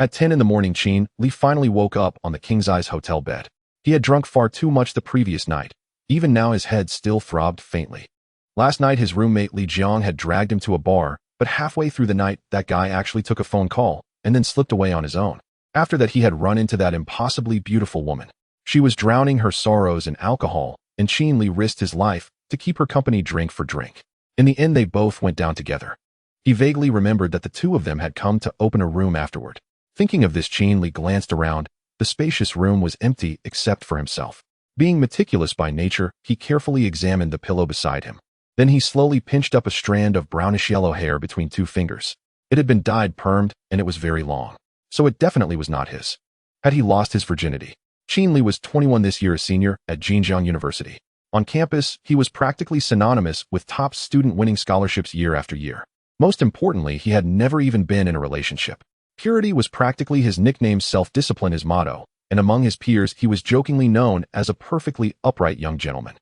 At 10 in the morning, Qin Li finally woke up on the king-size hotel bed. He had drunk far too much the previous night. Even now his head still throbbed faintly. Last night his roommate Li Jiang had dragged him to a bar, but halfway through the night that guy actually took a phone call and then slipped away on his own. After that he had run into that impossibly beautiful woman. She was drowning her sorrows in alcohol, and Qin Li risked his life to keep her company drink for drink. In the end they both went down together. He vaguely remembered that the two of them had come to open a room afterward. Thinking of this, Qin Li glanced around. The spacious room was empty except for himself. Being meticulous by nature, he carefully examined the pillow beside him. Then he slowly pinched up a strand of brownish-yellow hair between two fingers. It had been dyed permed, and it was very long. So it definitely was not his. Had he lost his virginity? Qin Li was 21 this year, a senior at Jinjiang University. On campus, he was practically synonymous with top student winning scholarships year after year. Most importantly, he had never even been in a relationship. Purity was practically his nickname, self-discipline his motto, and among his peers he was jokingly known as a perfectly upright young gentleman.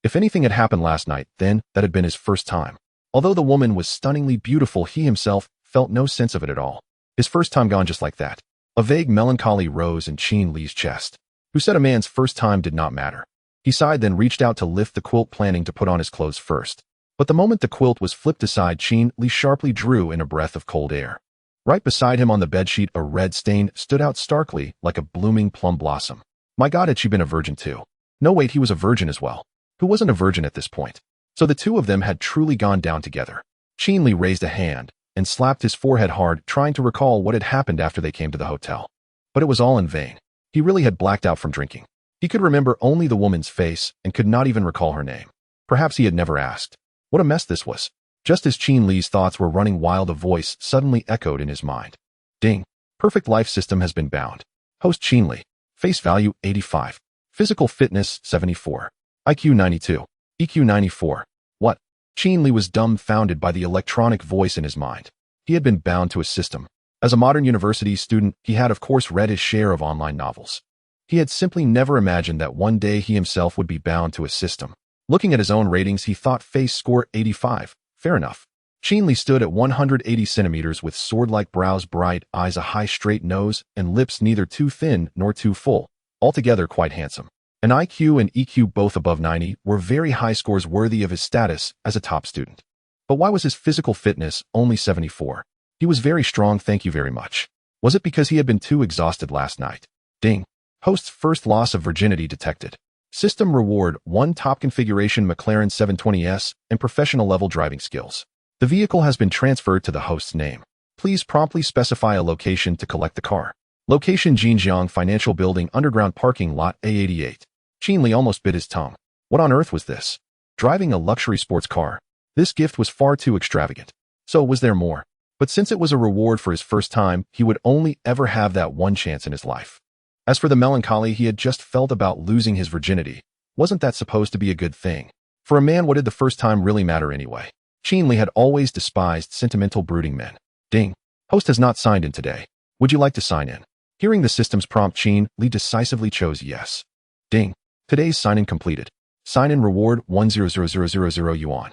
If anything had happened last night, then that had been his first time. Although the woman was stunningly beautiful, he himself felt no sense of it at all. His first time gone just like that. A vague melancholy rose in Qin Li's chest. Who said a man's first time did not matter? He sighed, then reached out to lift the quilt, planning to put on his clothes first. But the moment the quilt was flipped aside, Qin Li sharply drew in a breath of cold air. Right beside him on the bedsheet, a red stain stood out starkly like a blooming plum blossom. My God, had she been a virgin too? No, wait, he was a virgin as well. Who wasn't a virgin at this point? So the two of them had truly gone down together. Qin Li raised a hand and slapped his forehead hard, trying to recall what had happened after they came to the hotel. But it was all in vain. He really had blacked out from drinking. He could remember only the woman's face and could not even recall her name. Perhaps he had never asked. What a mess this was. Just as Qin Li's thoughts were running wild, a voice suddenly echoed in his mind. Ding. Perfect life system has been bound. Host Qin Li. Face value 85. Physical fitness 74. IQ 92. EQ 94. What? Qin Li was dumbfounded by the electronic voice in his mind. He had been bound to a system. As a modern university student, he had of course read his share of online novels. He had simply never imagined that one day he himself would be bound to a system. Looking at his own ratings, he thought face score 85. Fair enough. Qin Li stood at 180 centimeters with sword-like brows, bright eyes, a high straight nose, and lips neither too thin nor too full. Altogether quite handsome. An IQ and EQ both above 90 were very high scores worthy of his status as a top student. But why was his physical fitness only 74? He was very strong, thank you very much. Was it because he had been too exhausted last night? Ding. Host's first loss of virginity detected. System reward 1 top configuration McLaren 720S and professional level driving skills. The vehicle has been transferred to the host's name. Please promptly specify a location to collect the car. Location: Jinjiang Financial Building, underground parking lot A88. Qin Li almost bit his tongue. What on earth was this? Driving a luxury sports car. This gift was far too extravagant. So was there more? But since it was a reward for his first time, he would only ever have that one chance in his life. As for the melancholy he had just felt about losing his virginity, wasn't that supposed to be a good thing? For a man, what did the first time really matter anyway? Qin Li had always despised sentimental, brooding men. Ding. Host has not signed in today. Would you like to sign in? Hearing the system's prompt, Qin Li decisively chose yes. Ding. Today's sign-in completed. Sign-in reward 100,000 yuan.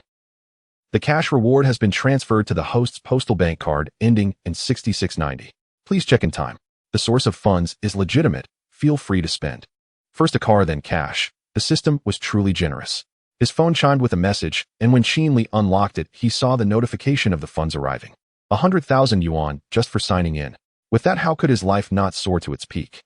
The cash reward has been transferred to the host's postal bank card ending in 6690. Please check in time. The source of funds is legitimate. Feel free to spend. First a car, then cash. The system was truly generous. His phone chimed with a message, and when Qin Li unlocked it, he saw the notification of the funds arriving. 100,000 yuan just for signing in. With that, how could his life not soar to its peak?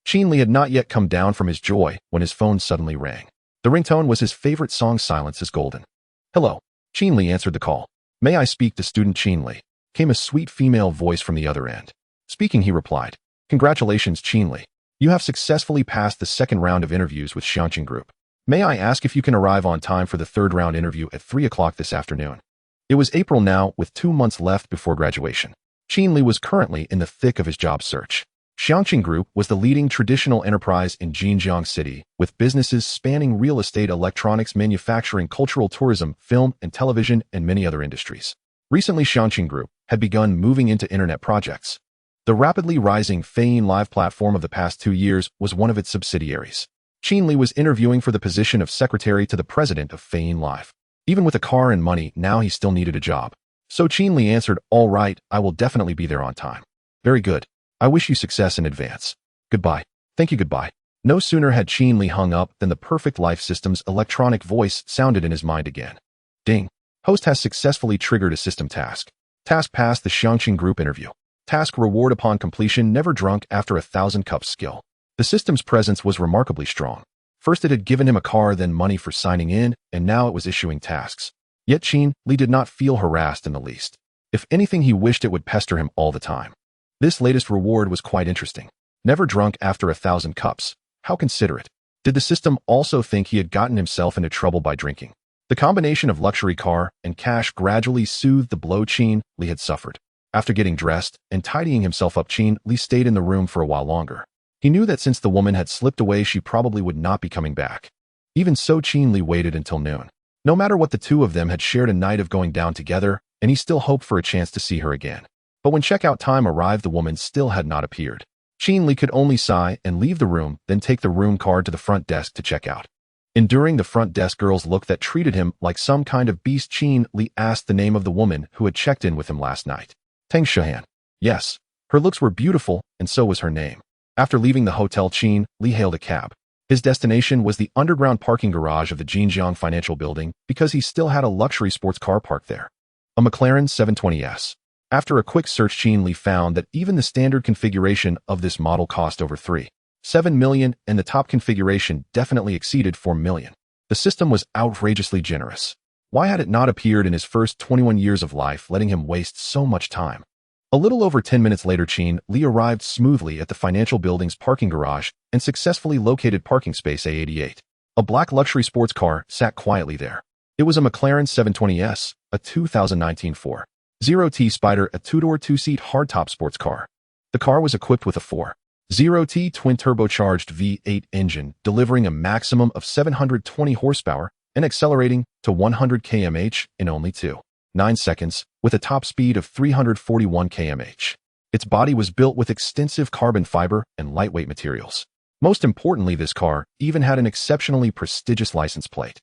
Qin Li had not yet come down from his joy when his phone suddenly rang. The ringtone was his favorite song, Silence is Golden. Hello. Qin Li answered the call. May I speak to student Qin Li? Came a sweet female voice from the other end. Speaking, he replied. Congratulations, Qin Li. You have successfully passed the second round of interviews with Shuhan Group. May I ask if you can arrive on time for the third round interview at 3 o'clock this afternoon? It was April now, with 2 months left before graduation. Qin Li was currently in the thick of his job search. Shuhan Group was the leading traditional enterprise in Jinjiang City, with businesses spanning real estate, electronics, manufacturing, cultural tourism, film and television, and many other industries. Recently, Shuhan Group had begun moving into internet projects. The rapidly rising Fein Live platform of the past 2 years was one of its subsidiaries. Qin Li was interviewing for the position of secretary to the president of Fein Live. Even with a car and money, now he still needed a job. So Qin Li answered, all right, I will definitely be there on time. Very good. I wish you success in advance. Goodbye. Thank you, goodbye. No sooner had Qin Li hung up than the Perfect Life System's electronic voice sounded in his mind again. Ding. Host has successfully triggered a system task. Task passed the Xiangqing group interview. Task reward upon completion, never drunk after 1,000 cups skill. The system's presence was remarkably strong. First it had given him a car, then money for signing in, and now it was issuing tasks. Yet Qin Li did not feel harassed in the least. If anything, he wished it would pester him all the time. This latest reward was quite interesting. Never drunk after 1,000 cups. How considerate. Did the system also think he had gotten himself into trouble by drinking? The combination of luxury car and cash gradually soothed the blow Qin Li had suffered. After getting dressed and tidying himself up, Qin Li stayed in the room for a while longer. He knew that since the woman had slipped away, she probably would not be coming back. Even so, Qin Li waited until noon. No matter what, the two of them had shared a night of going down together, and he still hoped for a chance to see her again. But when checkout time arrived, the woman still had not appeared. Qin Li could only sigh and leave the room, then take the room card to the front desk to check out. Enduring the front desk girl's look that treated him like some kind of beast, Qin Li asked the name of the woman who had checked in with him last night. Shuhan. Yes, her looks were beautiful, and so was her name. After leaving the hotel, Qin Li hailed a cab. His destination was the underground parking garage of the Jinjiang Financial Building because he still had a luxury sports car parked there. A McLaren 720S. After a quick search, Qin Li found that even the standard configuration of this model cost over 3.7 million, and the top configuration definitely exceeded 4 million. The system was outrageously generous. Why had it not appeared in his first 21 years of life, letting him waste so much time? A little over 10 minutes later, Qin Li arrived smoothly at the financial building's parking garage and successfully located parking space A88. A black luxury sports car sat quietly there. It was a McLaren 720S, a 2019 4.0T Spider, a two-door, two-seat hardtop sports car. The car was equipped with a 4.0T twin-turbocharged V8 engine, delivering a maximum of 720 horsepower and accelerating to 100 km/h in only 2.9 seconds, with a top speed of 341 km/h. Its body was built with extensive carbon fiber and lightweight materials. Most importantly, this car even had an exceptionally prestigious license plate.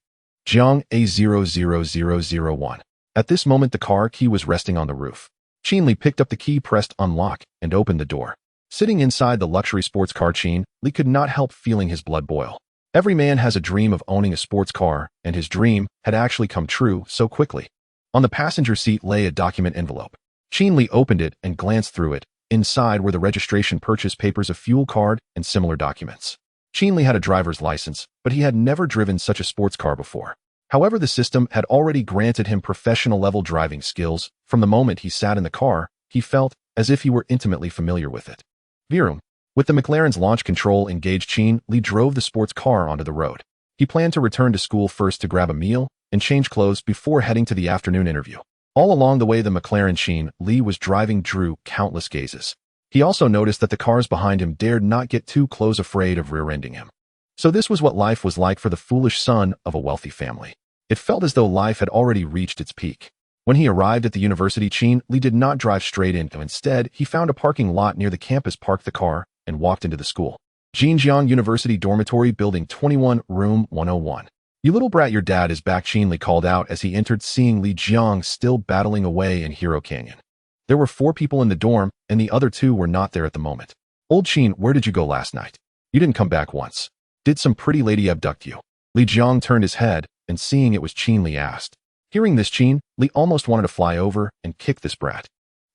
Jiang A00001. At this moment, the car key was resting on the roof. Qin Li picked up the key, pressed unlock, and opened the door. Sitting inside the luxury sports car, Qin Li could not help feeling his blood boil. Every man has a dream of owning a sports car, and his dream had actually come true so quickly. On the passenger seat lay a document envelope. Qin Li opened it and glanced through it. Inside were the registration, purchase papers, a fuel card, and similar documents. Qin Li had a driver's license, but he had never driven such a sports car before. However, the system had already granted him professional-level driving skills. From the moment he sat in the car, he felt as if he were intimately familiar with it. Vroom. With the McLaren's launch control engaged, Qin Li drove the sports car onto the road. He planned to return to school first to grab a meal and change clothes before heading to the afternoon interview. All along the way, the McLaren Qin Li was driving drew countless gazes. He also noticed that the cars behind him dared not get too close, afraid of rear-ending him. So this was what life was like for the foolish son of a wealthy family. It felt as though life had already reached its peak. When he arrived at the university, Qin Li did not drive straight in. Instead, he found a parking lot near the campus, parked the car, and walked into the school. Jinjiang University Dormitory, Building 21, Room 101. You little brat, your dad is back, Qin Li called out as he entered, seeing Li Jiang still battling away in Hero Canyon. There were 4 people in the dorm, and the other 2 were not there at the moment. Old Qin, where did you go last night? You didn't come back once. Did some pretty lady abduct you? Li Jiang turned his head, and seeing it was Qin Li, asked. Hearing this, Qin Li almost wanted to fly over and kick this brat.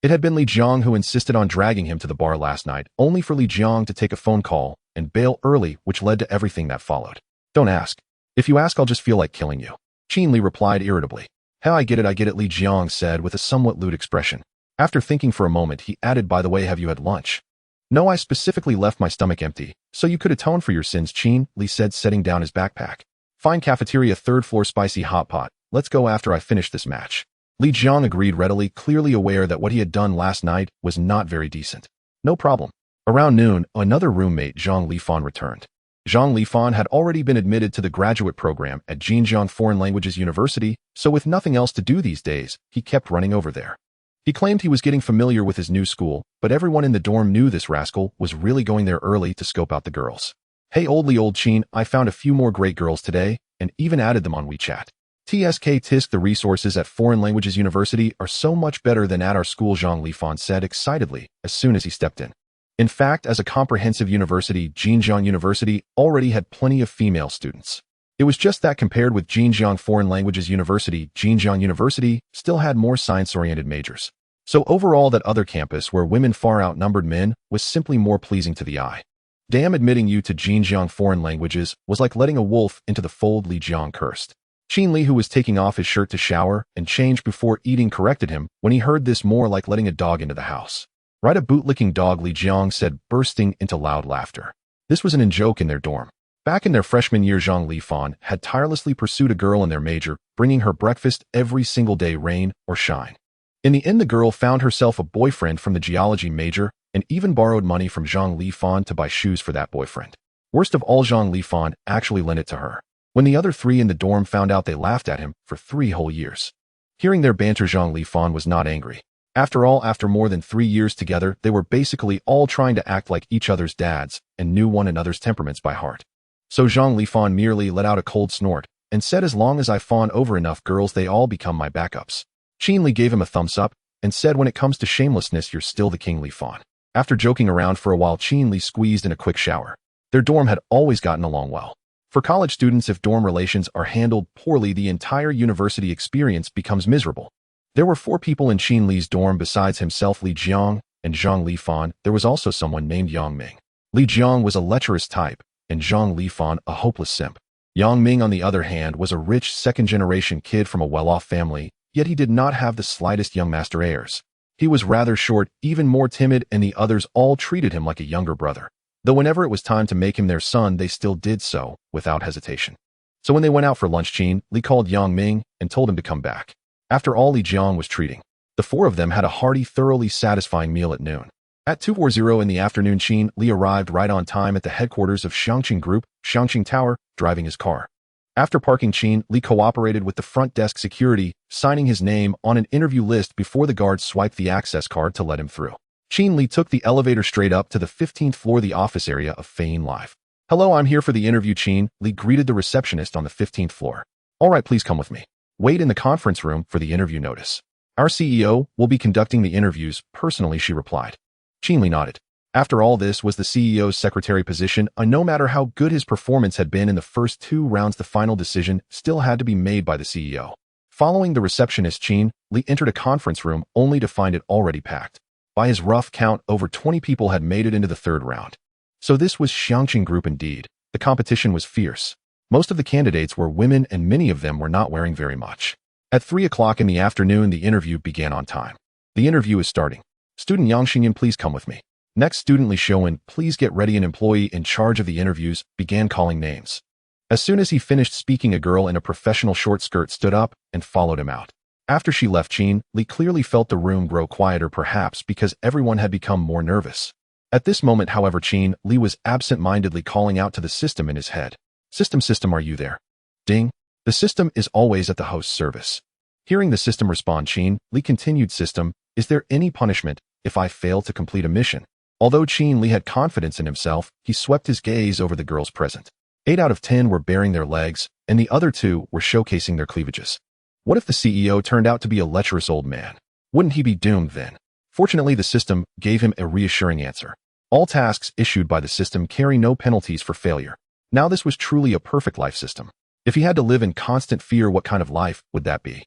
It had been Li Jiang who insisted on dragging him to the bar last night, only for Li Jiang to take a phone call and bail early, which led to everything that followed. Don't ask. If you ask, I'll just feel like killing you. Qin Li replied irritably. Hey, I get it, Li Jiang said with a somewhat lewd expression. After thinking for a moment, he added, by the way, have you had lunch? No, I specifically left my stomach empty, so you could atone for your sins, Qin Li said, setting down his backpack. Fine, cafeteria, 3rd floor, spicy hot pot. Let's go after I finish this match. Li Jiang agreed readily, clearly aware that what he had done last night was not very decent. No problem. Around noon, another roommate, Zhang Lifan, returned. Zhang Lifan had already been admitted to the graduate program at Jinjiang Foreign Languages University, so with nothing else to do these days, he kept running over there. He claimed he was getting familiar with his new school, but everyone in the dorm knew this rascal was really going there early to scope out the girls. Hey, old Qin, I found a few more great girls today, and even added them on WeChat. Tisk, the resources at Foreign Languages University are so much better than at our school, Zhang Lifan said excitedly as soon as he stepped in. In fact, as a comprehensive university, Jinjiang University already had plenty of female students. It was just that compared with Jinjiang Foreign Languages University, Jinjiang University still had more science-oriented majors. So overall, that other campus where women far outnumbered men was simply more pleasing to the eye. Damn, admitting you to Jinjiang Foreign Languages was like letting a wolf into the fold, Li Jiang cursed. Qin Li, who was taking off his shirt to shower and change before eating, corrected him when he heard this, more like letting a dog into the house. Right, a bootlicking dog, Li Jiang said, bursting into loud laughter. This was an in-joke in their dorm. Back in their freshman year, Zhang Lifan had tirelessly pursued a girl in their major, bringing her breakfast every single day, rain or shine. In the end, the girl found herself a boyfriend from the geology major and even borrowed money from Zhang Lifan to buy shoes for that boyfriend. Worst of all, Zhang Lifan actually lent it to her. When the other three in the dorm found out, they laughed at him for 3 whole years. Hearing their banter, Zhang Lifan was not angry. After all, after more than 3 years together, they were basically all trying to act like each other's dads and knew one another's temperaments by heart. So Zhang Lifan merely let out a cold snort and said, as long as I fawn over enough girls, they all become my backups. Qin Li gave him a thumbs up and said, when it comes to shamelessness, you're still the king, Lifan. After joking around for a while, Qin Li squeezed in a quick shower. Their dorm had always gotten along well. For college students, if dorm relations are handled poorly, the entire university experience becomes miserable. There were 4 people in Qin Li's dorm besides himself, Li Jiang and Zhang Lifan. There was also someone named Yang Ming. Li Jiang was a lecherous type, and Zhang Lifan a hopeless simp. Yang Ming, on the other hand, was a rich second-generation kid from a well-off family, yet he did not have the slightest young master airs. He was rather short, even more timid, and the others all treated him like a younger brother. Though whenever it was time to make him their son, they still did so without hesitation. So when they went out for lunch, Qin Li called Yang Ming and told him to come back. After all, Li Jiang was treating. The 4 of them had a hearty, thoroughly satisfying meal at noon. At 2:40 in the afternoon, Qin Li arrived right on time at the headquarters of Xiangqing Group, Xiangqing Tower, driving his car. After parking, Qin Li cooperated with the front desk security, signing his name on an interview list before the guards swiped the access card to let him through. Qin Li took the elevator straight up to the 15th floor, the office area of Fein Life. Hello, I'm here for the interview. Qin Li greeted the receptionist on the 15th floor. All right, please come with me. Wait in the conference room for the interview notice. Our CEO will be conducting the interviews personally, she replied. Qin Li nodded. After all, this was the CEO's secretary position, and no matter how good his performance had been in the first 2 rounds, the final decision still had to be made by the CEO. Following the receptionist, Qin Li entered a conference room only to find it already packed. By his rough count, over 20 people had made it into the 3rd round. So this was Xiangqing Group indeed. The competition was fierce. Most of the candidates were women, and many of them were not wearing very much. At 3 o'clock in the afternoon, the interview began on time. The interview is starting. Student Yang Xingyan, please come with me. Next, student Li Shuhan, please get ready. An employee in charge of the interviews began calling names. As soon as he finished speaking, a girl in a professional short skirt stood up and followed him out. After she left, Qin Li clearly felt the room grow quieter, perhaps because everyone had become more nervous. At this moment, however, Qin Li was absent-mindedly calling out to the system in his head. System, are you there? Ding. The system is always at the host's service. Hearing the system respond, Qin Li continued, System, is there any punishment if I fail to complete a mission? Although Qin Li had confidence in himself, he swept his gaze over the girls present. 8 out of 10 were baring their legs, and the other 2 were showcasing their cleavages. What if the CEO turned out to be a lecherous old man? Wouldn't he be doomed then? Fortunately, the system gave him a reassuring answer. All tasks issued by the system carry no penalties for failure. Now this was truly a perfect life system. If he had to live in constant fear, what kind of life would that be?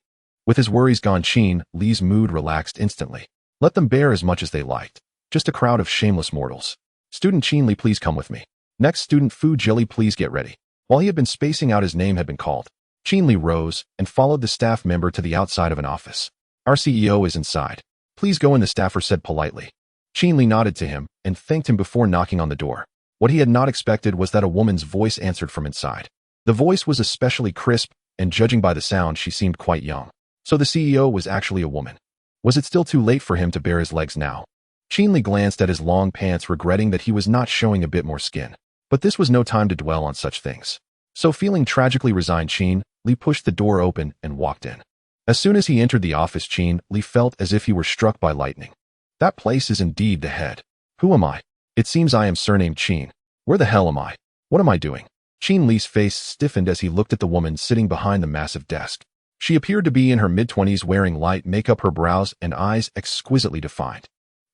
With his worries gone, Qin Li's mood relaxed instantly. Let them bear as much as they liked. Just a crowd of shameless mortals. Student Qin Li, please come with me. Next, student Fu Jili, please get ready. While he had been spacing out, his name had been called. Qin Li rose and followed the staff member to the outside of an office. Our CEO is inside. Please go in, the staffer said politely. Qin Li nodded to him and thanked him before knocking on the door. What he had not expected was that a woman's voice answered from inside. The voice was especially crisp, and judging by the sound, she seemed quite young. So the CEO was actually a woman. Was it still too late for him to bare his legs now? Qin Li glanced at his long pants, regretting that he was not showing a bit more skin. But this was no time to dwell on such things. So feeling tragically resigned, Qin Li pushed the door open and walked in. As soon as he entered the office, Qin Li felt as if he were struck by lightning. That place is indeed the head. Who am I? It seems I am surnamed Qin. Where the hell am I? What am I doing? Qin Li's face stiffened as he looked at the woman sitting behind the massive desk. She appeared to be in her mid-20s, wearing light makeup, her brows and eyes exquisitely defined.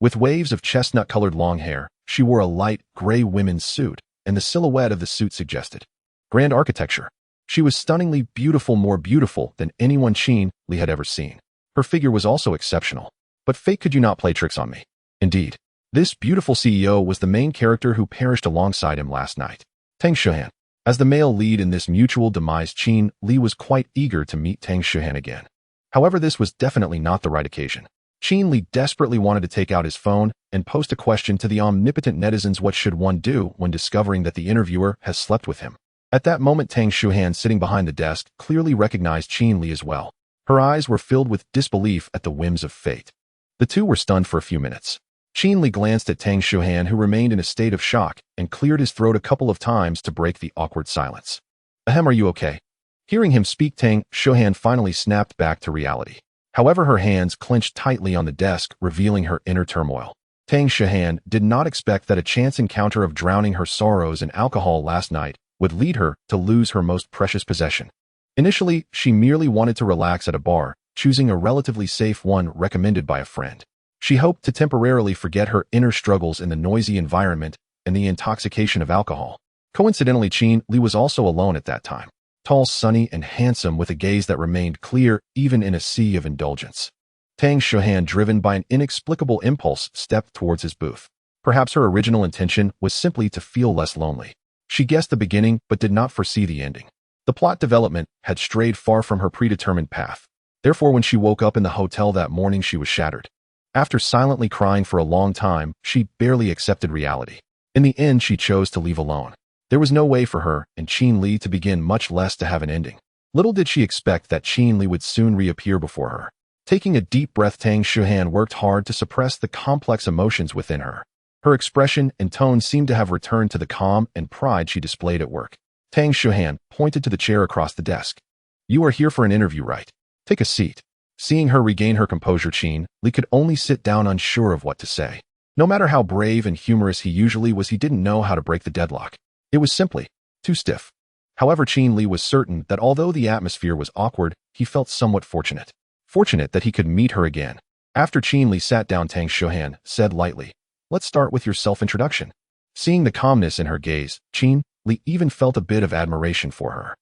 With waves of chestnut-colored long hair, she wore a light, gray women's suit, and the silhouette of the suit suggested grand architecture. She was stunningly beautiful, more beautiful than anyone Qin Li had ever seen. Her figure was also exceptional. But fate, could you not play tricks on me? Indeed. This beautiful CEO was the main character who perished alongside him last night. Tang Shuhan. As the male lead in this mutual demise, Qin Li was quite eager to meet Tang Shuhan again. However, this was definitely not the right occasion. Qin Li desperately wanted to take out his phone and post a question to the omnipotent netizens: what should one do when discovering that the interviewer has slept with him? At that moment, Tang Shuhan, sitting behind the desk, clearly recognized Qin Li as well. Her eyes were filled with disbelief at the whims of fate. The two were stunned for a few minutes. Qin Li glanced at Tang Shuhan, who remained in a state of shock, and cleared his throat a couple of times to break the awkward silence. Ahem, are you okay? Hearing him speak, Tang Shuhan finally snapped back to reality. However, her hands clenched tightly on the desk, revealing her inner turmoil. Tang Shuhan did not expect that a chance encounter of drowning her sorrows in alcohol last night would lead her to lose her most precious possession. Initially, she merely wanted to relax at a bar, choosing a relatively safe one recommended by a friend. She hoped to temporarily forget her inner struggles in the noisy environment and the intoxication of alcohol. Coincidentally, Qin Li was also alone at that time. Tall, sunny, and handsome, with a gaze that remained clear even in a sea of indulgence. Tang Shuhan, driven by an inexplicable impulse, stepped towards his booth. Perhaps her original intention was simply to feel less lonely. She guessed the beginning but did not foresee the ending. The plot development had strayed far from her predetermined path. Therefore, when she woke up in the hotel that morning, she was shattered. After silently crying for a long time, she barely accepted reality. In the end, she chose to leave alone. There was no way for her and Qin Li to begin, much less to have an ending. Little did she expect that Qin Li would soon reappear before her. Taking a deep breath, Tang Shuhan worked hard to suppress the complex emotions within her. Her expression and tone seemed to have returned to the calm and pride she displayed at work. Tang Shuhan pointed to the chair across the desk. You are here for an interview, right? Take a seat. Seeing her regain her composure, Qin Li could only sit down, unsure of what to say. No matter how brave and humorous he usually was, he didn't know how to break the deadlock. It was simply too stiff. However, Qin Li was certain that although the atmosphere was awkward, he felt somewhat fortunate. Fortunate that he could meet her again. After Qin Li sat down, Tang Shuhan said lightly, "Let's start with your self-introduction." Seeing the calmness in her gaze, Qin Li even felt a bit of admiration for her.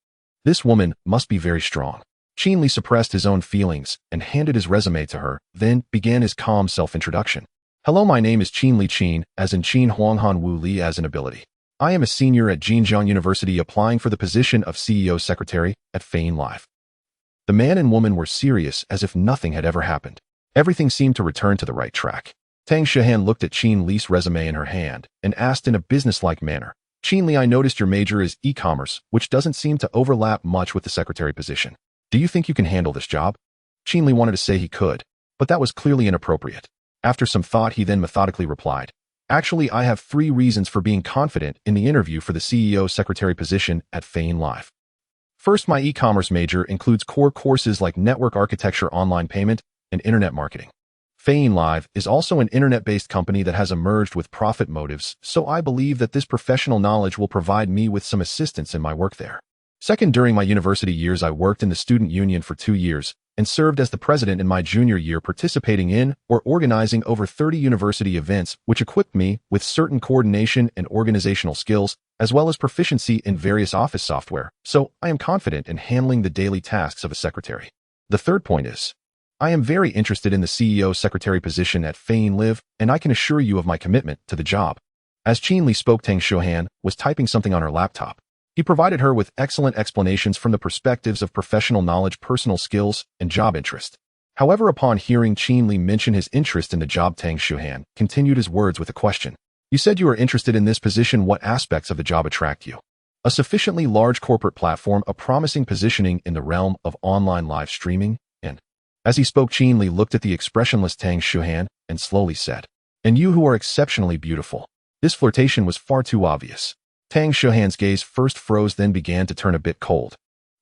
This woman must be very strong. Qin Li suppressed his own feelings and handed his resume to her, then began his calm self-introduction. Hello, my name is Qin Li, Qin as in Qin Huanghan Wu Li as in ability. I am a senior at Jinjiang University, applying for the position of CEO Secretary at Fein Live. The man and woman were serious, as if nothing had ever happened. Everything seemed to return to the right track. Tang Shuhan looked at Qin Li's resume in her hand and asked in a businesslike manner, Qin Li, I noticed your major is e-commerce, which doesn't seem to overlap much with the secretary position. Do you think you can handle this job? Qin Li wanted to say he could, but that was clearly inappropriate. After some thought, he then methodically replied, Actually, I have 3 reasons for being confident in the interview for the CEO Secretary position at Fein Live. First, my e-commerce major includes core courses like network architecture, online payment, and internet marketing. Fein Live is also an internet-based company that has emerged with profit motives, so I believe that this professional knowledge will provide me with some assistance in my work there. Second, during my university years, I worked in the student union for 2 years and served as the president in my junior year, participating in or organizing over 30 university events, which equipped me with certain coordination and organizational skills, as well as proficiency in various office software, so I am confident in handling the daily tasks of a secretary. The third point is, I am very interested in the CEO Secretary position at Fein Live, and I can assure you of my commitment to the job. As Qin Li spoke, Tang Shuhan was typing something on her laptop. He provided her with excellent explanations from the perspectives of professional knowledge, personal skills, and job interest. However, upon hearing Qin Li mention his interest in the job, Tang Shuhan continued his words with a question. You said you are interested in this position. What aspects of the job attract you? A sufficiently large corporate platform, a promising positioning in the realm of online live streaming, and as he spoke, Qin Li looked at the expressionless Tang Shuhan and slowly said, And you who are exceptionally beautiful. This flirtation was far too obvious. Tang Shuhan's gaze first froze, then began to turn a bit cold.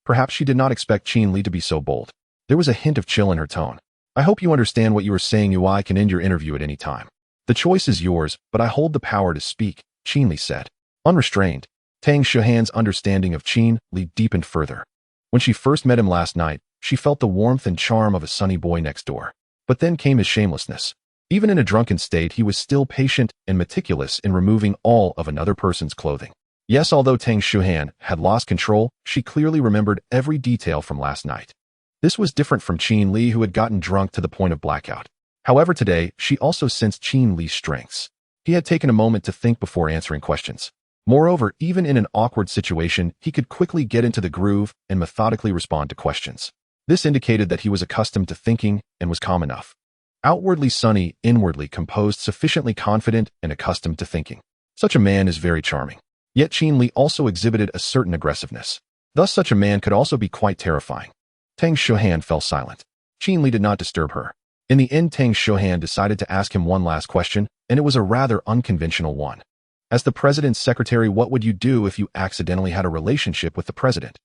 Perhaps she did not expect Qin Li to be so bold. There was a hint of chill in her tone. I hope you understand what you are saying. I can end your interview at any time. The choice is yours, but I hold the power to speak, Qin Li said. Unrestrained, Tang Shuhan's understanding of Qin Li deepened further. When she first met him last night, she felt the warmth and charm of a sunny boy next door. But then came his shamelessness. Even in a drunken state, he was still patient and meticulous in removing all of another person's clothing. Yes, although Tang Shuhan had lost control, she clearly remembered every detail from last night. This was different from Qin Li, who had gotten drunk to the point of blackout. However, today, she also sensed Qin Li's strengths. He had taken a moment to think before answering questions. Moreover, even in an awkward situation, he could quickly get into the groove and methodically respond to questions. This indicated that he was accustomed to thinking and was calm enough. Outwardly sunny, inwardly composed, sufficiently confident, and accustomed to thinking. Such a man is very charming. Yet Qin Li also exhibited a certain aggressiveness. Thus such a man could also be quite terrifying. Tang Shuhan fell silent. Qin Li did not disturb her. In the end, Tang Shuhan decided to ask him one last question, and it was a rather unconventional one. As the president's secretary, what would you do if you accidentally had a relationship with the president?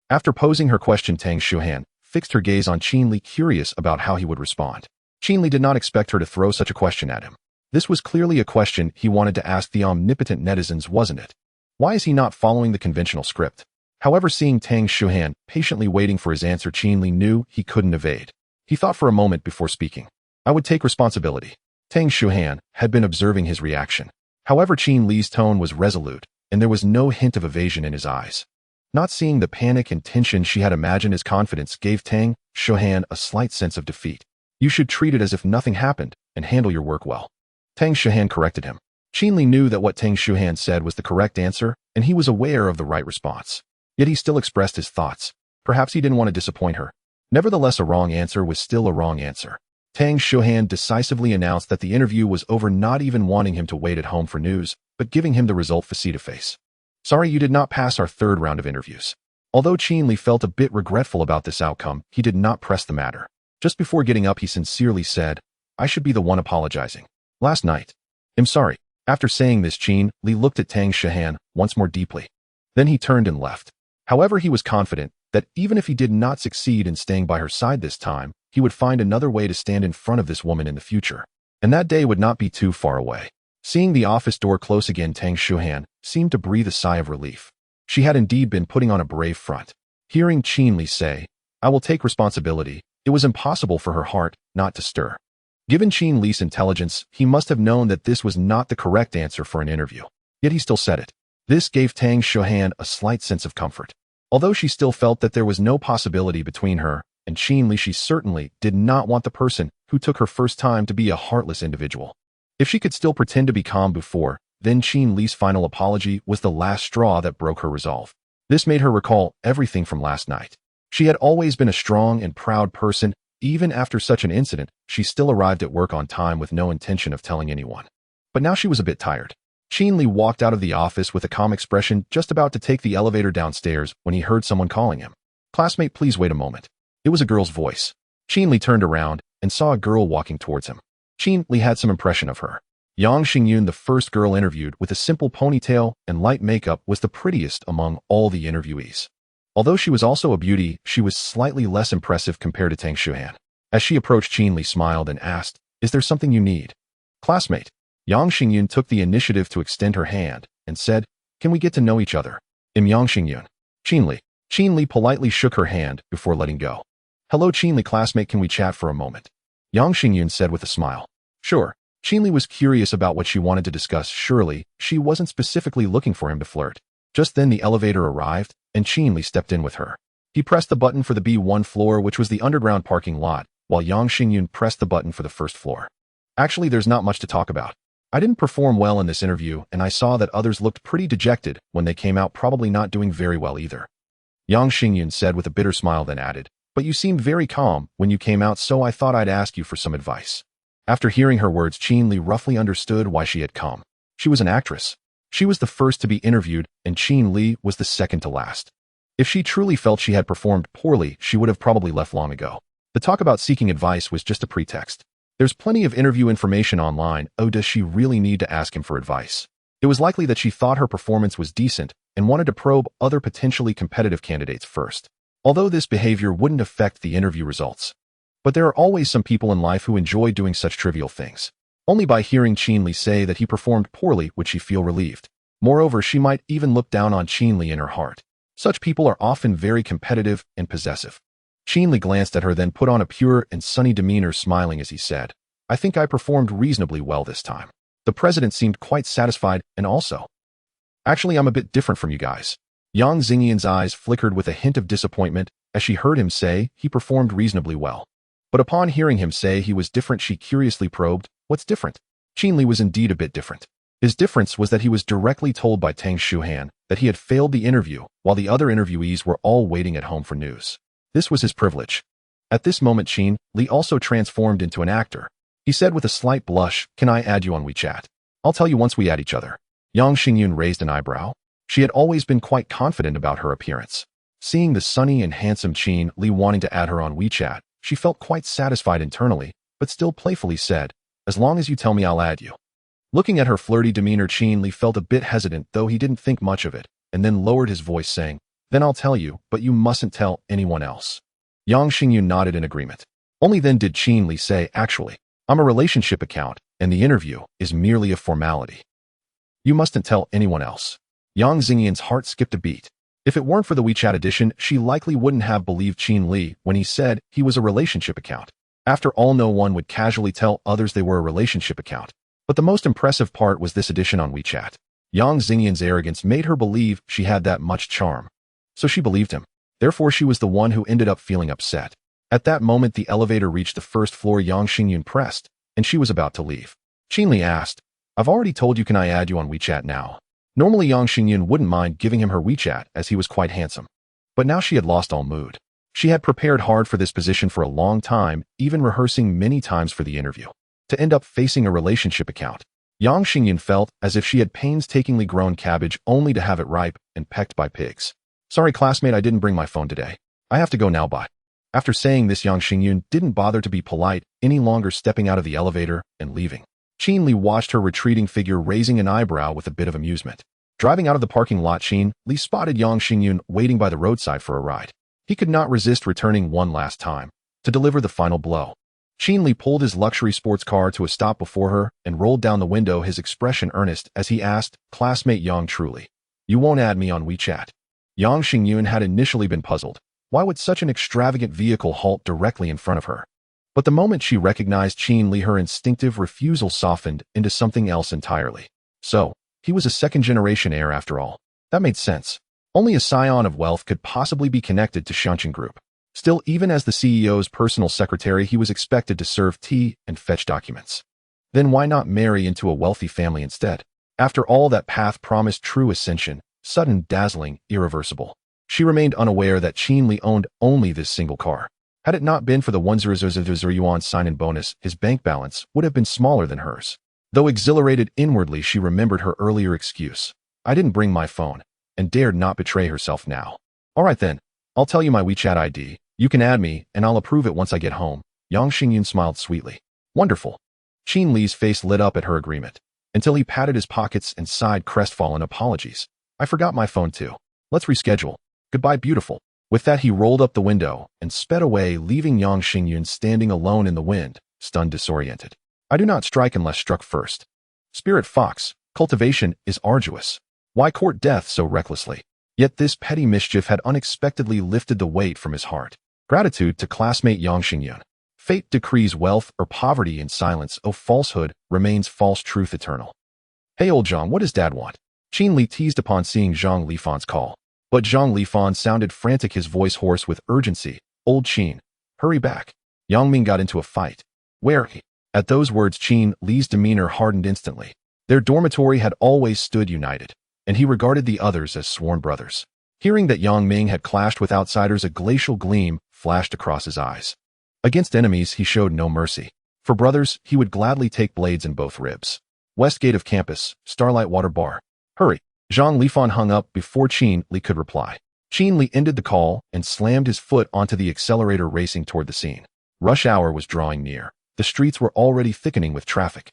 After posing her question, Tang Shuhan fixed her gaze on Qin Li, curious about how he would respond. Qin Li did not expect her to throw such a question at him. This was clearly a question he wanted to ask the omnipotent netizens, wasn't it? Why is he not following the conventional script? However, seeing Tang Shuhan patiently waiting for his answer, Qin Li knew he couldn't evade. He thought for a moment before speaking. I would take responsibility. Tang Shuhan had been observing his reaction. However, Qin Li's tone was resolute, and there was no hint of evasion in his eyes. Not seeing the panic and tension she had imagined, his confidence gave Tang Shuhan a slight sense of defeat. You should treat it as if nothing happened and handle your work well. Tang Shuhan corrected him. Qin Li knew that what Tang Shuhan said was the correct answer, and he was aware of the right response. Yet he still expressed his thoughts. Perhaps he didn't want to disappoint her. Nevertheless, a wrong answer was still a wrong answer. Tang Shuhan decisively announced that the interview was over, not even wanting him to wait at home for news, but giving him the result face-to-face. Sorry, you did not pass our third round of interviews. Although Qin Li felt a bit regretful about this outcome, he did not press the matter. Just before getting up, he sincerely said, I should be the one apologizing. Last night. I'm sorry. After saying this, Qin Li looked at Tang Shuhan once more deeply. Then he turned and left. However, he was confident that even if he did not succeed in staying by her side this time, he would find another way to stand in front of this woman in the future. And that day would not be too far away. Seeing the office door close again, Tang Shuhan seemed to breathe a sigh of relief. She had indeed been putting on a brave front. Hearing Qin Li say, I will take responsibility, it was impossible for her heart not to stir. Given Qin Li's intelligence, he must have known that this was not the correct answer for an interview. Yet he still said it. This gave Tang Shuhan a slight sense of comfort. Although she still felt that there was no possibility between her and Qin Li, she certainly did not want the person who took her first time to be a heartless individual. If she could still pretend to be calm before, then Qin Li's final apology was the last straw that broke her resolve. This made her recall everything from last night. She had always been a strong and proud person. Even after such an incident, she still arrived at work on time with no intention of telling anyone. But now she was a bit tired. Qin Li walked out of the office with a calm expression, just about to take the elevator downstairs when he heard someone calling him. Classmate, please wait a moment. It was a girl's voice. Qin Li turned around and saw a girl walking towards him. Qin Li had some impression of her. Yang Xingyun, the first girl interviewed with a simple ponytail and light makeup, was the prettiest among all the interviewees. Although she was also a beauty, she was slightly less impressive compared to Tang Shuhan. As she approached, Qin Li smiled and asked, Is there something you need? Classmate. Yang Xingyun took the initiative to extend her hand and said, Can we get to know each other? I'm Yang Xingyun. Qin Li. Qin Li politely shook her hand before letting go. Hello, Qin Li. Classmate, can we chat for a moment? Yang Xingyun said with a smile. Sure. Qin Li was curious about what she wanted to discuss. Surely, she wasn't specifically looking for him to flirt. Just then the elevator arrived, and Qin Li stepped in with her. He pressed the button for the B1 floor, which was the underground parking lot, while Yang Xingyun pressed the button for the first floor. Actually, there's not much to talk about. I didn't perform well in this interview, and I saw that others looked pretty dejected when they came out, probably not doing very well either. Yang Xingyun said with a bitter smile, then added, But you seemed very calm when you came out, so I thought I'd ask you for some advice. After hearing her words, Qin Li roughly understood why she had come. She was an actress. She was the first to be interviewed, and Qin Li was the second to last. If she truly felt she had performed poorly, she would have probably left long ago. The talk about seeking advice was just a pretext. There's plenty of interview information online. Oh, does she really need to ask him for advice? It was likely that she thought her performance was decent and wanted to probe other potentially competitive candidates first. Although this behavior wouldn't affect the interview results. But there are always some people in life who enjoy doing such trivial things. Only by hearing Qin Li say that he performed poorly would she feel relieved. Moreover, she might even look down on Qin Li in her heart. Such people are often very competitive and possessive. Qin Li glanced at her, then put on a pure and sunny demeanor, smiling as he said, I think I performed reasonably well this time. The president seemed quite satisfied, and also, actually, I'm a bit different from you guys. Yang Xingyan's eyes flickered with a hint of disappointment as she heard him say he performed reasonably well. But upon hearing him say he was different, she curiously probed, what's different? Qin Li was indeed a bit different. His difference was that he was directly told by Tang Shuhan that he had failed the interview, while the other interviewees were all waiting at home for news. This was his privilege. At this moment, Qin Li also transformed into an actor. He said with a slight blush, can I add you on WeChat? I'll tell you once we add each other. Yang Xingyun raised an eyebrow. She had always been quite confident about her appearance. Seeing the sunny and handsome Qin Li wanting to add her on WeChat, she felt quite satisfied internally, but still playfully said, as long as you tell me, I'll add you. Looking at her flirty demeanor, Qin Li felt a bit hesitant, though he didn't think much of it, and then lowered his voice saying, then I'll tell you, but you mustn't tell anyone else. Yang Xingyun nodded in agreement. Only then did Qin Li say, actually, I'm a relationship account, and the interview is merely a formality. You mustn't tell anyone else. Yang Xingyan's heart skipped a beat. If it weren't for the WeChat edition, she likely wouldn't have believed Qin Li when he said he was a relationship account. After all, no one would casually tell others they were a relationship account. But the most impressive part was this edition on WeChat. Yang Xingyan's arrogance made her believe she had that much charm. So she believed him. Therefore, she was the one who ended up feeling upset. At that moment, the elevator reached the first floor. Yang Xingyun pressed, and she was about to leave. Qin Li asked, I've already told you, can I add you on WeChat now? Normally, Yang Xingyun wouldn't mind giving him her WeChat as he was quite handsome. But now she had lost all mood. She had prepared hard for this position for a long time, even rehearsing many times for the interview. To end up facing a relationship account, Yang Xingyun felt as if she had painstakingly grown cabbage only to have it ripe and pecked by pigs. Sorry, classmate, I didn't bring my phone today. I have to go now, bye. After saying this, Yang Xingyun didn't bother to be polite any longer, stepping out of the elevator and leaving. Qin Li watched her retreating figure, raising an eyebrow with a bit of amusement. Driving out of the parking lot, Qin Li spotted Yang Xingyun waiting by the roadside for a ride. He could not resist returning one last time to deliver the final blow. Qin Li pulled his luxury sports car to a stop before her and rolled down the window, his expression earnest as he asked, classmate Yang, truly, you won't add me on WeChat? Yang Xingyun had initially been puzzled. Why would such an extravagant vehicle halt directly in front of her? But the moment she recognized Qin Li, her instinctive refusal softened into something else entirely. So, he was a second-generation heir after all. That made sense. Only a scion of wealth could possibly be connected to Shuhan Group. Still, even as the CEO's personal secretary, he was expected to serve tea and fetch documents. Then why not marry into a wealthy family instead? After all, that path promised true ascension, sudden, dazzling, irreversible. She remained unaware that Qin Li owned only this single car. Had it not been for the 100,000 yuan sign-in bonus, his bank balance would have been smaller than hers. Though exhilarated inwardly, she remembered her earlier excuse. I didn't bring my phone, and dared not betray herself now. All right then, I'll tell you my WeChat ID. You can add me, and I'll approve it once I get home. Yang Xingyun smiled sweetly. Wonderful. Qin Li's face lit up at her agreement, until he patted his pockets and sighed crestfallen, apologies. I forgot my phone too. Let's reschedule. Goodbye, beautiful. With that, he rolled up the window and sped away, leaving Yang Xingyun standing alone in the wind, stunned, disoriented. I do not strike unless struck first. Spirit Fox, cultivation is arduous. Why court death so recklessly? Yet this petty mischief had unexpectedly lifted the weight from his heart. Gratitude to classmate Yang Xingyun. Fate decrees wealth or poverty in silence. Oh, falsehood remains false, truth eternal. Hey, old Zhang, what does Dad want? Qin Li teased upon seeing Zhang Lifan's call. But Zhang Lifan sounded frantic, his voice hoarse with urgency. Old Qin, hurry back. Yang Ming got into a fight. Where? At those words, Qin Li's demeanor hardened instantly. Their dormitory had always stood united, and he regarded the others as sworn brothers. Hearing that Yang Ming had clashed with outsiders, a glacial gleam flashed across his eyes. Against enemies, he showed no mercy. For brothers, he would gladly take blades in both ribs. West gate of campus, Starlight Water Bar. Hurry. Zhang Lifan hung up before Qin Li could reply. Qin Li ended the call and slammed his foot onto the accelerator, racing toward the scene. Rush hour was drawing near. The streets were already thickening with traffic.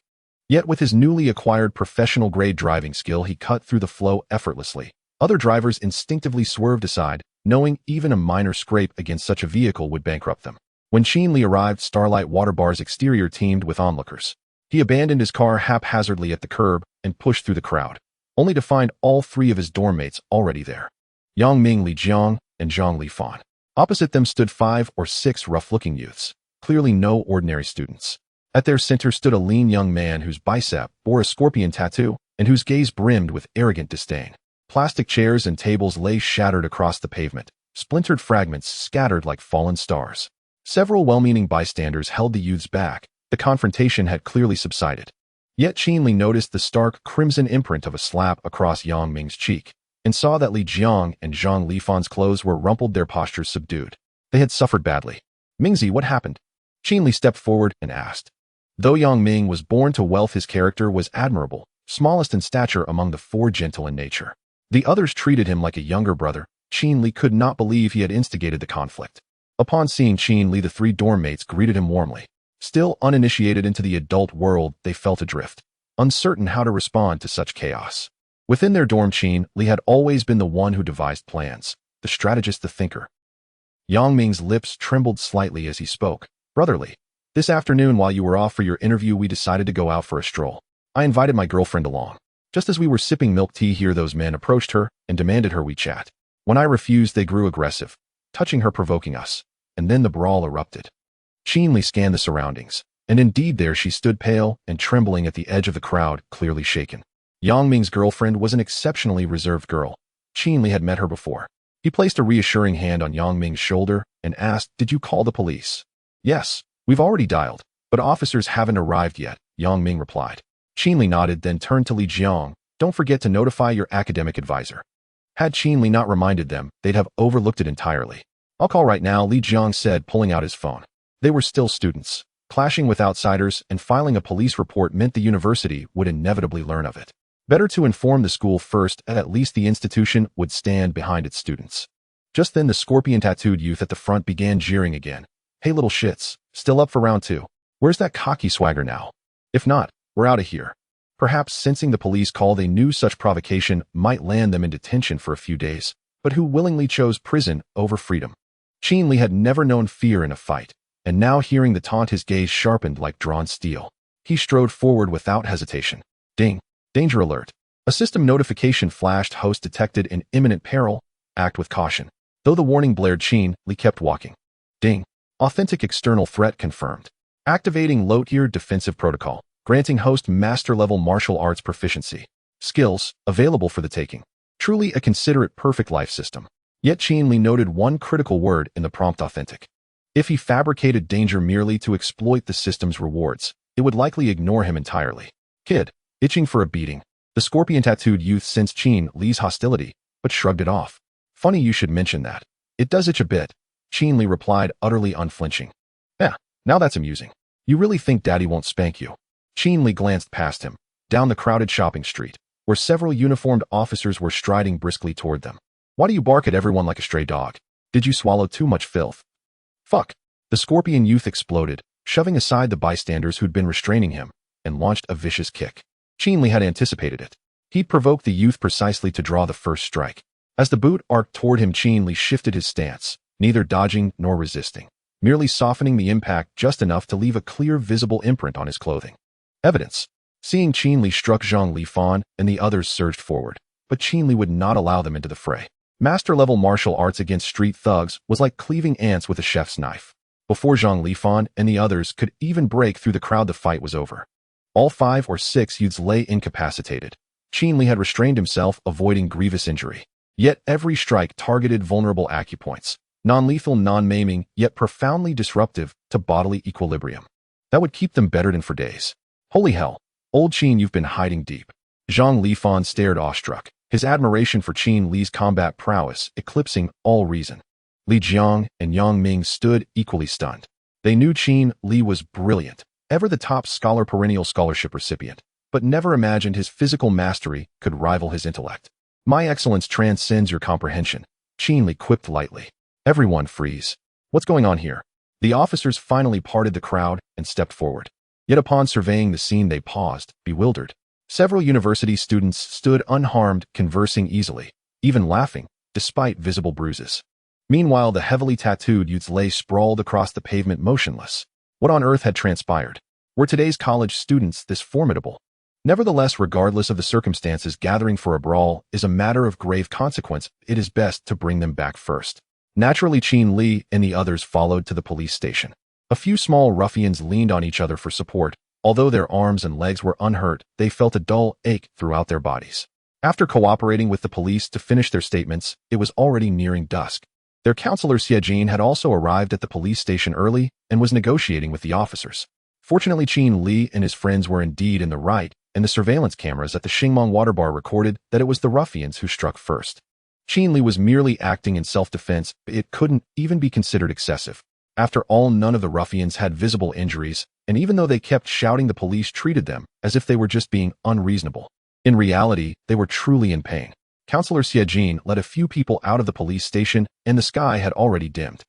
Yet with his newly acquired professional-grade driving skill, he cut through the flow effortlessly. Other drivers instinctively swerved aside, knowing even a minor scrape against such a vehicle would bankrupt them. When Qin Li arrived, Starlight Water Bar's exterior teemed with onlookers. He abandoned his car haphazardly at the curb and pushed through the crowd, only to find all three of his dorm mates already there. Yang Ming, Li Jiang, and Zhang Lifan. Opposite them stood 5 or 6 rough-looking youths, clearly no ordinary students. At their center stood a lean young man whose bicep bore a scorpion tattoo and whose gaze brimmed with arrogant disdain. Plastic chairs and tables lay shattered across the pavement, splintered fragments scattered like fallen stars. Several well-meaning bystanders held the youths back. The confrontation had clearly subsided. Yet Qin Li noticed the stark crimson imprint of a slap across Yang Ming's cheek, and saw that Li Jiang and Zhang Lifan's clothes were rumpled, their postures subdued. They had suffered badly. Mingzi, what happened? Qin Li stepped forward and asked. Though Yang Ming was born to wealth, his character was admirable, smallest in stature among the four, gentle in nature. The others treated him like a younger brother. Qin Li could not believe he had instigated the conflict. Upon seeing Qin Li, the three dorm mates greeted him warmly. Still uninitiated into the adult world, they felt adrift, uncertain how to respond to such chaos. Within their dorm, Qin Li had always been the one who devised plans, the strategist, the thinker. Yang Ming's lips trembled slightly as he spoke. Brotherly, this afternoon while you were off for your interview, we decided to go out for a stroll. I invited my girlfriend along. Just as we were sipping milk tea here, those men approached her and demanded her we chat. When I refused, they grew aggressive, touching her, provoking us, and then the brawl erupted. Qin Li scanned the surroundings, and indeed there she stood, pale and trembling at the edge of the crowd, clearly shaken. Yang Ming's girlfriend was an exceptionally reserved girl. Qin Li had met her before. He placed a reassuring hand on Yang Ming's shoulder and asked, "Did you call the police?" "Yes, we've already dialed, but officers haven't arrived yet," Yang Ming replied. Qin Li nodded, then turned to Li Jiang. "Don't forget to notify your academic advisor." Had Qin Li not reminded them, they'd have overlooked it entirely. "I'll call right now," Li Jiang said, pulling out his phone. They were still students. Clashing with outsiders and filing a police report meant the university would inevitably learn of it. Better to inform the school first, at least the institution would stand behind its students. Just then the scorpion-tattooed youth at the front began jeering again. "Hey little shits, still up for round 2? Where's that cocky swagger now? If not, we're out of here." Perhaps sensing the police call, they knew such provocation might land them in detention for a few days, but who willingly chose prison over freedom? Qin Li had never known fear in a fight, and now hearing the taunt, his gaze sharpened like drawn steel. He strode forward without hesitation. Ding! Danger alert. A system notification flashed. Host detected in imminent peril. Act with caution. Though the warning blared, Qin Li kept walking. Ding! Authentic external threat confirmed. Activating low-tier defensive protocol, granting host master-level martial arts proficiency. Skills available for the taking. Truly a considerate, perfect life system. Yet Qin Li noted one critical word in the prompt: authentic. If he fabricated danger merely to exploit the system's rewards, it would likely ignore him entirely. Kid, itching for a beating. The scorpion-tattooed youth sensed Qin Li's hostility, but shrugged it off. Funny you should mention that. It does itch a bit, Qin Li replied, utterly unflinching. Yeah, now that's amusing. You really think Daddy won't spank you? Qin Li glanced past him, down the crowded shopping street, where several uniformed officers were striding briskly toward them. Why do you bark at everyone like a stray dog? Did you swallow too much filth? Fuck! The scorpion youth exploded, shoving aside the bystanders who'd been restraining him, and launched a vicious kick. Qin Li had anticipated it. He'd provoked the youth precisely to draw the first strike. As the boot arced toward him, Qin Li shifted his stance, neither dodging nor resisting, merely softening the impact just enough to leave a clear, visible imprint on his clothing. Evidence. Seeing Qin Li struck, Zhang Lifan and the others surged forward, but Qin Li would not allow them into the fray. Master-level martial arts against street thugs was like cleaving ants with a chef's knife. Before Zhang Lifan and the others could even break through the crowd, the fight was over. All 5 or 6 youths lay incapacitated. Qin Li had restrained himself, avoiding grievous injury. Yet every strike targeted vulnerable acupoints, non-lethal, non-maiming, yet profoundly disruptive to bodily equilibrium. That would keep them bettered for days. Holy hell, old Qin, you've been hiding deep. Zhang Lifan stared awestruck, his admiration for Qin Li's combat prowess eclipsing all reason. Li Jiang and Yang Ming stood equally stunned. They knew Qin Li was brilliant, ever the top scholar, perennial scholarship recipient, but never imagined his physical mastery could rival his intellect. My excellence transcends your comprehension, Qin Li quipped lightly. Everyone freeze. What's going on here? The officers finally parted the crowd and stepped forward. Yet upon surveying the scene, they paused, bewildered. Several university students stood unharmed, conversing easily, even laughing, despite visible bruises. Meanwhile, the heavily tattooed youths lay sprawled across the pavement, motionless. What on earth had transpired? Were today's college students this formidable? Nevertheless, regardless of the circumstances, gathering for a brawl is a matter of grave consequence. It is best to bring them back first. Naturally, Qin Li and the others followed to the police station. A few small ruffians leaned on each other for support. Although their arms and legs were unhurt, they felt a dull ache throughout their bodies. After cooperating with the police to finish their statements, it was already nearing dusk. Their counselor Xiejin had also arrived at the police station early and was negotiating with the officers. Fortunately, Qin Li and his friends were indeed in the right, and the surveillance cameras at the Xingmong water bar recorded that it was the ruffians who struck first. Qin Li was merely acting in self-defense, but it couldn't even be considered excessive. After all, none of the ruffians had visible injuries, and even though they kept shouting, the police treated them as if they were just being unreasonable. In reality, they were truly in pain. Counselor Xiejin led a few people out of the police station, and the sky had already dimmed.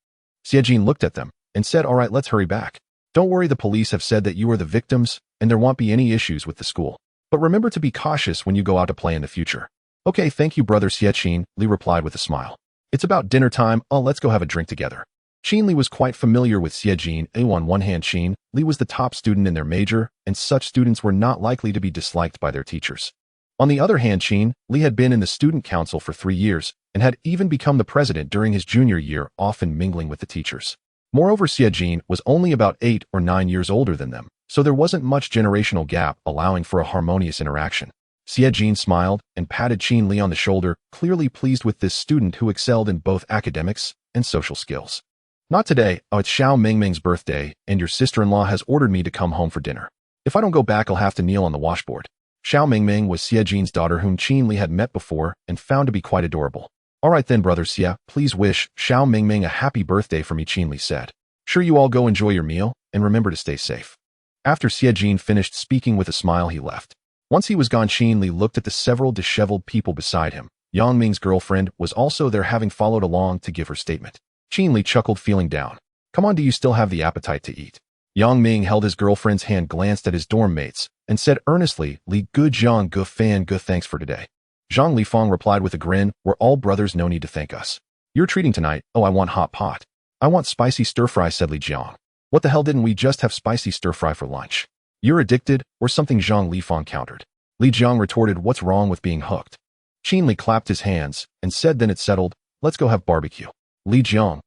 Xiejin looked at them and said, "All right, let's hurry back. Don't worry, the police have said that you are the victims, and there won't be any issues with the school. But remember to be cautious when you go out to play in the future." "Okay, thank you, brother Xiejin," Li replied with a smile. "It's about dinner time. Oh, let's go have a drink together." Qin Li was quite familiar with Xiejin. On one hand, Qin Li was the top student in their major, and such students were not likely to be disliked by their teachers. On the other hand, Qin Li had been in the student council for 3 years and had even become the president during his junior year, often mingling with the teachers. Moreover, Xiejin was only about 8 or 9 years older than them, so there wasn't much generational gap, allowing for a harmonious interaction. Xiejin smiled and patted Qin Li on the shoulder, clearly pleased with this student who excelled in both academics and social skills. "Not today. Oh, it's Xiao Mingming's birthday, and your sister-in-law has ordered me to come home for dinner. If I don't go back, I'll have to kneel on the washboard." Xiao Mingming was Xiejin's daughter, whom Qin Li had met before and found to be quite adorable. "All right then, brother Xie, please wish Xiao Mingming a happy birthday for me," Qin Li said. "Sure, you all go enjoy your meal, and remember to stay safe." After Xiejin finished speaking with a smile, he left. Once he was gone, Qin Li looked at the several disheveled people beside him. Yang Ming's girlfriend was also there, having followed along to give her statement. Qin Li chuckled, feeling down. "Come on, do you still have the appetite to eat?" Yang Ming held his girlfriend's hand, glanced at his dorm mates, and said earnestly, "Li Gu Jiang Gu Fan Gu, thanks for today." Zhang Lifang replied with a grin, "We're all brothers, no need to thank us. You're treating tonight." "Oh, I want hot pot." "I want spicy stir-fry," said Li Jiang. "What the hell, didn't we just have spicy stir-fry for lunch?" "You're addicted, or something," Zhang Lifang countered. Li Jiang retorted, "What's wrong with being hooked?" Qin Li clapped his hands and said, "Then it's settled. Let's go have barbecue." Li Jiang,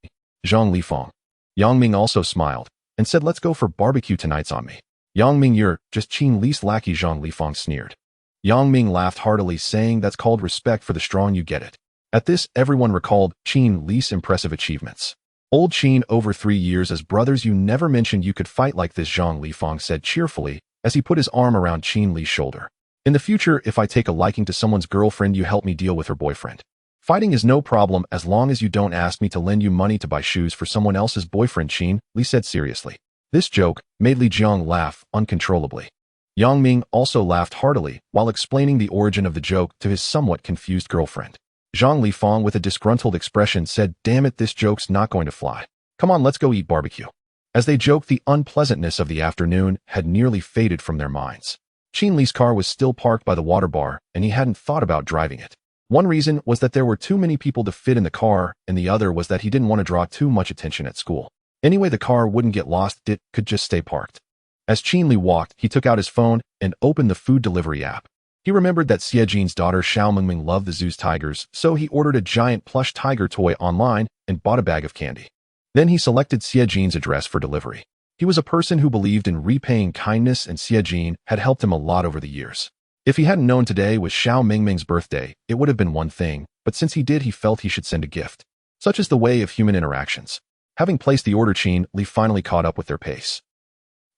Zhang Lifang. Yang Ming also smiled and said, "Let's go for barbecue, tonight's on me." "Yang Ming, you're just Qin Li's lackey," Zhang Lifang sneered. Yang Ming laughed heartily, saying, "That's called respect for the strong, you get it." At this, everyone recalled Qin Li's impressive achievements. "Old Qin, over 3 years as brothers, you never mentioned you could fight like this," Zhang Lifang said cheerfully as he put his arm around Qin Li's shoulder. "In the future, if I take a liking to someone's girlfriend, you help me deal with her boyfriend. Fighting is no problem as long as you don't ask me to lend you money to buy shoes for someone else's boyfriend," Qin Li said seriously. This joke made Li Jiang laugh uncontrollably. Yang Ming also laughed heartily while explaining the origin of the joke to his somewhat confused girlfriend. Zhang Lifang, with a disgruntled expression, said, "Damn it, this joke's not going to fly. Come on, let's go eat barbecue." As they joked, the unpleasantness of the afternoon had nearly faded from their minds. Qin Li's car was still parked by the water bar, and he hadn't thought about driving it. One reason was that there were too many people to fit in the car, and the other was that he didn't want to draw too much attention at school. Anyway, the car wouldn't get lost, it could just stay parked. As Qin Li walked, he took out his phone and opened the food delivery app. He remembered that Xiejin's daughter Xiao Mingming loved the zoo's tigers, so he ordered a giant plush tiger toy online and bought a bag of candy. Then he selected Xiejin's address for delivery. He was a person who believed in repaying kindness, and Xiejin had helped him a lot over the years. If he hadn't known today was Xiao Mingming's birthday, it would have been one thing, but since he did, he felt he should send a gift. Such is the way of human interactions. Having placed the order, Qin Li finally caught up with their pace.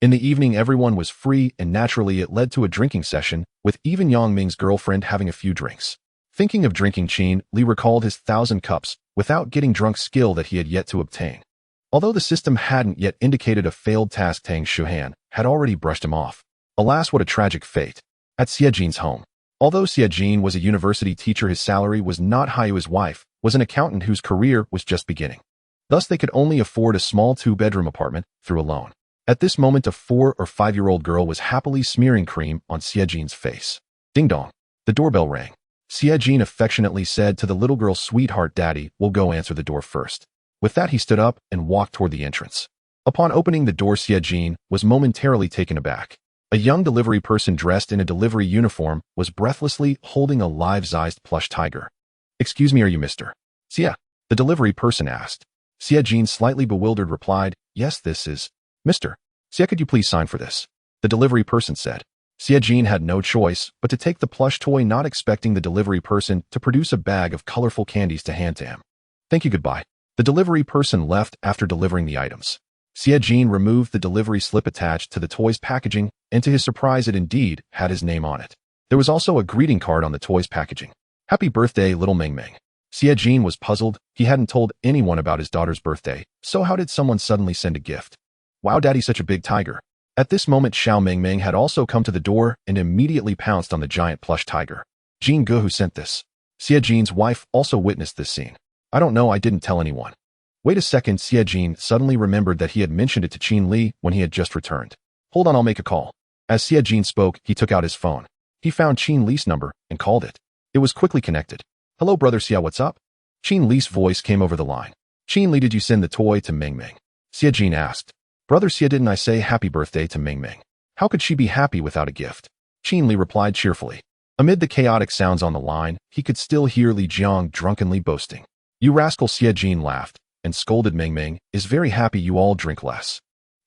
In the evening, everyone was free, and naturally it led to a drinking session, with even Yang Ming's girlfriend having a few drinks. Thinking of drinking, Qin Li recalled his 1,000 cups without getting drunk skill that he had yet to obtain. Although the system hadn't yet indicated a failed task, Tang Shuhan had already brushed him off. Alas, what a tragic fate. At Xiejin's home. Although Xiejin was a university teacher, his salary was not high. His wife was an accountant whose career was just beginning. Thus, they could only afford a small 2-bedroom apartment through a loan. At this moment, a 4 or 5-year-old girl was happily smearing cream on Xiejin's face. Ding dong. The doorbell rang. Xiejin affectionately said to the little girl, "Sweetheart, Daddy will go answer the door first." With that, he stood up and walked toward the entrance. Upon opening the door, Xiejin was momentarily taken aback. A young delivery person dressed in a delivery uniform was breathlessly holding a life-sized plush tiger. "Excuse me, are you Mr. Xie?" the delivery person asked. Xiejin, slightly bewildered, replied, "Yes, this is Mr. Xie, could you please sign for this? The delivery person said. Xie Jin had no choice but to take the plush toy, not expecting the delivery person to produce a bag of colorful candies to hand to him. Thank you, goodbye. The delivery person left after delivering the items. Xie Jin removed the delivery slip attached to the toy's packaging, and to his surprise it indeed had his name on it. There was also a greeting card on the toy's packaging. Happy birthday, little Ming Ming. Xie Jin was puzzled. He hadn't told anyone about his daughter's birthday, so how did someone suddenly send a gift? Wow, daddy, such a big tiger. At this moment, Xiao Mingming had also come to the door and immediately pounced on the giant plush tiger. Jin Ge, who sent this? Xie Jin's wife also witnessed this scene. I don't know, I didn't tell anyone. Wait a second, Xie Jin suddenly remembered that he had mentioned it to Qin Li when he had just returned. Hold on, I'll make a call. As Xie Jin spoke, he took out his phone. He found Qin Li's number and called it. It was quickly connected. Hello, brother Xie, what's up? Qin Li's voice came over the line. Qin Li, did you send the toy to Ming Ming? Xie Jin asked. Brother Xie, didn't I say happy birthday to Ming Ming? How could she be happy without a gift? Qin Li replied cheerfully. Amid the chaotic sounds on the line, he could still hear Li Jiang drunkenly boasting. You rascal, Xie Jin laughed and scolded Ming Ming, is very happy you all drink less.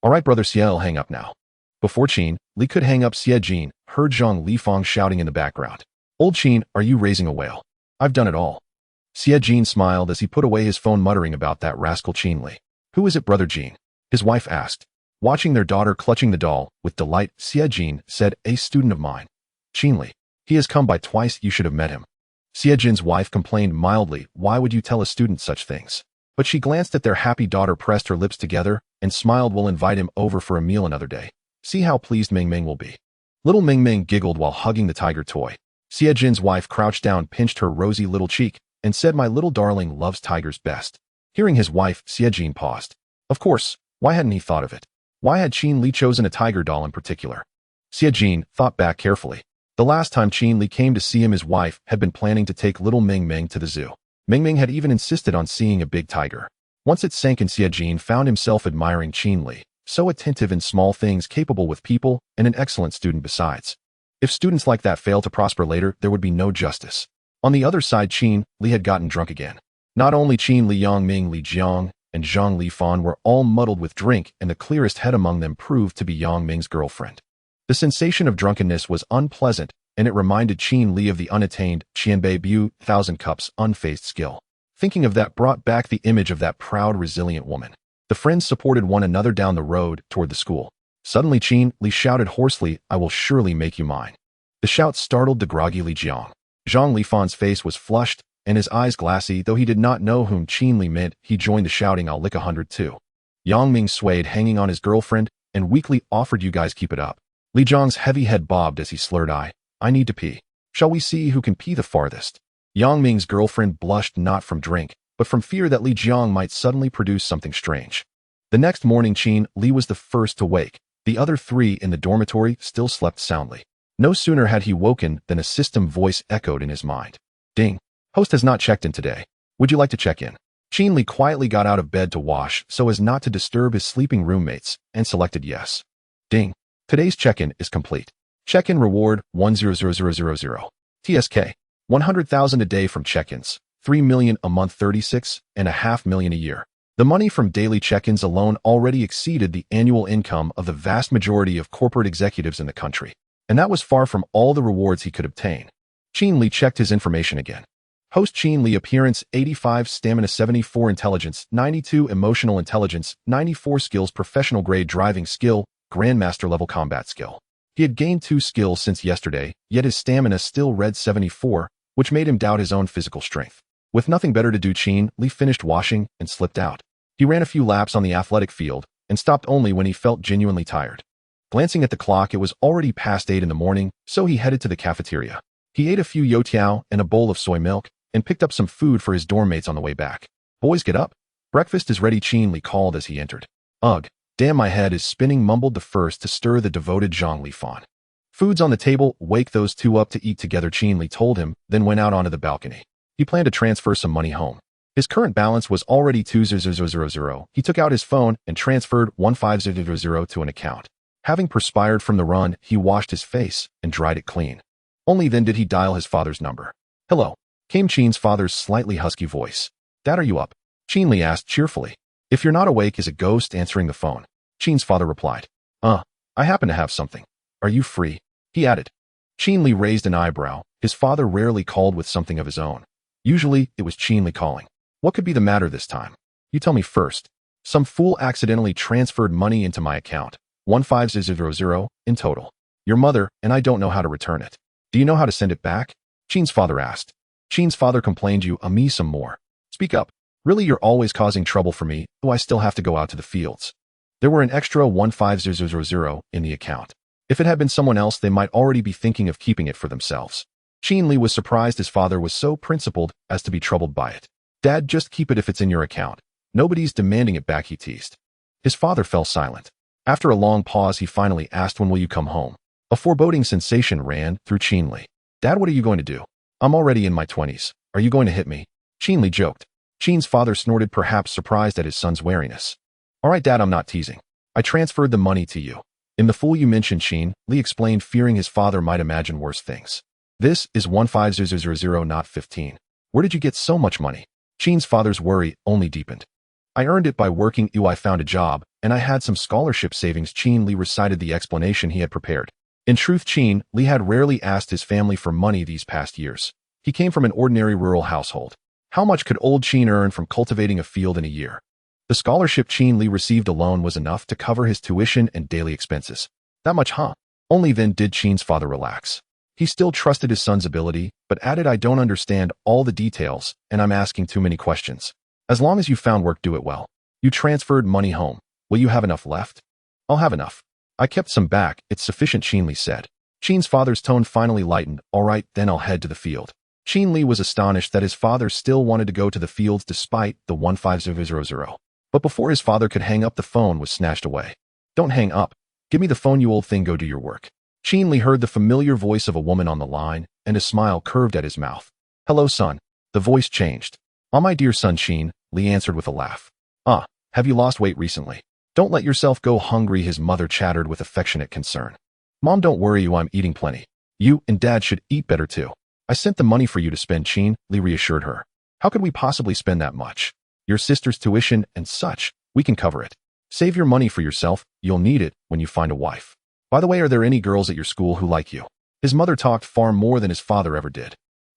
All right, brother Xie, I'll hang up now. Before Qin Li could hang up, Xie Jin heard Zhang Lifang shouting in the background. Old Qin, are you raising a wail? I've done it all. Xie Jin smiled as he put away his phone, muttering about that rascal Qin Li. Who is it, brother Jin? His wife asked. Watching their daughter clutching the doll with delight, Xie Jin said, a student of mine. Qin Li. He has come by twice, you should have met him. Xie Jin's wife complained mildly, why would you tell a student such things? But she glanced at their happy daughter, pressed her lips together, and smiled. We'll invite him over for a meal another day. See how pleased Ming Ming will be. Little Ming Ming giggled while hugging the tiger toy. Xie Jin's wife crouched down, pinched her rosy little cheek, and said, my little darling loves tigers best. Hearing his wife, Xie Jin paused. Of course, why hadn't he thought of it? Why had Qin Li chosen a tiger doll in particular? Xie Jin thought back carefully. The last time Qin Li came to see him, his wife had been planning to take little Ming Ming to the zoo. Ming Ming had even insisted on seeing a big tiger. Once it sank in, Xie Jin found himself admiring Qin Li, so attentive in small things, capable with people, and an excellent student besides. If students like that fail to prosper later, there would be no justice. On the other side, Qin Li had gotten drunk again. Not only Qin Li, Yang Ming, Li Jiang, and Zhang Lifan were all muddled with drink, and the clearest head among them proved to be Yang Ming's girlfriend. The sensation of drunkenness was unpleasant, and it reminded Qin Li of the unattained Qianbei Bu 1,000 cups unfazed skill. Thinking of that brought back the image of that proud, resilient woman. The friends supported one another down the road toward the school. Suddenly Qin Li shouted hoarsely, I will surely make you mine. The shout startled the groggy Li Jiang. Zhang Lifan's face was flushed, and his eyes glassy. Though he did not know whom Qin Li meant, he joined the shouting, I'll lick 100 too. Yang Ming swayed, hanging on his girlfriend, and weakly offered, you guys keep it up. Li Jiang's heavy head bobbed as he slurred, I need to pee. Shall we see who can pee the farthest? Yang Ming's girlfriend blushed, not from drink, but from fear that Li Jiang might suddenly produce something strange. The next morning, Qin Li was the first to wake. The other three in the dormitory still slept soundly. No sooner had he woken than a system voice echoed in his mind. Ding. Host has not checked in today. Would you like to check in? Qin Li quietly got out of bed to wash so as not to disturb his sleeping roommates and selected yes. Ding. Today's check-in is complete. Check-in reward 100,000. TSK. 100,000 a day from check-ins. 3 million a month, 36.5 million a year. The money from daily check-ins alone already exceeded the annual income of the vast majority of corporate executives in the country. And that was far from all the rewards he could obtain. Qin Li checked his information again. Host Qin Li, appearance 85, stamina 74, intelligence 92, emotional intelligence 94, skills professional grade, driving skill, grandmaster level, combat skill. He had gained 2 skills since yesterday, yet his stamina still read 74, which made him doubt his own physical strength. With nothing better to do, Qin Li finished washing and slipped out. He ran a few laps on the athletic field and stopped only when he felt genuinely tired. Glancing at the clock, it was already past 8 in the morning, so he headed to the cafeteria. He ate a few youtiao and a bowl of soy milk and picked up some food for his dorm mates on the way back. Boys, get up. Breakfast is ready, Qin Li called as he entered. Ugh, damn, my head is spinning, mumbled the first to stir the devoted Zhang Lifan. Food's on the table, wake those two up to eat together, Qin Li told him, then went out onto the balcony. He planned to transfer some money home. His current balance was already 2,000. He took out his phone and transferred 1,500 to an account. Having perspired from the run, he washed his face and dried it clean. Only then did he dial his father's number. Hello, came Qin's father's slightly husky voice. Dad, are you up? Qin Li asked cheerfully. If you're not awake, is a ghost answering the phone. Qin's father replied. I happen to have something. Are you free? He added. Qin Li raised an eyebrow. His father rarely called with something of his own. Usually, it was Qin Li calling. What could be the matter this time? You tell me first. Some fool accidentally transferred money into my account. 15000 in total. Your mother, and I don't know how to return it. Do you know how to send it back? Qin's father asked. Qin's father complained you me some more. Speak up. Really, you're always causing trouble for me, though I still have to go out to the fields. There were an extra 15000 in the account. If it had been someone else, they might already be thinking of keeping it for themselves. Qin Li was surprised his father was so principled as to be troubled by it. Dad, just keep it if it's in your account. Nobody's demanding it back, he teased. His father fell silent. After a long pause, he finally asked, when will you come home? A foreboding sensation ran through Qin Li. Dad, what are you going to do? I'm already in my 20s. Are you going to hit me? Qin Li joked. Qin's father snorted, perhaps surprised at his son's wariness. All right, Dad, I'm not teasing. I transferred the money to you. In the fool you mentioned, Qin Li explained, fearing his father might imagine worse things. This is 15000, not 15. Where did you get so much money? Qin's father's worry only deepened. I earned it by working. I found a job, and I had some scholarship savings. Qin Li recited the explanation he had prepared. In truth, Qin Li had rarely asked his family for money these past years. He came from an ordinary rural household. How much could old Qin earn from cultivating a field in a year? The scholarship Qin Li received alone was enough to cover his tuition and daily expenses. That much, huh? Only then did Qin's father relax. He still trusted his son's ability, but added, I don't understand all the details, and I'm asking too many questions. As long as you found work, do it well. You transferred money home. Will you have enough left? I'll have enough. I kept some back. It's sufficient, Qin Li said. Qin's father's tone finally lightened. All right, then I'll head to the field. Qin Li was astonished that his father still wanted to go to the fields despite the 15000. But before his father could hang up, the phone was snatched away. Don't hang up. Give me the phone, you old thing. Go do your work. Qin Li heard the familiar voice of a woman on the line, and a smile curved at his mouth. Hello, son. The voice changed. My dear son, Qin Li answered with a laugh. Have you lost weight recently? Don't let yourself go hungry, his mother chattered with affectionate concern. Mom, don't worry, I'm eating plenty. You and Dad should eat better too. I sent the money for you to spend, Qin Li reassured her. How could we possibly spend that much? Your sister's tuition and such, we can cover it. Save your money for yourself, you'll need it when you find a wife. By the way, are there any girls at your school who like you? His mother talked far more than his father ever did.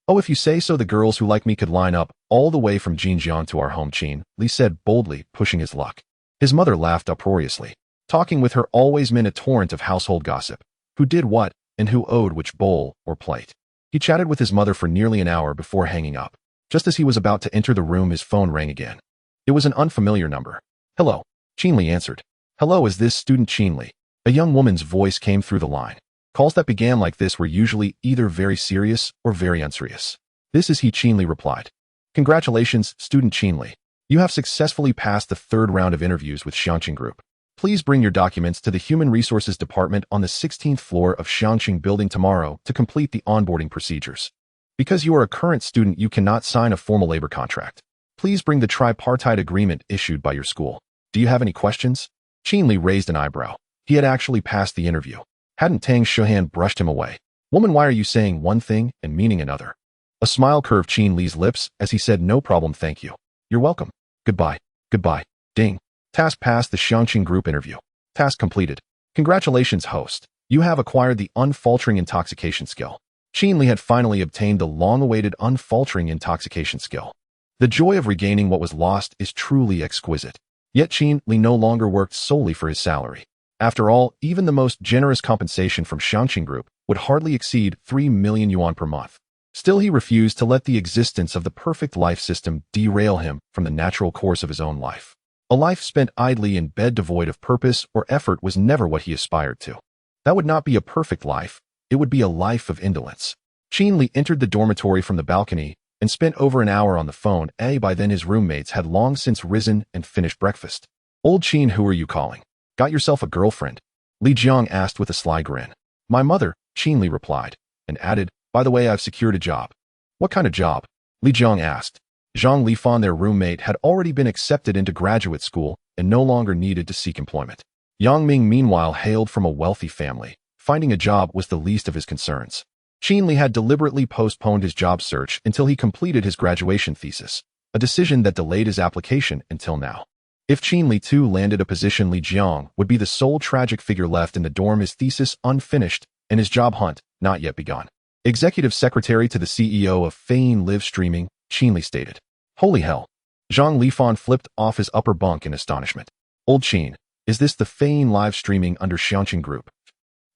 Oh, if you say so, the girls who like me could line up all the way from Jinjiang to our home, Qin Li said boldly, pushing his luck. His mother laughed uproariously. Talking with her always meant a torrent of household gossip. Who did what, and who owed which bowl or plate. He chatted with his mother for nearly an hour before hanging up. Just as he was about to enter the room, his phone rang again. It was an unfamiliar number. Hello, Qin Li answered. Hello, is this student Qin Li? A young woman's voice came through the line. Calls that began like this were usually either very serious or very unserious. This is he, Qin Li replied. Congratulations, student Qin Li. You have successfully passed the third round of interviews with Xiangqing Group. Please bring your documents to the Human Resources Department on the 16th floor of Xiangqing Building tomorrow to complete the onboarding procedures. Because you are a current student, you cannot sign a formal labor contract. Please bring the tripartite agreement issued by your school. Do you have any questions? Qin Li raised an eyebrow. He had actually passed the interview. Hadn't Tang Shuhan brushed him away? Woman, why are you saying one thing and meaning another? A smile curved Qin Li's lips as he said, no problem, thank you. You're welcome. Goodbye. Goodbye. Ding. Task passed the Xiangqing Group interview. Task completed. Congratulations, host. You have acquired the unfaltering intoxication skill. Qin Li had finally obtained the long-awaited unfaltering intoxication skill. The joy of regaining what was lost is truly exquisite. Yet Qin Li no longer worked solely for his salary. After all, even the most generous compensation from Xiangqing Group would hardly exceed 3 million yuan per month. Still, he refused to let the existence of the perfect life system derail him from the natural course of his own life. A life spent idly in bed devoid of purpose or effort was never what he aspired to. That would not be a perfect life. It would be a life of indolence. Qin Li entered the dormitory from the balcony and spent over an hour on the phone. By then his roommates had long since risen and finished breakfast. Old Qin, who are you calling? Got yourself a girlfriend? Li Jiang asked with a sly grin. My mother, Qin Li replied, and added, by the way, I've secured a job. What kind of job? Li Jiang asked. Zhang Lifan, their roommate, had already been accepted into graduate school and no longer needed to seek employment. Yang Ming, meanwhile, hailed from a wealthy family. Finding a job was the least of his concerns. Qin Li had deliberately postponed his job search until he completed his graduation thesis, a decision that delayed his application until now. If Qin Li too landed a position, Li Jiang would be the sole tragic figure left in the dorm, his thesis unfinished and his job hunt not yet begun. Executive Secretary to the CEO of Fein Live Streaming, Qin Li stated. Holy hell. Zhang Lifan flipped off his upper bunk in astonishment. Old Qin, is this the Fein Live Streaming under Xianqing Group?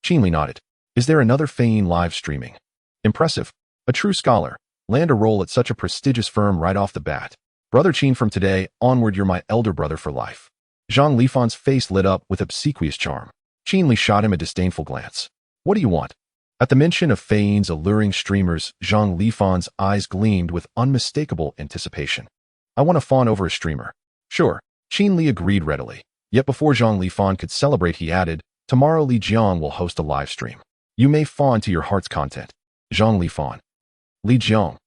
Qin Li nodded. Is there another Fein Live Streaming? Impressive. A true scholar. Land a role at such a prestigious firm right off the bat. Brother Qin, from today onward you're my elder brother for life. Zhang Lifan's face lit up with obsequious charm. Qin Li shot him a disdainful glance. What do you want? At the mention of Fein's alluring streamers, Zhang Lifan's eyes gleamed with unmistakable anticipation. I want to fawn over a streamer. Sure, Qin Li agreed readily. Yet before Zhang Lifan could celebrate, he added, tomorrow Li Jiang will host a live stream. You may fawn to your heart's content. Zhang Lifan. Li Jiang.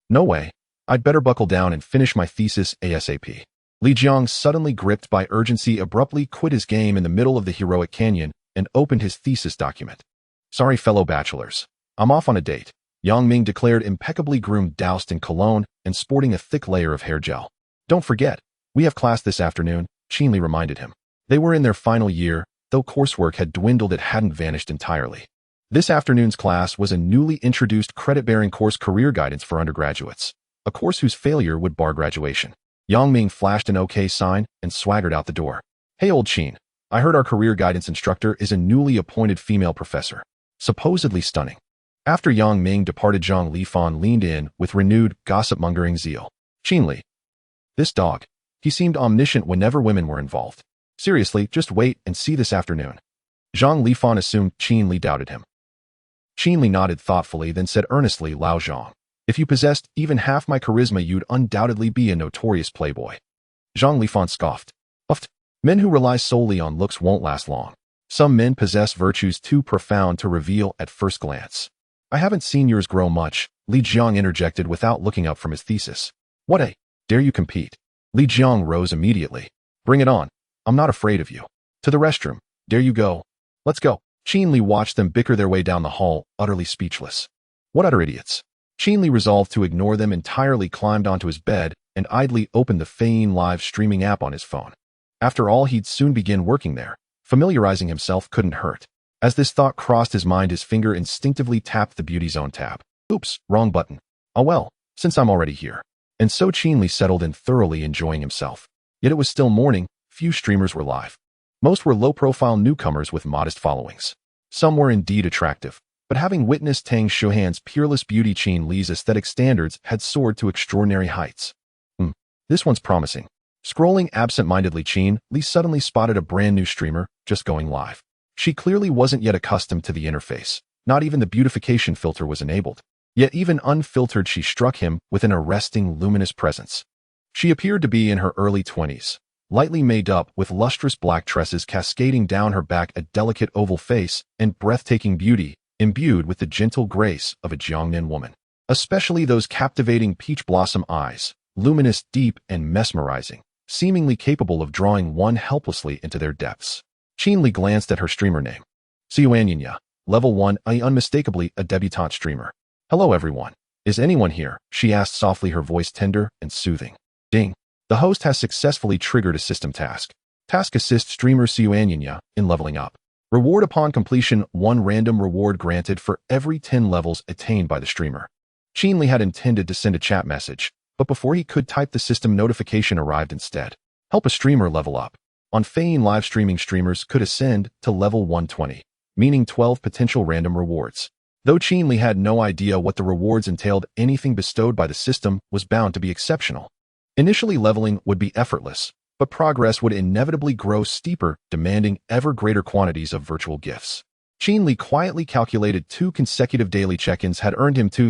No way. I'd better buckle down and finish my thesis ASAP. Li Jiang, suddenly gripped by urgency, abruptly quit his game in the middle of the heroic canyon and opened his thesis document. Sorry, fellow bachelors. I'm off on a date. Yang Ming declared, impeccably groomed, doused in cologne, and sporting a thick layer of hair gel. Don't forget, we have class this afternoon, Qin Li reminded him. They were in their final year, though coursework had dwindled, it hadn't vanished entirely. This afternoon's class was a newly introduced credit-bearing course, Career Guidance for Undergraduates, a course whose failure would bar graduation. Yang Ming flashed an OK sign and swaggered out the door. Hey, old Qin, I heard our career guidance instructor is a newly appointed female professor. Supposedly stunning. After Yang Ming departed, Zhang Lifan leaned in with renewed gossip-mongering zeal. Qin Li. This dog. He seemed omniscient whenever women were involved. Seriously, just wait and see this afternoon. Zhang Lifan assumed Qin Li doubted him. Qin Li nodded thoughtfully, then said earnestly, Lao Zhang, if you possessed even half my charisma, you'd undoubtedly be a notorious playboy. Zhang Lifan scoffed. Uffed. Men who rely solely on looks won't last long. Some men possess virtues too profound to reveal at first glance. I haven't seen yours grow much, Li Jiang interjected without looking up from his thesis. What a, dare you compete? Li Jiang rose immediately. Bring it on. I'm not afraid of you. To the restroom. Dare you go? Let's go. Qin Li watched them bicker their way down the hall, utterly speechless. What utter idiots. Qin Li resolved to ignore them entirely, climbed onto his bed, and idly opened the Fein live streaming app on his phone. After all, he'd soon begin working there. Familiarizing himself couldn't hurt. As this thought crossed his mind, his finger instinctively tapped the Beauty Zone tab. Oops, wrong button. Oh well, since I'm already here. And so Qin Li settled in, thoroughly enjoying himself. Yet it was still morning, few streamers were live. Most were low-profile newcomers with modest followings. Some were indeed attractive, but having witnessed Tang Shuhan's peerless beauty, Qin Li's aesthetic standards had soared to extraordinary heights. This one's promising. Scrolling absent-mindedly, Qin Li suddenly spotted a brand new streamer just going live. She clearly wasn't yet accustomed to the interface. Not even the beautification filter was enabled. Yet even unfiltered, she struck him with an arresting, luminous presence. She appeared to be in her early 20s, lightly made up with lustrous black tresses cascading down her back, a delicate oval face, and breathtaking beauty, imbued with the gentle grace of a Jiangnan woman. Especially those captivating peach blossom eyes, luminous, deep, and mesmerizing, seemingly capable of drawing one helplessly into their depths. Qin Li glanced at her streamer name. Siyuanyanya, level 1, unmistakably a debutante streamer. Hello everyone. Is anyone here? She asked softly, her voice tender and soothing. Ding. The host has successfully triggered a system task. Task: assist streamer Siyuanyanya in leveling up. Reward upon completion: 1 random reward granted for every 10 levels attained by the streamer. Qin Li had intended to send a chat message, but before he could type, the system notification arrived instead. Help a streamer level up. On Fein live streaming, streamers could ascend to level 120, meaning 12 potential random rewards. Though Qin Li had no idea what the rewards entailed, anything bestowed by the system was bound to be exceptional. Initially, leveling would be effortless, but progress would inevitably grow steeper, demanding ever greater quantities of virtual gifts. Qin Li quietly calculated 2 consecutive daily check-ins had earned him 2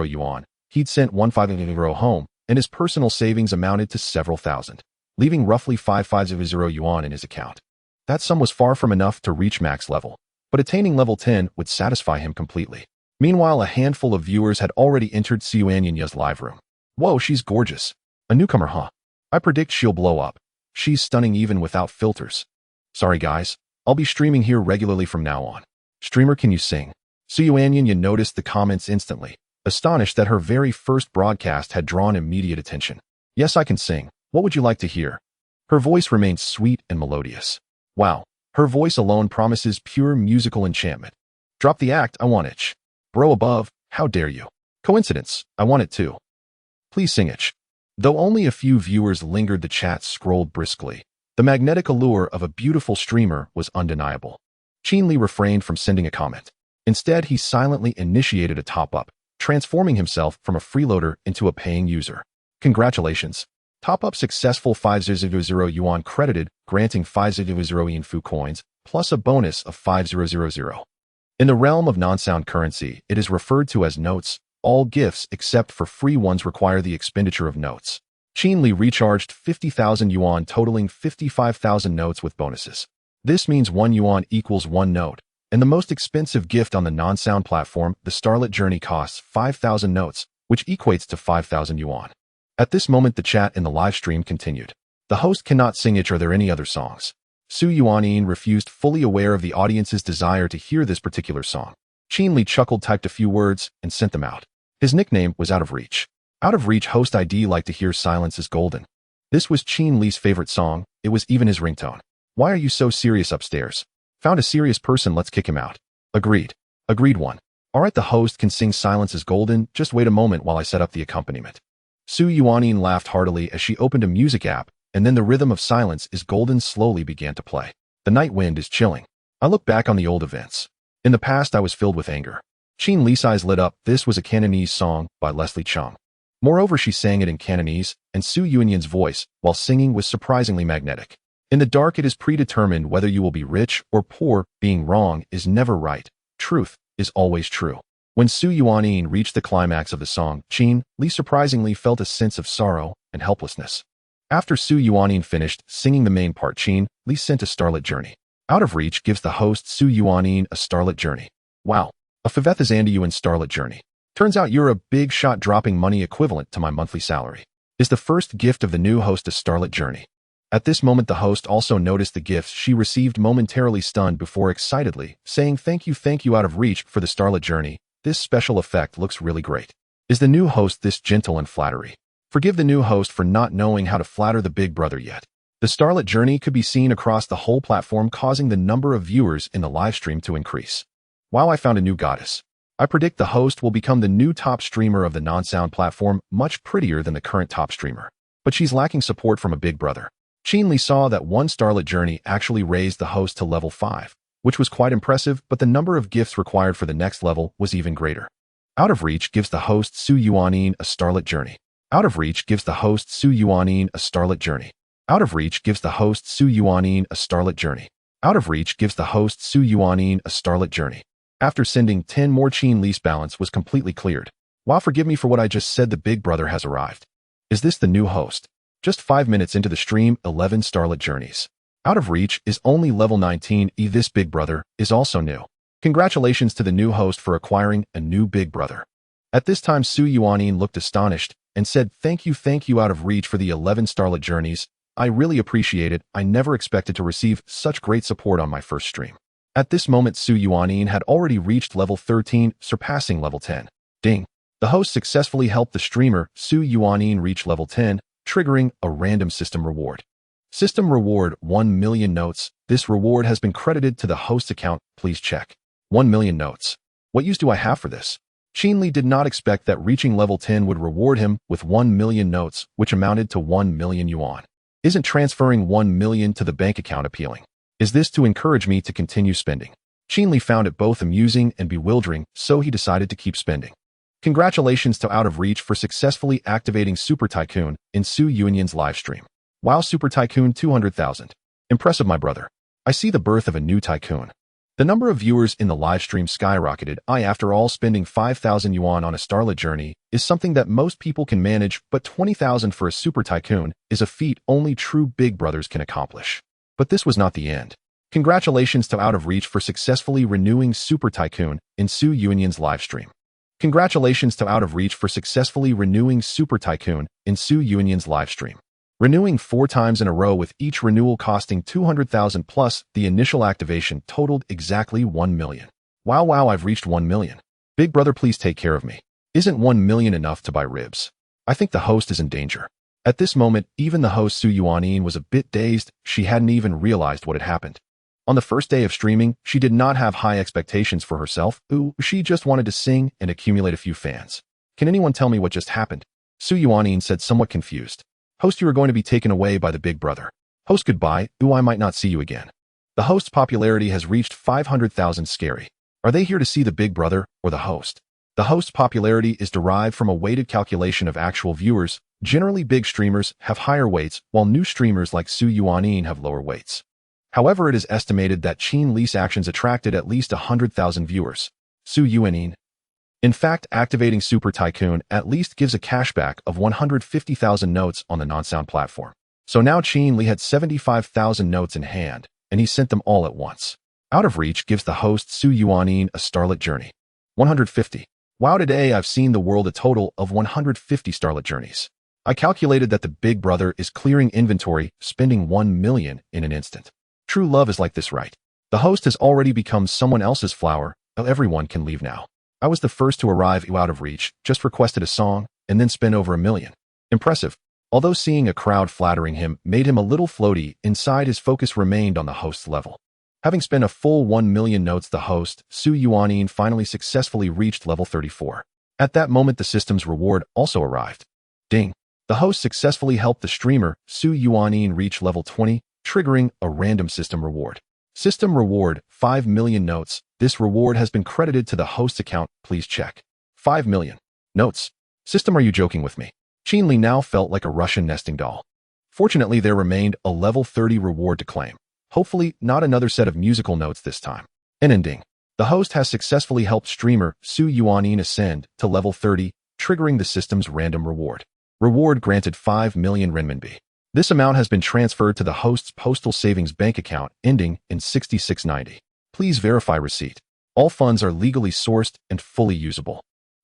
yuan. He'd sent 150 home, and his personal savings amounted to several thousand, leaving roughly 550 yuan in his account. That sum was far from enough to reach max level, but attaining level 10 would satisfy him completely. Meanwhile, a handful of viewers had already entered Siyuanyanya's live room. Whoa, she's gorgeous. A newcomer, huh? I predict she'll blow up. She's stunning even without filters. Sorry guys, I'll be streaming here regularly from now on. Streamer, can you sing? Siyuanyanya noticed the comments instantly, astonished that her very first broadcast had drawn immediate attention. Yes, I can sing. What would you like to hear? Her voice remains sweet and melodious. Wow, her voice alone promises pure musical enchantment. Drop the act, I want it. Bro above, how dare you? Coincidence, I want it too. Please sing it. Though only a few viewers lingered, the chat scrolled briskly. The magnetic allure of a beautiful streamer was undeniable. Li refrained from sending a comment. Instead, he silently initiated a top-up, transforming himself from a freeloader into a paying user. Congratulations. Top-up successful. 500 yuan credited, granting 500 yen fu coins, plus a bonus of 5000. In the realm of non-sound currency, it is referred to as notes. All gifts except for free ones require the expenditure of notes. Li recharged 50,000 yuan, totaling 55,000 notes with bonuses. This means 1 yuan equals 1 note, and the most expensive gift on the non-sound platform, the Starlit Journey, costs 5,000 notes, which equates to 5,000 yuan. At this moment, the chat in the live stream continued. The host cannot sing it. Are there any other songs? Su Yuanin refused, fully aware of the audience's desire to hear this particular song. Li chuckled, typed a few words, and sent them out. His nickname was Out of Reach. Out of Reach host ID like to hear Silence is Golden. This was Li's favorite song. It was even his ringtone. Why are you so serious upstairs? Found a serious person, let's kick him out. Agreed. Agreed one. Alright, the host can sing Silence is Golden, just wait a moment while I set up the accompaniment. Su Yuanin laughed heartily as she opened a music app, and then the rhythm of Silence is Golden slowly began to play. The night wind is chilling. I look back on the old events. In the past I was filled with anger. Li's eyes lit up. This was a Cantonese song by Leslie Chung. Moreover, she sang it in Cantonese, and Su Yuanyan's voice, while singing, was surprisingly magnetic. In the dark, it is predetermined whether you will be rich or poor. Being wrong is never right. Truth is always true. When Su Yuanin reached the climax of the song, Li surprisingly felt a sense of sorrow and helplessness. After Su Yuanin finished singing the main part, Li sent a Starlit Journey. Out of Reach gives the host Su Yuanin a Starlit Journey. Wow, a Favethazandian Starlit Journey. Turns out you're a big shot, dropping money equivalent to my monthly salary. Is the first gift of the new host a Starlit Journey? At this moment, the host also noticed the gifts she received, momentarily stunned before excitedly saying thank you Out of Reach for the Starlit Journey. This special effect looks really great. Is the new host this gentle and flattery? Forgive the new host for not knowing how to flatter the big brother yet. The Starlit Journey could be seen across the whole platform, causing the number of viewers in the live stream to increase. Wow, I found a new goddess. I predict the host will become the new top streamer of the non-sound platform, much prettier than the current top streamer. But she's lacking support from a big brother. Li saw that one Starlit Journey actually raised the host to level 5, which was quite impressive, but the number of gifts required for the next level was even greater. Out of Reach gives the host Su Yuanin a Starlit Journey. Out of Reach gives the host Su Yuanin a Starlit Journey. Out of Reach gives the host Su Yuanin a Starlit Journey. Out of Reach gives the host Su Yuanin a Starlit Journey. After sending 10 more, Li's balance was completely cleared. Wow, forgive me for what I just said. The big brother has arrived. Is this the new host? Just 5 minutes into the stream, 11 Starlit Journeys. Out of Reach is only level 19. This big brother is also new. Congratulations to the new host for acquiring a new big brother. At this time, Su Yuanin looked astonished and said, thank you Out of Reach for the 11 Starlit Journeys. I really appreciate it. I never expected to receive such great support on my first stream. At this moment, Su Yuanin had already reached level 13, surpassing level 10. Ding. The host successfully helped the streamer Su Yuanin reach level 10, triggering a random system reward. System reward 1 million notes. This reward has been credited to the host's account. Please check. 1 million notes. What use do I have for this? Li did not expect that reaching level 10 would reward him with 1 million notes, which amounted to 1 million yuan. Isn't transferring 1 million to the bank account appealing? Is this to encourage me to continue spending? Li found it both amusing and bewildering, so he decided to keep spending. Congratulations to Out of Reach for successfully activating Super Tycoon in Su Yuanyan's live stream. Wow, Super Tycoon 200,000. Impressive, my brother. I see the birth of a new tycoon. The number of viewers in the live stream skyrocketed. After all, spending 5,000 yuan on a Starlit Journey is something that most people can manage, but 20,000 for a Super Tycoon is a feat only true big brothers can accomplish. But this was not the end. Congratulations to Out of Reach for successfully renewing Super Tycoon in Su Yuanyan's live stream. Congratulations to Out of Reach for successfully renewing Super Tycoon in Su Yuanyan's live stream. Renewing 4 times in a row, with each renewal costing 200,000 plus the initial activation totaled exactly 1 million. Wow, I've reached 1 million. Big brother, please take care of me. Isn't 1 million enough to buy ribs? I think the host is in danger. At this moment, even the host Su Yuanin was a bit dazed. She hadn't even realized what had happened. On the first day of streaming, she did not have high expectations for herself. She just wanted to sing and accumulate a few fans. Can anyone tell me what just happened? Su Yuanin said, somewhat confused. Host, you are going to be taken away by the big brother. Host, goodbye. I might not see you again. The host's popularity has reached 500,000. Scary. Are they here to see the big brother or the host? The host's popularity is derived from a weighted calculation of actual viewers. Generally, big streamers have higher weights, while new streamers like Su Yuanin have lower weights. However, it is estimated that Qin Li's actions attracted at least 100,000 viewers. Su Yuanin. In fact, activating Super Tycoon at least gives a cashback of 150,000 notes on the non-sound platform. So now Qin Li had 75,000 notes in hand, and he sent them all at once. Out of Reach gives the host Su Yuanin a starlit journey. 150. Wow, today I've seen the world a total of 150 starlit journeys. I calculated that the big brother is clearing inventory, spending 1 million in an instant. True love is like this, right? The host has already become someone else's flower. Everyone can leave now. I was the first to arrive out of Reach, just requested a song, and then spent over 1 million. Impressive. Although seeing a crowd flattering him made him a little floaty, inside his focus remained on the host's level. Having spent a full 1 million notes, the host, Su Yuanin, finally successfully reached level 34. At that moment, the system's reward also arrived. Ding. The host successfully helped the streamer, Su Yuanin, reach level 20, triggering a random system reward. System reward, 5 million notes. This reward has been credited to the host's account. Please check. 5 million notes. System, are you joking with me? Qin Li now felt like a Russian nesting doll. Fortunately, there remained a level 30 reward to claim. Hopefully, not another set of musical notes this time. Ending. The host has successfully helped streamer Su Yuanin ascend to level 30, triggering the system's random reward. Reward granted 5 million renminbi. This amount has been transferred to the host's postal savings bank account, ending in 6690. Please verify receipt. All funds are legally sourced and fully usable.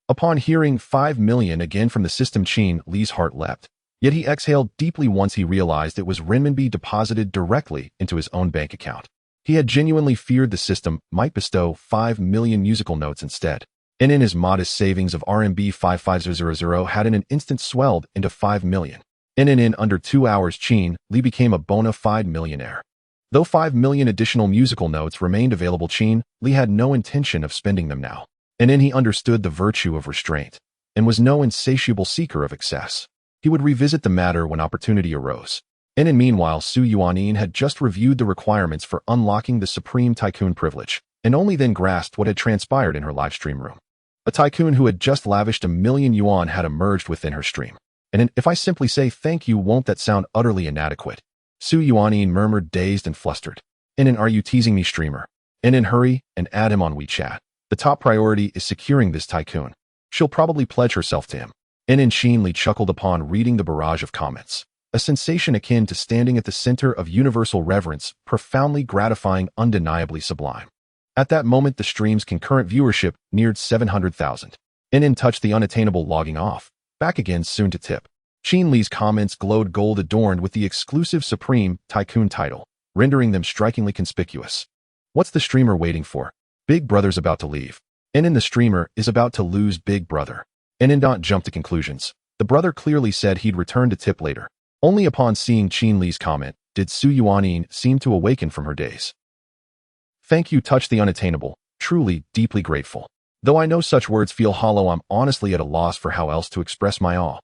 Upon hearing 5 million again from the system, Qin Li's heart leapt. Yet he exhaled deeply once he realized it was renminbi deposited directly into his own bank account. He had genuinely feared the system might bestow 5 million musical notes instead. And in his modest savings of RMB 55000 had in an instant swelled into 5 million. And in under 2 hours, Qin Li became a bona fide millionaire. Though 5 million additional musical notes remained available, Qin Li had no intention of spending them now. And then he understood the virtue of restraint, and was no insatiable seeker of excess. He would revisit the matter when opportunity arose. And meanwhile, Su Yuanin had just reviewed the requirements for unlocking the Supreme Tycoon privilege, and only then grasped what had transpired in her live stream room. A tycoon who had just lavished 1 million yuan had emerged within her stream. And if I simply say thank you, won't that sound utterly inadequate? Su Yuanin murmured, dazed and flustered. And are you teasing me, streamer? And hurry and add him on WeChat. The top priority is securing this tycoon. She'll probably pledge herself to him. And Qin Li chuckled upon reading the barrage of comments. A sensation akin to standing at the center of universal reverence, profoundly gratifying, undeniably sublime. At that moment, the stream's concurrent viewership neared 700,000. And touched the unattainable, logging off. Back again soon to tip. Qin Li's comments glowed gold, adorned with the exclusive Supreme Tycoon title, rendering them strikingly conspicuous. What's the streamer waiting for? Big Brother's about to leave. And the streamer is about to lose Big Brother. And don't jump to conclusions. The brother clearly said he'd return to tip later. Only upon seeing Qin Li's comment did Su Yuanin seem to awaken from her daze. Thank you touched the unattainable, truly, deeply grateful. Though I know such words feel hollow, I'm honestly at a loss for how else to express my awe.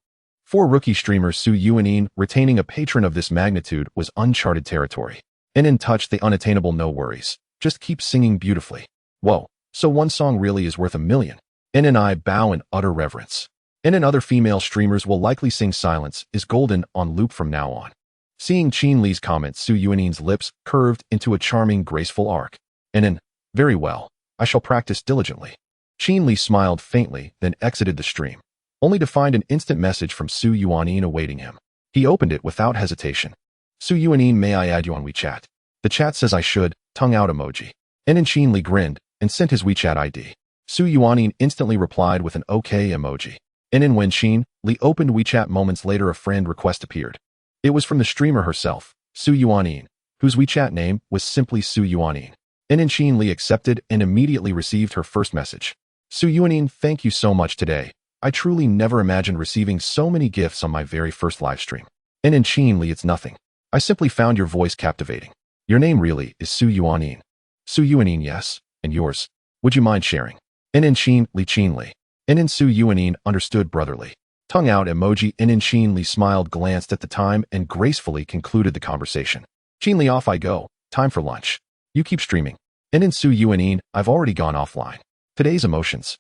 For rookie streamer Su Yuanin, retaining a patron of this magnitude was uncharted territory. And touched the unattainable, no worries. Just keep singing beautifully. Whoa, so one song really is worth 1 million. And I bow in utter reverence. And other female streamers will likely sing Silence is Golden on loop from now on. Seeing Qin Li's comment, Su Yuanin's lips curved into a charming, graceful arc. And very well, I shall practice diligently. Qin Li smiled faintly, then exited the stream, only to find an instant message from Su Yuanin awaiting him. He opened it without hesitation. Su Yuanin, may I add you on WeChat? The chat says I should, tongue out emoji. And Qin Li grinned and sent his WeChat ID. Su Yuanin instantly replied with an OK emoji. And when Qin Li opened WeChat moments later, a friend request appeared. It was from the streamer herself, Su Yuanin, whose WeChat name was simply Su Yuanin. And Qin Li accepted and immediately received her first message. Su Yuanin, thank you so much today. I truly never imagined receiving so many gifts on my very first livestream. And in Qin Li, it's nothing. I simply found your voice captivating. Your name really is Su Yuanin. Su Yuanin, yes. And yours? Would you mind sharing? And in Qin Li. And in Su Yuanin understood brotherly. Tongue out emoji. And in Qin Li smiled, glanced at the time, and gracefully concluded the conversation. Qin Li, off I go. Time for lunch. You keep streaming. And in Su Yuanin, I've already gone offline. Today's emotions.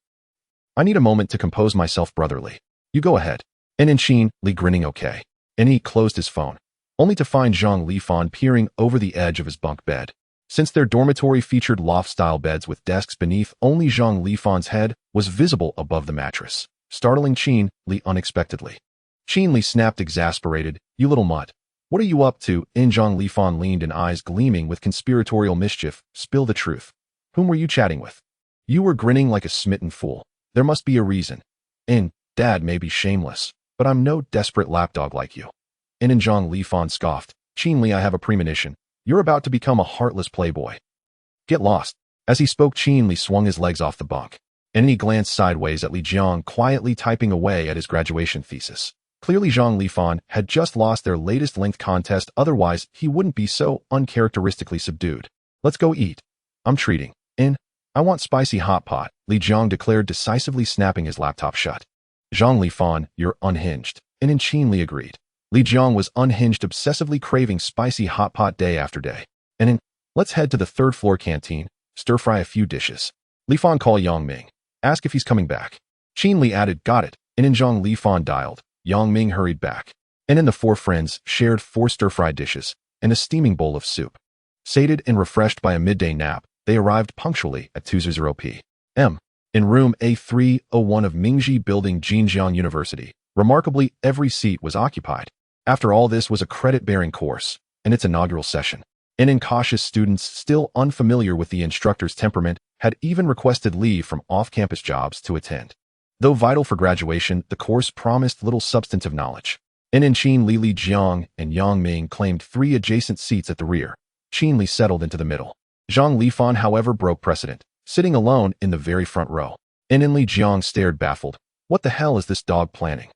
I need a moment to compose myself, brotherly. You go ahead. And in Qin Li grinning okay. And he closed his phone, only to find Zhang Lifan peering over the edge of his bunk bed. Since their dormitory featured loft-style beds with desks beneath, only Zhang Lifan's head was visible above the mattress, startling Qin Li unexpectedly. Qin Li snapped, exasperated, "You little mutt. What are you up to?" In Zhang Lifan leaned in, eyes gleaming with conspiratorial mischief. "Spill the truth. Whom were you chatting with?" "You were grinning like a smitten fool. There must be a reason. And Dad may be shameless, but I'm no desperate lapdog like you." And in Zhang Lifan scoffed, "Qin Li, I have a premonition. You're about to become a heartless playboy. Get lost." As he spoke, Qin Li swung his legs off the bunk, and he glanced sideways at Li Jiang, quietly typing away at his graduation thesis. Clearly Zhang Lifan had just lost their latest length contest, otherwise he wouldn't be so uncharacteristically subdued. "Let's go eat. I'm treating. And I want spicy hot pot," Li Jiang declared, decisively snapping his laptop shut. "Zhang Lifan, you're unhinged." And in Qin Li agreed. Li Jiang was unhinged, obsessively craving spicy hot pot day after day. And in, "Let's head to the third floor canteen, stir-fry a few dishes. Lifan, call Yang Ming. Ask if he's coming back." Qin Li added, "Got it." And in Zhang Lifan dialed. Yang Ming hurried back. And in the four friends shared 4 stir-fried dishes and a steaming bowl of soup. Sated and refreshed by a midday nap, they arrived punctually at 2:00 p.m. in room A301 of Mingju Building, Jinjiang University. Remarkably, every seat was occupied. After all, this was a credit-bearing course, and its inaugural session. And incautious students, still unfamiliar with the instructor's temperament, had even requested leave from off-campus jobs to attend. Though vital for graduation, the course promised little substantive knowledge. And in Qin Li Jiang and Yang Ming claimed 3 adjacent seats at the rear. Qin Li settled into the middle. Zhang Lifan, however, broke precedent, sitting alone in the very front row. And in Li Jiang stared, baffled. What the hell is this dog planning?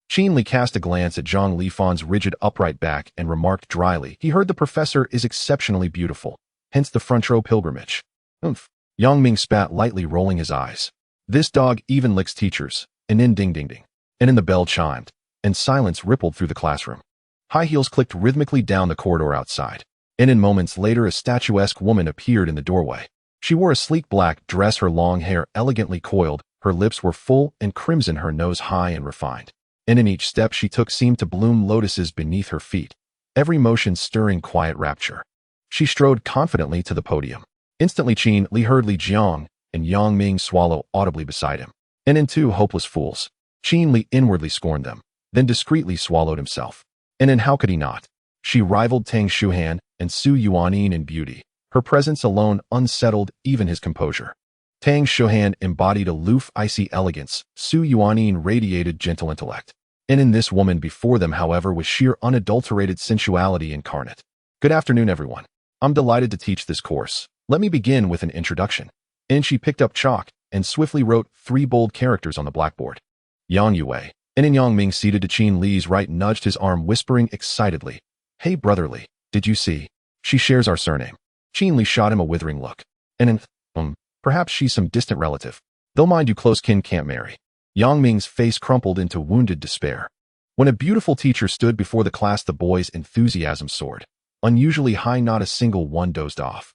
Qin Li cast a glance at Zhang Lifan's rigid, upright back and remarked dryly, "He heard the professor is exceptionally beautiful, hence the front row pilgrimage." "Oomph." Yang Ming spat lightly, rolling his eyes. "This dog even licks teachers." And in ding ding ding. And in the bell chimed, and silence rippled through the classroom. High heels clicked rhythmically down the corridor outside. And in moments later, a statuesque woman appeared in the doorway. She wore a sleek black dress, her long hair elegantly coiled, her lips were full and crimson, her nose high and refined. And in each step she took seemed to bloom lotuses beneath her feet, every motion stirring quiet rapture. She strode confidently to the podium. Instantly Qin Li heard Li Jiang and Yang Ming swallow audibly beside him. And in 2 hopeless fools, Qin Li inwardly scorned them, then discreetly swallowed himself. And in how could he not? She rivaled Tang Shuhan and Su Yuanin in beauty. Her presence alone unsettled even his composure. Tang Shuhan embodied aloof, icy elegance. Su Yuanin radiated gentle intellect. And in this woman before them, however, was sheer unadulterated sensuality incarnate. "Good afternoon, everyone. I'm delighted to teach this course. Let me begin with an introduction." And she picked up chalk and swiftly wrote 3 bold characters on the blackboard. "Yang Yue." And in Yang Ming, seated to Qin Li's right, nudged his arm, whispering excitedly, "Hey, brotherly, did you see? She shares our surname." Qin Li shot him a withering look. And in, perhaps she's some distant relative. Though mind you, close kin can't marry. Yang Ming's face crumpled into wounded despair. When a beautiful teacher stood before the class, the boys' enthusiasm soared. Unusually high, not a single one dozed off.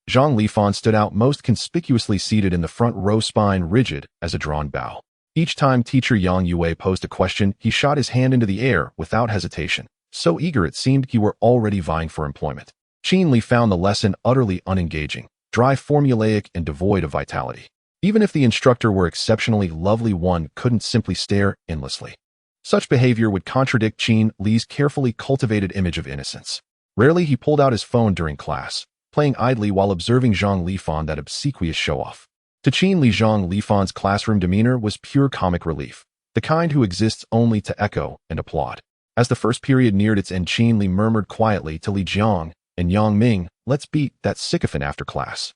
Zhang Lifan stood out most conspicuously, seated in the front row, spine rigid as a drawn bow. Each time teacher Yang Yue posed a question, he shot his hand into the air without hesitation, so eager it seemed he were already vying for employment. Qin Li found the lesson utterly unengaging, dry, formulaic, and devoid of vitality. Even if the instructor were exceptionally lovely, one couldn't simply stare endlessly. Such behavior would contradict Qin Li's carefully cultivated image of innocence. Rarely he pulled out his phone during class, playing idly while observing Zhang Lifan, that obsequious show-off. To Qin Li, Zhang Lifan's classroom demeanor was pure comic relief, the kind who exists only to echo and applaud. As the first period neared its end, Qin Li murmured quietly to Li Jiang and Yang Ming, "Let's beat that sycophant after class."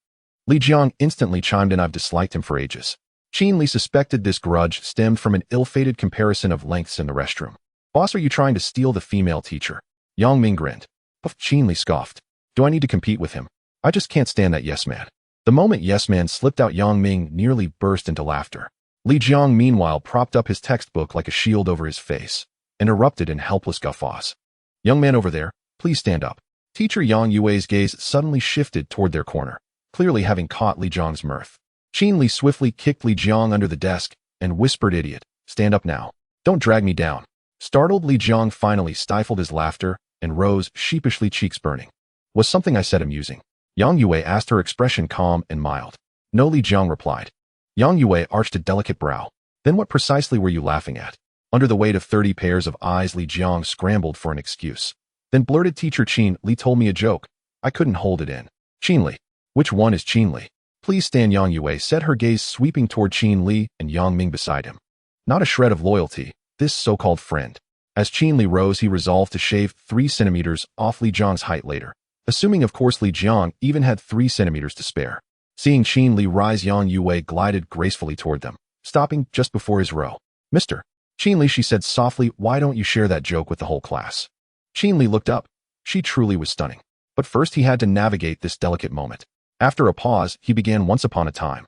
Li Jiang instantly chimed in, "I've disliked him for ages." Qin Li suspected this grudge stemmed from an ill-fated comparison of lengths in the restroom. Boss, are you trying to steal the female teacher? Yang Ming grinned. Puff, Qin Li scoffed. Do I need to compete with him? I just can't stand that yes man. The moment yes man slipped out, Yang Ming nearly burst into laughter. Li Jiang meanwhile propped up his textbook like a shield over his face and erupted in helpless guffaws. Young man over there, please stand up. Teacher Yang Yue's gaze suddenly shifted toward their corner, clearly having caught Li Jiang's mirth. Qin Li swiftly kicked Li Jiang under the desk and whispered, idiot, stand up now. Don't drag me down. Startled, Li Jiang finally stifled his laughter and rose, sheepishly, cheeks burning. Was something I said amusing? Yang Yue asked, her expression calm and mild. No, Li Jiang replied. Yang Yue arched a delicate brow. Then what precisely were you laughing at? Under the weight of 30 pairs of eyes, Li Jiang scrambled for an excuse. Then blurted, Teacher Qin Li told me a joke. I couldn't hold it in. Qin Li. Which one is Qin Li? Please stand, Yang Yue said, her gaze sweeping toward Qin Li and Yang Ming beside him. Not a shred of loyalty, this so-called friend. As Qin Li rose, he resolved to shave 3 centimeters off Li Jiang's height later, assuming of course Li Jiang even had 3 centimeters to spare. Seeing Qin Li rise, Yang Yue glided gracefully toward them, stopping just before his row. Mr. Qin Li, she said softly, why don't you share that joke with the whole class? Qin Li looked up. She truly was stunning. But first he had to navigate this delicate moment. After a pause, he began, once upon a time.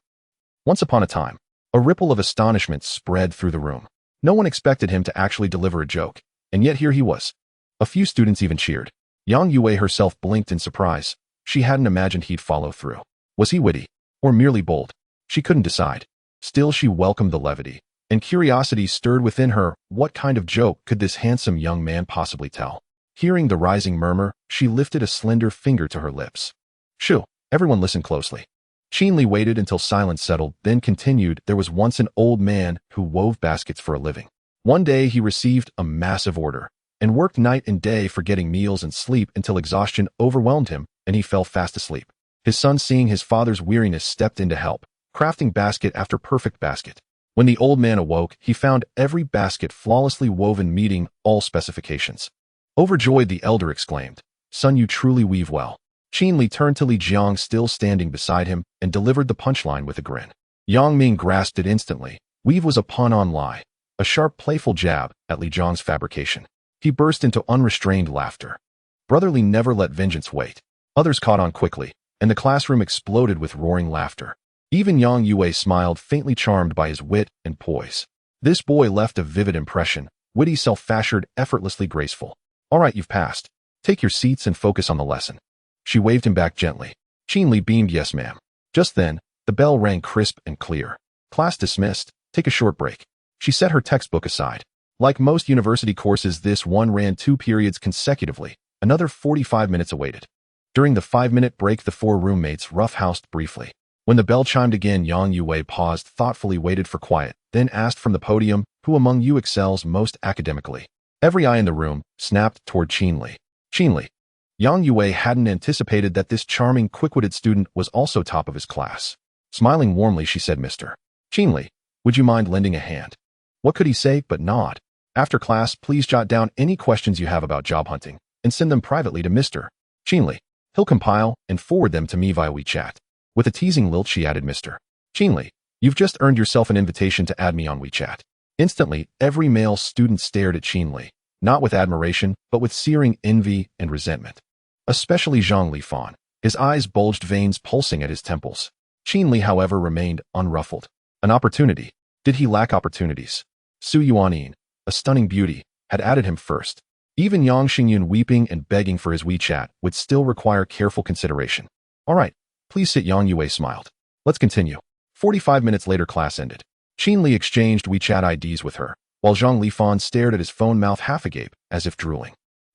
Once upon a time. A ripple of astonishment spread through the room. No one expected him to actually deliver a joke, and yet here he was. A few students even cheered. Yang Yue herself blinked in surprise. She hadn't imagined he'd follow through. Was he witty, or merely bold? She couldn't decide. Still, she welcomed the levity, and curiosity stirred within her. What kind of joke could this handsome young man possibly tell? Hearing the rising murmur, she lifted a slender finger to her lips. Shoo! Everyone listen closely. Qin Li waited until silence settled, then continued. There was once an old man who wove baskets for a living. One day he received a massive order and worked night and day, forgetting meals and sleep until exhaustion overwhelmed him and he fell fast asleep. His son, seeing his father's weariness, stepped in to help, crafting basket after perfect basket. When the old man awoke, he found every basket flawlessly woven, meeting all specifications. Overjoyed, the elder exclaimed, Son, you truly weave well. Qin Li turned to Li Jiang, still standing beside him, and delivered the punchline with a grin. Yang Ming grasped it instantly. Weave was a pun on lie, a sharp, playful jab at Li Jiang's fabrication. He burst into unrestrained laughter. Brotherly never let vengeance wait. Others caught on quickly, and the classroom exploded with roaring laughter. Even Yang Yue smiled, faintly charmed by his wit and poise. This boy left a vivid impression, witty, self-fashioned, effortlessly graceful. All right, you've passed. Take your seats and focus on the lesson. She waved him back gently. Qin Li beamed, yes ma'am. Just then, the bell rang crisp and clear. Class dismissed. Take a short break. She set her textbook aside. Like most university courses, this one ran 2 periods consecutively. Another 45 minutes awaited. During the 5-minute break, the 4 roommates roughhoused briefly. When the bell chimed again, Yang Yue paused, thoughtfully waited for quiet, then asked from the podium, who among you excels most academically? Every eye in the room snapped toward Qin Li. Qin Li. Yang Yue hadn't anticipated that this charming, quick-witted student was also top of his class. Smiling warmly, she said, Mr. Qin Li, would you mind lending a hand? What could he say but nod? After class, please jot down any questions you have about job hunting and send them privately to Mr. Qin Li. He'll compile and forward them to me via WeChat. With a teasing lilt, she added, Mr. Qin Li, you've just earned yourself an invitation to add me on WeChat. Instantly, every male student stared at Qin Li, not with admiration, but with searing envy and resentment. Especially Zhang Lifan. His eyes bulged, veins pulsing at his temples. Qin Li, however, remained unruffled. An opportunity. Did he lack opportunities? Su Yuanin, a stunning beauty, had added him first. Even Yang Xingyun, weeping and begging for his WeChat, would still require careful consideration. All right, please sit. Yang Yue smiled. Let's continue. 45 minutes later, class ended. Qin Li exchanged WeChat IDs with her, while Zhang Lifan stared at his phone, mouth half agape, as if drooling.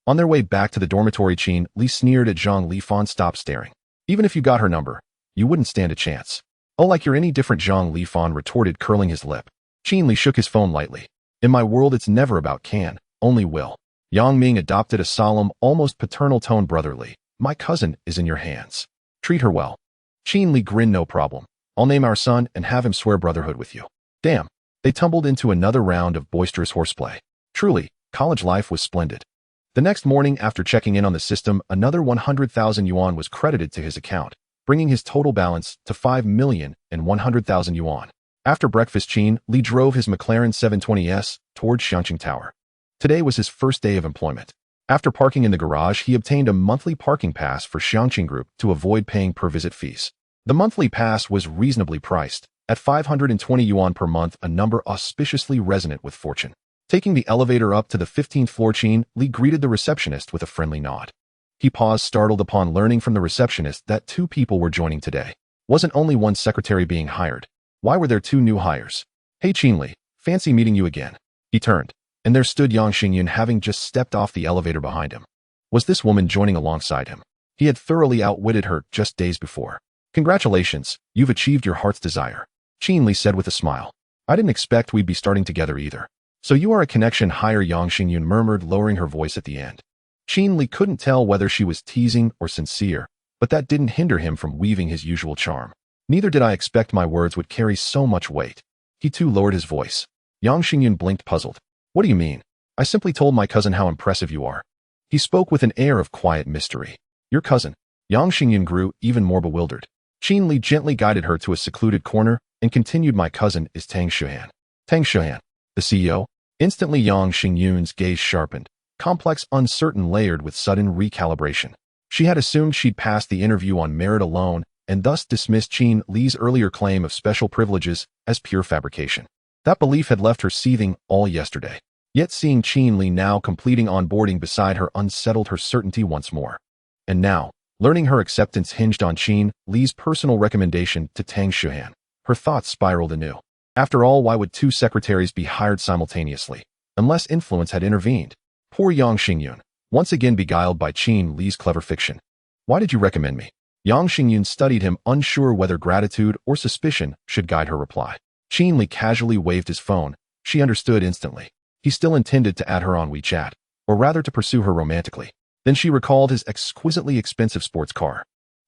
On their way back to the dormitory, Qin Li sneered at Zhang Lifan. Stop staring. Even if you got her number, you wouldn't stand a chance. Oh, like you're any different, Zhang Lifan retorted, curling his lip. Qin Li shook his phone lightly. In my world, it's never about can, only will. Yang Ming adopted a solemn, almost paternal tone. Brotherly, my cousin is in your hands. Treat her well. Qin Li grinned. No problem. I'll name our son and have him swear brotherhood with you. Damn. They tumbled into another round of boisterous horseplay. Truly, college life was splendid. The next morning, after checking in on the system, another 100,000 yuan was credited to his account, bringing his total balance to 5,100,000 yuan. After breakfast, Qin Li drove his McLaren 720S toward Xiangqing Tower. Today was his first day of employment. After parking in the garage, he obtained a monthly parking pass for Xiangqing Group to avoid paying per-visit fees. The monthly pass was reasonably priced, at 520 yuan per month, a number auspiciously resonant with fortune. Taking the elevator up to the 15th floor, Qin Li greeted the receptionist with a friendly nod. He paused, startled upon learning from the receptionist that 2 people were joining today. Wasn't only one secretary being hired. Why were there 2 new hires? Hey Qin Li, fancy meeting you again. He turned, and there stood Yang Xingyun, having just stepped off the elevator behind him. Was this woman joining alongside him? He had thoroughly outwitted her just days before. Congratulations, you've achieved your heart's desire, Qin Li said with a smile. I didn't expect we'd be starting together either. So you are a connection hire, Yang Xingyun murmured, lowering her voice at the end. Qin Li couldn't tell whether she was teasing or sincere, but that didn't hinder him from weaving his usual charm. Neither did I expect my words would carry so much weight. He too lowered his voice. Yang Xingyun blinked, puzzled. What do you mean? I simply told my cousin how impressive you are. He spoke with an air of quiet mystery. Your cousin? Yang Xingyun grew even more bewildered. Qin Li gently guided her to a secluded corner and continued, my cousin is Tang Shuhan. Tang Shuhan, the CEO? Instantly Yang Xingyun's gaze sharpened, complex, uncertain, layered with sudden recalibration. She had assumed she'd passed the interview on merit alone and thus dismissed Qin Li's earlier claim of special privileges as pure fabrication. That belief had left her seething all yesterday. Yet seeing Qin Li now completing onboarding beside her unsettled her certainty once more. And now, learning her acceptance hinged on Qin Li's personal recommendation to Tang Shuhan, her thoughts spiraled anew. After all, why would 2 secretaries be hired simultaneously, unless influence had intervened? Poor Yang Xingyun, once again beguiled by Qin Li's clever fiction. Why did you recommend me? Yang Xingyun studied him, unsure whether gratitude or suspicion should guide her reply. Qin Li casually waved his phone. She understood instantly. He still intended to add her on WeChat, or rather to pursue her romantically. Then she recalled his exquisitely expensive sports car.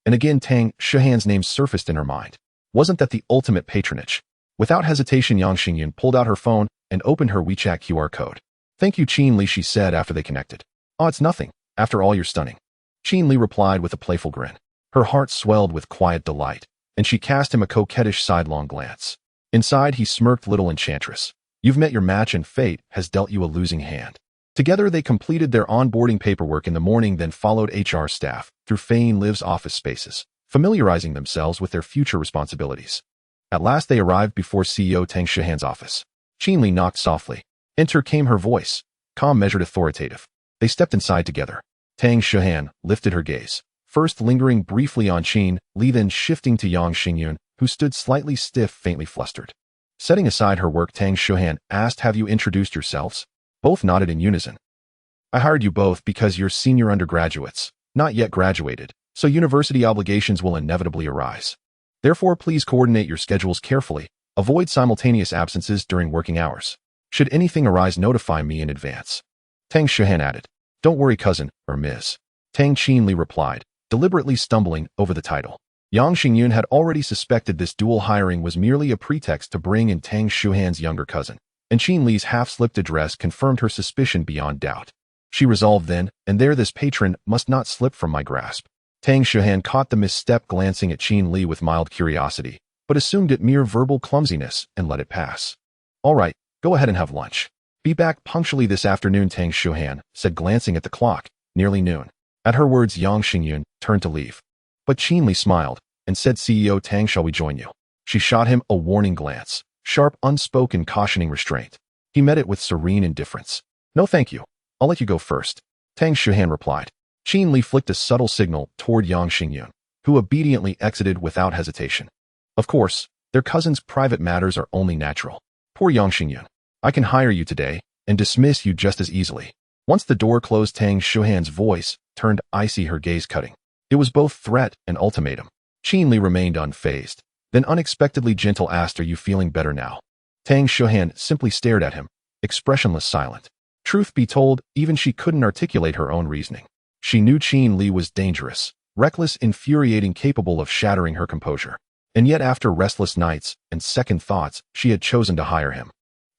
And again Tang Shuhan's name surfaced in her mind. Wasn't that the ultimate patronage? Without hesitation, Yang Xingyun pulled out her phone and opened her WeChat QR code. Thank you, Qin Li, she said after they connected. Oh, it's nothing. After all, you're stunning. Qin Li replied with a playful grin. Her heart swelled with quiet delight, and she cast him a coquettish sidelong glance. Inside, he smirked, little enchantress. You've met your match and fate has dealt you a losing hand. Together, they completed their onboarding paperwork in the morning, then followed HR staff through Fein Liv's office spaces, familiarizing themselves with their future responsibilities. At last, they arrived before CEO Tang Shuhan's office. Qin Li knocked softly. Enter, came her voice, calm, measured, authoritative. They stepped inside together. Tang Shuhan lifted her gaze, first lingering briefly on Qin Li, then shifting to Yang Xingyun, who stood slightly stiff, faintly flustered. Setting aside her work, Tang Shuhan asked, have you introduced yourselves? Both nodded in unison. I hired you both because you're senior undergraduates, not yet graduated, so university obligations will inevitably arise. Therefore, please coordinate your schedules carefully. Avoid simultaneous absences during working hours. Should anything arise, notify me in advance. Tang Shuhan added. Don't worry, cousin, or Ms. Tang Qin Li replied, deliberately stumbling over the title. Yang Xingyun had already suspected this dual hiring was merely a pretext to bring in Tang Shuhan's younger cousin, and Qin Li's half-slipped address confirmed her suspicion beyond doubt. She resolved then and there, this patron must not slip from my grasp. Tang Shuhan caught the misstep, glancing at Qin Li with mild curiosity, but assumed it mere verbal clumsiness and let it pass. All right, go ahead and have lunch. Be back punctually this afternoon, Tang Shuhan said, glancing at the clock. Nearly noon. At her words, Yang Xingyun turned to leave. But Qin Li smiled and said, CEO Tang, shall we join you? She shot him a warning glance, sharp, unspoken, cautioning restraint. He met it with serene indifference. No thank you. I'll let you go first. Tang Shuhan replied. Qin Li flicked a subtle signal toward Yang Xingyun, who obediently exited without hesitation. Of course, their cousin's private matters are only natural. Poor Yang Xingyun. I can hire you today and dismiss you just as easily. Once the door closed, Tang Shuhan's voice turned icy, her gaze cutting. It was both threat and ultimatum. Qin Li remained unfazed, then unexpectedly gentle asked, are you feeling better now? Tang Shuhan simply stared at him, expressionless, silent. Truth be told, even she couldn't articulate her own reasoning. She knew Qin Li was dangerous, reckless, infuriating, capable of shattering her composure. And yet after restless nights and second thoughts, she had chosen to hire him.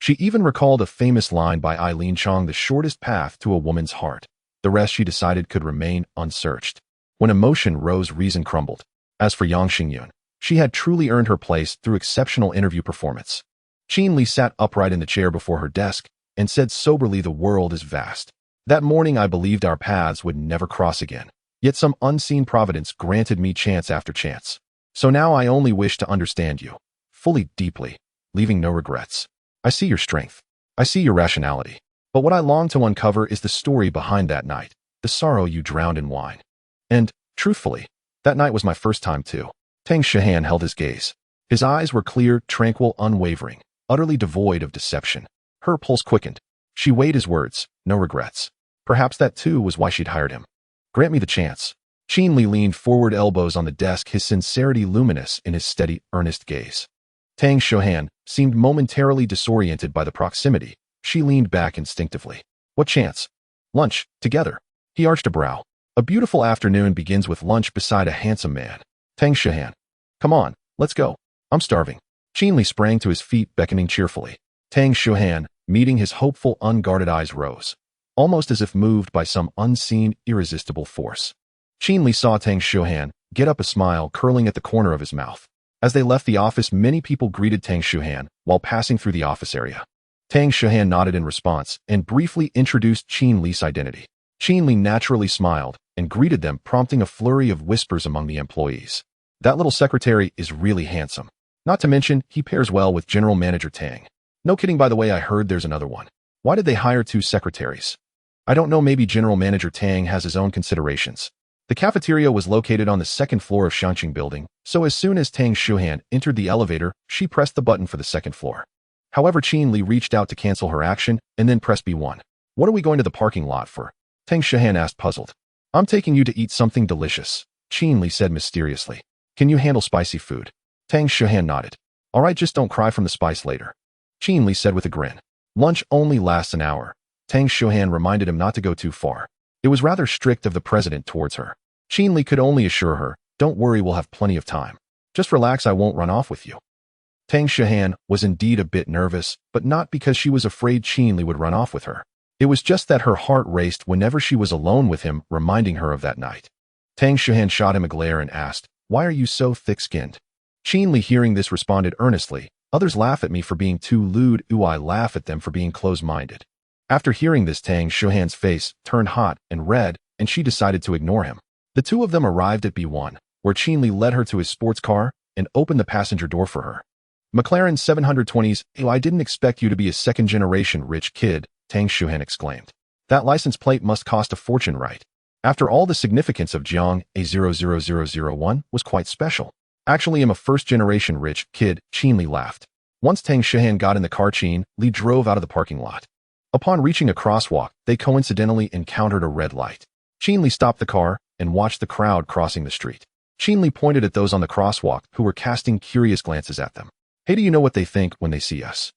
She even recalled a famous line by Eileen Chong, the shortest path to a woman's heart. The rest, she decided, could remain unsearched. When emotion rose, reason crumbled. As for Yang Xingyun, She had truly earned her place through exceptional interview performance. Qin Li sat upright in the chair before her desk and said soberly, "The world is vast. That morning I believed our paths would never cross again. Yet some unseen providence granted me chance after chance. So now I only wish to understand you, fully, deeply, leaving no regrets. I see your strength. I see your rationality. But what I long to uncover is the story behind that night, the sorrow you drowned in wine. And, truthfully, that night was my first time too." Tang Shuhan held his gaze. His eyes were clear, tranquil, unwavering, utterly devoid of deception. Her pulse quickened. She weighed his words, no regrets. Perhaps that too was why she'd hired him. "Grant me the chance." Qin Li leaned forward, elbows on the desk, his sincerity luminous in his steady, earnest gaze. Tang Shuhan seemed momentarily disoriented by the proximity. She leaned back instinctively. "What chance?" "Lunch, together." He arched a brow. "A beautiful afternoon begins with lunch beside a handsome man." Tang Shuhan. "Come on, let's go. I'm starving." Qin Li sprang to his feet, beckoning cheerfully. Tang Shuhan, meeting his hopeful, unguarded eyes, rose, almost as if moved by some unseen, irresistible force. Qin Li saw Tang Shuhan get up, a smile curling at the corner of his mouth. As they left the office, many people greeted Tang Shuhan while passing through the office area. Tang Shuhan nodded in response and briefly introduced Qin Li's identity. Qin Li naturally smiled and greeted them, prompting a flurry of whispers among the employees. "That little secretary is really handsome. Not to mention, he pairs well with General Manager Tang. No kidding, by the way, I heard there's another one. Why did they hire 2 secretaries? I don't know, maybe General Manager Tang has his own considerations." The cafeteria was located on the 2nd floor of Shanqing Building, so as soon as Tang Shuhan entered the elevator, she pressed the button for the 2nd floor. However, Qin Li reached out to cancel her action and then pressed B1. "What are we going to the parking lot for?" Tang Shuhan asked, puzzled. "I'm taking you to eat something delicious," Qin Li said mysteriously. "Can you handle spicy food?" Tang Shuhan nodded. "All right, just don't cry from the spice later," Qin Li said with a grin. "Lunch only lasts an hour." Tang Shuhan reminded him not to go too far. It was rather strict of the president towards her. Qin Li could only assure her, "Don't worry, we'll have plenty of time. Just relax, I won't run off with you." Tang Shuhan was indeed a bit nervous, but not because she was afraid Qin Li would run off with her. It was just that her heart raced whenever she was alone with him, reminding her of that night. Tang Shuhan shot him a glare and asked, "Why are you so thick-skinned?" Qin Li, hearing this, responded earnestly, "Others laugh at me for being too lewd, I laugh at them for being close-minded." After hearing this, Tang Shuhan's face turned hot and red, and she decided to ignore him. The two of them arrived at B1, where Qin Li led her to his sports car and opened the passenger door for her. "McLaren 720s, I didn't expect you to be a second-generation rich kid," Tang Shuhan exclaimed. "That license plate must cost a fortune, right?" After all, the significance of Jiang A00001 was quite special. "Actually, I'm a first-generation rich kid," Qin Li laughed. Once Tang Shuhan got in the car, Qin Li drove out of the parking lot. Upon reaching a crosswalk, they coincidentally encountered a red light. Qin Li stopped the car and watched the crowd crossing the street. Qin Li pointed at those on the crosswalk who were casting curious glances at them. "Hey, do you know what they think when they see us?"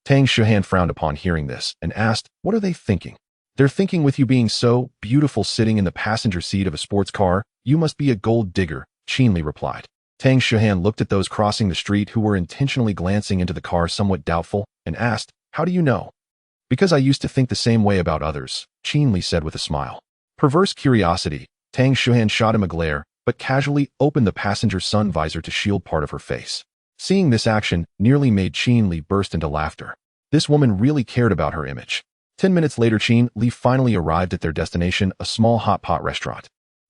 Tang Shuhan frowned upon hearing this and asked, "What are they thinking?" "They're thinking, with you being so beautiful sitting in the passenger seat of a sports car, you must be a gold digger," Qin Li replied. Tang Shuhan looked at those crossing the street who were intentionally glancing into the car, somewhat doubtful, and asked, "How do you know?" "Because I used to think the same way about others," Qin Li said with a smile. Perverse curiosity, Tang Shuhan shot him a glare, but casually opened the passenger sun visor to shield part of her face. Seeing this action nearly made Qin Li burst into laughter. This woman really cared about her image. 10 minutes later, Qin Li finally arrived at their destination, a small hot pot restaurant.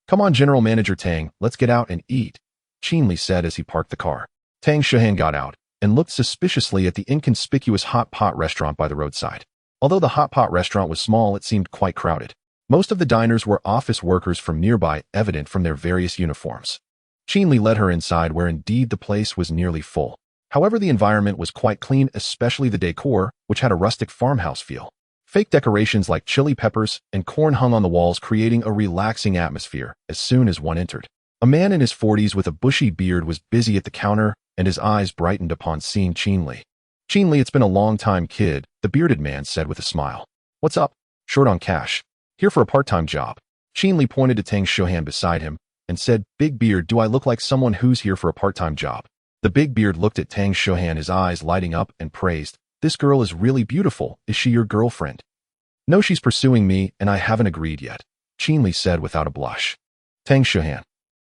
"Come on, General Manager Tang, let's get out and eat," Qin Li said as he parked the car. Tang Shuhan got out and looked suspiciously at the inconspicuous hot pot restaurant by the roadside. Although the hot pot restaurant was small, it seemed quite crowded. Most of the diners were office workers from nearby, evident from their various uniforms. Qin Li led her inside, where indeed the place was nearly full. However, the environment was quite clean, especially the decor, which had a rustic farmhouse feel. Fake decorations like chili peppers and corn hung on the walls, creating a relaxing atmosphere as soon as one entered. A man in his 40s with a bushy beard was busy at the counter, and his eyes brightened upon seeing Qin Li. "Qin Li, it's been a long time, kid," the bearded man said with a smile. "What's up?" "Short on cash. Here for a part-time job." Qin Li pointed to Tang Shuhan beside him and said, "Big beard, do I look like someone who's here for a part-time job?" The big beard looked at Tang Shuhan, his eyes lighting up, and praised, "This girl is really beautiful. Is she your girlfriend?" "No, she's pursuing me, and I haven't agreed yet," Qin Li said without a blush. Tang Shuhan,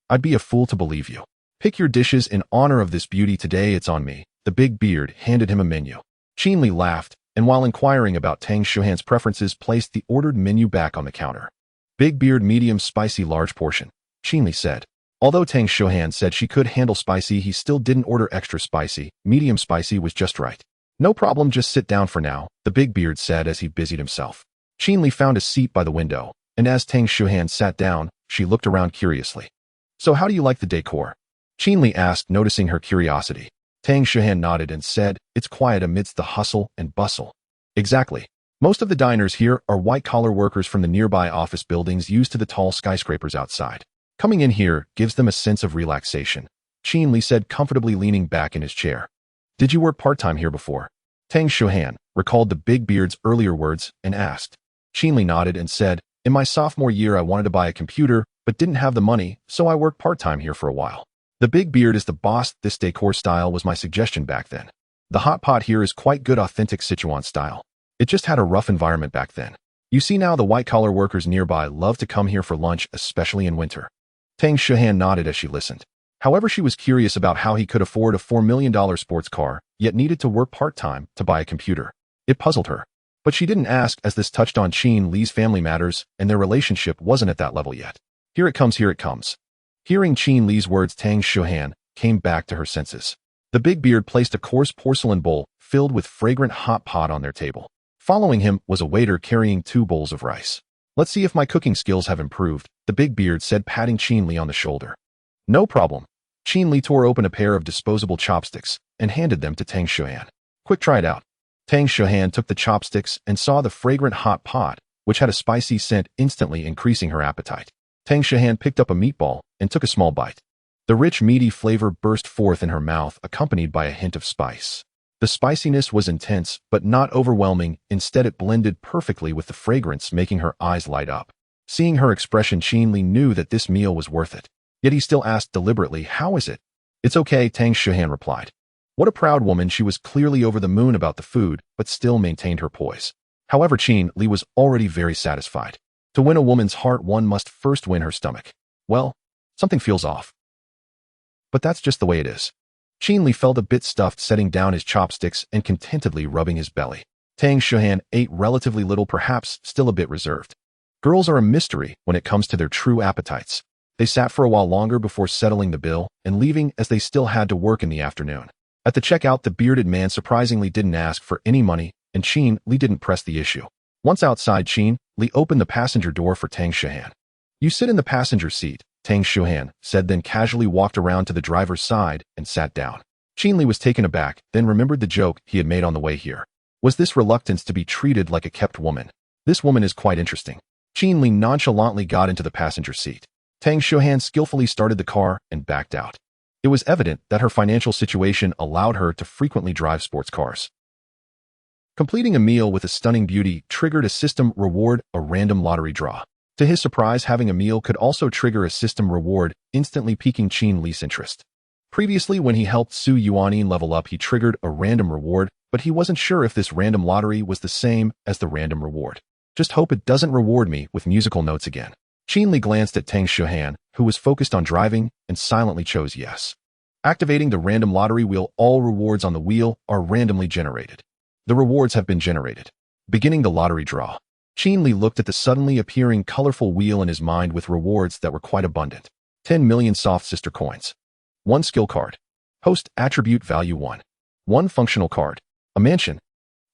"I'd be a fool to believe you." Pick your dishes in honor of this beauty today, it's on me. The big beard handed him a menu. Qin Li laughed, and while inquiring about Tang Shuhan's preferences, placed the ordered menu back on the counter. Big beard, medium spicy, large portion, Qin Li said. Although Tang Shuhan said she could handle spicy, he still didn't order extra spicy. Medium spicy was just right. No problem, just sit down for now, the big beard said as he busied himself. Qin Li found a seat by the window, and as Tang Shuhan sat down, she looked around curiously. So how do you like the decor? Qin Li asked, noticing her curiosity. Tang Shuhan nodded and said, it's quiet amidst the hustle and bustle. Exactly. Most of the diners here are white-collar workers from the nearby office buildings, used to the tall skyscrapers outside. Coming in here gives them a sense of relaxation, Qin Li said, comfortably leaning back in his chair. Did you work part-time here before? Tang Shuhan recalled the big beard's earlier words and asked. Qin Li nodded and said, in my sophomore year I wanted to buy a computer, but didn't have the money, so I worked part-time here for a while. The big beard is the boss. This decor style was my suggestion back then. The hot pot here is quite good, authentic Sichuan style. It just had a rough environment back then. You see now the white-collar workers nearby love to come here for lunch, especially in winter. Tang Shuhan nodded as she listened. However, she was curious about how he could afford a $4 million sports car, yet needed to work part-time to buy a computer. It puzzled her. But she didn't ask, as this touched on Qin Li's family matters, and their relationship wasn't at that level yet. Here it comes, here it comes. Hearing Qin Li's words, Tang Shuhan came back to her senses. The big beard placed a coarse porcelain bowl filled with fragrant hot pot on their table. Following him was a waiter carrying 2 bowls of rice. Let's see if my cooking skills have improved, the big beard said, patting Qin Li on the shoulder. No problem. Qin Li tore open a pair of disposable chopsticks and handed them to Tang Shuhan. Quick, try it out. Tang Shuhan took the chopsticks and saw the fragrant hot pot, which had a spicy scent, instantly increasing her appetite. Tang Shuhan picked up a meatball and took a small bite. The rich, meaty flavor burst forth in her mouth, accompanied by a hint of spice. The spiciness was intense, but not overwhelming. Instead, it blended perfectly with the fragrance, making her eyes light up. Seeing her expression, Qin Li knew that this meal was worth it. Yet he still asked deliberately, how is it? It's okay, Tang Shuhan replied. What a proud woman. She was clearly over the moon about the food, but still maintained her poise. However, Qin Li was already very satisfied. To win a woman's heart, one must first win her stomach. Well, something feels off. But that's just the way it is. Qin Li felt a bit stuffed, setting down his chopsticks and contentedly rubbing his belly. Tang Shuhan ate relatively little, perhaps still a bit reserved. Girls are a mystery when it comes to their true appetites. They sat for a while longer before settling the bill and leaving, as they still had to work in the afternoon. At the checkout, the bearded man surprisingly didn't ask for any money, and Qin Li didn't press the issue. Once outside, Qin Li opened the passenger door for Tang Shuhan. You sit in the passenger seat, Tang Shuhan said, then casually walked around to the driver's side and sat down. Qin Li was taken aback, then remembered the joke he had made on the way here. Was this reluctance to be treated like a kept woman? This woman is quite interesting. Qin Li nonchalantly got into the passenger seat. Tang Shuhan skillfully started the car and backed out. It was evident that her financial situation allowed her to frequently drive sports cars. Completing a meal with a stunning beauty triggered a system reward, a random lottery draw. To his surprise, having a meal could also trigger a system reward, instantly piquing Qin Li's interest. Previously, when he helped Su Yuanin level up, he triggered a random reward, but he wasn't sure if this random lottery was the same as the random reward. Just hope it doesn't reward me with musical notes again. Qin Li glanced at Tang Shuhan, who was focused on driving, and silently chose yes. Activating the random lottery wheel, all rewards on the wheel are randomly generated. The rewards have been generated. Beginning the lottery draw. Qin Li looked at the suddenly appearing colorful wheel in his mind with rewards that were quite abundant. 10 million soft sister coins. 1 skill card. Host attribute value 1. 1 functional card. A mansion.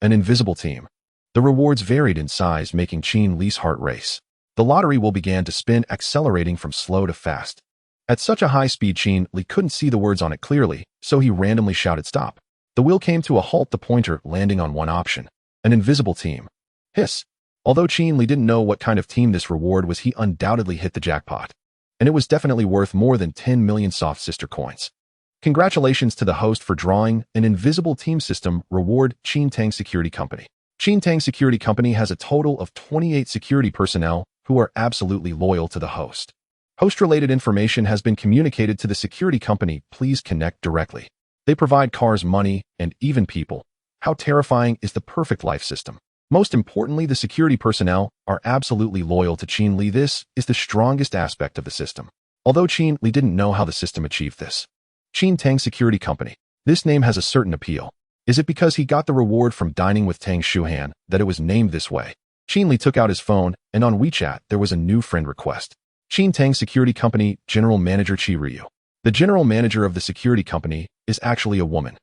An invisible team. The rewards varied in size, making Qin Li's heart race. The lottery wheel began to spin, accelerating from slow to fast. At such a high speed, Qin Li couldn't see the words on it clearly, so he randomly shouted stop. The wheel came to a halt, the pointer landing on one option. An invisible team. Hiss. Although Qin Li didn't know what kind of team this reward was, he undoubtedly hit the jackpot. And it was definitely worth more than 10 million soft sister coins. Congratulations to the host for drawing an invisible team system reward. Qin Tang Security Company. Qin Tang Security Company has a total of 28 security personnel who are absolutely loyal to the host. Host-related information has been communicated to the security company. Please connect directly. They provide cars, money, and even people. How terrifying is the perfect life system. Most importantly, the security personnel are absolutely loyal to Qin Li. This is the strongest aspect of the system. Although Qin Li didn't know how the system achieved this, Qin Tang Security Company. This name has a certain appeal. Is it because he got the reward from dining with Tang Shuhan that it was named this way? Qin Li took out his phone, and on WeChat there was a new friend request. Qin Tang Security Company General Manager Qi Ryu. The general manager of the security company is actually a woman.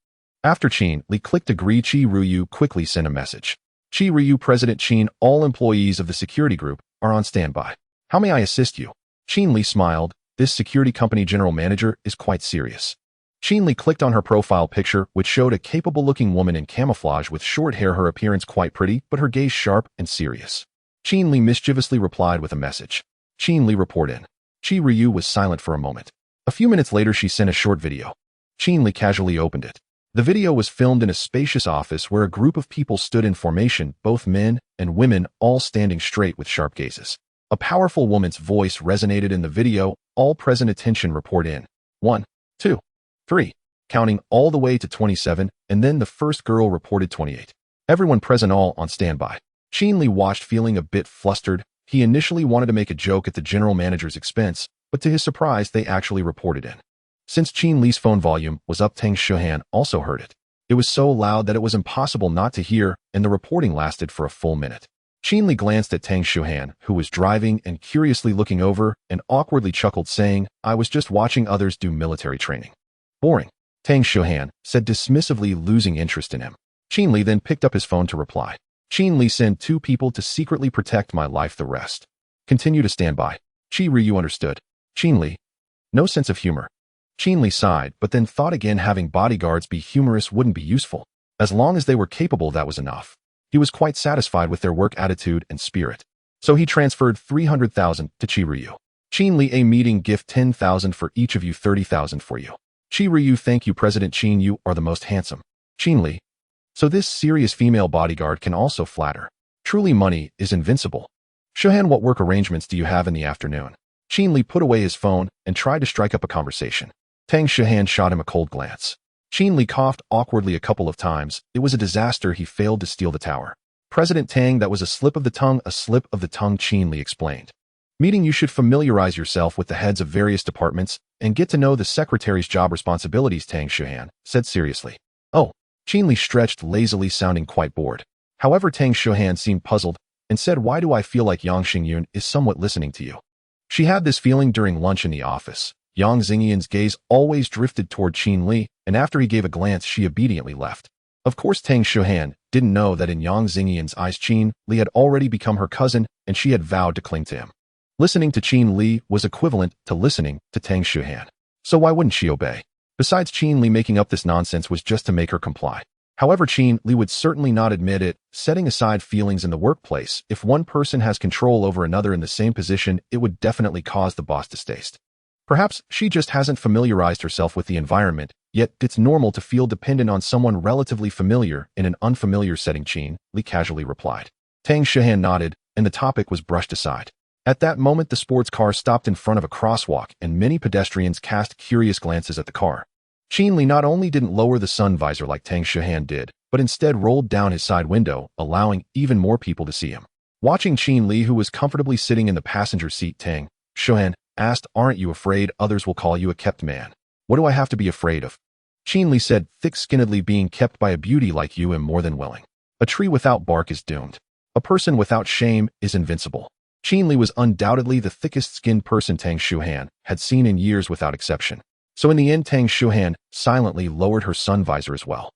After Qin Li clicked agree, Qi Ryu quickly sent a message. Qi Ryu, President Qin, all employees of the security group are on standby. How may I assist you? Qin Li smiled. This security company general manager is quite serious. Qin Li clicked on her profile picture, which showed a capable-looking woman in camouflage with short hair, her appearance quite pretty, but her gaze sharp and serious. Qin Li mischievously replied with a message. Qin Li, report in. Qi Ryu was silent for a moment. A few minutes later, she sent a short video. Qin Li casually opened it. The video was filmed in a spacious office where a group of people stood in formation, both men and women, all standing straight with sharp gazes. A powerful woman's voice resonated in the video. All present, attention, report in. 1, 2, 3, counting all the way to 27, and then the first girl reported 28. Everyone present, all on standby. Qin Li watched, feeling a bit flustered. He initially wanted to make a joke at the general manager's expense, but to his surprise, they actually reported in. Since Qin Li's phone volume was up, Tang Shuhan also heard it. It was so loud that it was impossible not to hear, and the reporting lasted for a full minute. Qin Li glanced at Tang Shuhan, who was driving and curiously looking over, and awkwardly chuckled, saying, I was just watching others do military training. Boring. Tang Shuhan said dismissively, losing interest in him. Qin Li then picked up his phone to reply. Qin Li, send 2 people to secretly protect my life, the rest continue to stand by. Qi Ryu understood. Qin Li. No sense of humor. Qin Li sighed, but then thought again, having bodyguards be humorous wouldn't be useful. As long as they were capable, that was enough. He was quite satisfied with their work attitude and spirit. So he transferred 300,000 to Qi Ryu. Qin Li, a meeting gift 10,000 for each of you, 30,000 for you. Qi Ryu, thank you, President Qin, you are the most handsome. Qin Li. So this serious female bodyguard can also flatter. Truly, money is invincible. Shuhan, what work arrangements do you have in the afternoon? Qin Li put away his phone and tried to strike up a conversation. Tang Shuhan shot him a cold glance. Qin Li coughed awkwardly a couple of times. It was a disaster. He failed to steal the tower. President Tang, that was a slip of the tongue, a slip of the tongue, Qin Li explained. Meeting, you should familiarize yourself with the heads of various departments and get to know the secretary's job responsibilities, Tang Shuhan said seriously. Oh. Qin Li stretched lazily, sounding quite bored. However, Tang Shuhan seemed puzzled and said, why do I feel like Yang Xingyun is somewhat listening to you? She had this feeling during lunch in the office. Yang Xingyun's gaze always drifted toward Qin Li, and after he gave a glance, she obediently left. Of course, Tang Shuhan didn't know that in Yang Xingyun's eyes, Qin Li had already become her cousin, and she had vowed to cling to him. Listening to Qin Li was equivalent to listening to Tang Shuhan. So why wouldn't she obey? Besides, Qin Li making up this nonsense was just to make her comply. However, Qin Li would certainly not admit it. Setting aside feelings in the workplace, if one person has control over another in the same position, it would definitely cause the boss distaste. Perhaps she just hasn't familiarized herself with the environment, yet it's normal to feel dependent on someone relatively familiar in an unfamiliar setting, Qin Li casually replied. Tang Shuhan nodded, and the topic was brushed aside. At that moment, the sports car stopped in front of a crosswalk, and many pedestrians cast curious glances at the car. Qin Li not only didn't lower the sun visor like Tang Shuhan did, but instead rolled down his side window, allowing even more people to see him. Watching Qin Li, who was comfortably sitting in the passenger seat, Tang Shuhan asked, aren't you afraid others will call you a kept man? What do I have to be afraid of? Qin Li said, thick-skinnedly, being kept by a beauty like you am more than willing. A tree without bark is doomed. A person without shame is invincible. Qin Li was undoubtedly the thickest-skinned person Tang Shuhan had seen in years without exception. So in the end, Tang Shuhan silently lowered her sun visor as well.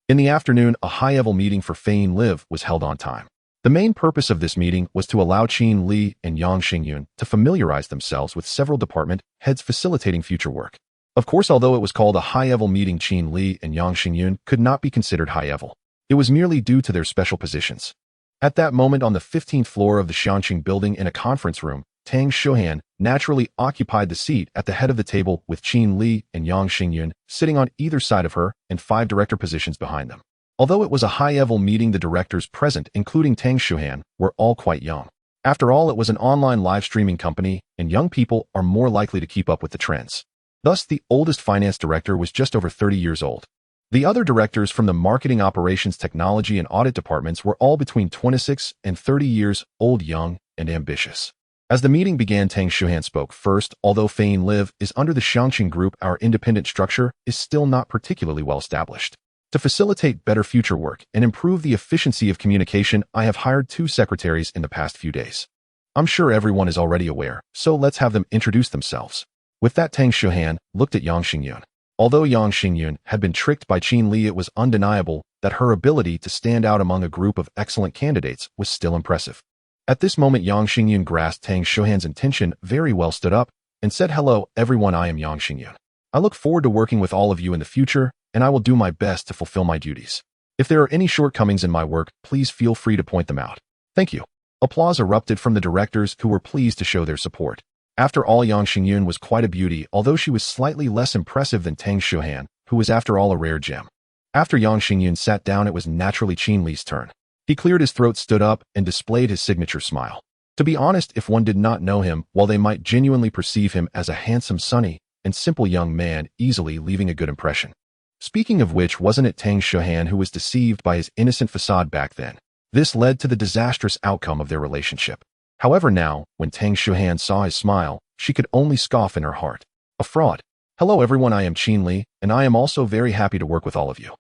In the afternoon, a high-level meeting for Fein Live was held on time. The main purpose of this meeting was to allow Qin Li and Yang Xingyun to familiarize themselves with several department heads, facilitating future work. Of course, although it was called a high-level meeting, Qin Li and Yang Xingyun could not be considered high-level. It was merely due to their special positions. At that moment, on the 15th floor of the Xianqing building in a conference room, Tang Shuhan naturally occupied the seat at the head of the table, with Qin Li and Yang Xingyun sitting on either side of her and 5 director positions behind them. Although it was a high-level meeting, the directors present, including Tang Shuhan, were all quite young. After all, it was an online live streaming company, and young people are more likely to keep up with the trends. Thus, the oldest finance director was just over 30 years old. The other directors from the marketing, operations, technology, and audit departments were all between 26 and 30 years old, young and ambitious. As the meeting began, Tang Shuhan spoke first. Although Fein Live is under the Shangqing Group, our independent structure is still not particularly well established. To facilitate better future work and improve the efficiency of communication, I have hired 2 secretaries in the past few days. I'm sure everyone is already aware, so let's have them introduce themselves. With that, Tang Shuhan looked at Yang Xingyun. Although Yang Xingyun had been tricked by Qin Li, it was undeniable that her ability to stand out among a group of excellent candidates was still impressive. At this moment, Yang Xingyun grasped Tang Shuhan's intention very well, stood up, and said, "Hello, everyone, I am Yang Xingyun. I look forward to working with all of you in the future, and I will do my best to fulfill my duties. If there are any shortcomings in my work, please feel free to point them out. Thank you." Applause erupted from the directors, who were pleased to show their support. After all, Yang Xingyun was quite a beauty, although she was slightly less impressive than Tang Shuhan, who was after all a rare gem. After Yang Xingyun sat down, it was naturally Qin Li's turn. He cleared his throat, stood up, and displayed his signature smile. To be honest, if one did not know him, while they might genuinely perceive him as a handsome, sunny, and simple young man, easily leaving a good impression. Speaking of which, wasn't it Tang Shuhan who was deceived by his innocent facade back then? This led to the disastrous outcome of their relationship. However, now, when Tang Shuhan saw his smile, she could only scoff in her heart. A fraud. "Hello everyone, I am Qin Li, and I am also very happy to work with all of you.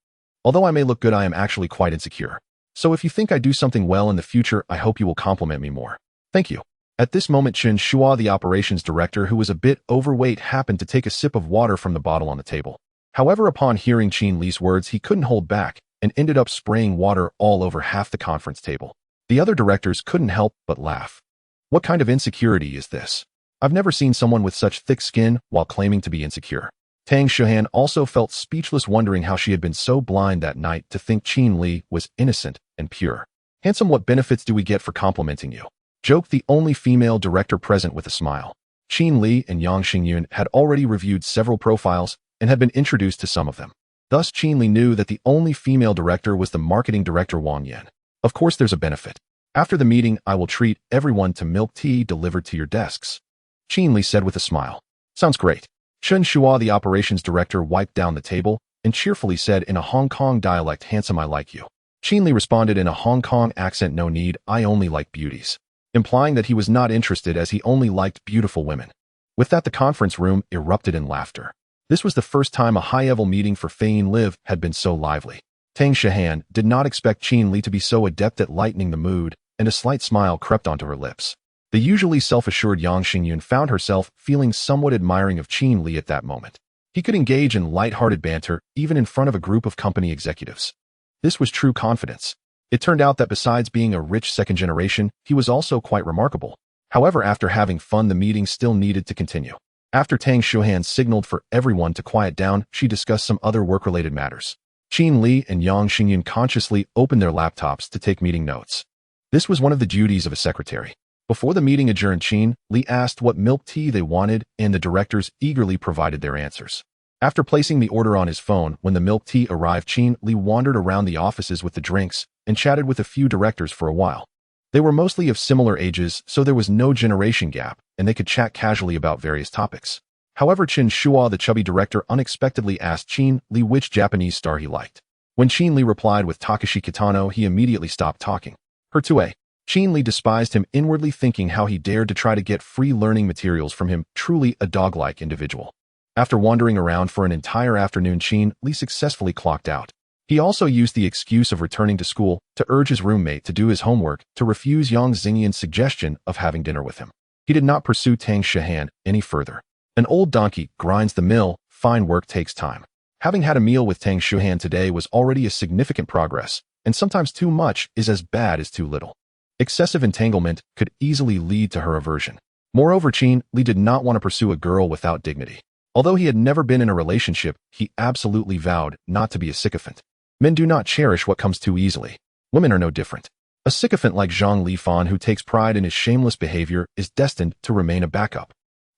Although I may look good, I am actually quite insecure. So if you think I do something well in the future, I hope you will compliment me more. Thank you." At this moment, Chen Shua, the operations director, who was a bit overweight, happened to take a sip of water from the bottle on the table. However, upon hearing Qin Li's words, he couldn't hold back and ended up spraying water all over half the conference table. The other directors couldn't help but laugh. What kind of insecurity is this? I've never seen someone with such thick skin while claiming to be insecure. Tang Shuhan also felt speechless, wondering how she had been so blind that night to think Qin Li was innocent and pure. "Handsome, what benefits do we get for complimenting you?" joked the only female director present with a smile. Qin Li and Yang Xingyun had already reviewed several profiles and had been introduced to some of them. Thus, Qin Li knew that the only female director was the marketing director Wang Yan. "Of course there's a benefit. After the meeting, I will treat everyone to milk tea delivered to your desks," Qin Li said with a smile. "Sounds great." Chen Shua, the operations director, wiped down the table and cheerfully said in a Hong Kong dialect, "Handsome, I like you." Qin Li responded in a Hong Kong accent, "No need, I only like beauties," implying that he was not interested as he only liked beautiful women. With that, the conference room erupted in laughter. This was the first time a high-level meeting for Fein Live had been so lively. Tang Shuhan did not expect Qin Li to be so adept at lightening the mood, and a slight smile crept onto her lips. The usually self-assured Yang Xingyun found herself feeling somewhat admiring of Qin Li at that moment. He could engage in light-hearted banter even in front of a group of company executives. This was true confidence. It turned out that besides being a rich second generation, he was also quite remarkable. However, after having fun, the meeting still needed to continue. After Tang Shuhan signaled for everyone to quiet down, she discussed some other work-related matters. Qin Li and Yang Xingyun consciously opened their laptops to take meeting notes. This was one of the duties of a secretary. Before the meeting adjourned, Qin Li asked what milk tea they wanted, and the directors eagerly provided their answers. After placing the order on his phone, when the milk tea arrived, Qin Li wandered around the offices with the drinks and chatted with a few directors for a while. They were mostly of similar ages, so there was no generation gap, and they could chat casually about various topics. However, Chen Shua, the chubby director, unexpectedly asked Qin Li which Japanese star he liked. When Qin Li replied with Takashi Kitano, he immediately stopped talking. Her too. Qin Li despised him, inwardly thinking how he dared to try to get free learning materials from him, truly a dog-like individual. After wandering around for an entire afternoon, Qin Li successfully clocked out. He also used the excuse of returning to school to urge his roommate to do his homework to refuse Yang Xingyun's suggestion of having dinner with him. He did not pursue Tang Shuhan any further. An old donkey grinds the mill, fine work takes time. Having had a meal with Tang Shuhan today was already a significant progress, and sometimes too much is as bad as too little. Excessive entanglement could easily lead to her aversion. Moreover, Qin Li did not want to pursue a girl without dignity. Although he had never been in a relationship, he absolutely vowed not to be a sycophant. Men do not cherish what comes too easily. Women are no different. A sycophant like Zhang Lifan, who takes pride in his shameless behavior, is destined to remain a backup.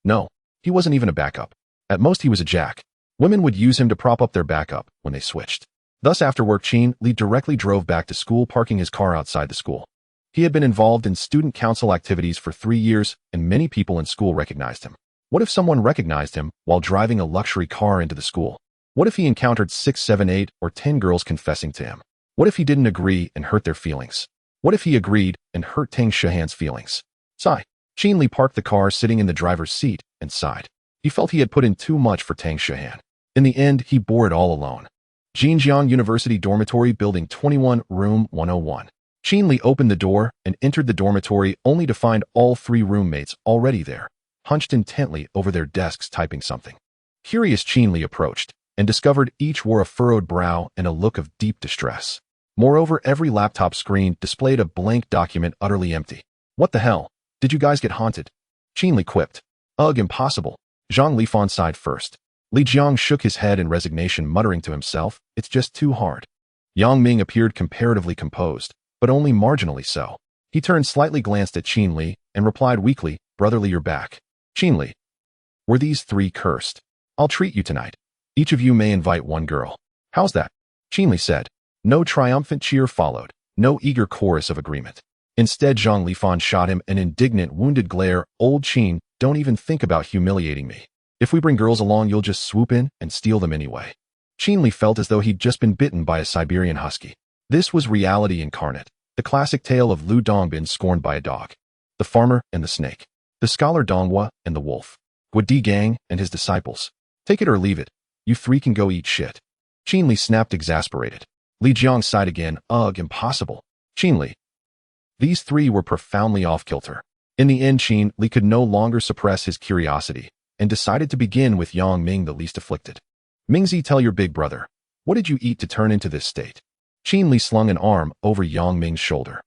No, he wasn't even a backup. At most, he was a jack. Women would use him to prop up their backup when they switched. Thus, after work, Qin Li directly drove back to school, parking his car outside the school. He had been involved in student council activities for 3 years, and many people in school recognized him. What if someone recognized him while driving a luxury car into the school? What if he encountered 6, 7, 8, or 10 girls confessing to him? What if he didn't agree and hurt their feelings? What if he agreed and hurt Tang Shuhan's feelings? Sigh. Qin Li parked the car sitting in the driver's seat and sighed. He felt he had put in too much for Tang Shuhan. In the end, he bore it all alone. Jinjiang University Dormitory Building 21, Room 101. Qin Li opened the door and entered the dormitory only to find all three roommates already there, hunched intently over their desks typing something. Curious, Qin Li approached and discovered each wore a furrowed brow and a look of deep distress. Moreover, every laptop screen displayed a blank document utterly empty. What the hell? Did you guys get haunted? Qin Li quipped. Ugh, impossible. Zhang Lifan sighed first. Li Jiang shook his head in resignation, muttering to himself, it's just too hard. Yang Ming appeared comparatively composed, but only marginally so. He turned slightly, glanced at Qin Li, and replied weakly, brotherly, you're back. Qin Li. Were these three cursed? I'll treat you tonight. Each of you may invite one girl. How's that? Qin Li said. No triumphant cheer followed, no eager chorus of agreement. Instead, Zhang Lifan shot him an indignant, wounded glare. Old Qin, don't even think about humiliating me. If we bring girls along, you'll just swoop in and steal them anyway. Qin Li felt as though he'd just been bitten by a Siberian husky. This was reality incarnate, the classic tale of Lu Dongbin scorned by a dog. The farmer and the snake. The scholar Donghua and the wolf. Guadi Gang and his disciples. Take it or leave it. You three can go eat shit. Qin Li snapped, exasperated. Li Jiang sighed again. Ugh, impossible. Qin Li. These three were profoundly off-kilter. In the end, Qin Li could no longer suppress his curiosity and decided to begin with Yang Ming, the least afflicted. Mingzi, tell your big brother. What did you eat to turn into this state? Qin Li slung an arm over Yang Ming's shoulder.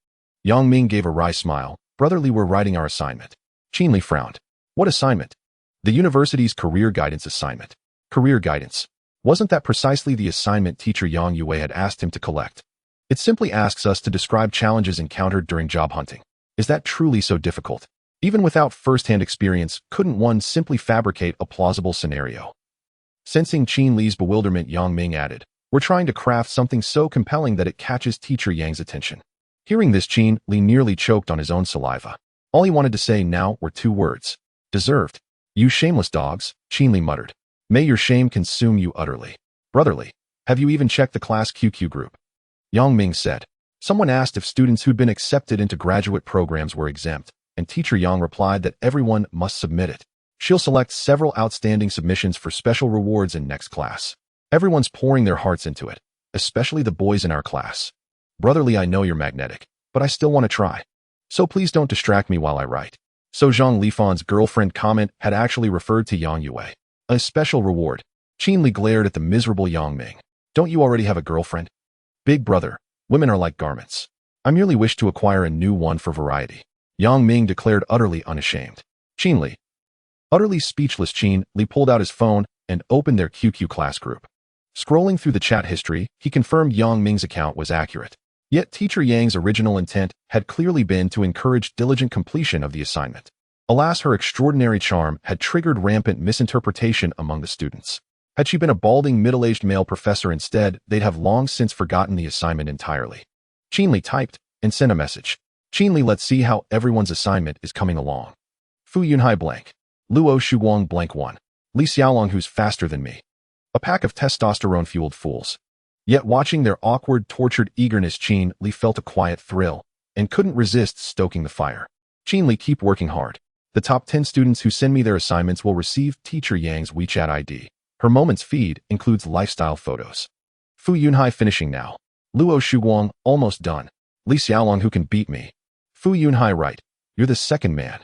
Yang Ming gave a wry smile. Brotherly, we're writing our assignment. Qin Li frowned. What assignment? The university's career guidance assignment. Career guidance. Wasn't that precisely the assignment teacher Yang Yue had asked him to collect? It simply asks us to describe challenges encountered during job hunting. Is that truly so difficult? Even without first-hand experience, couldn't one simply fabricate a plausible scenario? Sensing Qin Li's bewilderment, Yang Ming added, we're trying to craft something so compelling that it catches teacher Yang's attention. Hearing this, Qin Li nearly choked on his own saliva. All he wanted to say now were two words. Deserved. You shameless dogs, Qin Li muttered. May your shame consume you utterly. Brotherly, have you even checked the class QQ group? Yang Ming said. Someone asked if students who'd been accepted into graduate programs were exempt, and teacher Yang replied that everyone must submit it. She'll select several outstanding submissions for special rewards in next class. Everyone's pouring their hearts into it, especially the boys in our class. Brotherly, I know you're magnetic, but I still want to try. So please don't distract me while I write. So Zhang Lifan's girlfriend comment had actually referred to Yang Yue. A special reward. Qin Li glared at the miserable Yang Ming. Don't you already have a girlfriend? Big brother, women are like garments. I merely wish to acquire a new one for variety. Yang Ming declared, utterly unashamed. Qin Li. Utterly speechless, Qin Li pulled out his phone and opened their QQ class group. Scrolling through the chat history, he confirmed Yang Ming's account was accurate. Yet teacher Yang's original intent had clearly been to encourage diligent completion of the assignment. Alas, her extraordinary charm had triggered rampant misinterpretation among the students. Had she been a balding, middle-aged male professor instead, they'd have long since forgotten the assignment entirely. Qin Li typed and sent a message. Qin Li, let's see how everyone's assignment is coming along. Fu Yunhai blank. Luo Shuguang blank 1. Li Xiaolong, who's faster than me. A pack of testosterone-fueled fools. Yet watching their awkward, tortured eagerness, Qin Li felt a quiet thrill and couldn't resist stoking the fire. Qin Li, keep working hard. The top 10 students who send me their assignments will receive teacher Yang's WeChat ID. Her Moments feed includes lifestyle photos. Fu Yunhai finishing now. Luo Shuguang almost done. Li Xiaolong, who can beat me? Fu Yunhai right. You're the second man.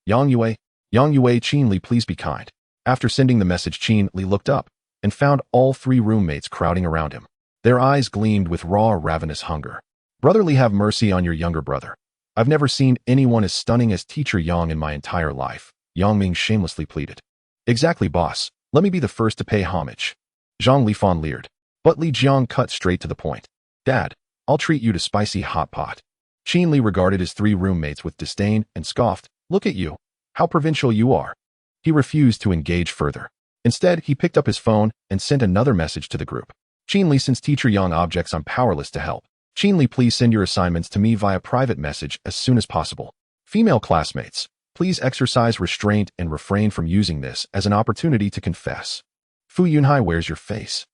Yang Yue. Qin Li, please be kind. After sending the message, Qin Li looked up and found all three roommates crowding around him. Their eyes gleamed with raw, ravenous hunger. Brotherly, have mercy on your younger brother. I've never seen anyone as stunning as teacher Yang in my entire life, Yang Ming shamelessly pleaded. Exactly, boss. Let me be the first to pay homage. Zhang Lifan leered. But Li Jiang cut straight to the point. Dad, I'll treat you to spicy hot pot. Qin Li regarded his three roommates with disdain and scoffed. Look at you. How provincial you are. He refused to engage further. Instead, he picked up his phone and sent another message to the group. Qin Li, since teacher Yang objects, I'm powerless to help. Qin Li, please send your assignments to me via private message as soon as possible. Female classmates, please exercise restraint and refrain from using this as an opportunity to confess. Fu Yunhai, where's your face?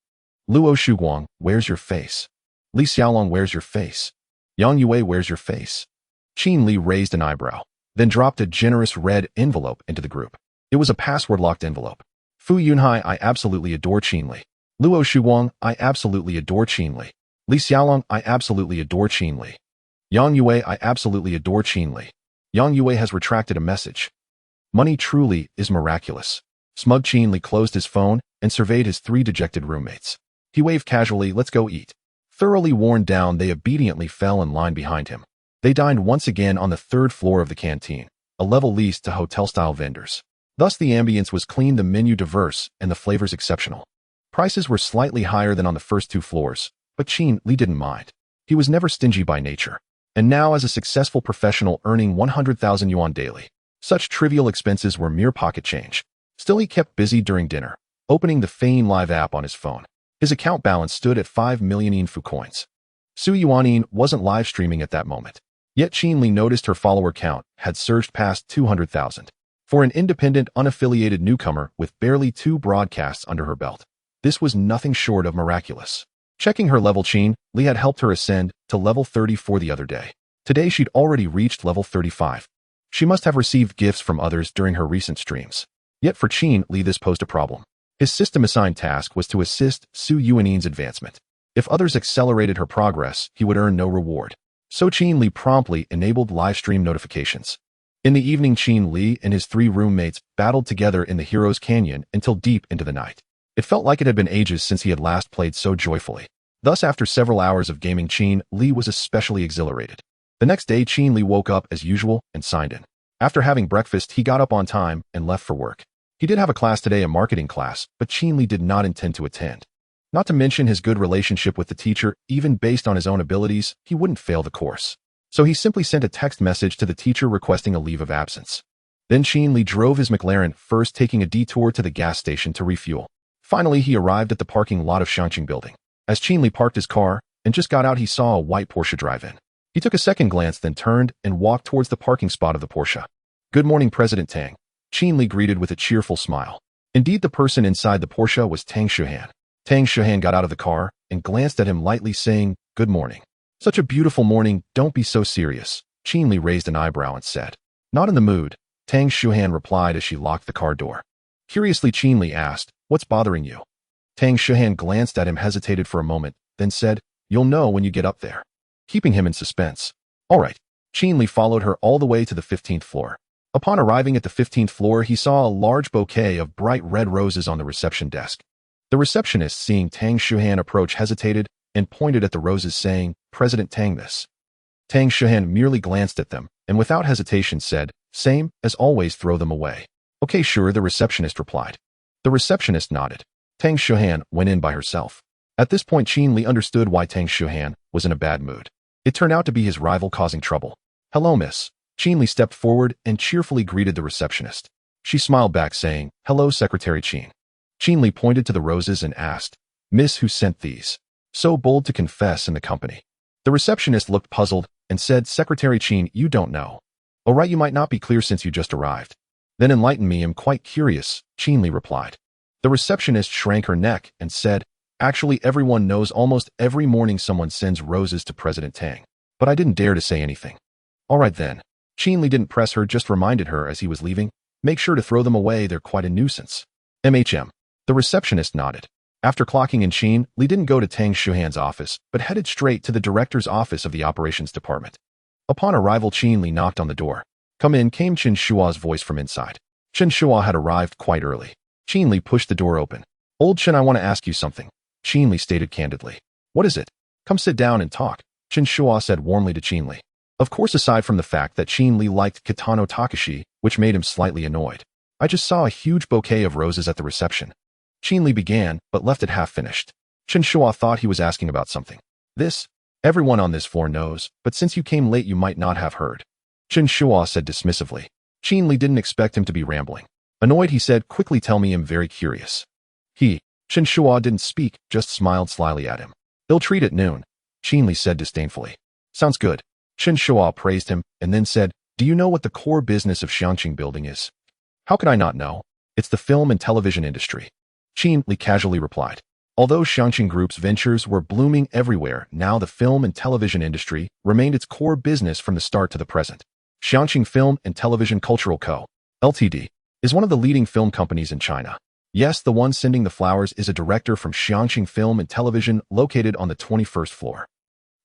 Luo Shuguang, where's your face? Li Xiaolong, where's your face? Yang Yue, where's your face? Qin Li raised an eyebrow. then dropped a generous red envelope into the group. It was a password-locked envelope. Fu Yunhai, I absolutely adore Qin Li. Luo Shuwang, I absolutely adore Qin Li. Li Xiaolong, I absolutely adore Qin Li. Yang Yue, I absolutely adore Qin Li. Yang Yue has retracted a message. Money truly is miraculous. Smug Qin Li closed his phone and surveyed his 3 dejected roommates. He waved casually, let's go eat. Thoroughly worn down, they obediently fell in line behind him. They dined once again on the 3rd floor of the canteen, a level leased to hotel-style vendors. Thus the ambience was clean, the menu diverse, and the flavors exceptional. Prices were slightly higher than on the first 2 floors, but Qin Li didn't mind. He was never stingy by nature. And now as a successful professional earning 100,000 yuan daily, such trivial expenses were mere pocket change. Still he kept busy during dinner, opening the Fein Live app on his phone. His account balance stood at 5 million Yinfu coins. Su Yuanin wasn't live streaming at that moment. Yet Qin Li noticed her follower count had surged past 200,000. For an independent, unaffiliated newcomer with barely 2 broadcasts under her belt, this was nothing short of miraculous. Checking her level, Qin Li had helped her ascend to level 34 the other day. Today she'd already reached level 35. She must have received gifts from others during her recent streams. Yet for Qin Li this posed a problem. His system-assigned task was to assist Su Yuanin's advancement. If others accelerated her progress, he would earn no reward. So Qin Li promptly enabled livestream notifications. In the evening, Qin Li and his 3 roommates battled together in the Hero's Canyon until deep into the night. It felt like it had been ages since he had last played so joyfully. Thus, after several hours of gaming, Qin Li was especially exhilarated. The next day, Qin Li woke up as usual and signed in. After having breakfast, he got up on time and left for work. He did have a class today, a marketing class, but Qin Li did not intend to attend. Not to mention his good relationship with the teacher, even based on his own abilities, he wouldn't fail the course. So he simply sent a text message to the teacher requesting a leave of absence. Then Qin Li drove his McLaren, first taking a detour to the gas station to refuel. Finally, he arrived at the parking lot of Shangqing building. As Qin Li parked his car and just got out, he saw a white Porsche drive in. He took a second glance, then turned and walked towards the parking spot of the Porsche. Good morning, President Tang. Qin Li greeted with a cheerful smile. Indeed, the person inside the Porsche was Tang Shuhan. Tang Shuhan got out of the car and glanced at him lightly, saying, good morning. Such a beautiful morning, don't be so serious. Qin Li raised an eyebrow and said, not in the mood. Tang Shuhan replied as she locked the car door. Curiously, Qin Li asked, what's bothering you? Tang Shuhan glanced at him, hesitated for a moment, then said, you'll know when you get up there. Keeping him in suspense. All right. Qin Li followed her all the way to the 15th floor. Upon arriving at the 15th floor, he saw a large bouquet of bright red roses on the reception desk. The receptionist, seeing Tang Shuhan approach, hesitated and pointed at the roses, saying, President Tang, this. Tang Shuhan merely glanced at them and without hesitation said, same, as always, throw them away. Okay, sure, the receptionist replied. The receptionist nodded. Tang Shuhan went in by herself. At this point, Qin Li understood why Tang Shuhan was in a bad mood. It turned out to be his rival causing trouble. Hello, miss. Qin Li stepped forward and cheerfully greeted the receptionist. She smiled back, saying, hello, Secretary Qin. Qin Li pointed to the roses and asked, Miss, who sent these? So bold to confess in the company. The receptionist looked puzzled and said, Secretary Qin, you don't know. Oh right, you might not be clear since you just arrived. Then enlighten me, I'm quite curious, Qin Li replied. The receptionist shrank her neck and said, actually everyone knows almost every morning someone sends roses to President Tang. But I didn't dare to say anything. All right then. Qin Li didn't press her, just reminded her as he was leaving, make sure to throw them away, they're quite a nuisance. The receptionist nodded. After clocking in, Qin Li didn't go to Tang Shuhan's office, but headed straight to the director's office of the operations department. Upon arrival, Qin Li knocked on the door. Come in, came Chen Shua's voice from inside. Chen Shua had arrived quite early. Qin Li pushed the door open. Old Chen, I want to ask you something, Qin Li stated candidly. What is it? Come sit down and talk, Chen Shua said warmly to Qin Li. Of course, aside from the fact that Qin Li liked Kitano Takashi, which made him slightly annoyed. I just saw a huge bouquet of roses at the reception. Qin Li began, but left it half-finished. Chen Shua thought he was asking about something. This? Everyone on this floor knows, but since you came late you might not have heard. Chen Shua said dismissively. Qin Li didn't expect him to be rambling. Annoyed, he said, quickly tell me, I'm very curious. Chen Shua didn't speak, just smiled slyly at him. They'll treat at noon, Qin Li said disdainfully. Sounds good. Chen Shua praised him, and then said, do you know what the core business of Shangqing building is? How could I not know? It's the film and television industry. Qin Li casually replied. Although Shangqing Group's ventures were blooming everywhere, now the film and television industry remained its core business from the start to the present. Xiangqing Film and Television Cultural Co., Ltd., is one of the leading film companies in China. Yes, the one sending the flowers is a director from Xiangqing Film and Television located on the 21st floor.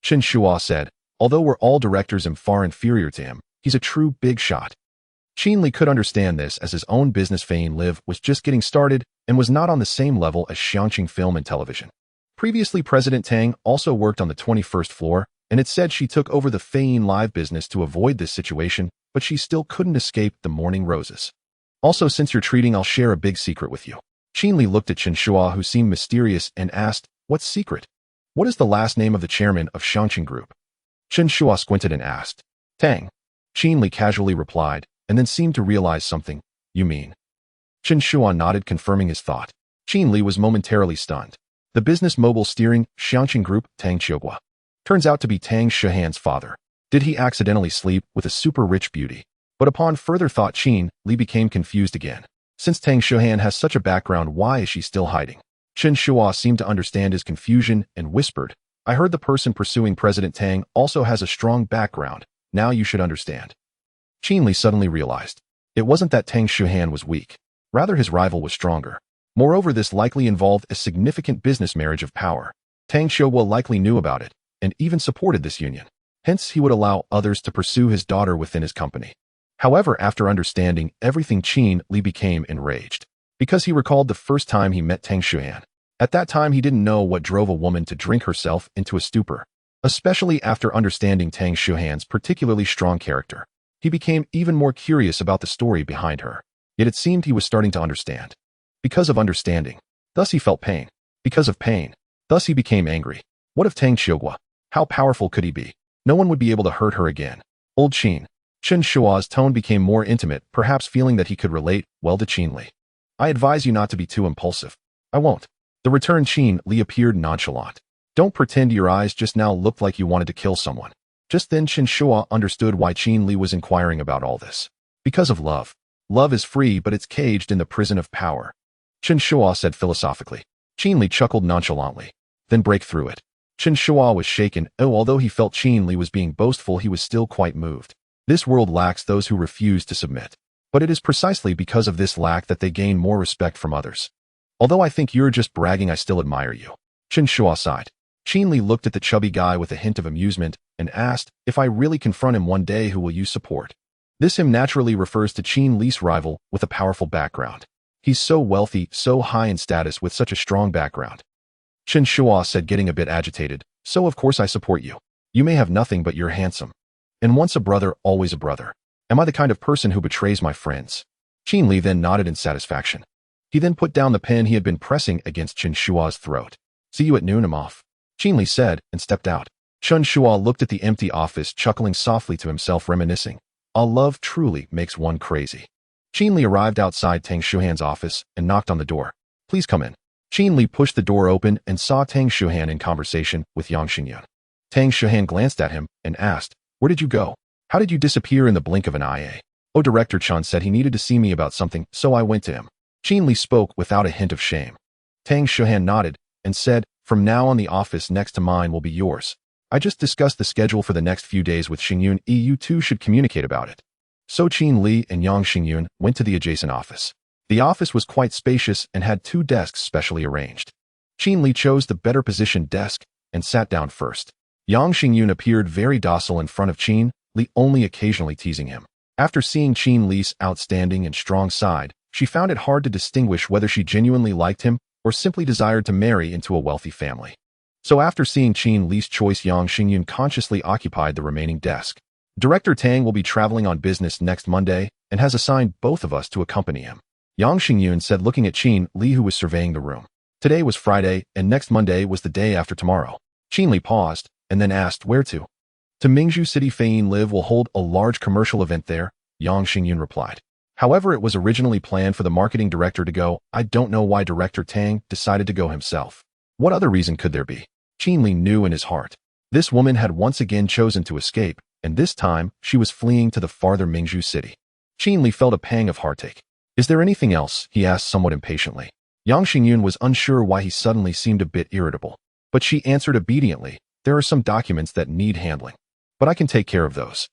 Chen Shua said, although we're all directors and far inferior to him, he's a true big shot. Qin Li could understand this as his own business Fein Live was just getting started and was not on the same level as Xiangqing Film and Television. Previously, President Tang also worked on the 21st floor, and it said she took over the Fein Live business to avoid this situation, but she still couldn't escape the morning roses. Also, since you're treating, I'll share a big secret with you. Qin Li looked at Chen Shua, who seemed mysterious, and asked, "What secret? What is the last name of the chairman of Xiangqing Group?" Chen Shua squinted and asked, "Tang." Qin Li casually replied, and then seemed to realize something. "You mean?" Chen Shua nodded, confirming his thought. Qin Li was momentarily stunned. The business mobile steering Xiangqing Group, Tang Qiugua, turns out to be Tang Shuhan's father. Did he accidentally sleep with a super rich beauty? But upon further thought, Qin Li became confused again. Since Tang Shuhan has such a background, why is she still hiding? Chen Shua seemed to understand his confusion and whispered, "I heard the person pursuing President Tang also has a strong background. Now you should understand." Qin Li suddenly realized. It wasn't that Tang Shuhan was weak. Rather, his rival was stronger. Moreover, this likely involved a significant business marriage of power. Tang Qiugua likely knew about it, and even supported this union. Hence, he would allow others to pursue his daughter within his company. However, after understanding everything, Qin Li became enraged, because he recalled the first time he met Tang Shuhan. At that time, he didn't know what drove a woman to drink herself into a stupor. Especially after understanding Tang Shuhan's particularly strong character, he became even more curious about the story behind her. Yet it seemed he was starting to understand. Because of understanding, thus he felt pain. Because of pain, thus he became angry. What of Tang Qiugua? How powerful could he be? No one would be able to hurt her again. Old Chen Shua's tone became more intimate, perhaps feeling that he could relate well to Qin Li. "I advise you not to be too impulsive." "I won't." The returned Qin Li appeared nonchalant. "Don't pretend your eyes just now looked like you wanted to kill someone." Just then Chen Shua understood why Qin Li was inquiring about all this. Because of love. Love is free, but it's caged in the prison of power. Chen Shua said philosophically. Qin Li chuckled nonchalantly. "Then break through it." Chen Shua was shaken. Although he felt Qin Li was being boastful, he was still quite moved. This world lacks those who refuse to submit. But it is precisely because of this lack that they gain more respect from others. "Although I think you're just bragging, I still admire you." Chen Shua sighed. Qin Li looked at the chubby guy with a hint of amusement and asked, "If I really confront him one day, who will you support?" This him naturally refers to Qin Li's rival with a powerful background. He's so wealthy, so high in status with such a strong background. Chen Shua said, getting a bit agitated, "So of course I support you. You may have nothing, but you're handsome. And once a brother, always a brother. Am I the kind of person who betrays my friends?" Qin Li then nodded in satisfaction. He then put down the pen he had been pressing against Chen Shua's throat. "See you at noon, I'm off," Qin Li said, and stepped out. Chen Shua looked at the empty office, chuckling softly to himself, reminiscing. Love truly makes one crazy. Qin Li arrived outside Tang Shuhan's office and knocked on the door. "Please come in." Qin Li pushed the door open and saw Tang Shuhan in conversation with Yang Xingyun. Tang Shuhan glanced at him and asked, "Where did you go? How did you disappear in the blink of an eye?" "Oh, Director Chen said he needed to see me about something, so I went to him." Qin Li spoke without a hint of shame. Tang Shuhan nodded and said, "From now on, the office next to mine will be yours. I just discussed the schedule for the next few days with Xingyun. You two should communicate about it." So Qin Li and Yang Xingyun went to the adjacent office. The office was quite spacious and had 2 desks specially arranged. Qin Li chose the better positioned desk and sat down first. Yang Xingyun appeared very docile in front of Qin Li, only occasionally teasing him. After seeing Qin Li's outstanding and strong side, she found it hard to distinguish whether she genuinely liked him or simply desired to marry into a wealthy family. So after seeing Qin Li's choice, Yang Xingyun consciously occupied the remaining desk. "Director Tang will be traveling on business next Monday and has assigned both of us to accompany him," Yang Xingyun said, looking at Qin Li, who was surveying the room. Today was Friday, and next Monday was the day after tomorrow. Qin Li paused and then asked, "Where to?" "To Mingju City. Fein Live will hold a large commercial event there," Yang Xingyun replied. "However, it was originally planned for the marketing director to go. I don't know why Director Tang decided to go himself. What other reason could there be?" Qin Li knew in his heart. This woman had once again chosen to escape, and this time she was fleeing to the farther Mingju City. Qin Li felt a pang of heartache. "Is there anything else?" he asked somewhat impatiently. Yang Xingyun was unsure why he suddenly seemed a bit irritable, but she answered obediently, "There are some documents that need handling, but I can take care of those."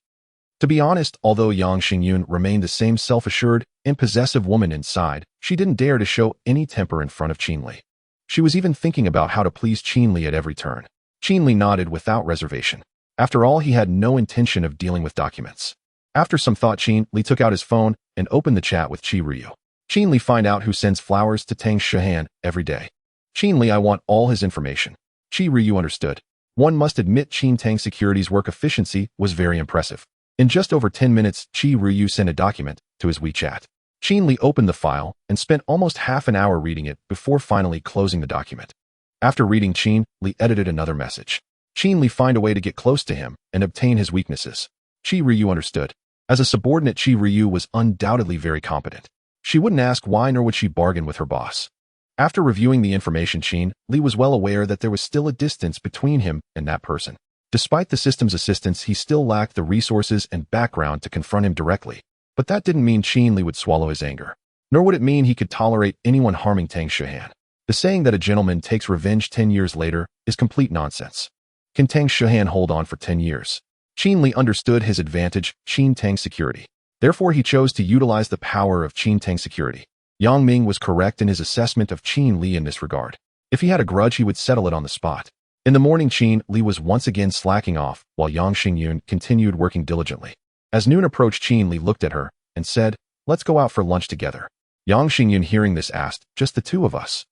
To To be honest, although Yang Xingyun remained the same self-assured and possessive woman inside, she didn't dare to show any temper in front of Qin Li. She was even thinking about how to please Qin Li at every turn. Qin Li nodded without reservation. After all, he had no intention of dealing with documents. After some thought, Qin Li took out his phone and opened the chat with Qi Ryu. Qin Li, find out who sends flowers to Tang Shuhan every day. Qin Li, I want all his information. Qi Ryu understood. One must admit Qin Tang Security's work efficiency was very impressive. In just over 10 minutes, Qi Ryu sent a document to his WeChat. Qin Li opened the file and spent almost half an hour reading it before finally closing the document. After reading, Qin Li edited another message. Qin Li, find a way to get close to him and obtain his weaknesses. Qi Ryu understood. As a subordinate, Qi Ryu was undoubtedly very competent. She wouldn't ask why, nor would she bargain with her boss. After reviewing the information, Qin Li was well aware that there was still a distance between him and that person. Despite the system's assistance, he still lacked the resources and background to confront him directly. But that didn't mean Qin Li would swallow his anger. Nor would it mean he could tolerate anyone harming Tang Shuhan. The saying that a gentleman takes revenge 10 years later is complete nonsense. Can Tang Shuhan hold on for 10 years? Qin Li understood his advantage, Qin Tang Security. Therefore, he chose to utilize the power of Qin Tang Security. Yang Ming was correct in his assessment of Qin Li in this regard. If he had a grudge, he would settle it on the spot. In the morning, Qin Li was once again slacking off, while Yang Xingyun continued working diligently. As noon approached, Qin Li looked at her and said, let's go out for lunch together. Yang Xingyun, hearing this, asked, just the two of us?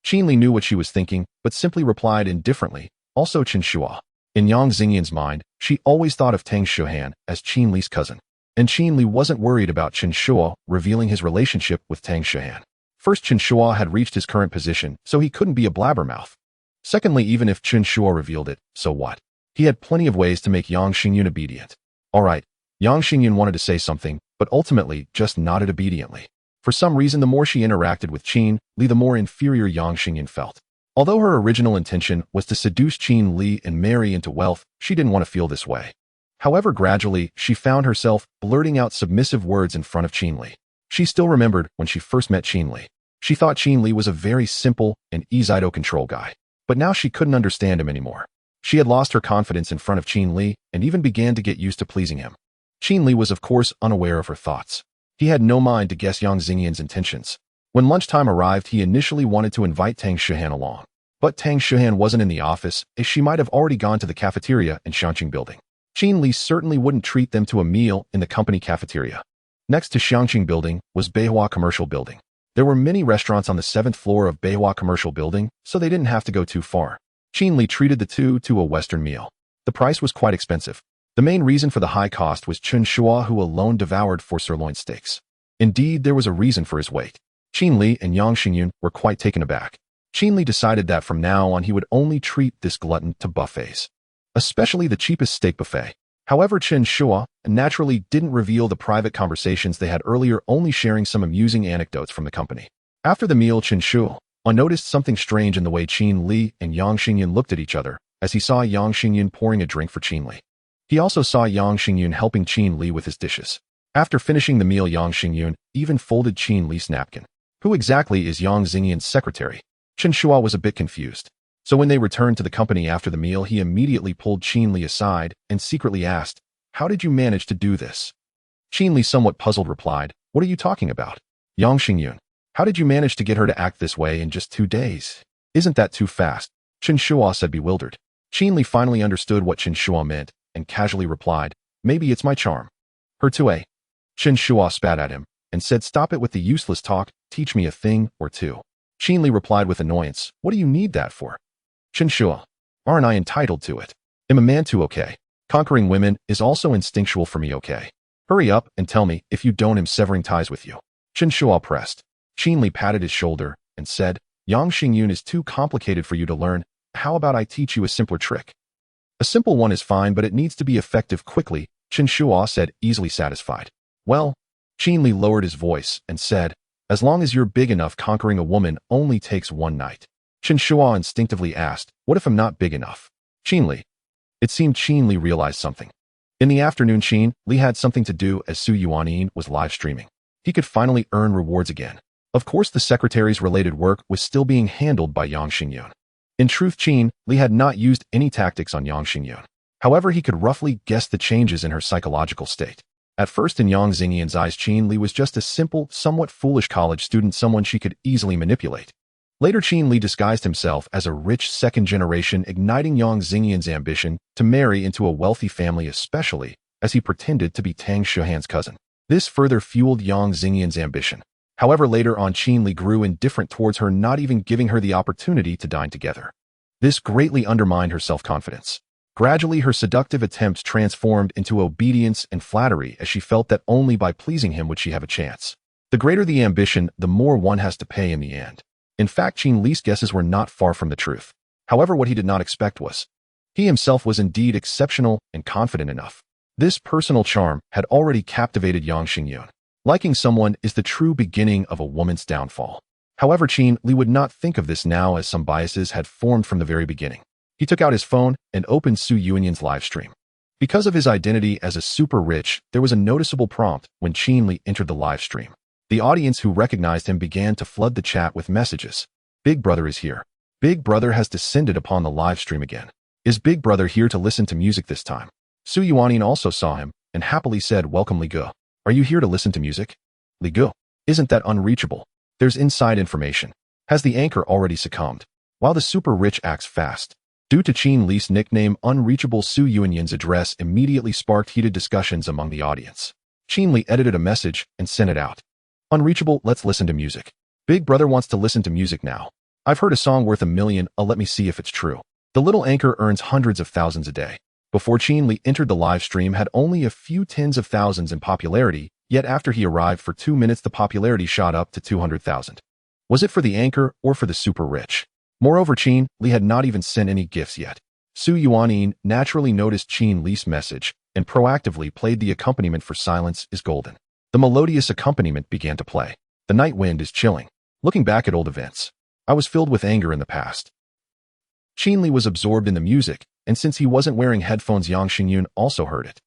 Qin Li knew what she was thinking, but simply replied indifferently, also Chen Shua. In Yang Xingyun's mind, she always thought of Tang Shuhan as Qin Li's cousin. And Qin Li wasn't worried about Chen Shua revealing his relationship with Tang Shuhan. First, Chen Shua had reached his current position, so he couldn't be a blabbermouth. Secondly, even if Chen Shua revealed it, so what? He had plenty of ways to make Yang Xingyun obedient. All right, Yang Xingyun wanted to say something, but ultimately just nodded obediently. For some reason, the more she interacted with Qin Li, the more inferior Yang Xingyun felt. Although her original intention was to seduce Qin Li and marry into wealth, she didn't want to feel this way. However, gradually, she found herself blurting out submissive words in front of Qin Li. She still remembered when she first met Qin Li. She thought Qin Li was a very simple and easy-to control guy. But now she couldn't understand him anymore. She had lost her confidence in front of Qin Li and even began to get used to pleasing him. Qin Li was, of course, unaware of her thoughts. He had no mind to guess Yang Xingyun's intentions. When lunchtime arrived, he initially wanted to invite Tang Shuhan along. But Tang Shuhan wasn't in the office, as she might have already gone to the cafeteria in Xiangqing Building. Qin Li certainly wouldn't treat them to a meal in the company cafeteria. Next to Xiangqing Building was Beihua Commercial Building. There were many restaurants on the 7th floor of Beihua Commercial Building, so they didn't have to go too far. Qin Li treated the two to a Western meal. The price was quite expensive. The main reason for the high cost was Chen Shua, who alone devoured 4 sirloin steaks. Indeed, there was a reason for his weight. Qin Li and Yang Xingyun were quite taken aback. Qin Li decided that from now on he would only treat this glutton to buffets, especially the cheapest steak buffet. However, Chen Shua naturally didn't reveal the private conversations they had earlier, only sharing some amusing anecdotes from the company. After the meal, Chen Shua noticed something strange in the way Qin Li and Yang Xingyun looked at each other, as he saw Yang Xingyun pouring a drink for Qin Li. He also saw Yang Xingyun helping Qin Li with his dishes. After finishing the meal, Yang Xingyun even folded Qin Li's napkin. Who exactly is Yang Xingyun's secretary? Chen Shua was a bit confused. So when they returned to the company after the meal, he immediately pulled Qin Li aside and secretly asked, how did you manage to do this? Qin Li, somewhat puzzled, replied, what are you talking about? Yang Xingyun, how did you manage to get her to act this way in just 2 days? Isn't that too fast? Chen Shua said, bewildered. Qin Li finally understood what Chen Shua meant and casually replied, maybe it's my charm. Her too, eh? Chen Shua spat at him and said, stop it with the useless talk, teach me a thing or two. Qin Li replied with annoyance, what do you need that for? Chen Shua, aren't I entitled to it? Am a man too, okay? Conquering women is also instinctual for me, okay? Hurry up and tell me if you don't, am severing ties with you. Chen Shua pressed. Qin Li patted his shoulder and said, Yang Xingyun is too complicated for you to learn. How about I teach you a simpler trick? A simple one is fine, but it needs to be effective quickly, Chen Shua said, easily satisfied. Well, Qin Li lowered his voice and said, as long as you're big enough, conquering a woman only takes 1 night. Chen Shua instinctively asked, what if I'm not big enough? Qin Li. It seemed Qin Li realized something. In the afternoon, Qin Li had something to do as Su Yuanin was live streaming. He could finally earn rewards again. Of course, the secretary's related work was still being handled by Yang Xingyun. In truth, Qin Li had not used any tactics on Yang Xingyun. However, he could roughly guess the changes in her psychological state. At first, in Yang Xingyan's eyes, Qin Li was just a simple, somewhat foolish college student, someone she could easily manipulate. Later, Qin Li disguised himself as a rich second generation, igniting Yang Xingyan's ambition to marry into a wealthy family, especially as he pretended to be Tang Shuhan's cousin. This further fueled Yang Xingyan's ambition. However, later on, Qin Li grew indifferent towards her, not even giving her the opportunity to dine together. This greatly undermined her self-confidence. Gradually, her seductive attempts transformed into obedience and flattery, as she felt that only by pleasing him would she have a chance. The greater the ambition, the more one has to pay in the end. In fact, Qin Li's guesses were not far from the truth. However, what he did not expect was, he himself was indeed exceptional and confident enough. This personal charm had already captivated Yang Xingyan. Liking someone is the true beginning of a woman's downfall. However, Qin Li would not think of this now, as some biases had formed from the very beginning. He took out his phone and opened Su Yuanyan's live stream. Because of his identity as a super rich, there was a noticeable prompt when Qin Li entered the live stream. The audience who recognized him began to flood the chat with messages. Big Brother is here. Big Brother has descended upon the live stream again. Is Big Brother here to listen to music this time? Su Yuanyan also saw him and happily said, "Welcome, Li Ge. Are you here to listen to music?" Li Ge, isn't that unreachable? There's inside information. Has the anchor already succumbed? While the super rich acts fast. Due to Qin Li's nickname Unreachable, Su Yuanyan's address immediately sparked heated discussions among the audience. Qin Li edited a message and sent it out. Unreachable, let's listen to music. Big Brother wants to listen to music now. I've heard a song worth $1 million, let me see if it's true. The little anchor earns hundreds of thousands a day. Before Qin Li entered the live stream, had only a few tens of thousands in popularity, yet after he arrived for 2 minutes the popularity shot up to 200,000. Was it for the anchor or for the super rich? Moreover, Qin Li had not even sent any gifts yet. Su Yuanyan naturally noticed Qin Li's message and proactively played the accompaniment for Silence is Golden. The melodious accompaniment began to play. The night wind is chilling. Looking back at old events, I was filled with anger in the past. Qin Li was absorbed in the music, and since he wasn't wearing headphones, Yang Xingyan also heard it.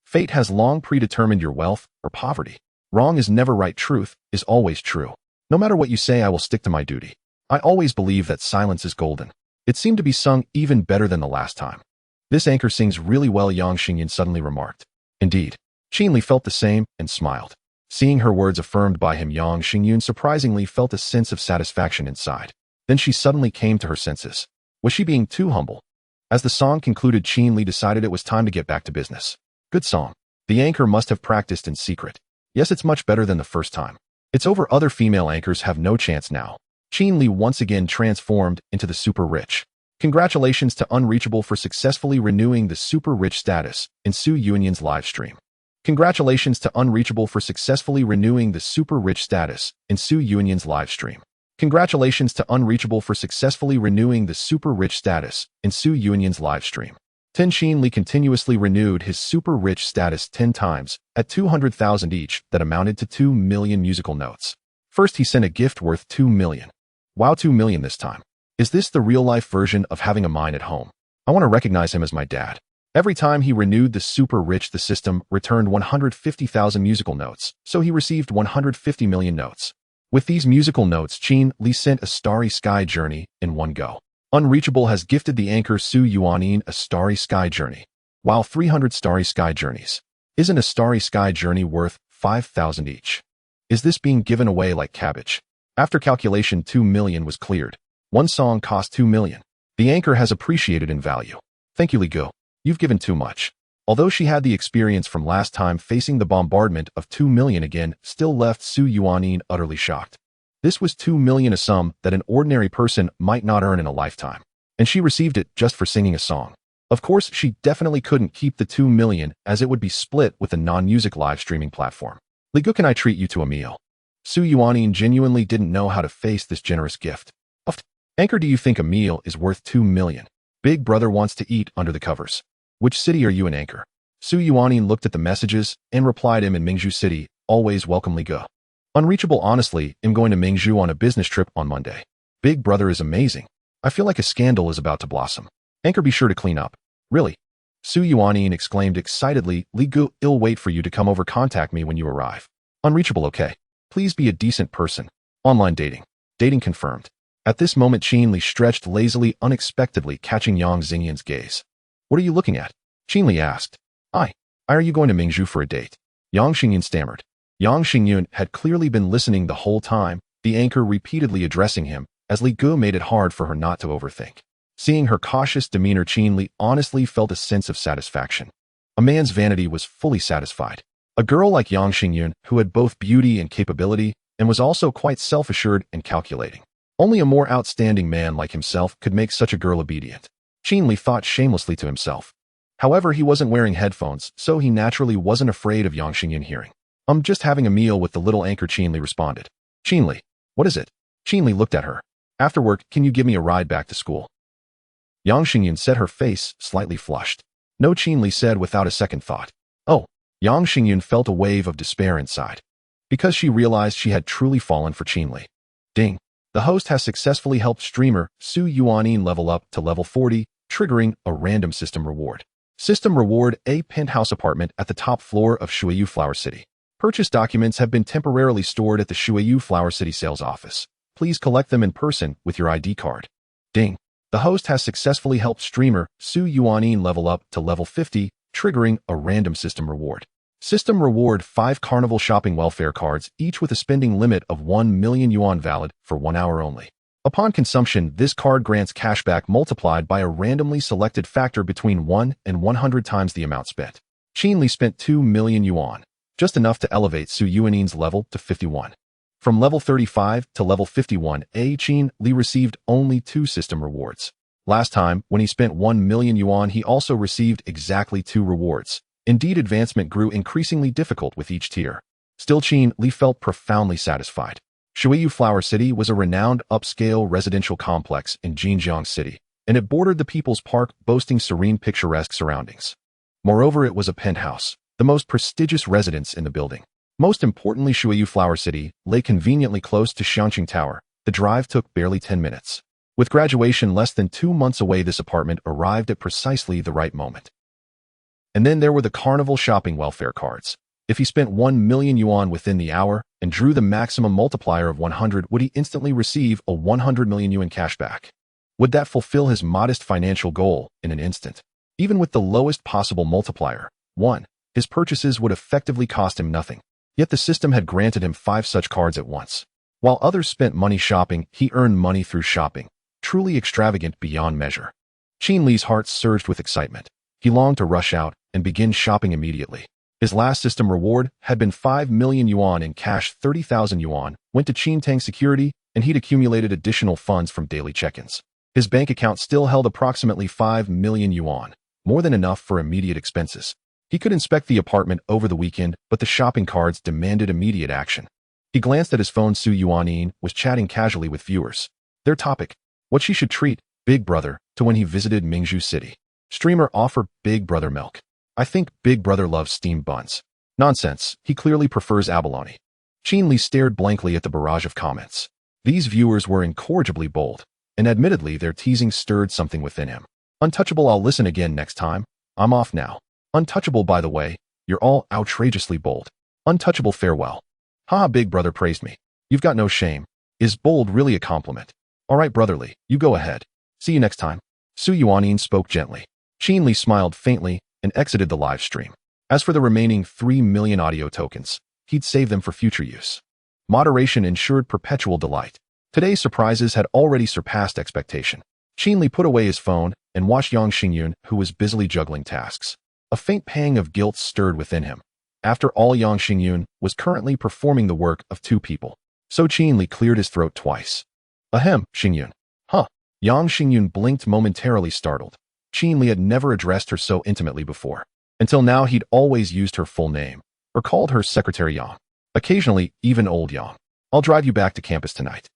Fate has long predetermined your wealth or poverty. Wrong is never right. Truth is always true. No matter what you say, I will stick to my duty. I always believe that silence is golden. It seemed to be sung even better than the last time. This anchor sings really well, Yang Xingyan suddenly remarked. Indeed. Qin Li felt the same and smiled. Seeing her words affirmed by him, Yang Xingyan surprisingly felt a sense of satisfaction inside. Then she suddenly came to her senses. Was she being too humble? As the song concluded, Qin Li decided it was time to get back to business. Good song. The anchor must have practiced in secret. Yes, it's much better than the first time. It's over. Other female anchors have no chance now. Qin Li once again transformed into the super rich. Congratulations to Unreachable for successfully renewing the super rich status in Su Yuanyan's live stream. Congratulations to Unreachable for successfully renewing the super rich status in Su Yuanyan's live stream. Congratulations to Unreachable for successfully renewing the super rich status in Su Yuanyan's live stream. Qin Li continuously renewed his super rich status 10 times at 200,000 each, that amounted to 2 million musical notes. First, he sent a gift worth 2 million. Wow, 2 million this time. Is this the real-life version of having a mine at home? I want to recognize him as my dad. Every time he renewed the super rich, the system returned 150,000 musical notes, so he received 150 million notes. With these musical notes, Qin Li sent a starry sky journey in one go. Unreachable has gifted the anchor Su Yuanyan a starry sky journey. Wow, 300 starry sky journeys. Isn't a starry sky journey worth 5,000 each? Is this being given away like cabbage? After calculation, 2 million was cleared. One song cost 2 million. The anchor has appreciated in value. Thank you, Li Ge. You've given too much. Although she had the experience from last time, facing the bombardment of 2 million again still left Su Yuanyan utterly shocked. This was 2 million, a sum that an ordinary person might not earn in a lifetime. And she received it just for singing a song. Of course, she definitely couldn't keep the 2 million, as it would be split with a non-music live streaming platform. Li Ge, can I treat you to a meal? Su Yuanyan genuinely didn't know how to face this generous gift. Anchor, do you think a meal is worth 2 million? Big Brother wants to eat under the covers. Which city are you in, anchor? Su Yuanyan looked at the messages and replied him in Mingju City. Always welcome, Li Ge. Unreachable, honestly, am going to Mingju on a business trip on Monday. Big Brother is amazing. I feel like a scandal is about to blossom. Anchor, be sure to clean up. Really? Su Yuanyan exclaimed excitedly. Li Ge, I'll wait for you to come over. Contact me when you arrive. Unreachable, okay. Please be a decent person. Online dating. Dating confirmed. At this moment, Qin Li stretched lazily, unexpectedly catching Yang Xingyan's gaze. What are you looking at? Qinli asked. I are you going to Mingju for a date? Yang Xingyun stammered. Yang Xingyun had clearly been listening the whole time, the anchor repeatedly addressing him, as Li Gu made it hard for her not to overthink. Seeing her cautious demeanor, Qinli honestly felt a sense of satisfaction. A man's vanity was fully satisfied. A girl like Yang Xingyun, who had both beauty and capability, and was also quite self-assured and calculating. Only a more outstanding man like himself could make such a girl obedient. Qinli thought shamelessly to himself. However, he wasn't wearing headphones, so he naturally wasn't afraid of Yang Xingyun hearing. I'm just having a meal with the little anchor, Qinli responded. Qinli, what is it? Qinli looked at her. After work, can you give me a ride back to school? Yang Xingyun said, her face slightly flushed. No, Qinli said without a second thought. Oh. Yang Xingyun felt a wave of despair inside, because she realized she had truly fallen for Qinli. Ding. The host has successfully helped streamer Su Yuanin level up to level 40, triggering a random system reward. System reward: a penthouse apartment at the top floor of Shuayu Flower City. Purchase documents have been temporarily stored at the Shuayu Flower City sales office. Please collect them in person with your ID card. Ding. The host has successfully helped streamer Su Yuanin level up to level 50, triggering a random system reward. System reward: 5 carnival shopping welfare cards, each with a spending limit of 1 million yuan, valid for 1 hour only. Upon consumption, this card grants cashback multiplied by a randomly selected factor between 1 and 100 times the amount spent. Qinli spent 2 million yuan, just enough to elevate Su Yuanin's level to 51. From level 35 to level 51, Qinli received only 2 system rewards. Last time, when he spent 1 million yuan, he also received exactly 2 rewards. Indeed, advancement grew increasingly difficult with each tier. Still, Qinli felt profoundly satisfied. Shuayu Flower City was a renowned upscale residential complex in Jinjiang City, and it bordered the People's Park, boasting serene picturesque surroundings. Moreover, it was a penthouse, the most prestigious residence in the building. Most importantly, Shuayu Flower City lay conveniently close to Xiangqing Tower. The drive took barely 10 minutes. With graduation less than 2 months away, this apartment arrived at precisely the right moment. And then there were the carnival shopping welfare cards. If he spent 1 million yuan within the hour and drew the maximum multiplier of 100, would he instantly receive a 100 million yuan cashback? Would that fulfill his modest financial goal in an instant? Even with the lowest possible multiplier, 1, his purchases would effectively cost him nothing. Yet the system had granted him 5 such cards at once. While others spent money shopping, he earned money through shopping, truly extravagant beyond measure. Qinli's heart surged with excitement. He longed to rush out and begin shopping immediately. His last system reward had been 5 million yuan in cash. 30,000 yuan went to Qintang Security, and he'd accumulated additional funds from daily check-ins. His bank account still held approximately 5 million yuan, more than enough for immediate expenses. He could inspect the apartment over the weekend, but the shopping cards demanded immediate action. He glanced at his phone. Su Yuanin was chatting casually with viewers. Their topic: what she should treat Big Brother to when he visited Mingju City. Streamer offer Big Brother milk. I think Big Brother loves steamed buns. Nonsense, he clearly prefers abalone. Qinli stared blankly at the barrage of comments. These viewers were incorrigibly bold, and admittedly their teasing stirred something within him. Untouchable, I'll listen again next time. I'm off now. Untouchable, by the way, you're all outrageously bold. Untouchable, farewell. Haha, Big Brother praised me. You've got no shame. Is bold really a compliment? All right, brotherly, you go ahead. See you next time. Su Yuanin spoke gently. Qinli smiled faintly and exited the live stream. As for the remaining 3 million audio tokens, he'd save them for future use. Moderation ensured perpetual delight. Today's surprises had already surpassed expectation. Qinli put away his phone and watched Yang Xingyun, who was busily juggling tasks. A faint pang of guilt stirred within him. After all, Yang Xingyun was currently performing the work of 2 people. So Qinli cleared his throat twice. Ahem, Xingyun. Huh. Yang Xingyun blinked, momentarily startled. Qinli had never addressed her so intimately before. Until now, he'd always used her full name, or called her Secretary Yang. Occasionally, even Old Yang. I'll drive you back to campus tonight.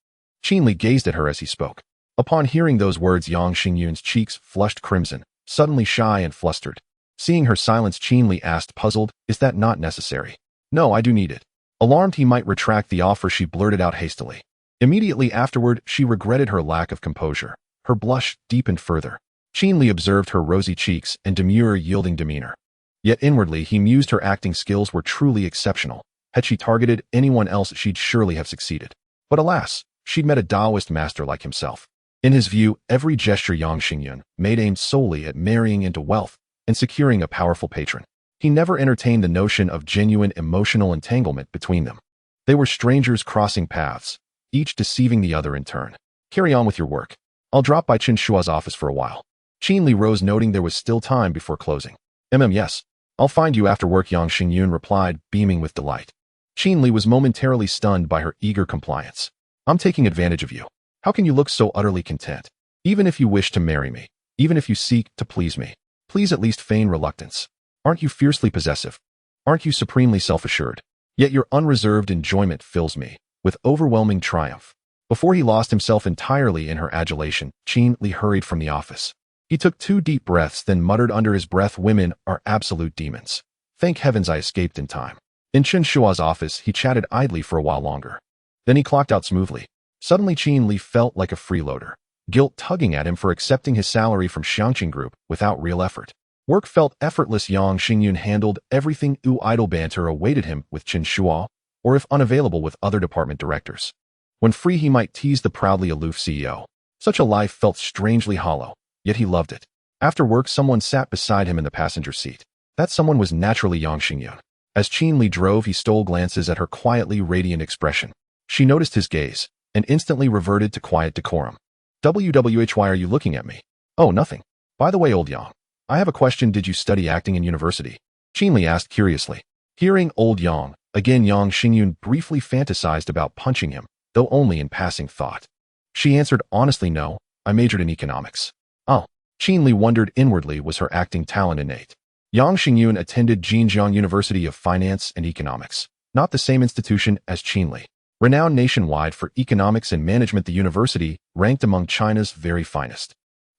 Qinli gazed at her as he spoke. Upon hearing those words, Yang Xingyun's cheeks flushed crimson, suddenly shy and flustered. Seeing her silence, Qinli asked, puzzled, is that not necessary? No, I do need it. Alarmed he might retract the offer, she blurted out hastily. Immediately afterward, she regretted her lack of composure. Her blush deepened further. Qinli observed her rosy cheeks and demure, yielding demeanor. Yet inwardly, he mused her acting skills were truly exceptional. Had she targeted anyone else, she'd surely have succeeded. But alas, she'd met a Taoist master like himself. In his view, every gesture Yang Xingyun made aimed solely at marrying into wealth, and securing a powerful patron. He never entertained the notion of genuine emotional entanglement between them. They were strangers crossing paths, each deceiving the other in turn. Carry on with your work. I'll drop by Qin Shua's office for a while. Qin Li rose, noting there was still time before closing. Yes. I'll find you after work, Yang Xingyun replied, beaming with delight. Qin Li was momentarily stunned by her eager compliance. I'm taking advantage of you. How can you look so utterly content? Even if you wish to marry me, even if you seek to please me, please at least feign reluctance. Aren't you fiercely possessive? Aren't you supremely self-assured? Yet your unreserved enjoyment fills me with overwhelming triumph. Before he lost himself entirely in her adulation, Qin Li hurried from the office. He took 2 deep breaths, then muttered under his breath, women are absolute demons. Thank heavens I escaped in time. In Qin Shua's office, he chatted idly for a while longer. Then he clocked out smoothly. Suddenly Qin Li felt like a freeloader, guilt tugging at him for accepting his salary from Xiangqing Group without real effort. Work felt effortless. Yang Xingyun handled everything. Idle banter awaited him with Qin Shua, or if unavailable with other department directors. When free, he might tease the proudly aloof CEO. Such a life felt strangely hollow, yet he loved it. After work, someone sat beside him in the passenger seat. That someone was naturally Yang Xingyun. As Qin Li drove, he stole glances at her quietly radiant expression. She noticed his gaze, and instantly reverted to quiet decorum. Why are you looking at me? Oh, nothing. By the way, old Yang, I have a question. Did you study acting in university? Qin Li asked curiously. Hearing old Yang, again Yang Xingyun briefly fantasized about punching him, though only in passing thought. She answered honestly, no, I majored in economics. Oh. Qin Li wondered inwardly, was her acting talent innate? Yang Xingyun attended Jinjiang University of Finance and Economics, not the same institution as Qin Li. Renowned nationwide for economics and management, the university ranked among China's very finest.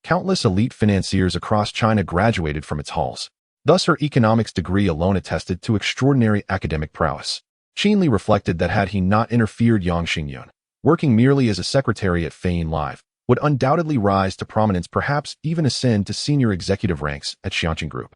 Countless elite financiers across China graduated from its halls. Thus her economics degree alone attested to extraordinary academic prowess. Qin Li reflected that had he not interfered, Yang Xingyun, working merely as a secretary at Fein Live, would undoubtedly rise to prominence, perhaps even ascend to senior executive ranks at Xiangqing Group.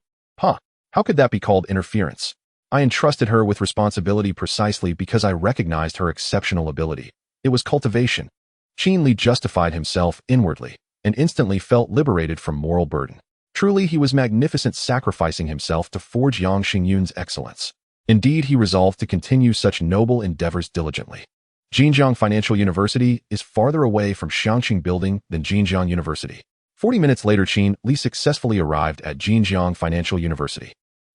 How could that be called interference? I entrusted her with responsibility precisely because I recognized her exceptional ability. It was cultivation. Qin Li justified himself inwardly, and instantly felt liberated from moral burden. Truly, he was magnificent, sacrificing himself to forge Yang Xingyun's excellence. Indeed, he resolved to continue such noble endeavors diligently. Jinjiang Financial University is farther away from Xiangqing Building than Jinjiang University. 40 minutes later, Qin Li successfully arrived at Jinjiang Financial University.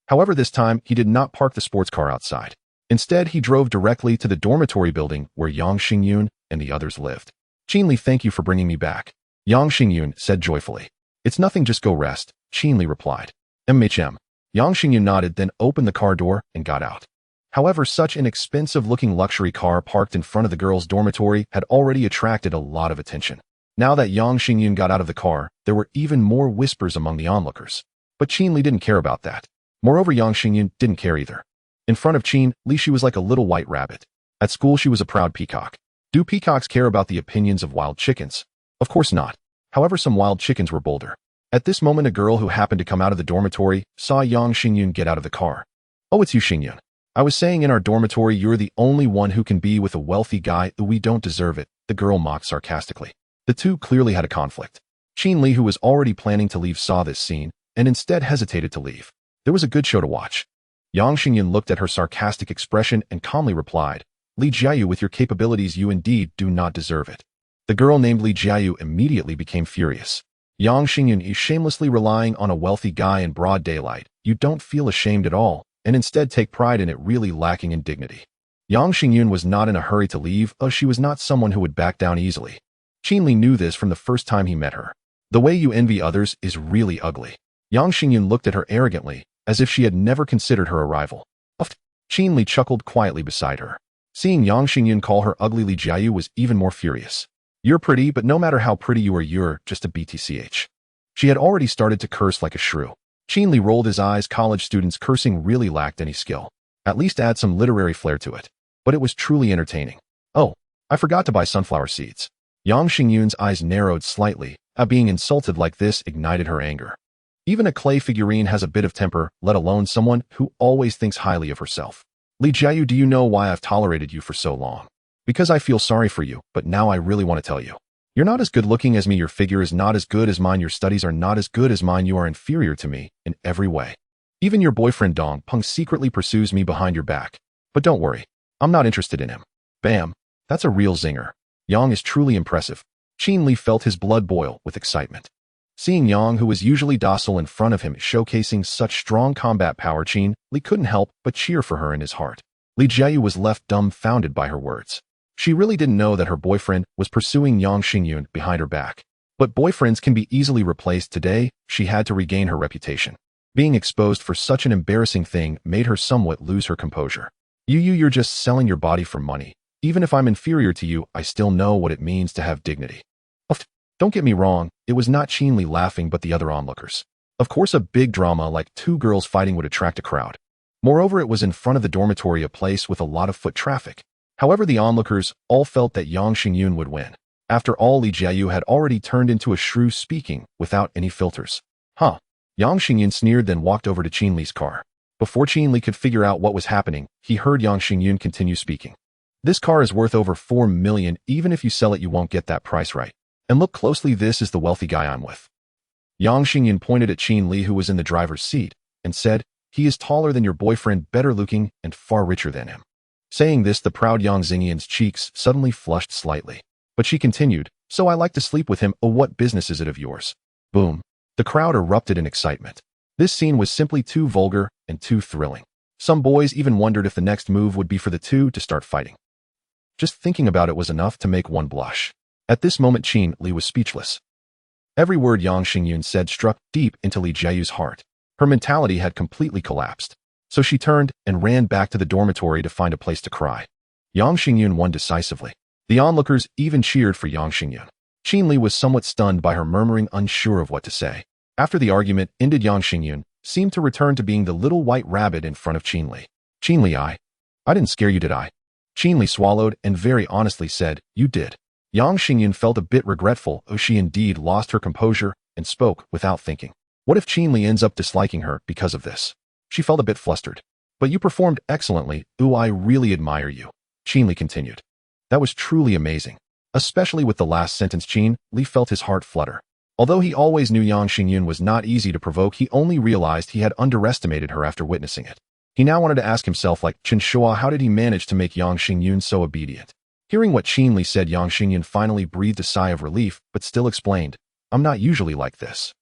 However, this time, he did not park the sports car outside. Instead, he drove directly to the dormitory building where Yang Xingyun and the others lived. Qin Li, thank you for bringing me back, Yang Xingyun said joyfully. It's nothing, just go rest, Qin Li replied. Yang Xingyun nodded, then opened the car door and got out. However, such an expensive-looking luxury car parked in front of the girls' dormitory had already attracted a lot of attention. Now that Yang Xingyun got out of the car, there were even more whispers among the onlookers. But Qin Li didn't care about that. Moreover, Yang Xingyun didn't care either. In front of Qin Li, she was like a little white rabbit. At school, she was a proud peacock. Do peacocks care about the opinions of wild chickens? Of course not. However, some wild chickens were bolder. At this moment, a girl who happened to come out of the dormitory saw Yang Xingyun get out of the car. Oh, it's you, Xingyun. I was saying in our dormitory you're the only one who can be with a wealthy guy. We don't deserve it, the girl mocked sarcastically. The two clearly had a conflict. Qin Li, who was already planning to leave, saw this scene and instead hesitated to leave. There was a good show to watch. Yang Xingyun looked at her sarcastic expression and calmly replied, Li Jiayu, with your capabilities you indeed do not deserve it. The girl named Li Jiayu immediately became furious. Yang Xingyun, you shamelessly relying on a wealthy guy in broad daylight. You don't feel ashamed at all, and instead take pride in it, really lacking in dignity. Yang Xingyun was not in a hurry to leave, as she was not someone who would back down easily. Qin Li knew this from the first time he met her. The way you envy others is really ugly. Yang Xingyun looked at her arrogantly, as if she had never considered her arrival. Qin Li chuckled quietly beside her. Seeing Yang Xingyun call her ugly, Li Jiayu was even more furious. You're pretty, but no matter how pretty you are, you're just a BTCH. She had already started to curse like a shrew. Qin Li rolled his eyes. College students cursing really lacked any skill. At least add some literary flair to it. But it was truly entertaining. Oh, I forgot to buy sunflower seeds. Yang Xingyun's eyes narrowed slightly. Being insulted like this ignited her anger. Even a clay figurine has a bit of temper, let alone someone who always thinks highly of herself. Li Jiayu, do you know why I've tolerated you for so long? Because I feel sorry for you, but now I really want to tell you. You're not as good looking as me, your figure is not as good as mine, your studies are not as good as mine, you are inferior to me in every way. Even your boyfriend Dong Peng secretly pursues me behind your back. But don't worry, I'm not interested in him. Bam! That's a real zinger. Yang is truly impressive. Qin Li felt his blood boil with excitement. Seeing Yang, who was usually docile in front of him, showcasing such strong combat power, Qin Li couldn't help but cheer for her in his heart. Li Jiayu was left dumbfounded by her words. She really didn't know that her boyfriend was pursuing Yang Xingyun behind her back. But boyfriends can be easily replaced. Today, she had to regain her reputation. Being exposed for such an embarrassing thing made her somewhat lose her composure. You're just selling your body for money. Even if I'm inferior to you, I still know what it means to have dignity. Don't get me wrong, it was not Qin Li laughing but the other onlookers. Of course a big drama like two girls fighting would attract a crowd. Moreover, it was in front of the dormitory, a place with a lot of foot traffic. However, the onlookers all felt that Yang Xingyun would win. After all, Li Jiayu had already turned into a shrew, speaking without any filters. Huh. Yang Xingyun sneered, then walked over to Qin Li's car. Before Qin Li could figure out what was happening, he heard Yang Xingyun continue speaking. This car is worth over 4 million, even if you sell it you won't get that price right. And look closely, this is the wealthy guy I'm with. Yang Xingyun pointed at Qin Li, who was in the driver's seat, and said, he is taller than your boyfriend, better looking, and far richer than him. Saying this, the proud Yang Xingyun's cheeks suddenly flushed slightly. But she continued, so I like to sleep with him. Oh, what business is it of yours? Boom. The crowd erupted in excitement. This scene was simply too vulgar and too thrilling. Some boys even wondered if the next move would be for the two to start fighting. Just thinking about it was enough to make one blush. At this moment, Qin Li was speechless. Every word Yang Xingyun said struck deep into Li Jiayu's heart. Her mentality had completely collapsed. So she turned and ran back to the dormitory to find a place to cry. Yang Xingyun won decisively. The onlookers even cheered for Yang Xingyun. Qin Li was somewhat stunned by her murmuring, unsure of what to say. After the argument ended, Yang Xingyun seemed to return to being the little white rabbit in front of Qin Li. Qin Li, I didn't scare you, did I? Qin Li swallowed and very honestly said, you did. Yang Xingyun felt a bit regretful. Oh, she indeed lost her composure and spoke without thinking. What if Qin Li ends up disliking her because of this? She felt a bit flustered. But you performed excellently. Ooh, I really admire you. Qin Li continued. That was truly amazing. Especially with the last sentence, Qin Li felt his heart flutter. Although he always knew Yang Xingyun was not easy to provoke, he only realized he had underestimated her after witnessing it. He now wanted to ask himself, like Chen Shua, how did he manage to make Yang Xingyun so obedient? Hearing what Qin Li said, Yang Xingyun finally breathed a sigh of relief, but still explained, I'm not usually like this.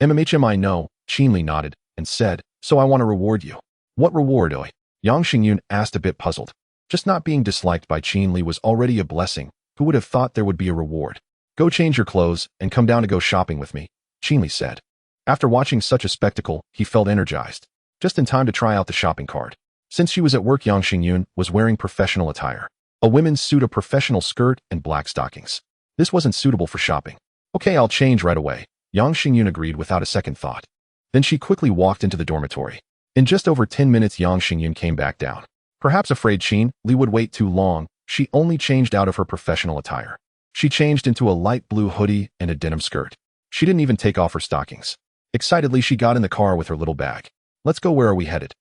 I know, Qin Li nodded and said, so I want to reward you. What reward, oi? Yang Xingyun asked, a bit puzzled. Just not being disliked by Qin Li was already a blessing. Who would have thought there would be a reward? Go change your clothes and come down to go shopping with me, Qin Li said. After watching such a spectacle, he felt energized. Just in time to try out the shopping cart. Since she was at work, Yang Xingyun was wearing professional attire. A women's suit, a professional skirt, and black stockings. This wasn't suitable for shopping. Okay, I'll change right away, Yang Xingyun agreed without a second thought. Then she quickly walked into the dormitory. In just over 10 minutes, Yang Xingyun came back down. Perhaps afraid Qin Li would wait too long, she only changed out of her professional attire. She changed into a light blue hoodie and a denim skirt. She didn't even take off her stockings. Excitedly, she got in the car with her little bag. Let's go, where are we headed?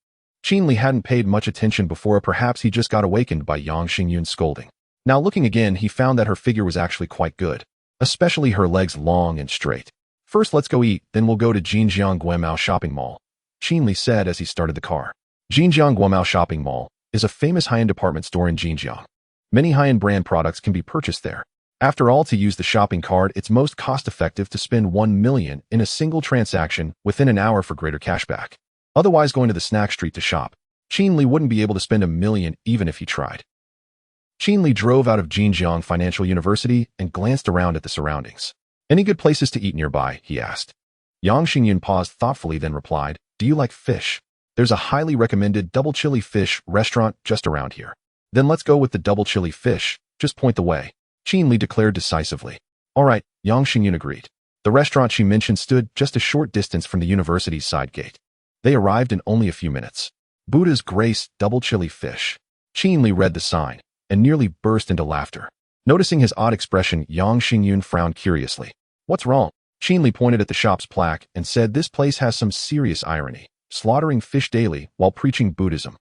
Qin Li hadn't paid much attention before, perhaps he just got awakened by Yang Xingyun's scolding. Now looking again, he found that her figure was actually quite good, especially her legs long and straight. First let's go eat, then we'll go to Jinjiang Guomao Shopping Mall, Qin Li said as he started the car. Jinjiang Guomao Shopping Mall is a famous high-end department store in Jinjiang. Many high-end brand products can be purchased there. After all, to use the shopping cart, it's most cost-effective to spend 1 million in a single transaction within an hour for greater cashback. Otherwise, going to the snack street to shop, Qin Li wouldn't be able to spend 1 million even if he tried. Qin Li drove out of Jinjiang Financial University and glanced around at the surroundings. Any good places to eat nearby? He asked. Yang Xingyun paused thoughtfully, then replied, do you like fish? There's a highly recommended double chili fish restaurant just around here. Then let's go with the double chili fish, just point the way, Qin Li declared decisively. All right, Yang Xingyun agreed. The restaurant she mentioned stood just a short distance from the university's side gate. They arrived in only a few minutes. Buddha's Grace Double Chili Fish. Qin Li read the sign and nearly burst into laughter. Noticing his odd expression, Yang Xingyun frowned curiously. What's wrong? Qin Li pointed at the shop's plaque and said, this place has some serious irony, slaughtering fish daily while preaching Buddhism.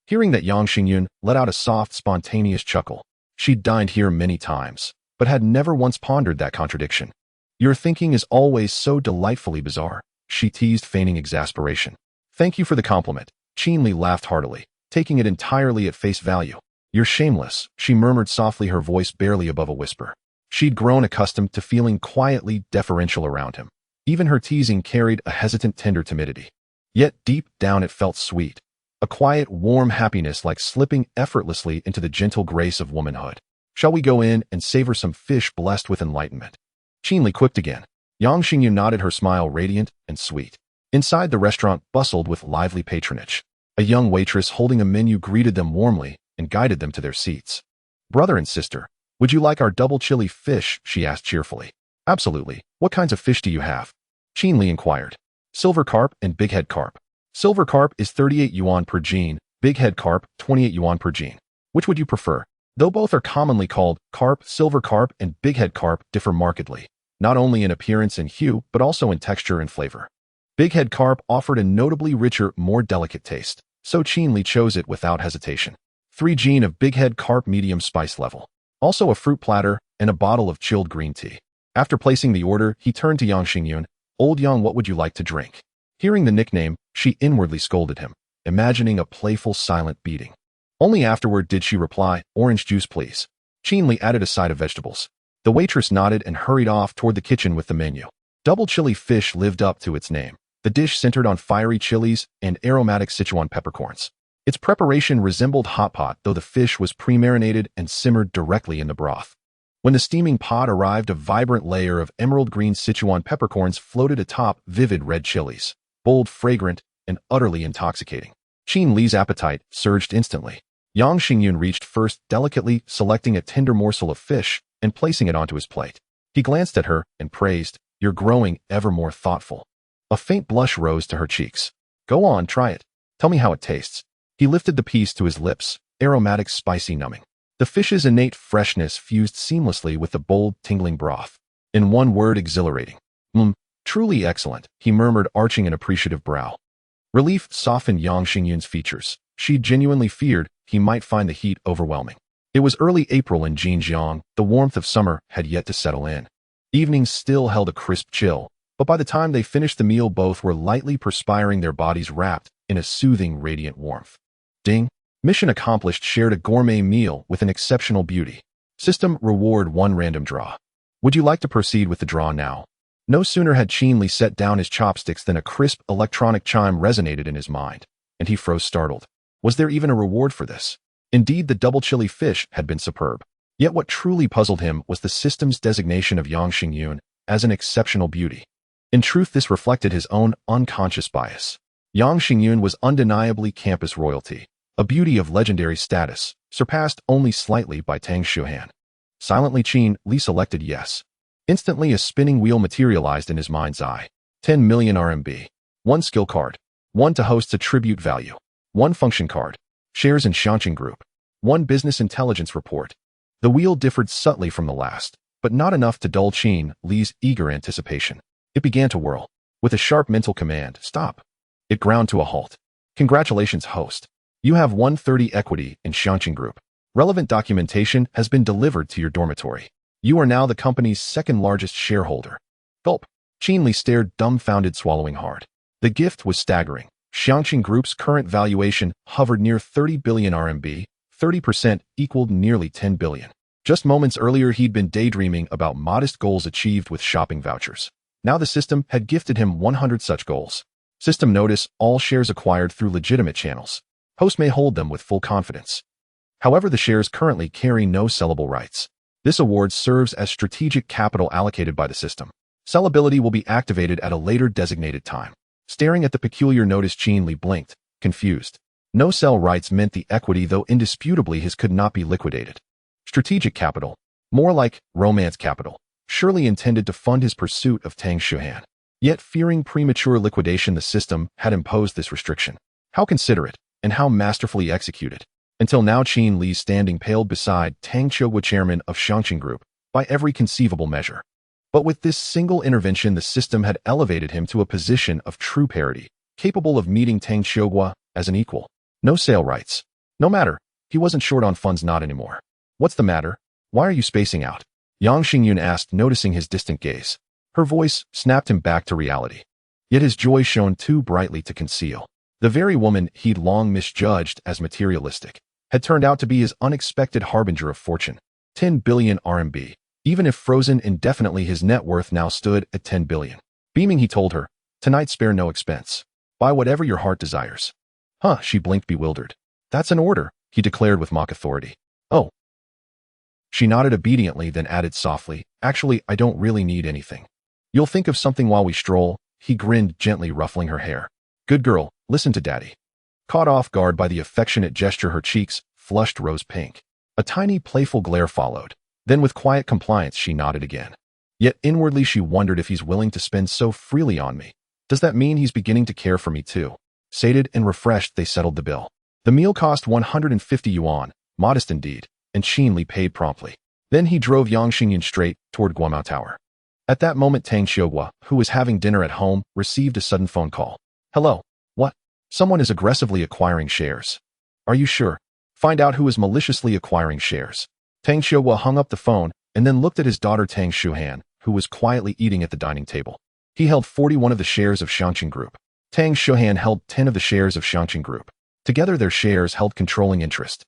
Hearing that, Yang Xingyun let out a soft, spontaneous chuckle. She'd dined here many times. but had never once pondered that contradiction. Your thinking is always so delightfully bizarre, she teased, feigning exasperation. Thank you for the compliment. Qinli laughed heartily, taking it entirely at face value. You're shameless, she murmured softly, her voice barely above a whisper. She'd grown accustomed to feeling quietly deferential around him. Even her teasing carried a hesitant, tender timidity. Yet deep down it felt sweet. A quiet, warm happiness, like slipping effortlessly into the gentle grace of womanhood. Shall we go in and savor some fish blessed with enlightenment? Qinli quipped again. Yang Xingyu nodded, her smile radiant and sweet. Inside, the restaurant bustled with lively patronage. A young waitress holding a menu greeted them warmly and guided them to their seats. Brother and sister, would you like our double chili fish? She asked cheerfully. Absolutely. What kinds of fish do you have? Qinli inquired. Silver carp and bighead carp. Silver carp is 38 yuan per jean, bighead carp 28 yuan per jean. Which would you prefer? Though both are commonly called carp, silver carp and bighead carp differ markedly, not only in appearance and hue, but also in texture and flavor. Bighead carp offered a notably richer, more delicate taste, so Qinli chose it without hesitation. 3 jean of bighead carp, medium spice level. Also a fruit platter and a bottle of chilled green tea. After placing the order, he turned to Yang Xingyun. Old Yang, what would you like to drink? Hearing the nickname, she inwardly scolded him, imagining a playful silent beating. Only afterward did she reply, orange juice please. Qinli added a side of vegetables. The waitress nodded and hurried off toward the kitchen with the menu. Double chili fish lived up to its name. The dish centered on fiery chilies and aromatic Sichuan peppercorns. Its preparation resembled hot pot, though the fish was pre-marinated and simmered directly in the broth. When the steaming pot arrived, a vibrant layer of emerald green Sichuan peppercorns floated atop vivid red chilies, bold, fragrant, and utterly intoxicating. Qinli's appetite surged instantly. Yang Xingyun reached first, delicately selecting a tender morsel of fish and placing it onto his plate. He glanced at her and praised, "You're growing ever more thoughtful." A faint blush rose to her cheeks. "Go on, try it. Tell me how it tastes." He lifted the piece to his lips, aromatic, spicy, numbing. The fish's innate freshness fused seamlessly with the bold, tingling broth. In one word, exhilarating. Truly excellent, he murmured, arching an appreciative brow. Relief softened Yang Xingyun's features. She genuinely feared he might find the heat overwhelming. It was early April in Xinjiang. The warmth of summer had yet to settle in. Evenings still held a crisp chill, but by the time they finished the meal, both were lightly perspiring, their bodies wrapped in a soothing, radiant warmth. Ding! Mission accomplished. Shared a gourmet meal with an exceptional beauty. System reward 1 random draw. Would you like to proceed with the draw now? No sooner had Qinli set down his chopsticks than a crisp electronic chime resonated in his mind, and he froze, startled. Was there even a reward for this? Indeed, the double chili fish had been superb. Yet what truly puzzled him was the system's designation of Yang Xingyun as an exceptional beauty. In truth, this reflected his own unconscious bias. Yang Xingyun was undeniably campus royalty, a beauty of legendary status, surpassed only slightly by Tang Shuhan. Silently, Qinli selected yes. Instantly, a spinning wheel materialized in his mind's eye. 10 million RMB. 1 skill card. 1 to host a tribute value. 1 function card. Shares in Shuhan Group. 1 business intelligence report. The wheel differed subtly from the last, but not enough to dull Qinli's eager anticipation. It began to whirl. With a sharp mental command, stop. It ground to a halt. Congratulations, host. You have 130 equity in Shuhan Group. Relevant documentation has been delivered to your dormitory. You are now the company's 2nd largest shareholder. Gulp. Qinli stared, dumbfounded, swallowing hard. The gift was staggering. Shuhan Group's current valuation hovered near 30 billion RMB, 30% equaled nearly 10 billion. Just moments earlier, he'd been daydreaming about modest goals achieved with shopping vouchers. Now the system had gifted him 100 such goals. System notice: all shares acquired through legitimate channels. Host may hold them with full confidence. However, the shares currently carry no sellable rights. This award serves as strategic capital allocated by the system. Sellability will be activated at a later designated time. Staring at the peculiar notice, Qinli blinked, confused. No sell rights meant the equity, though indisputably his, could not be liquidated. Strategic capital, more like romance capital, surely intended to fund his pursuit of Tang Shuhan. Yet, fearing premature liquidation, the system had imposed this restriction. How considerate, and how masterfully executed. Until now, Qinli standing pale beside Tang Qiugua, chairman of Shuhan Group, by every conceivable measure. But with this single intervention, the system had elevated him to a position of true parity, capable of meeting Tang Qiugua as an equal. No sale rights. No matter, he wasn't short on funds, not anymore. What's the matter? Why are you spacing out? Yang Xingyun asked, noticing his distant gaze. Her voice snapped him back to reality. Yet his joy shone too brightly to conceal. The very woman he'd long misjudged as materialistic had turned out to be his unexpected harbinger of fortune. 10 billion RMB. Even if frozen indefinitely, his net worth now stood at 10 billion. Beaming, he told her, "Tonight spare no expense. Buy whatever your heart desires." Huh, she blinked, bewildered. "That's an order," he declared with mock authority. "Oh." She nodded obediently, then added softly, "Actually, I don't really need anything. You'll think of something while we stroll." He grinned, gently ruffling her hair. "Good girl, listen to daddy." Caught off guard by the affectionate gesture, her cheeks flushed rose pink. A tiny playful glare followed. Then with quiet compliance, she nodded again. Yet inwardly she wondered, if he's willing to spend so freely on me, does that mean he's beginning to care for me too? Sated and refreshed, they settled the bill. The meal cost 150 yuan, modest indeed, and Qin Li paid promptly. Then he drove Yang Xingyun straight toward Guomao Tower. At that moment, Tang Xiuhua, who was having dinner at home, received a sudden phone call. "Hello. What? Someone is aggressively acquiring shares." "Are you sure? Find out who is maliciously acquiring shares." Tang Xiuhua hung up the phone and then looked at his daughter Tang Shuhan, who was quietly eating at the dining table. He held 41 of the shares of Shangqing Group. Tang Shuhan held 10 of the shares of Shangqing Group. Together their shares held controlling interest.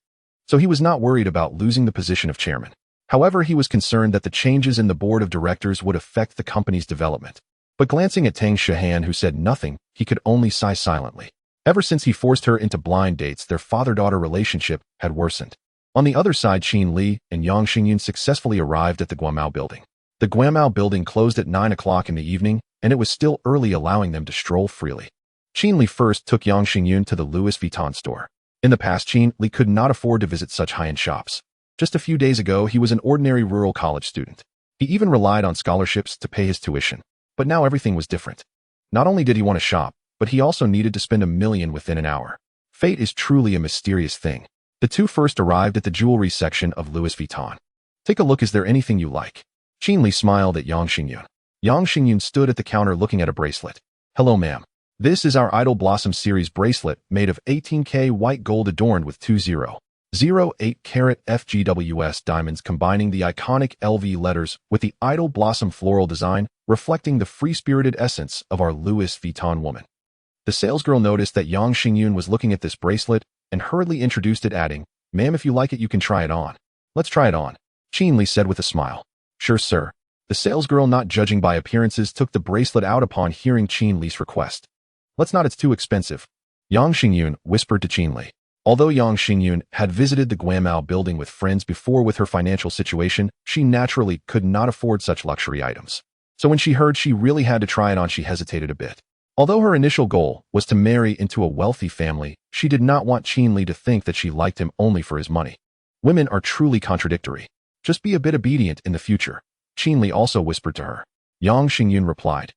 So he was not worried about losing the position of chairman. However, he was concerned that the changes in the board of directors would affect the company's development. But glancing at Tang Shuhan, who said nothing, he could only sigh silently. Ever since he forced her into blind dates, their father-daughter relationship had worsened. On the other side, Qin Li and Yang Xingyun successfully arrived at the Guomao building. The Guomao building closed at 9 o'clock in the evening, and it was still early, allowing them to stroll freely. Qin Li first took Yang Xingyun to the Louis Vuitton store. In the past, Qin Li could not afford to visit such high-end shops. Just a few days ago, he was an ordinary rural college student. He even relied on scholarships to pay his tuition. But now everything was different. Not only did he want to shop, but he also needed to spend 1 million within an hour. Fate is truly a mysterious thing. The two first arrived at the jewelry section of Louis Vuitton. "Take a look, is there anything you like?" Qin Li smiled at Yang Xingyun. Yang Xingyun stood at the counter looking at a bracelet. "Hello, ma'am. This is our Idol Blossom series bracelet made of 18K white gold adorned with 2008-carat FGWS diamonds, combining the iconic LV letters with the Idol Blossom floral design, reflecting the free-spirited essence of our Louis Vuitton woman." The salesgirl noticed that Yang Xingyun was looking at this bracelet and hurriedly introduced it, adding, "Ma'am, if you like it, you can try it on." "Let's try it on," Qin Li said with a smile. "Sure, sir." The salesgirl, not judging by appearances, took the bracelet out upon hearing Qin Li's request. "Let's not, it's too expensive," Yang Xingyun whispered to Qin Li. Although Yang Xingyun had visited the Guomao building with friends before, with her financial situation, she naturally could not afford such luxury items. So when she heard she really had to try it on, she hesitated a bit. Although her initial goal was to marry into a wealthy family, she did not want Qin Li to think that she liked him only for his money. Women are truly contradictory. Just be a bit obedient in the future, Qin Li also whispered to her. Yang Xingyun replied.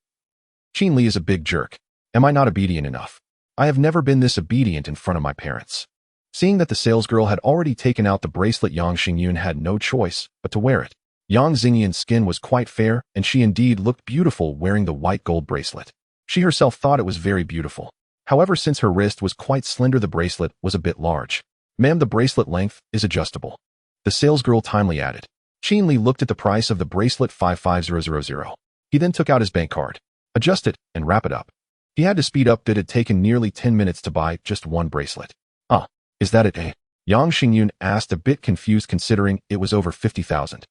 Qin Li is a big jerk. Am I not obedient enough? I have never been this obedient in front of my parents. Seeing that the salesgirl had already taken out the bracelet, Yang Xingyun had no choice but to wear it. Yang Xingyun's skin was quite fair, and she indeed looked beautiful wearing the white gold bracelet. She herself thought it was very beautiful. However, since her wrist was quite slender, the bracelet was a bit large. Ma'am, the bracelet length is adjustable, the salesgirl timely added. Qin Li looked at the price of the bracelet, 55,000. He then took out his bank card, adjust it, and wrap it up. He had to speed up. It had taken nearly 10 minutes to buy just one bracelet. Is that it, eh? Yang Xingyun asked, a bit confused considering it was over 50,000.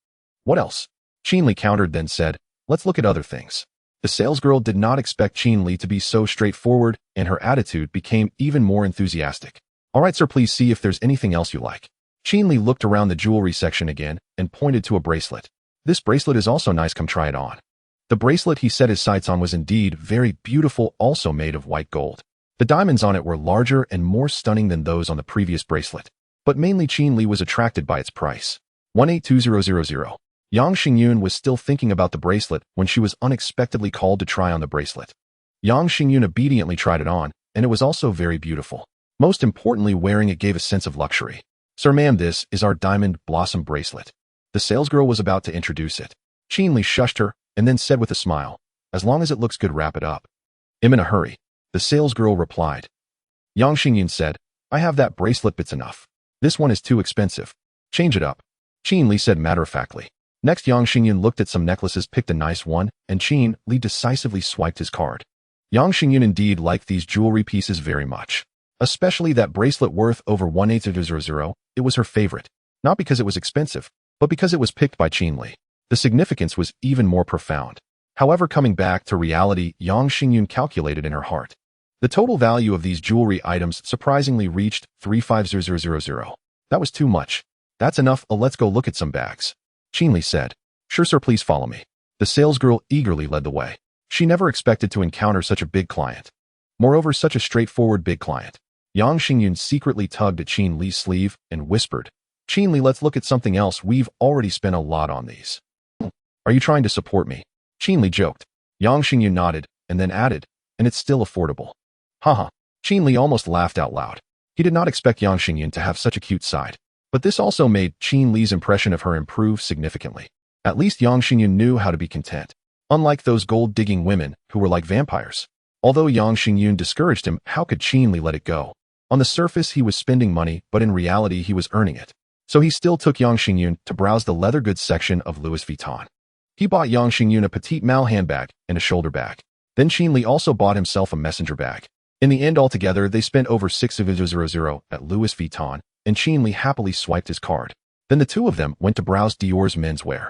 What else? Qin Li countered, then said, let's look at other things. The salesgirl did not expect Qin Li to be so straightforward, and her attitude became even more enthusiastic. All right, sir, please see if there's anything else you like. Qin Li looked around the jewelry section again and pointed to a bracelet. This bracelet is also nice, come try it on. The bracelet he set his sights on was indeed very beautiful, also made of white gold. The diamonds on it were larger and more stunning than those on the previous bracelet, but mainly Qin Li was attracted by its price. 182000. Yang Xingyun was still thinking about the bracelet when she was unexpectedly called to try on the bracelet. Yang Xingyun obediently tried it on, and it was also very beautiful. Most importantly, wearing it gave a sense of luxury. Sir, ma'am, this is our diamond blossom bracelet. The salesgirl was about to introduce it. Qin Li shushed her and then said with a smile, as long as it looks good, wrap it up. I'm in a hurry, the salesgirl replied. Yang Xingyun said, I have that bracelet, it's enough. This one is too expensive. Change it up, Qin Li said matter-of-factly. Next, Yang Xingyun looked at some necklaces, picked a nice one, and Qin Li decisively swiped his card. Yang Xingyun indeed liked these jewelry pieces very much. Especially that bracelet worth over 18000. It was her favorite. Not because it was expensive, but because it was picked by Qin Li. The significance was even more profound. However, coming back to reality, Yang Xingyun calculated in her heart. The total value of these jewelry items surprisingly reached 35000. That was too much. That's enough, let's go look at some bags. Qin Li said. Sure sir, please follow me. The salesgirl eagerly led the way. She never expected to encounter such a big client. Moreover, such a straightforward big client. Yang Xingyun secretly tugged at Qin Li's sleeve and whispered, Qin Li, let's look at something else, we've already spent a lot on these. Are you trying to support me? Qin Li joked. Yang Xingyun nodded, and then added, and it's still affordable. Haha. Qin Li almost laughed out loud. He did not expect Yang Xingyun to have such a cute side. But this also made Qin Li's impression of her improve significantly. At least Yang Xingyun knew how to be content. Unlike those gold-digging women who were like vampires. Although Yang Xingyun discouraged him, how could Qin Li let it go? On the surface, he was spending money, but in reality, he was earning it. So he still took Yang Xingyun to browse the leather goods section of Louis Vuitton. He bought Yang Xingyun a petite malle handbag and a shoulder bag. Then Qin Li also bought himself a messenger bag. In the end, altogether, they spent over 6,000 at Louis Vuitton, and Qin Li happily swiped his card. Then the two of them went to browse Dior's menswear.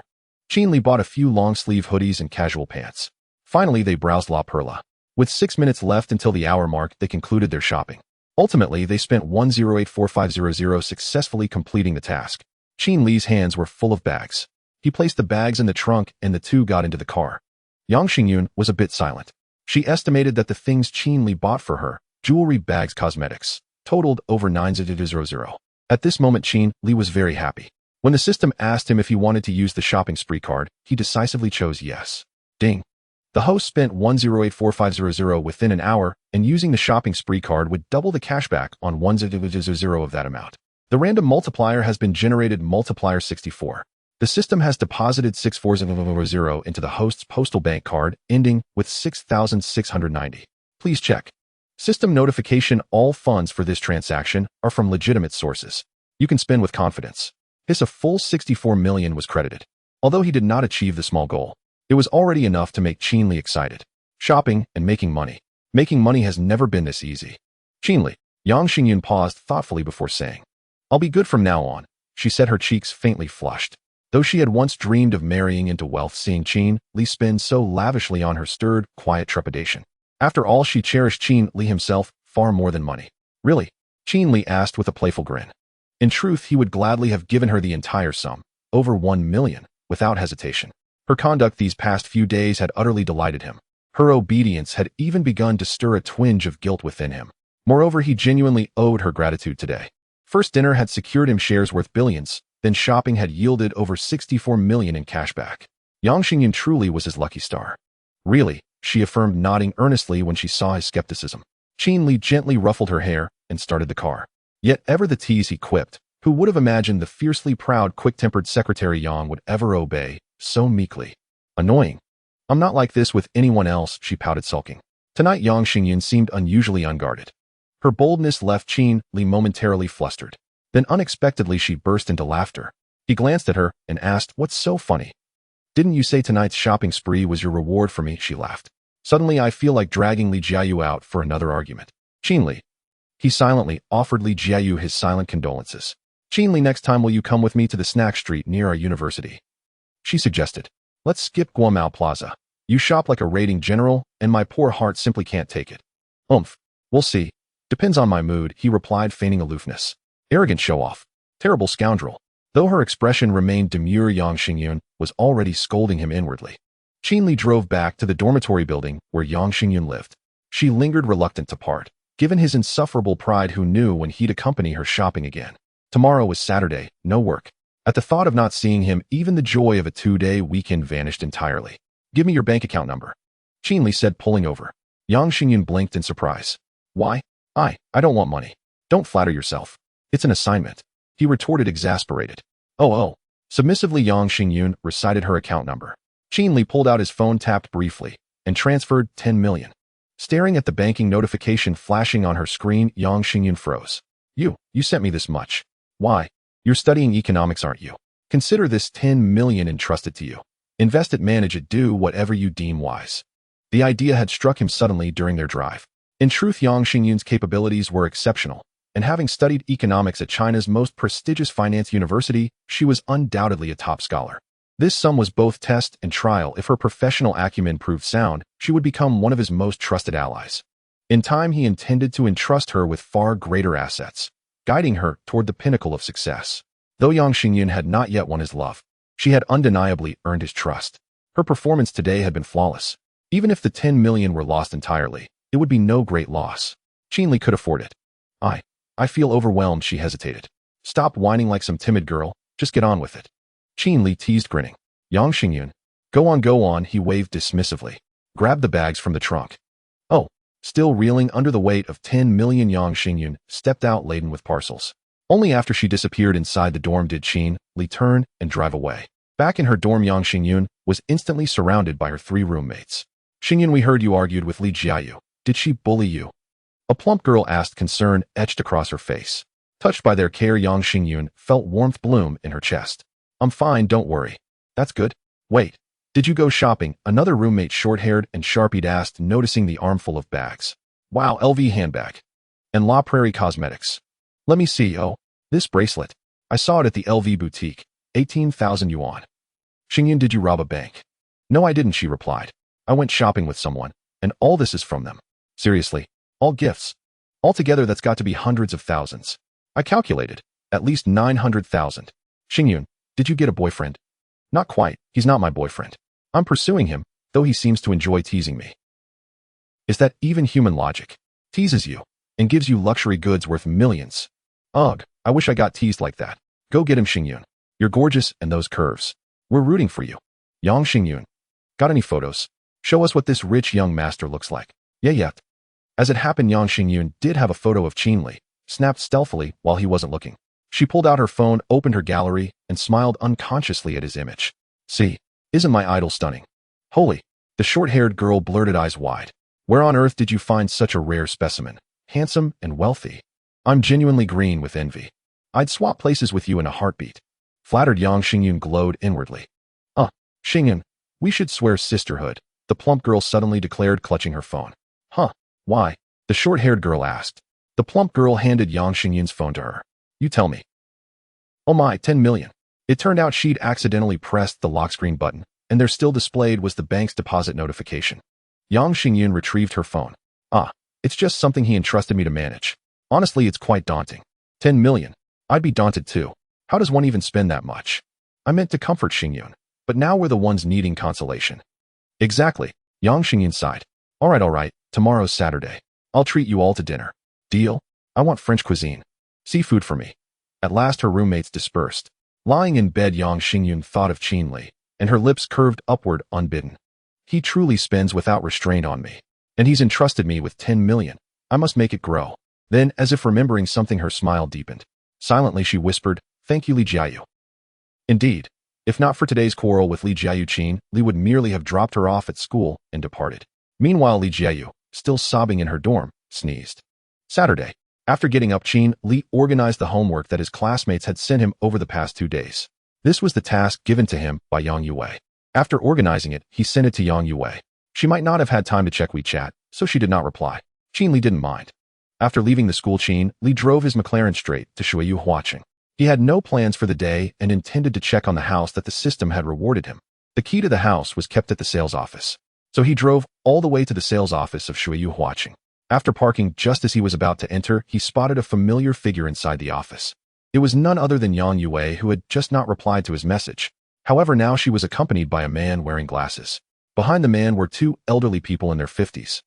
Qin Li bought a few long-sleeve hoodies and casual pants. Finally, they browsed La Perla. With 6 minutes left until the hour mark, they concluded their shopping. Ultimately, they spent 1084500 successfully completing the task. Qin Li's hands were full of bags. He placed the bags in the trunk and the two got into the car. Yang Xingyun was a bit silent. She estimated that the things Qin Li bought for her, jewelry, bags, cosmetics, totaled over 9,000. At this moment, Qin Li was very happy. When the system asked him if he wanted to use the shopping spree card, he decisively chose yes. Ding. The host spent 1084500 within an hour, and using the shopping spree card would double the cashback on 1,000 of that amount. The random multiplier has been generated, multiplier 64. The system has deposited 6400 into the host's postal bank card, ending with 6,690. Please check. System notification: all funds for this transaction are from legitimate sources. You can spend with confidence. A full 64 million was credited. Although he did not achieve the small goal, it was already enough to make Qin Li excited. Shopping and making money. Making money has never been this easy. Qin Li. Yang Xingyun paused thoughtfully before saying, I'll be good from now on. She said, her cheeks faintly flushed. Though she had once dreamed of marrying into wealth, seeing Qin Li spend so lavishly on her stirred quiet trepidation. After all, she cherished Qin Li himself far more than money. Really? Qin Li asked with a playful grin. In truth, he would gladly have given her the entire sum, over 1 million, without hesitation. Her conduct these past few days had utterly delighted him. Her obedience had even begun to stir a twinge of guilt within him. Moreover, he genuinely owed her gratitude today. First, dinner had secured him shares worth billions, then shopping had yielded over 64 million in cashback. Yang Xingyun truly was his lucky star. Really, she affirmed, nodding earnestly when she saw his skepticism. Qin Li gently ruffled her hair and started the car. Yet ever the tease, he quipped. Who would have imagined the fiercely proud, quick-tempered secretary Yang would ever obey so meekly? Annoying. I'm not like this with anyone else, she pouted, sulking. Tonight Yang Xingyun seemed unusually unguarded. Her boldness left Qin Li momentarily flustered. Then unexpectedly she burst into laughter. He glanced at her and asked, What's so funny? Didn't you say tonight's shopping spree was your reward for me? She laughed. Suddenly I feel like dragging Li Jiayu out for another argument. Qin Li. He silently offered Li Jiayu his silent condolences. Qin Li, next time will you come with me to the snack street near our university? She suggested. Let's skip Guomao Plaza. You shop like a raiding general, and my poor heart simply can't take it. We'll see. Depends on my mood, he replied, feigning aloofness. Arrogant show-off. Terrible scoundrel. Though her expression remained demure, Yang Xingyun was already scolding him inwardly. Qin Li drove back to the dormitory building where Yang Xingyun lived. She lingered, reluctant to part, given his insufferable pride. Who knew when he'd accompany her shopping again? Tomorrow was Saturday, no work. At the thought of not seeing him, even the joy of a 2-day weekend vanished entirely. Give me your bank account number, Qin Li said, pulling over. Yang Xingyun blinked in surprise. Why? I don't want money. Don't flatter yourself. It's an assignment, he retorted, exasperated. Oh. Submissively, Yang Xingyun recited her account number. Qin Li pulled out his phone, tapped briefly, and transferred 10 million. Staring at the banking notification flashing on her screen, Yang Xingyun froze. You sent me this much. Why? You're studying economics, aren't you? Consider this 10 million entrusted to you. Invest it, manage it, do whatever you deem wise. The idea had struck him suddenly during their drive. In truth, Yang Xingyun's capabilities were exceptional, and having studied economics at China's most prestigious finance university, she was undoubtedly a top scholar. This sum was both test and trial. If her professional acumen proved sound, she would become one of his most trusted allies. In time, he intended to entrust her with far greater assets, guiding her toward the pinnacle of success. Though Yang Xingyun had not yet won his love, she had undeniably earned his trust. Her performance today had been flawless. Even if the 10 million were lost entirely, it would be no great loss. Qinli could afford it. I feel overwhelmed, she hesitated. Stop whining like some timid girl, just get on with it. Qinli teased, grinning. Yang Xingyun, go on, he waved dismissively. Grabbed the bags from the trunk. Oh, still reeling under the weight of 10 million, Yang Xingyun stepped out laden with parcels. Only after she disappeared inside the dorm did Qinli turn and drive away. Back in her dorm, Yang Xingyun was instantly surrounded by her 3 roommates. Xingyun, we heard you argued with Li Jiayu. Did she bully you? A plump girl asked, concern etched across her face. Touched by their care, Yang Xingyun felt warmth bloom in her chest. I'm fine, don't worry. That's good. Wait, did you go shopping? Another roommate, short-haired and sharp-eyed, asked, noticing the armful of bags. Wow, LV handbag. And La Prairie cosmetics. Let me see. Oh, this bracelet. I saw it at the LV boutique. 18,000 yuan. Xingyun, did you rob a bank? No, I didn't, she replied. I went shopping with someone, and all this is from them. Seriously, all gifts. Altogether, that's got to be hundreds of thousands. I calculated. At least 900,000. Xingyun, did you get a boyfriend? Not quite. He's not my boyfriend. I'm pursuing him, though he seems to enjoy teasing me. Is that even human logic? Teases you, and gives you luxury goods worth millions. Ugh, I wish I got teased like that. Go get him, Xingyun. You're gorgeous, and those curves. We're rooting for you. Yang Xingyun. Got any photos? Show us what this rich young master looks like. Yeah. As it happened, Yang Xingyun did have a photo of Qinli, snapped stealthily while he wasn't looking. She pulled out her phone, opened her gallery, and smiled unconsciously at his image. See, isn't my idol stunning? Holy, the short-haired girl blurted, eyes wide. Where on earth did you find such a rare specimen? Handsome and wealthy. I'm genuinely green with envy. I'd swap places with you in a heartbeat. Flattered, Yang Xingyun glowed inwardly. Xingyun, we should swear sisterhood, the plump girl suddenly declared, clutching her phone. Huh, why? The short-haired girl asked. The plump girl handed Yang Xingyun's phone to her. You tell me. Oh my, 10 million. It turned out she'd accidentally pressed the lock screen button, and there still displayed was the bank's deposit notification. Yang Xingyun retrieved her phone. It's just something he entrusted me to manage. Honestly, it's quite daunting. 10 million. I'd be daunted too. How does one even spend that much? I meant to comfort Xingyun, but now we're the ones needing consolation. Exactly. Yang Xingyun sighed. All right. Tomorrow's Saturday. I'll treat you all to dinner. Deal? I want French cuisine. Seafood for me. At last her roommates dispersed. Lying in bed, Yang Xingyun thought of Qinli, and her lips curved upward unbidden. He truly spends without restraint on me, and he's entrusted me with 10 million. I must make it grow. Then, as if remembering something, her smile deepened. Silently she whispered, Thank you, Li Jiayu. Indeed, if not for today's quarrel with Li Jiayu, Qinli would merely have dropped her off at school and departed. Meanwhile, Li Jiayu, still sobbing in her dorm, sneezed. Saturday. After getting up, Qinli organized the homework that his classmates had sent him over the past 2 days. This was the task given to him by Yang Yue. After organizing it, he sent it to Yang Yue. She might not have had time to check WeChat, so she did not reply. Qinli didn't mind. After leaving the school, Qinli drove his McLaren straight to Shuhan. He had no plans for the day and intended to check on the house that the system had rewarded him. The key to the house was kept at the sales office, so he drove all the way to the sales office of Shuhan. After parking just as he was about to enter, he spotted a familiar figure inside the office. It was none other than Yang Yue, who had just not replied to his message. However, now she was accompanied by a man wearing glasses. Behind the man were 2 elderly people in their 50s.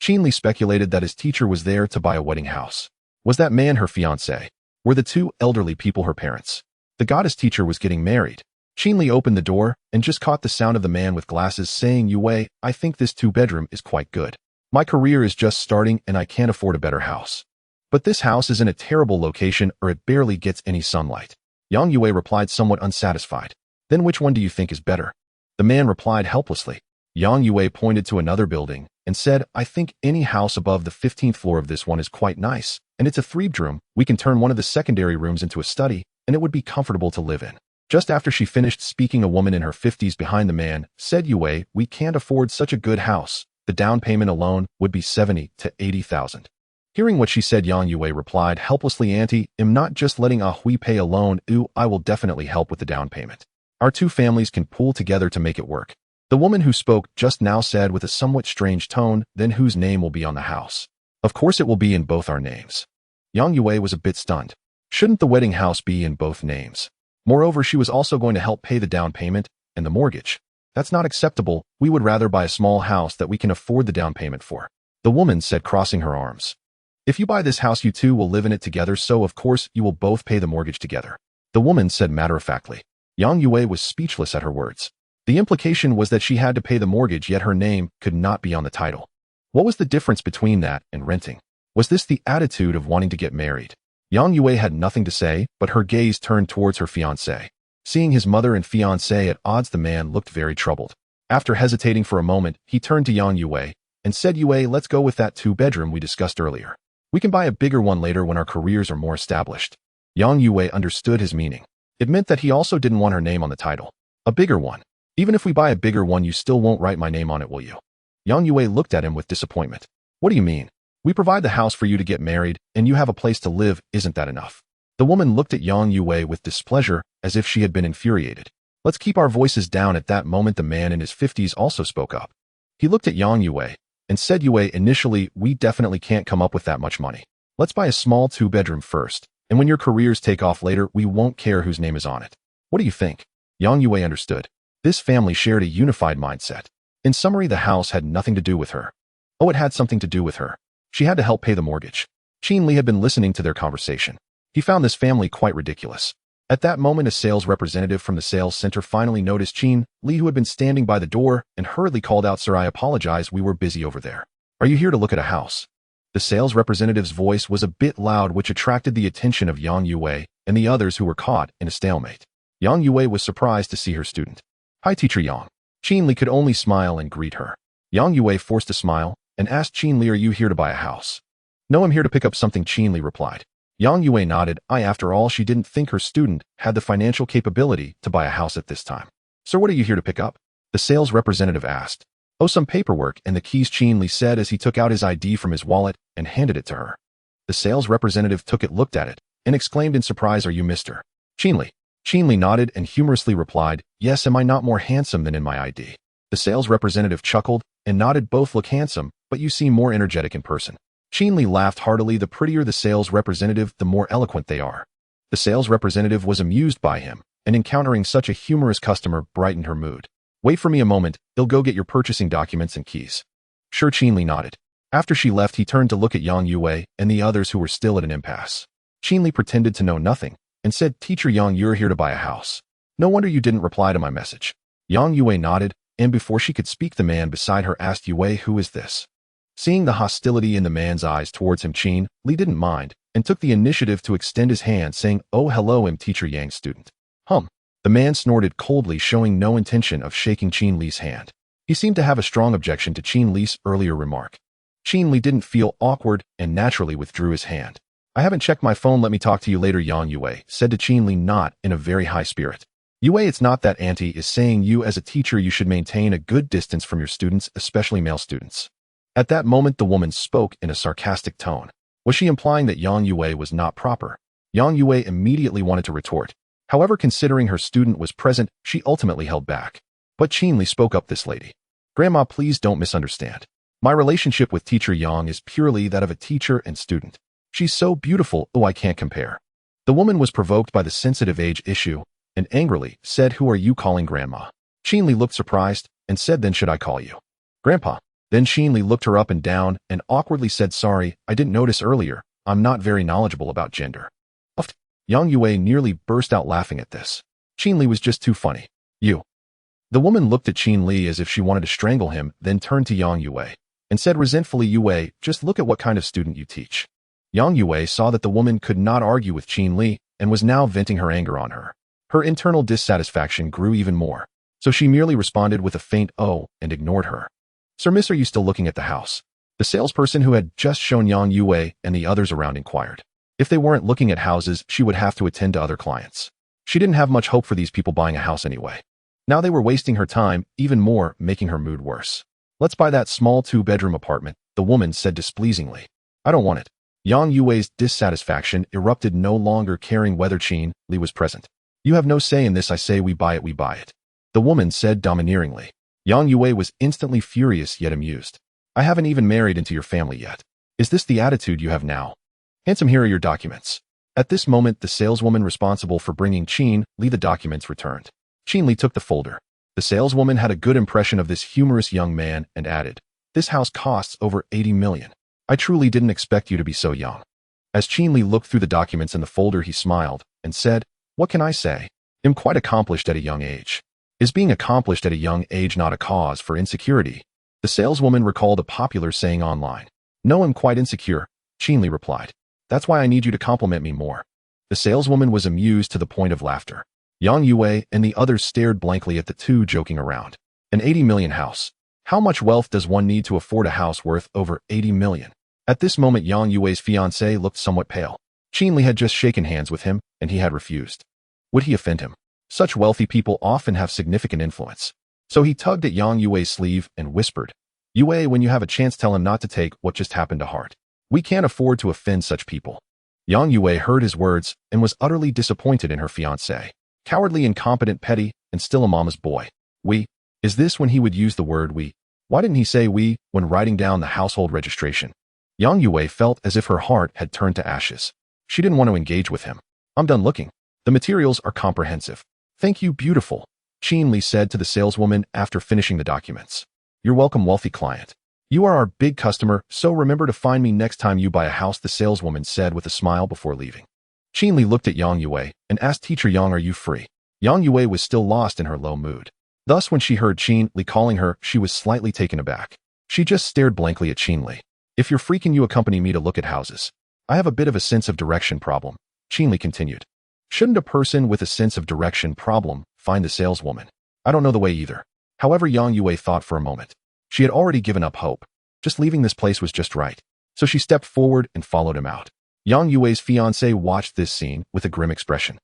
Qinli speculated that his teacher was there to buy a wedding house. Was that man her fiancé? Were the 2 elderly people her parents? The goddess teacher was getting married. Qinli opened the door and just caught the sound of the man with glasses saying, Yue, I think this 2-bedroom is quite good. My career is just starting and I can't afford a better house. But this house is in a terrible location or it barely gets any sunlight. Yang Yue replied, somewhat unsatisfied. Then which one do you think is better? The man replied helplessly. Yang Yue pointed to another building and said, I think any house above the 15th floor of this one is quite nice, and it's a 3-bedroom. We can turn one of the secondary rooms into a study, and it would be comfortable to live in. Just after she finished speaking, a woman in her 50s behind the man said, Yue, we can't afford such a good house. The down payment alone would be 70 to 80,000. Hearing what she said, Yang Yue replied helplessly, Auntie, I'm not just letting Hui pay a loan. I will definitely help with the down payment. Our two families can pool together to make it work. The woman who spoke just now said with a somewhat strange tone, then whose name will be on the house? Of course it will be in both our names. Yang Yue was a bit stunned. Shouldn't the wedding house be in both names? Moreover, she was also going to help pay the down payment and the mortgage. That's not acceptable. We would rather buy a small house that we can afford the down payment for. The woman said, crossing her arms. If you buy this house, you two will live in it together, so of course you will both pay the mortgage together. The woman said matter-of-factly. Yang Yue was speechless at her words. The implication was that she had to pay the mortgage, yet her name could not be on the title. What was the difference between that and renting? Was this the attitude of wanting to get married? Yang Yue had nothing to say, but her gaze turned towards her fiancé. Seeing his mother and fiancé at odds, the man looked very troubled. After hesitating for a moment, he turned to Yang Yue and said, Yue, let's go with that two-bedroom we discussed earlier. We can buy a bigger one later when our careers are more established. Yang Yue understood his meaning. It meant that he also didn't want her name on the title. A bigger one. Even if we buy a bigger one, you still won't write my name on it, will you? Yang Yue looked at him with disappointment. What do you mean? We provide the house for you to get married, and you have a place to live. Isn't that enough? The woman looked at Yang Yue with displeasure, as if she had been infuriated. Let's keep our voices down. At that moment, the man in his 50s also spoke up. He looked at Yang Yue and said, Yue, initially, we definitely can't come up with that much money. Let's buy a small two-bedroom first, and when your careers take off later, we won't care whose name is on it. What do you think? Yang Yue understood. This family shared a unified mindset. In summary, the house had nothing to do with her. Oh, it had something to do with her. She had to help pay the mortgage. Qin Li had been listening to their conversation. He found this family quite ridiculous. At that moment, a sales representative from the sales center finally noticed Qin Li, who had been standing by the door, and hurriedly called out, Sir, I apologize, we were busy over there. Are you here to look at a house? The sales representative's voice was a bit loud, which attracted the attention of Yang Yue and the others who were caught in a stalemate. Yang Yue was surprised to see her student. Hi, Teacher Yang. Qin Li could only smile and greet her. Yang Yue forced a smile and asked Qin Li, are you here to buy a house? No, I'm here to pick up something, Qin Li replied. Yang Yue nodded. After all, she didn't think her student had the financial capability to buy a house at this time. Sir, what are you here to pick up? The sales representative asked. Oh, some paperwork and the keys, Qin Li said as he took out his ID from his wallet and handed it to her. The sales representative took it, looked at it, and exclaimed in surprise, are you Mr. Qin Li? Qin Li nodded and humorously replied, yes, am I not more handsome than in my ID? The sales representative chuckled and nodded, both look handsome, but you seem more energetic in person. Qin Li laughed heartily. The prettier the sales representative, the more eloquent they are. The sales representative was amused by him, and encountering such a humorous customer brightened her mood. Wait for me a moment, they'll go get your purchasing documents and keys. Sure, Qin Li nodded. After she left, he turned to look at Yang Yue and the others who were still at an impasse. Qin Li pretended to know nothing and said, Teacher Yang, you're here to buy a house. No wonder you didn't reply to my message. Yang Yue nodded, and before she could speak, the man beside her asked, Yue, who is this? Seeing the hostility in the man's eyes towards him, Qin Li didn't mind and took the initiative to extend his hand, saying, oh, hello, I'm Teacher Yang's student. The man snorted coldly, showing no intention of shaking Qin Li's hand. He seemed to have a strong objection to Qin Li's earlier remark. Qin Li didn't feel awkward and naturally withdrew his hand. I haven't checked my phone, let me talk to you later, Yang Yue said to Qin Li, not in a very high spirit. Yue, it's not that, Auntie is saying you as a teacher you should maintain a good distance from your students, especially male students. At that moment, the woman spoke in a sarcastic tone. Was she implying that Yang Yue was not proper? Yang Yue immediately wanted to retort. However, considering her student was present, she ultimately held back. But Qin Li spoke up, this lady. Grandma, please don't misunderstand. My relationship with Teacher Yang is purely that of a teacher and student. She's so beautiful, oh, I can't compare. The woman was provoked by the sensitive age issue and angrily said, who are you calling Grandma? Qin Li looked surprised and said, then should I call you Grandpa? Then Qin Li looked her up and down and awkwardly said, sorry, I didn't notice earlier. I'm not very knowledgeable about gender. Yang Yue nearly burst out laughing at this. Qin Li was just too funny. You. The woman looked at Qin Li as if she wanted to strangle him, then turned to Yang Yue and said resentfully, Yue, just look at what kind of student you teach. Yang Yue saw that the woman could not argue with Qin Li and was now venting her anger on her. Her internal dissatisfaction grew even more, so she merely responded with a faint oh and ignored her. Sir, miss, are you still looking at the house? The salesperson who had just shown Yang Yue and the others around inquired. If they weren't looking at houses, she would have to attend to other clients. She didn't have much hope for these people buying a house anyway. Now they were wasting her time, even more, making her mood worse. Let's buy that small 2-bedroom apartment, the woman said displeasingly. I don't want it. Yang Yue's dissatisfaction erupted, no longer caring whether Qin Li was present. You have no say in this, I say we buy it. The woman said domineeringly. Yang Yue was instantly furious yet amused. I haven't even married into your family yet. Is this the attitude you have now? Handsome, here are your documents. At this moment, the saleswoman responsible for bringing Qin Li the documents returned. Qin Li took the folder. The saleswoman had a good impression of this humorous young man and added, this house costs over 80 million. I truly didn't expect you to be so young. As Qin Li looked through the documents in the folder, he smiled and said, what can I say? I'm quite accomplished at a young age. Is being accomplished at a young age not a cause for insecurity? The saleswoman recalled a popular saying online. No, I'm quite insecure, Qin Li replied. That's why I need you to compliment me more. The saleswoman was amused to the point of laughter. Yang Yue and the others stared blankly at the two, joking around. An 80 million house. How much wealth does one need to afford a house worth over 80 million? At this moment, Yang Yue's fiancée looked somewhat pale. Qin Li had just shaken hands with him, and he had refused. Would he offend him? Such wealthy people often have significant influence. So he tugged at Yang Yue's sleeve and whispered, Yue, when you have a chance, tell him not to take what just happened to heart. We can't afford to offend such people. Yang Yue heard his words and was utterly disappointed in her fiancé. Cowardly, incompetent, petty, and still a mama's boy. We? Is this when he would use the word we? Why didn't he say we when writing down the household registration? Yang Yue felt as if her heart had turned to ashes. She didn't want to engage with him. I'm done looking. The materials are comprehensive. Thank you, beautiful, Qin Li said to the saleswoman after finishing the documents. You're welcome, wealthy client. You are our big customer, so remember to find me next time you buy a house, the saleswoman said with a smile before leaving. Qin Li looked at Yang Yue and asked, Teacher Yang, are you free? Yang Yue was still lost in her low mood. Thus, when she heard Qin Li calling her, she was slightly taken aback. She just stared blankly at Qin Li. If you're free, can you accompany me to look at houses? I have a bit of a sense of direction problem, Qin Li continued. Shouldn't a person with a sense of direction problem find the saleswoman? I don't know the way either. However, Yang Yue thought for a moment. She had already given up hope. Just leaving this place was just right. So she stepped forward and followed him out. Yang Yue's fiancé watched this scene with a grim expression.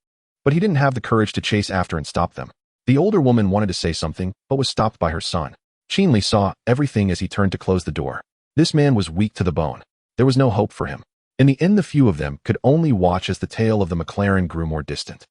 But he didn't have the courage to chase after and stop them. The older woman wanted to say something, but was stopped by her son. Qin Li saw everything as he turned to close the door. This man was weak to the bone. There was no hope for him. In the end, the few of them could only watch as the tail of the McLaren grew more distant.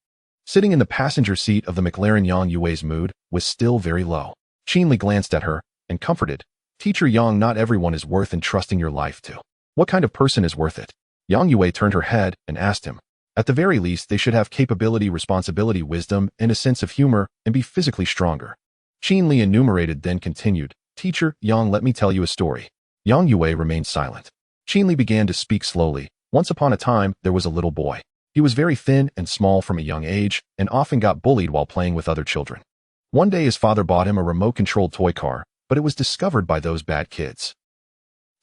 Sitting in the passenger seat of the McLaren, Yang Yue's mood was still very low. Qin Li glanced at her and comforted. Teacher Yang, not everyone is worth entrusting your life to. What kind of person is worth it? Yang Yue turned her head and asked him. At the very least, they should have capability, responsibility, wisdom, and a sense of humor, and be physically stronger. Qin Li enumerated, then continued. Teacher Yang, let me tell you a story. Yang Yue remained silent. Qin Li began to speak slowly. Once upon a time, there was a little boy. He was very thin and small from a young age, and often got bullied while playing with other children. One day his father bought him a remote-controlled toy car, but it was discovered by those bad kids.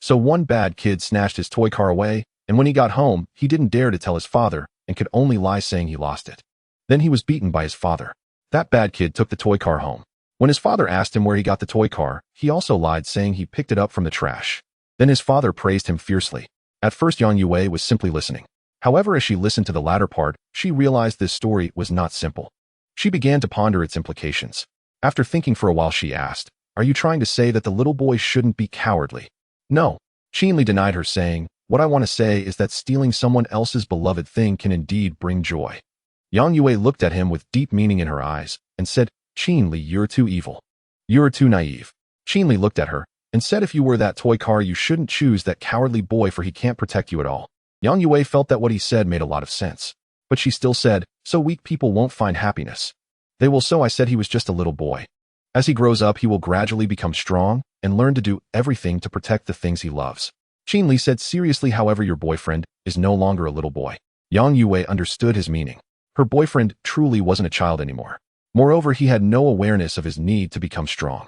So one bad kid snatched his toy car away, and when he got home, he didn't dare to tell his father and could only lie saying he lost it. Then he was beaten by his father. That bad kid took the toy car home. When his father asked him where he got the toy car, he also lied, saying he picked it up from the trash. Then his father praised him fiercely. At first, Yang Yue was simply listening. However, as she listened to the latter part, she realized this story was not simple. She began to ponder its implications. After thinking for a while, she asked, Are you trying to say that the little boy shouldn't be cowardly? No. Qin Li denied her, saying, What I want to say is that stealing someone else's beloved thing can indeed bring joy. Yang Yue looked at him with deep meaning in her eyes and said, Qin Li, you're too evil. You're too naive. Qin Li looked at her and said, If you were that toy car, you shouldn't choose that cowardly boy, for he can't protect you at all. Yang Yue felt that what he said made a lot of sense. But she still said, So weak people won't find happiness. They will. So I said he was just a little boy. As he grows up, he will gradually become strong and learn to do everything to protect the things he loves. Qin Li said seriously, However, your boyfriend is no longer a little boy. Yang Yue understood his meaning. Her boyfriend truly wasn't a child anymore. Moreover, he had no awareness of his need to become strong.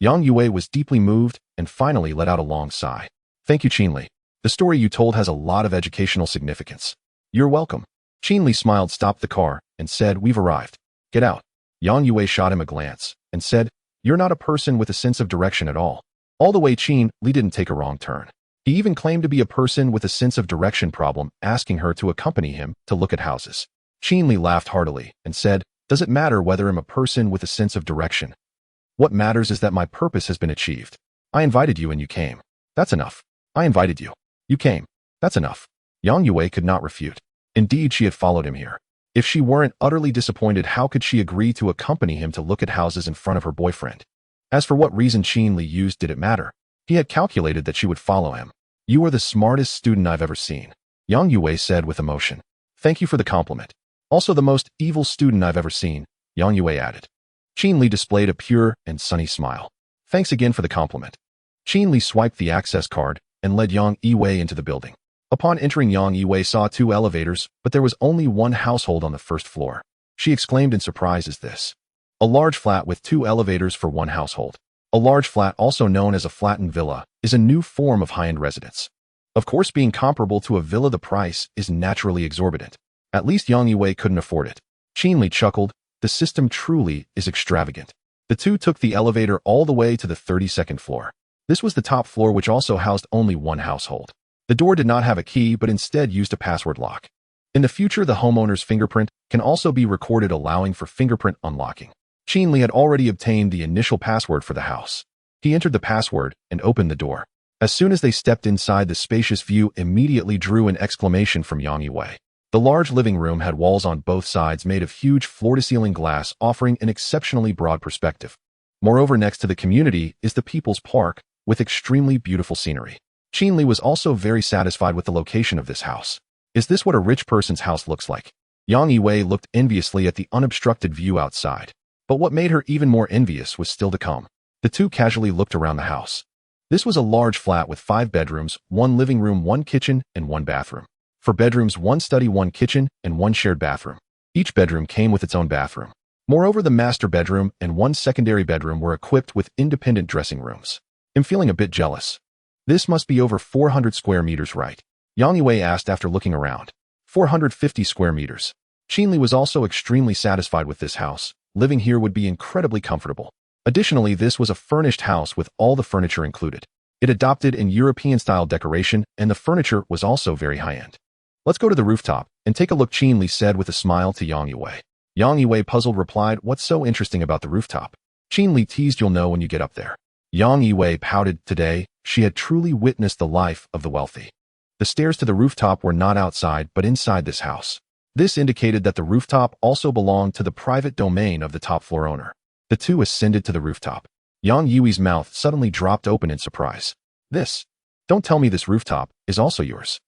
Yang Yue was deeply moved and finally let out a long sigh. Thank you, Qin Li. The story you told has a lot of educational significance. You're welcome. Qin Li smiled, stopped the car, and said, We've arrived. Get out. Yang Yue shot him a glance and said, You're not a person with a sense of direction at all. All the way, Qin Li didn't take a wrong turn. He even claimed to be a person with a sense of direction problem, asking her to accompany him to look at houses. Qin Li laughed heartily and said, "Does it matter whether I'm a person with a sense of direction? What matters is that my purpose has been achieved. I invited you and you came. That's enough. I invited you. You came. That's enough." Yang Yue could not refute. Indeed, she had followed him here. If she weren't utterly disappointed, how could she agree to accompany him to look at houses in front of her boyfriend? As for what reason Qin Li used, did it matter? He had calculated that she would follow him. "You are the smartest student I've ever seen," Yang Yue said with emotion. "Thank you for the compliment. Also the most evil student I've ever seen," Yang Yue added. Qin Li displayed a pure and sunny smile. "Thanks again for the compliment." Qin Li swiped the access card and led Yang Yue into the building. Upon entering, Yang Yue saw 2 elevators, but there was only one household on the first floor. She exclaimed in surprise, "Is this a large flat with 2 elevators for one household?" A large flat, also known as a flattened villa, is a new form of high-end residence. Of course, being comparable to a villa, the price is naturally exorbitant. At least Yang Yue couldn't afford it. Qin Li chuckled. The system truly is extravagant. The two took the elevator all the way to the 32nd floor. This was the top floor, which also housed only one household. The door did not have a key, but instead used a password lock. In the future, the homeowner's fingerprint can also be recorded, allowing for fingerprint unlocking. Qin Li had already obtained the initial password for the house. He entered the password and opened the door. As soon as they stepped inside, the spacious view immediately drew an exclamation from Yang Yue. The large living room had walls on both sides made of huge floor-to-ceiling glass, offering an exceptionally broad perspective. Moreover, next to the community is the People's Park, with extremely beautiful scenery. Qin Li was also very satisfied with the location of this house. Is this what a rich person's house looks like? Yang Yue looked enviously at the unobstructed view outside. But what made her even more envious was still to come. The two casually looked around the house. This was a large flat with 5 bedrooms, 1 living room, 1 kitchen, and 1 bathroom. For bedrooms, 1 study, 1 kitchen, and 1 shared bathroom. Each bedroom came with its own bathroom. Moreover, the master bedroom and 1 secondary bedroom were equipped with independent dressing rooms. I'm feeling a bit jealous. This must be over 400 square meters, right? Yang Yue asked after looking around. 450 square meters. Qin Li was also extremely satisfied with this house. Living here would be incredibly comfortable. Additionally, this was a furnished house with all the furniture included. It adopted an European-style decoration, and the furniture was also very high-end. "Let's go to the rooftop and take a look," Qin Li said with a smile to Yang Yue. Yang Yue, puzzled, replied, "What's so interesting about the rooftop?" Qin Li teased, "You'll know when you get up there." Yang Yue pouted. Today, she had truly witnessed the life of the wealthy. The stairs to the rooftop were not outside, but inside this house. This indicated that the rooftop also belonged to the private domain of the top floor owner. The two ascended to the rooftop. Yang Yue's mouth suddenly dropped open in surprise. Don't tell me this rooftop is also yours."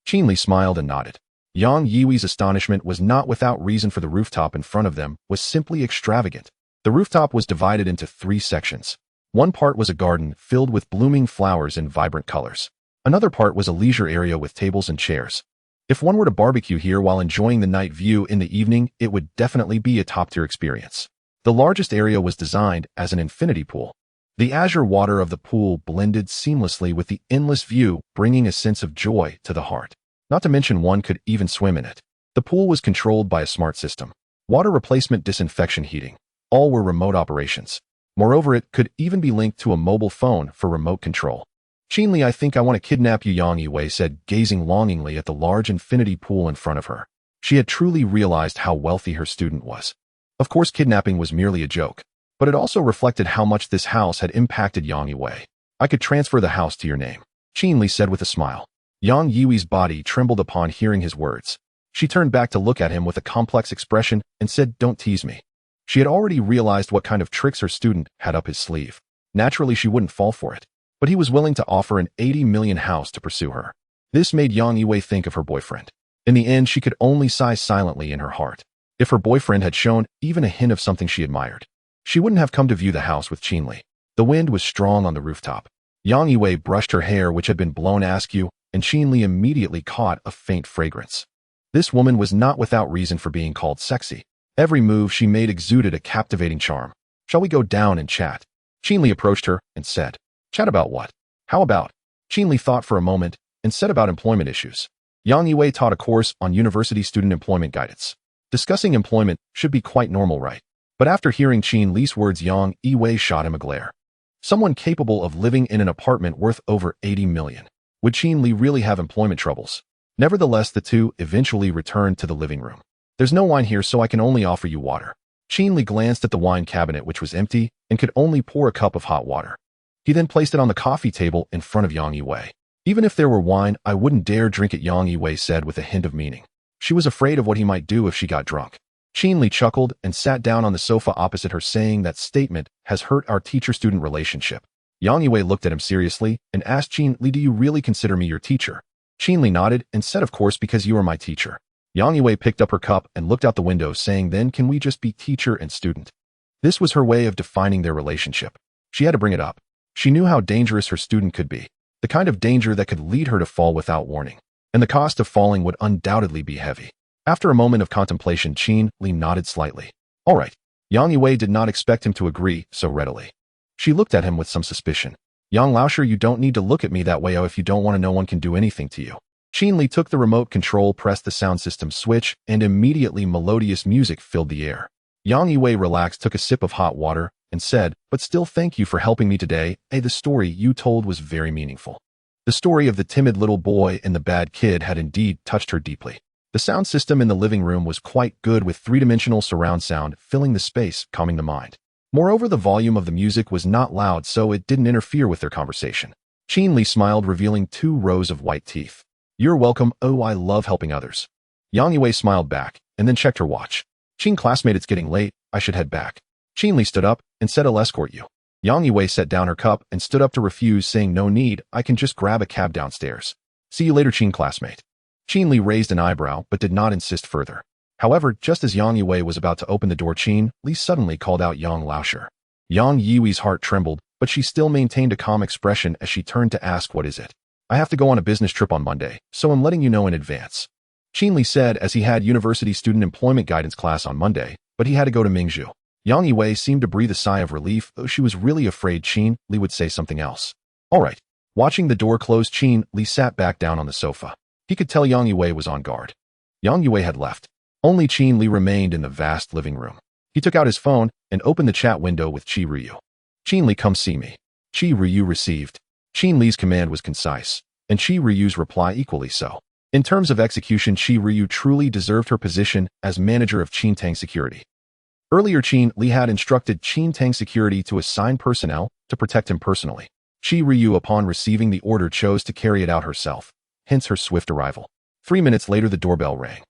Qin Li smiled and nodded. Yang Yue's astonishment was not without reason, for the rooftop in front of them was simply extravagant. The rooftop was divided into 3 sections. One part was a garden filled with blooming flowers in vibrant colors. Another part was a leisure area with tables and chairs. If one were to barbecue here while enjoying the night view in the evening, it would definitely be a top-tier experience. The largest area was designed as an infinity pool. The azure water of the pool blended seamlessly with the endless view, bringing a sense of joy to the heart. Not to mention, one could even swim in it. The pool was controlled by a smart system. Water replacement, disinfection, heating. All were remote operations. Moreover, it could even be linked to a mobile phone for remote control. "Qin Li, I think I want to kidnap you," Yang Yue said, gazing longingly at the large infinity pool in front of her. She had truly realized how wealthy her student was. Of course, kidnapping was merely a joke, but it also reflected how much this house had impacted Yang Yue. "I could transfer the house to your name," Qin Li said with a smile. Yang Yue's body trembled upon hearing his words. She turned back to look at him with a complex expression and said, "Don't tease me." She had already realized what kind of tricks her student had up his sleeve. Naturally, she wouldn't fall for it. But he was willing to offer an 80 million house to pursue her. This made Yang Yue think of her boyfriend. In the end, she could only sigh silently in her heart. If her boyfriend had shown even a hint of something she admired, she wouldn't have come to view the house with Qin Li. The wind was strong on the rooftop. Yang Yue brushed her hair, which had been blown askew, and Qin Li immediately caught a faint fragrance. This woman was not without reason for being called sexy. Every move she made exuded a captivating charm. "Shall we go down and chat?" Qin Li approached her and said. "Chat about what?" "How about?" Qin Li thought for a moment and said, "About employment issues." Yang Yue taught a course on university student employment guidance. Discussing employment should be quite normal, right? But after hearing Qin Li's words, Yang Yue shot him a glare. Someone capable of living in an apartment worth over 80 million. Would Qin Li really have employment troubles? Nevertheless, the two eventually returned to the living room. There's no wine here, so I can only offer you water. Qin Li glanced at the wine cabinet, which was empty and could only pour a cup of hot water. He then placed it on the coffee table in front of Yang Yiwei. Even if there were wine, I wouldn't dare drink it, Yang Yiwei said with a hint of meaning. She was afraid of what he might do if she got drunk. Qin Li chuckled and sat down on the sofa opposite her, saying that statement has hurt our teacher-student relationship. Yang Yiwei looked at him seriously and asked Qin Li, do you really consider me your teacher? Qin Li nodded and said, of course, because you are my teacher. Yang Yiwei picked up her cup and looked out the window, saying, then can we just be teacher and student? This was her way of defining their relationship. She had to bring it up. She knew how dangerous her student could be, the kind of danger that could lead her to fall without warning. And the cost of falling would undoubtedly be heavy. After a moment of contemplation, Qin Li nodded slightly. All right. Yang Yiwei did not expect him to agree so readily. She looked at him with some suspicion. Yang Laosher, you don't need to look at me that way. Oh, if you don't want to, no one can do anything to you. Qin Li took the remote control, pressed the sound system switch, and immediately melodious music filled the air. Yang Yiwei relaxed, took a sip of hot water, and said, but still, thank you for helping me today. The story you told was very meaningful. The story of the timid little boy and the bad kid had indeed touched her deeply. The sound system in the living room was quite good, with three-dimensional surround sound filling the space, calming the mind. Moreover, the volume of the music was not loud, so it didn't interfere with their conversation. Qin Li smiled, revealing 2 rows of white teeth. You're welcome. Oh, I love helping others. Yang Yiwei smiled back, and then checked her watch. Qin, classmate, it's getting late. I should head back. Qin Li stood up and said, I'll escort you. Yang Yiwei set down her cup and stood up to refuse, saying, no need, I can just grab a cab downstairs. See you later, Qin, classmate. Qin Li raised an eyebrow but did not insist further. However, just as Yang Yiwei was about to open the door, Qin Li suddenly called out Yang Laosher. Yang Yiwei's heart trembled, but she still maintained a calm expression as she turned to ask, what is it? I have to go on a business trip on Monday, so I'm letting you know in advance. Qin Li said, as he had university student employment guidance class on Monday, but he had to go to Mingju. Yang Yiwei seemed to breathe a sigh of relief, though she was really afraid Qin Li would say something else. All right. Watching the door close, Qin Li sat back down on the sofa. He could tell Yang Yiwei was on guard. Yang Yiwei had left. Only Qin Li remained in the vast living room. He took out his phone and opened the chat window with Qi Ryu. Qin Li, come see me. Qi Ryu received. Qin Li's command was concise, and Qi Ryu's reply equally so. In terms of execution, Qi Ryu truly deserved her position as manager of Qin Tang Security. Earlier, Qin Li had instructed Qin Tang Security to assign personnel to protect him personally. Qi Ryu, upon receiving the order, chose to carry it out herself, hence her swift arrival. 3 minutes later, the doorbell rang.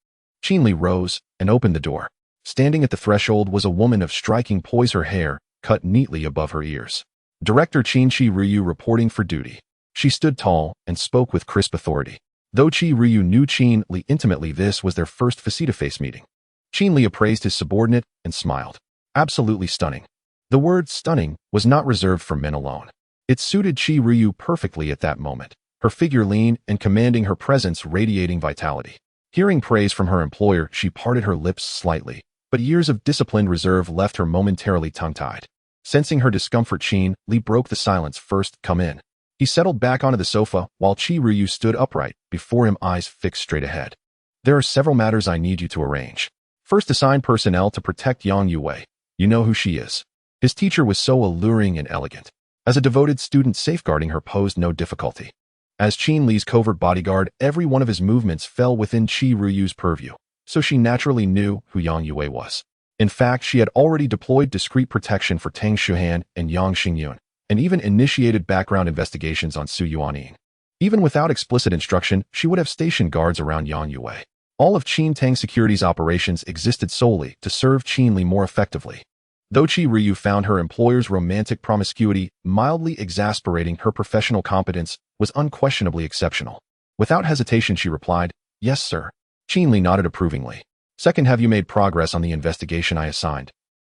Qin Li rose and opened the door. Standing at the threshold was a woman of striking poise, her hair cut neatly above her ears. Director Qi Ryu reporting for duty. She stood tall and spoke with crisp authority. Though Qi Ryu knew Qin Li intimately, this was their first face-to-face meeting. Qin Li appraised his subordinate and smiled. Absolutely stunning. The word stunning was not reserved for men alone. It suited Qi Ryu perfectly at that moment. Her figure lean and commanding, her presence radiating vitality. Hearing praise from her employer, she parted her lips slightly, but years of disciplined reserve left her momentarily tongue-tied. Sensing her discomfort, Qin Li broke the silence. First, come in. He settled back onto the sofa while Qi Ryu stood upright, before him, eyes fixed straight ahead. There are several matters I need you to arrange. First, assign personnel to protect Yang Yiwei. You know who she is. His teacher was so alluring and elegant. As a devoted student, safeguarding her posed no difficulty. As Qin Li's covert bodyguard, every one of his movements fell within Qi Ryu's purview, so she naturally knew who Yang Yiwei was. In fact, she had already deployed discreet protection for Tang Shuhan and Yang Xingyun, and even initiated background investigations on Su Yuanying. Even without explicit instruction, she would have stationed guards around Yang Yiwei. All of Qin Tang Security's operations existed solely to serve Qin Li more effectively. Though Qi Ryu found her employer's romantic promiscuity mildly exasperating, her professional competence was unquestionably exceptional. Without hesitation, she replied, yes, sir. Qin Li nodded approvingly. Second, have you made progress on the investigation I assigned?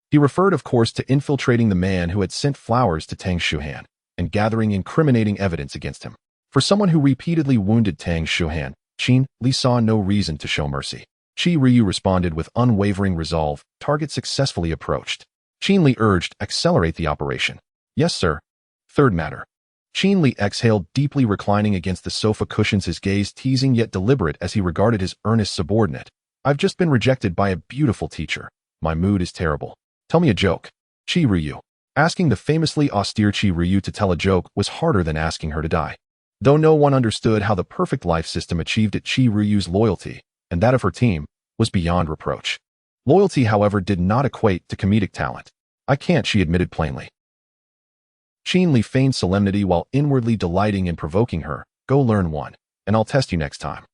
He referred, of course, to infiltrating the man who had sent flowers to Tang Shuhan and gathering incriminating evidence against him. For someone who repeatedly wounded Tang Shuhan, Qin Li saw no reason to show mercy. Qi Ryu responded with unwavering resolve. Target successfully approached. Qin Li urged, accelerate the operation. Yes, sir. Third matter. Qin Li exhaled deeply, reclining against the sofa cushions, his gaze teasing yet deliberate as he regarded his earnest subordinate. I've just been rejected by a beautiful teacher. My mood is terrible. Tell me a joke. Qi Ryu. Asking the famously austere Qi Ryu to tell a joke was harder than asking her to die. Though no one understood how the perfect life system achieved it, Qi Ryu's loyalty, and that of her team, was beyond reproach. Loyalty, however, did not equate to comedic talent. I can't, she admitted plainly. Qin Li feigned solemnity while inwardly delighting in provoking her. Go learn one, and I'll test you next time.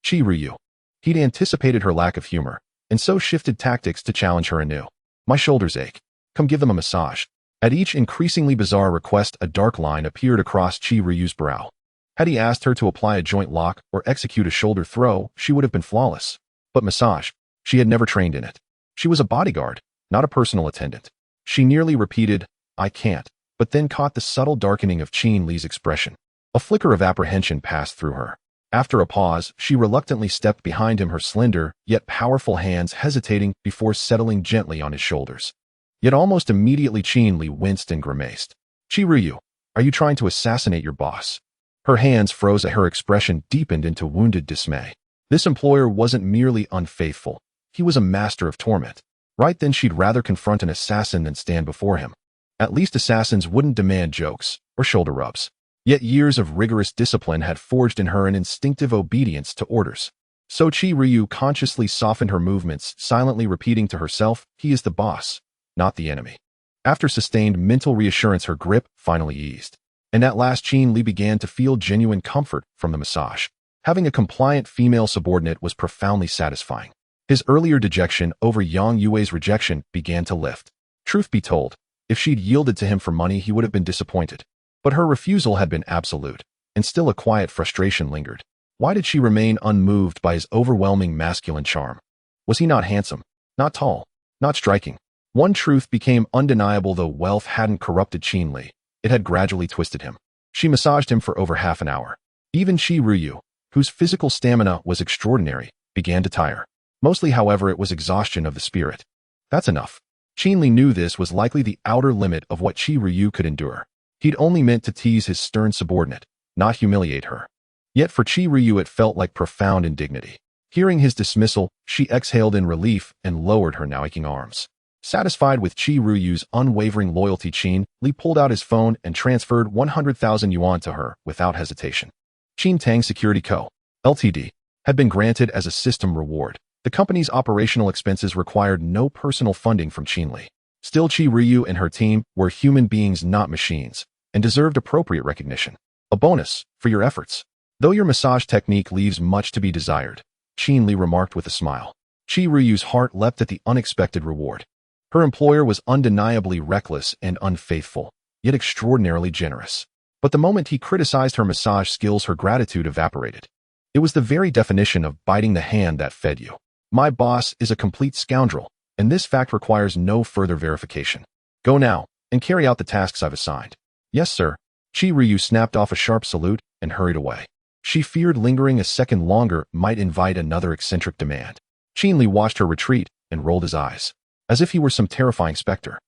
Qi Ryu. He'd anticipated her lack of humor, and so shifted tactics to challenge her anew. My shoulders ache. Come give them a massage. At each increasingly bizarre request, a dark line appeared across Qi Ryu's brow. Had he asked her to apply a joint lock or execute a shoulder throw, she would have been flawless. But massage, she had never trained in it. She was a bodyguard, not a personal attendant. She nearly repeated, I can't, but then caught the subtle darkening of Qin Li's expression. A flicker of apprehension passed through her. After a pause, she reluctantly stepped behind him, her slender, yet powerful hands hesitating before settling gently on his shoulders. Yet almost immediately Qin Li winced and grimaced. Qi Ryu, are you trying to assassinate your boss? Her hands froze as her expression deepened into wounded dismay. This employer wasn't merely unfaithful. He was a master of torment. Right then she'd rather confront an assassin than stand before him. At least assassins wouldn't demand jokes or shoulder rubs. Yet years of rigorous discipline had forged in her an instinctive obedience to orders. So Qi Ryu consciously softened her movements, silently repeating to herself, he is the boss, not the enemy. After sustained mental reassurance, her grip finally eased. And at last Qin Li began to feel genuine comfort from the massage. Having a compliant female subordinate was profoundly satisfying. His earlier dejection over Yang Yue's rejection began to lift. Truth be told, if she'd yielded to him for money, he would have been disappointed. But her refusal had been absolute, and still a quiet frustration lingered. Why did she remain unmoved by his overwhelming masculine charm? Was he not handsome, not tall, not striking? One truth became undeniable: though wealth hadn't corrupted Qin Li, it had gradually twisted him. She massaged him for over half an hour. Even Qi Ryu, whose physical stamina was extraordinary, began to tire. Mostly, however, it was exhaustion of the spirit. That's enough. Qin Li knew this was likely the outer limit of what Qi Ryu could endure. He'd only meant to tease his stern subordinate, not humiliate her. Yet for Qi Ryu it felt like profound indignity. Hearing his dismissal, she exhaled in relief and lowered her now aching arms. Satisfied with Qi Ryu's unwavering loyalty, Qin Li pulled out his phone and transferred 100,000 yuan to her without hesitation. Qin Tang Security Co., Ltd., had been granted as a system reward. The company's operational expenses required no personal funding from Qin Li. Still, Qi Ryu and her team were human beings, not machines, and deserved appropriate recognition. A bonus for your efforts. Though your massage technique leaves much to be desired, Qin Li remarked with a smile. Qi Ryu's heart leapt at the unexpected reward. Her employer was undeniably reckless and unfaithful, yet extraordinarily generous. But the moment he criticized her massage skills, her gratitude evaporated. It was the very definition of biting the hand that fed you. My boss is a complete scoundrel, and this fact requires no further verification. Go now, and carry out the tasks I've assigned. Yes, sir. Qi Ryu snapped off a sharp salute and hurried away. She feared lingering a second longer might invite another eccentric demand. Qin Li watched her retreat and rolled his eyes, as if he were some terrifying specter.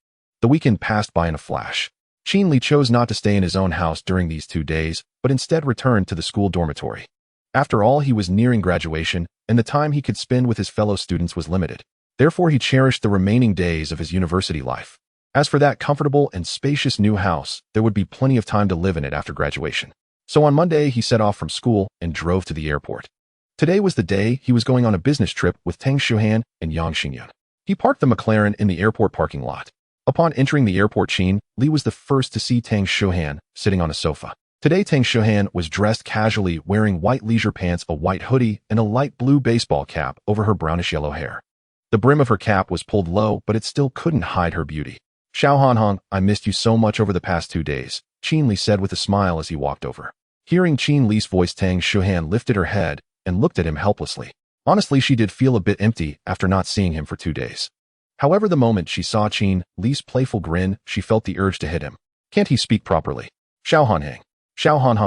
The weekend passed by in a flash. Qin Li chose not to stay in his own house during these 2 days, but instead returned to the school dormitory. After all, he was nearing graduation, and the time he could spend with his fellow students was limited. Therefore, he cherished the remaining days of his university life. As for that comfortable and spacious new house, there would be plenty of time to live in it after graduation. So on Monday, he set off from school and drove to the airport. Today was the day he was going on a business trip with Tang Shuhan and Yang Xingyun. He parked the McLaren in the airport parking lot. Upon entering the airport, Qin Li was the first to see Tang Shuhan sitting on a sofa. Today, Tang Shuhan was dressed casually, wearing white leisure pants, a white hoodie, and a light blue baseball cap over her brownish-yellow hair. The brim of her cap was pulled low, but it still couldn't hide her beauty. Shuhan, I missed you so much over the past 2 days, Qin Li said with a smile as he walked over. Hearing Qin Li's voice, Tang Shuhan lifted her head and looked at him helplessly. Honestly, she did feel a bit empty after not seeing him for 2 days. However, the moment she saw Qin Li's playful grin, she felt the urge to hit him. Can't he speak properly? Shuhan,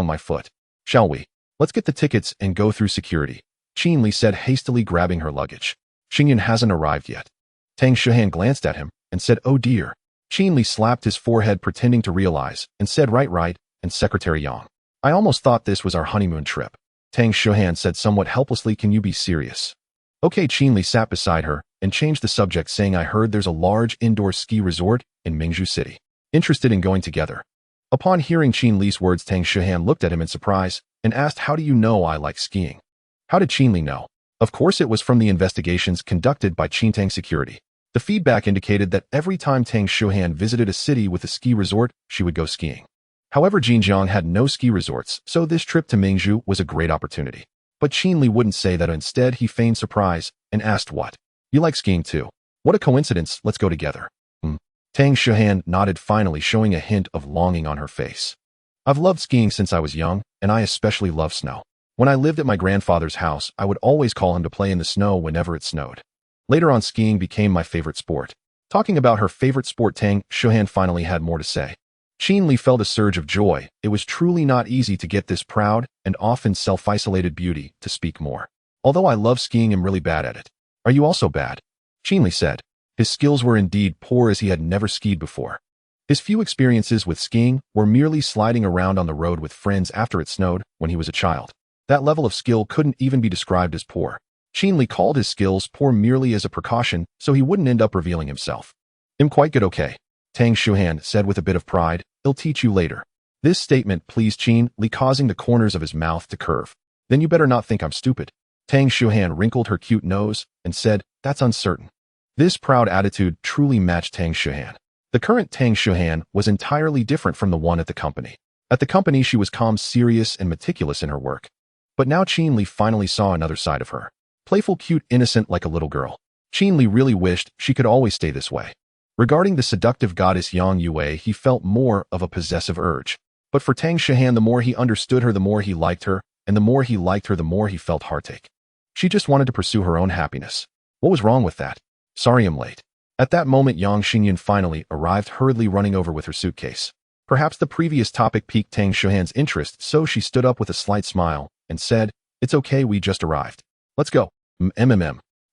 my foot. Shall we? Let's get the tickets and go through security, Qin Li said, hastily grabbing her luggage. Xingyun hasn't arrived yet. Tang Shuhan glanced at him and said, oh dear. Qin Li slapped his forehead, pretending to realize, and said, right, and Secretary Yang. I almost thought this was our honeymoon trip. Tang Shuhan said somewhat helplessly, can you be serious? Okay. Qin Li sat beside her and changed the subject, saying, I heard there's a large indoor ski resort in Mingju City. Interested in going together? Upon hearing Qin Li's words, Tang Shuhan looked at him in surprise and asked, how do you know I like skiing? How did Qin Li know? Of course, it was from the investigations conducted by Qintang Security. The feedback indicated that every time Tang Shuhan visited a city with a ski resort, she would go skiing. However, Jinjiang had no ski resorts, so this trip to Mingju was a great opportunity. But Qinli wouldn't say that. Instead, he feigned surprise and asked, "What? You like skiing too? What a coincidence, let's go together." Tang Shuhan nodded, finally showing a hint of longing on her face. "I've loved skiing since I was young, and I especially love snow. When I lived at my grandfather's house, I would always call him to play in the snow whenever it snowed. Later on, skiing became my favorite sport." Talking about her favorite sport, Tang Shuhan finally had more to say. Qinli felt a surge of joy. It was truly not easy to get this proud and often self-isolated beauty to speak more. "Although I love skiing, I'm really bad at it." "Are you also bad?" Qinli said. His skills were indeed poor, as he had never skied before. His few experiences with skiing were merely sliding around on the road with friends after it snowed when he was a child. That level of skill couldn't even be described as poor. Qinli called his skills poor merely as a precaution so he wouldn't end up revealing himself. "I'm quite good, okay," Tang Shuhan said with a bit of pride. "I'll teach you later." This statement pleased Qinli, causing the corners of his mouth to curve. "Then you better not think I'm stupid." Tang Shuhan wrinkled her cute nose and said, "That's uncertain." This proud attitude truly matched Tang Shuhan. The current Tang Shuhan was entirely different from the one at the company. At the company, she was calm, serious, and meticulous in her work. But now Qinli finally saw another side of her. Playful, cute, innocent, like a little girl. Qinli really wished she could always stay this way. Regarding the seductive goddess Yang Yue, he felt more of a possessive urge. But for Tang Shuhan, the more he understood her, the more he liked her, and the more he liked her, the more he felt heartache. She just wanted to pursue her own happiness. What was wrong with that? "Sorry, I'm late." At that moment, Yang Xingyun finally arrived, hurriedly running over with her suitcase. Perhaps the previous topic piqued Tang Shuhan's interest, so she stood up with a slight smile and said, "It's okay, we just arrived. Let's go."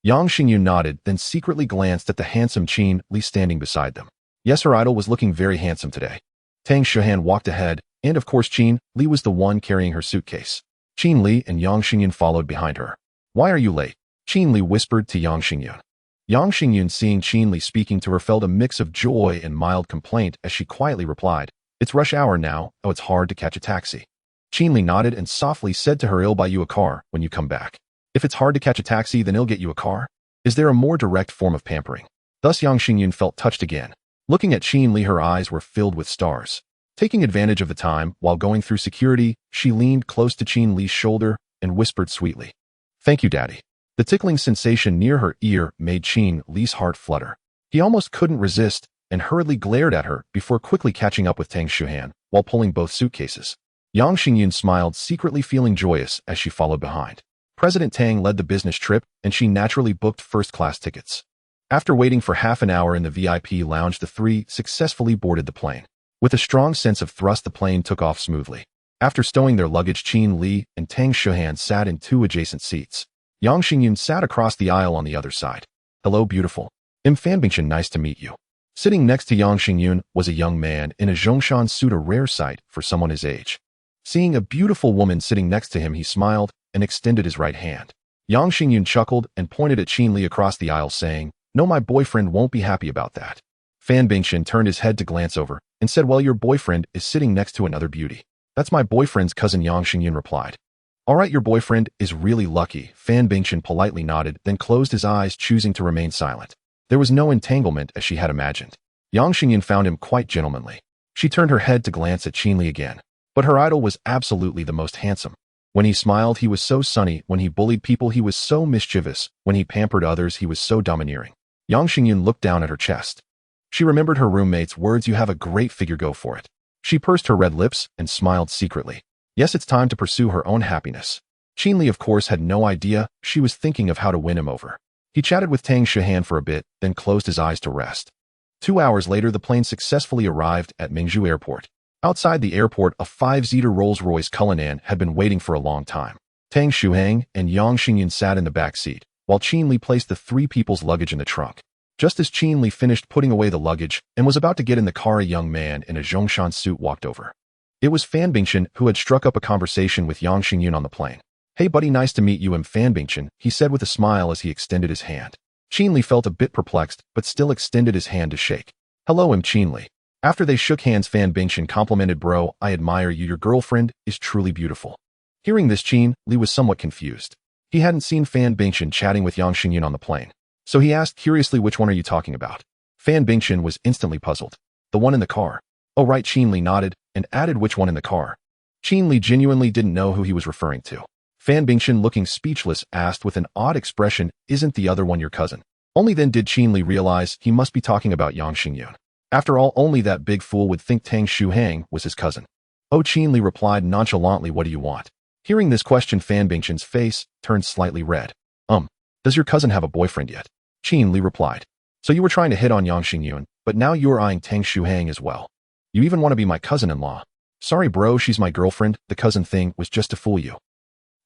Yang Xingyun nodded, then secretly glanced at the handsome Qinli standing beside them. Yes, her idol was looking very handsome today. Tang Shuhan walked ahead, and of course Qinli was the one carrying her suitcase. Qinli and Yang Xingyun followed behind her. "Why are you late?" Qinli whispered to Yang Xingyun. Yang Xingyun, seeing Qinli speaking to her, felt a mix of joy and mild complaint as she quietly replied, "It's rush hour now, oh it's hard to catch a taxi." Qinli nodded and softly said to her, "I'll buy you a car when you come back." "If it's hard to catch a taxi, then I'll get you a car." Is there a more direct form of pampering? Thus Yang Xingyun felt touched again. Looking at Qinli, her eyes were filled with stars. Taking advantage of the time, while going through security, she leaned close to Qinli's shoulder and whispered sweetly, "Thank you, Daddy." The tickling sensation near her ear made Qinli's heart flutter. He almost couldn't resist and hurriedly glared at her before quickly catching up with Tang Shuhan while pulling both suitcases. Yang Xingyun smiled, secretly feeling joyous as she followed behind. President Tang led the business trip, and she naturally booked first-class tickets. After waiting for half an hour in the VIP lounge, the three successfully boarded the plane. With a strong sense of thrust, the plane took off smoothly. After stowing their luggage, Qinli and Tang Shuhan sat in two adjacent seats. Yang Xingyun sat across the aisle on the other side. "Hello, beautiful. I'm Fanbingchen, nice to meet you." Sitting next to Yang Xingyun was a young man in a Zhongshan suit, a rare sight for someone his age. Seeing a beautiful woman sitting next to him, he smiled and extended his right hand. Yang Xingyun chuckled and pointed at Qinli across the aisle, saying, "No, my boyfriend won't be happy about that." Fan Bingchen turned his head to glance over and said, "Well, your boyfriend is sitting next to another beauty." "That's my boyfriend's cousin," Yang Xingyun replied. "All right, your boyfriend is really lucky." Fan Bingchen politely nodded, then closed his eyes, choosing to remain silent. There was no entanglement as she had imagined. Yang Xingyun found him quite gentlemanly. She turned her head to glance at Qinli again. But her idol was absolutely the most handsome. When he smiled, he was so sunny. When he bullied people, he was so mischievous. When he pampered others, he was so domineering. Yang Xingyun looked down at her chest. She remembered her roommate's words, "You have a great figure, go for it." She pursed her red lips and smiled secretly. Yes, it's time to pursue her own happiness. Qinli, of course, had no idea she was thinking of how to win him over. He chatted with Tang Shuhan for a bit, then closed his eyes to rest. 2 hours later, the plane successfully arrived at Mingju Airport. Outside the airport, a 5-seater Rolls-Royce Cullinan had been waiting for a long time. Tang Shuhan and Yang Xingyun sat in the back seat, while Qinli placed the three people's luggage in the trunk. Just as Qinli finished putting away the luggage and was about to get in the car, a young man in a Zhongshan suit walked over. It was Fan Bingchen, who had struck up a conversation with Yang Xingyun on the plane. "Hey buddy, nice to meet you, I'm Fan Bingchen," he said with a smile as he extended his hand. Qinli felt a bit perplexed, but still extended his hand to shake. "Hello, I'm Qinli." After they shook hands, Fan Bingchen complimented, "Bro, I admire you, your girlfriend is truly beautiful." Hearing this, Qinli was somewhat confused. He hadn't seen Fan Bingchen chatting with Yang Xingyun on the plane, so he asked curiously, which one are you talking about? Fan Bingchen was instantly puzzled. The one in the car. Oh right, Qin Li nodded and added, which one in the car? Qin Li genuinely didn't know who he was referring to. Fan Bingchen, looking speechless, asked with an odd expression, isn't the other one your cousin? Only then did Qin Li realize he must be talking about Yang Xingyun. After all, only that big fool would think Tang Shuhang was his cousin. Oh, Qin Li replied nonchalantly, what do you want? Hearing this question, Fan Bingchen's face turned slightly red. Does your cousin have a boyfriend yet? Qin Li replied. So you were trying to hit on Yang Xingyun, but now you're eyeing Tang Shuhang as well. You even want to be my cousin-in-law. Sorry bro, she's my girlfriend, the cousin thing was just to fool you.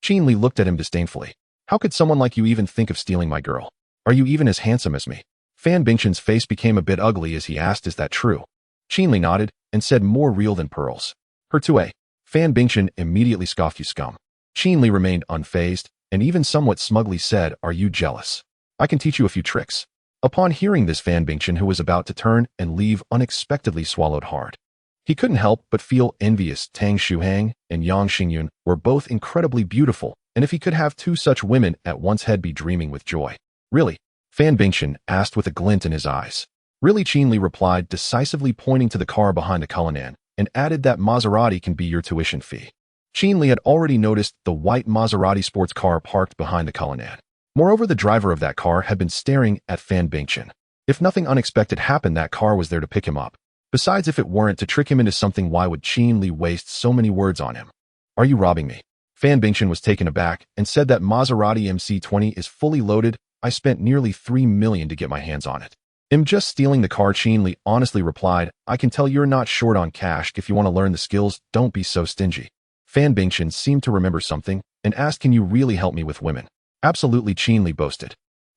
Qin Li looked at him disdainfully. How could someone like you even think of stealing my girl? Are you even as handsome as me? Fan Bingchen's face became a bit ugly as he asked, is that true? Qin Li nodded and said, more real than pearls. Her too. Fan Bingchen immediately scoffed, you scum. Qin Li remained unfazed and even somewhat smugly said, are you jealous? I can teach you a few tricks. Upon hearing this, Fan Bingchen, who was about to turn and leave, unexpectedly swallowed hard. He couldn't help but feel envious. Tang Shuhang and Yang Xingyun were both incredibly beautiful, and if he could have two such women at once, he'd be dreaming with joy. Really? Fan Bingchen asked with a glint in his eyes. Really, Qin Li replied, decisively pointing to the car behind the Cullinan, and added that Maserati can be your tuition fee. Qin Li had already noticed the white Maserati sports car parked behind the Cullinan. Moreover, the driver of that car had been staring at Fan Bingchen. If nothing unexpected happened, that car was there to pick him up. Besides, if it weren't to trick him into something, why would Qin Li waste so many words on him? Are you robbing me? Fan Bingchen was taken aback and said that Maserati MC20 is fully loaded. I spent nearly 3 million to get my hands on it. I'm just stealing the car, Qin Li honestly replied. I can tell you're not short on cash. If you want to learn the skills, don't be so stingy. Fan Bingchen seemed to remember something and asked, can you really help me with women? Absolutely, Qin Li boasted.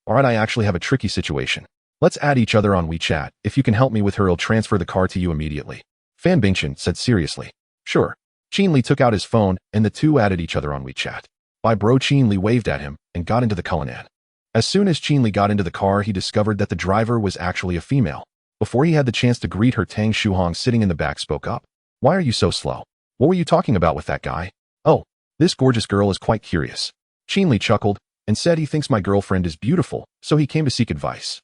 Alright, I actually have a tricky situation. Let's add each other on WeChat. If you can help me with her, I'll transfer the car to you immediately. Fan Bingchen said seriously. Sure. Qin Li took out his phone and the two added each other on WeChat. Bye bro, Qin Li waved at him and got into the Cullinan. As soon as Qin Li got into the car, he discovered that the driver was actually a female. Before he had the chance to greet her, Tang Shuhang, sitting in the back, spoke up. Why are you so slow? What were you talking about with that guy? Oh, this gorgeous girl is quite curious. Qin Li chuckled and said he thinks my girlfriend is beautiful, so he came to seek advice.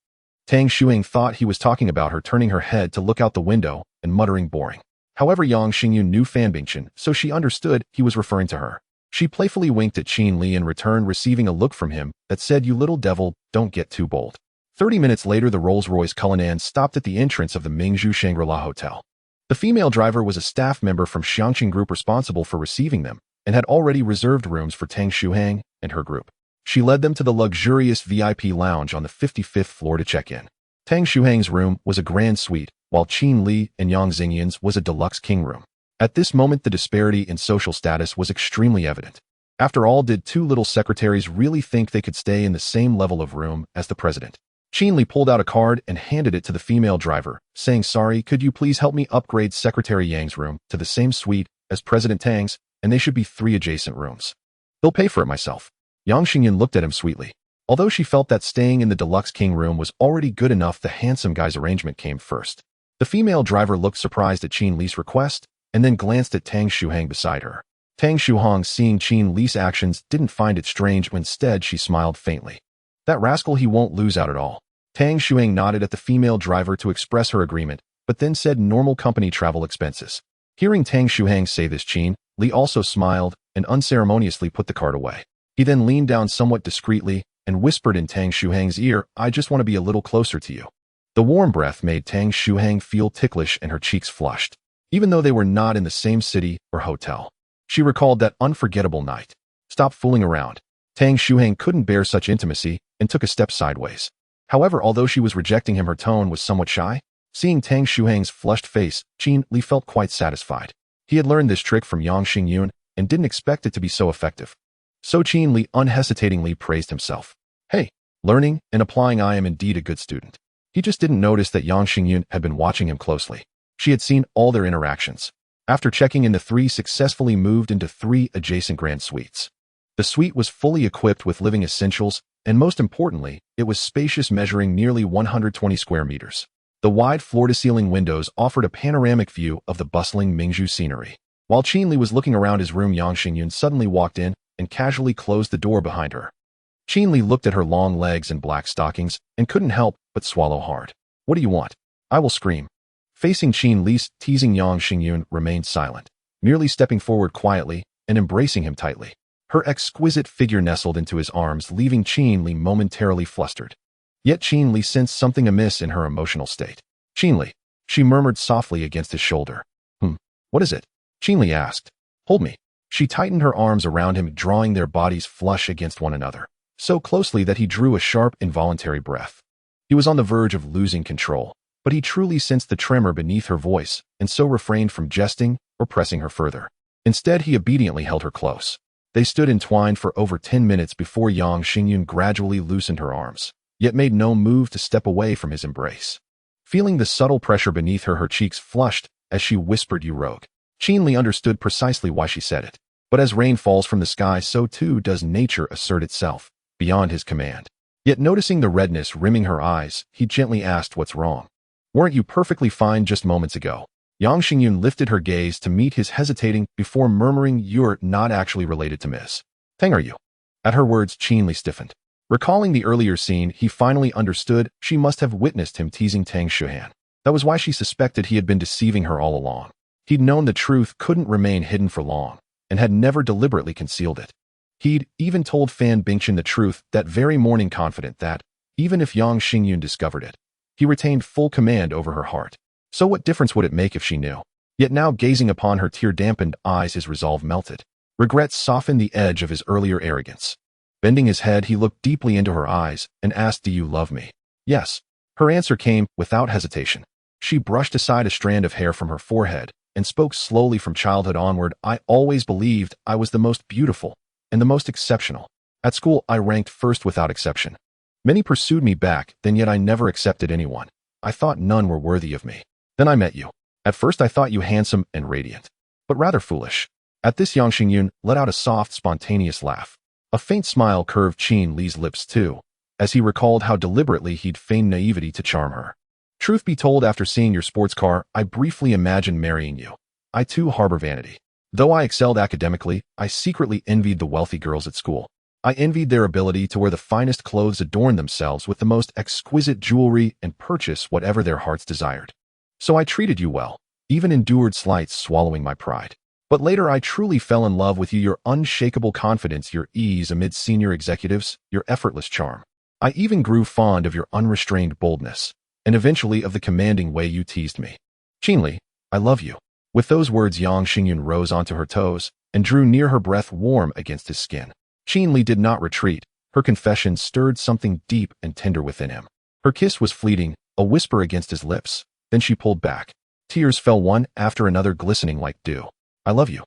Tang Shuhang thought he was talking about her, turning her head to look out the window and muttering boring. However, Yang Xingyun knew Fan Bingchen, so she understood he was referring to her. She playfully winked at Qin Li in return, receiving a look from him that said, you little devil, don't get too bold. 30 minutes later, the Rolls-Royce Cullinan stopped at the entrance of the Mingju Shangri-La Hotel. The female driver was a staff member from Xiangqing Group responsible for receiving them and had already reserved rooms for Tang Shuhang and her group. She led them to the luxurious VIP lounge on the 55th floor to check in. Tang Shuhang's room was a grand suite, while Qin Li and Yang Xingyun's was a deluxe king room. At this moment, the disparity in social status was extremely evident. After all, did two little secretaries really think they could stay in the same level of room as the president? Qin Li pulled out a card and handed it to the female driver, saying, sorry, could you please help me upgrade Secretary Yang's room to the same suite as President Tang's, and they should be 3 adjacent rooms. He'll pay for it myself. Yang Xingyun looked at him sweetly. Although she felt that staying in the deluxe king room was already good enough, the handsome guy's arrangement came first. The female driver looked surprised at Qin Li's request and then glanced at Tang Shuhang beside her. Tang Shuhang, seeing Qin Li's actions, didn't find it strange. Instead, she smiled faintly. That rascal, he won't lose out at all. Tang Shuhang nodded at the female driver to express her agreement, but then said normal company travel expenses. Hearing Tang Shuhang say this, Qin Li also smiled and unceremoniously put the card away. He then leaned down somewhat discreetly and whispered in Tang Shuhang's ear, I just want to be a little closer to you. The warm breath made Tang Shuhang feel ticklish and her cheeks flushed. Even though they were not in the same city or hotel, she recalled that unforgettable night. Stop fooling around. Tang Shuhang couldn't bear such intimacy and took a step sideways. However, although she was rejecting him, her tone was somewhat shy. Seeing Tang Shuhang's flushed face, Qin Li felt quite satisfied. He had learned this trick from Yang Xingyun and didn't expect it to be so effective. So Qin Li unhesitatingly praised himself. Hey, learning and applying, I am indeed a good student. He just didn't notice that Yang Xingyun had been watching him closely. She had seen all their interactions. After checking in, the three successfully moved into 3 adjacent grand suites. The suite was fully equipped with living essentials, and most importantly, it was spacious, measuring nearly 120 square meters. The wide floor-to-ceiling windows offered a panoramic view of the bustling Mingju scenery. While Qin Li was looking around his room, Yang Xingyun suddenly walked in and casually closed the door behind her. Qin Li looked at her long legs and black stockings and couldn't help but swallow hard. What do you want? I will scream. Facing Qin Li's teasing, Yang Xingyun remained silent, merely stepping forward quietly and embracing him tightly. Her exquisite figure nestled into his arms, leaving Qin Li momentarily flustered. Yet Qin Li sensed something amiss in her emotional state. Qin Li, she murmured softly against his shoulder. What is it? Qin Li asked. Hold me. She tightened her arms around him, drawing their bodies flush against one another, so closely that he drew a sharp, involuntary breath. He was on the verge of losing control, but he truly sensed the tremor beneath her voice and so refrained from jesting or pressing her further. Instead, he obediently held her close. They stood entwined for over 10 minutes before Yang Xingyun gradually loosened her arms, yet made no move to step away from his embrace. Feeling the subtle pressure beneath her, her cheeks flushed as she whispered, "You rogue." Qin Li understood precisely why she said it. But as rain falls from the sky, so too does nature assert itself, beyond his command. Yet noticing the redness rimming her eyes, he gently asked, "What's wrong? Weren't you perfectly fine just moments ago?" Yang Xingyun lifted her gaze to meet his, hesitating before murmuring, "You're not actually related to Miss Tang, are you?" At her words, Qin Li stiffened. Recalling the earlier scene, he finally understood she must have witnessed him teasing Tang Shuhan. That was why she suspected he had been deceiving her all along. He'd known the truth couldn't remain hidden for long, and had never deliberately concealed it. He'd even told Fan Bingchen the truth that very morning, confident that, even if Yang Xingyun discovered it, he retained full command over her heart. So what difference would it make if she knew? Yet now, gazing upon her tear-dampened eyes, his resolve melted. Regret softened the edge of his earlier arrogance. Bending his head, he looked deeply into her eyes and asked, "Do you love me?" "Yes." Her answer came without hesitation. She brushed aside a strand of hair from her forehead and spoke slowly. "From childhood onward, I always believed I was the most beautiful and the most exceptional. At school, I ranked first without exception. Many pursued me back, then yet I never accepted anyone. I thought none were worthy of me. Then I met you. At first I thought you handsome and radiant, but rather foolish." At this, Yang Xingyun let out a soft, spontaneous laugh. A faint smile curved Qin Li's lips too, as he recalled how deliberately he'd feigned naivety to charm her. "Truth be told, after seeing your sports car, I briefly imagined marrying you. I too harbor vanity. Though I excelled academically, I secretly envied the wealthy girls at school. I envied their ability to wear the finest clothes, adorn themselves with the most exquisite jewelry, and purchase whatever their hearts desired. So I treated you well, even endured slights, swallowing my pride. But later I truly fell in love with you, your unshakable confidence, your ease amid senior executives, your effortless charm. I even grew fond of your unrestrained boldness, and eventually of the commanding way you teased me. Qin Li, I love you." With those words, Yang Xingyun rose onto her toes and drew near her, breath warm against his skin. Qin Li did not retreat. Her confession stirred something deep and tender within him. Her kiss was fleeting, a whisper against his lips. Then she pulled back. Tears fell one after another, glistening like dew. "I love you.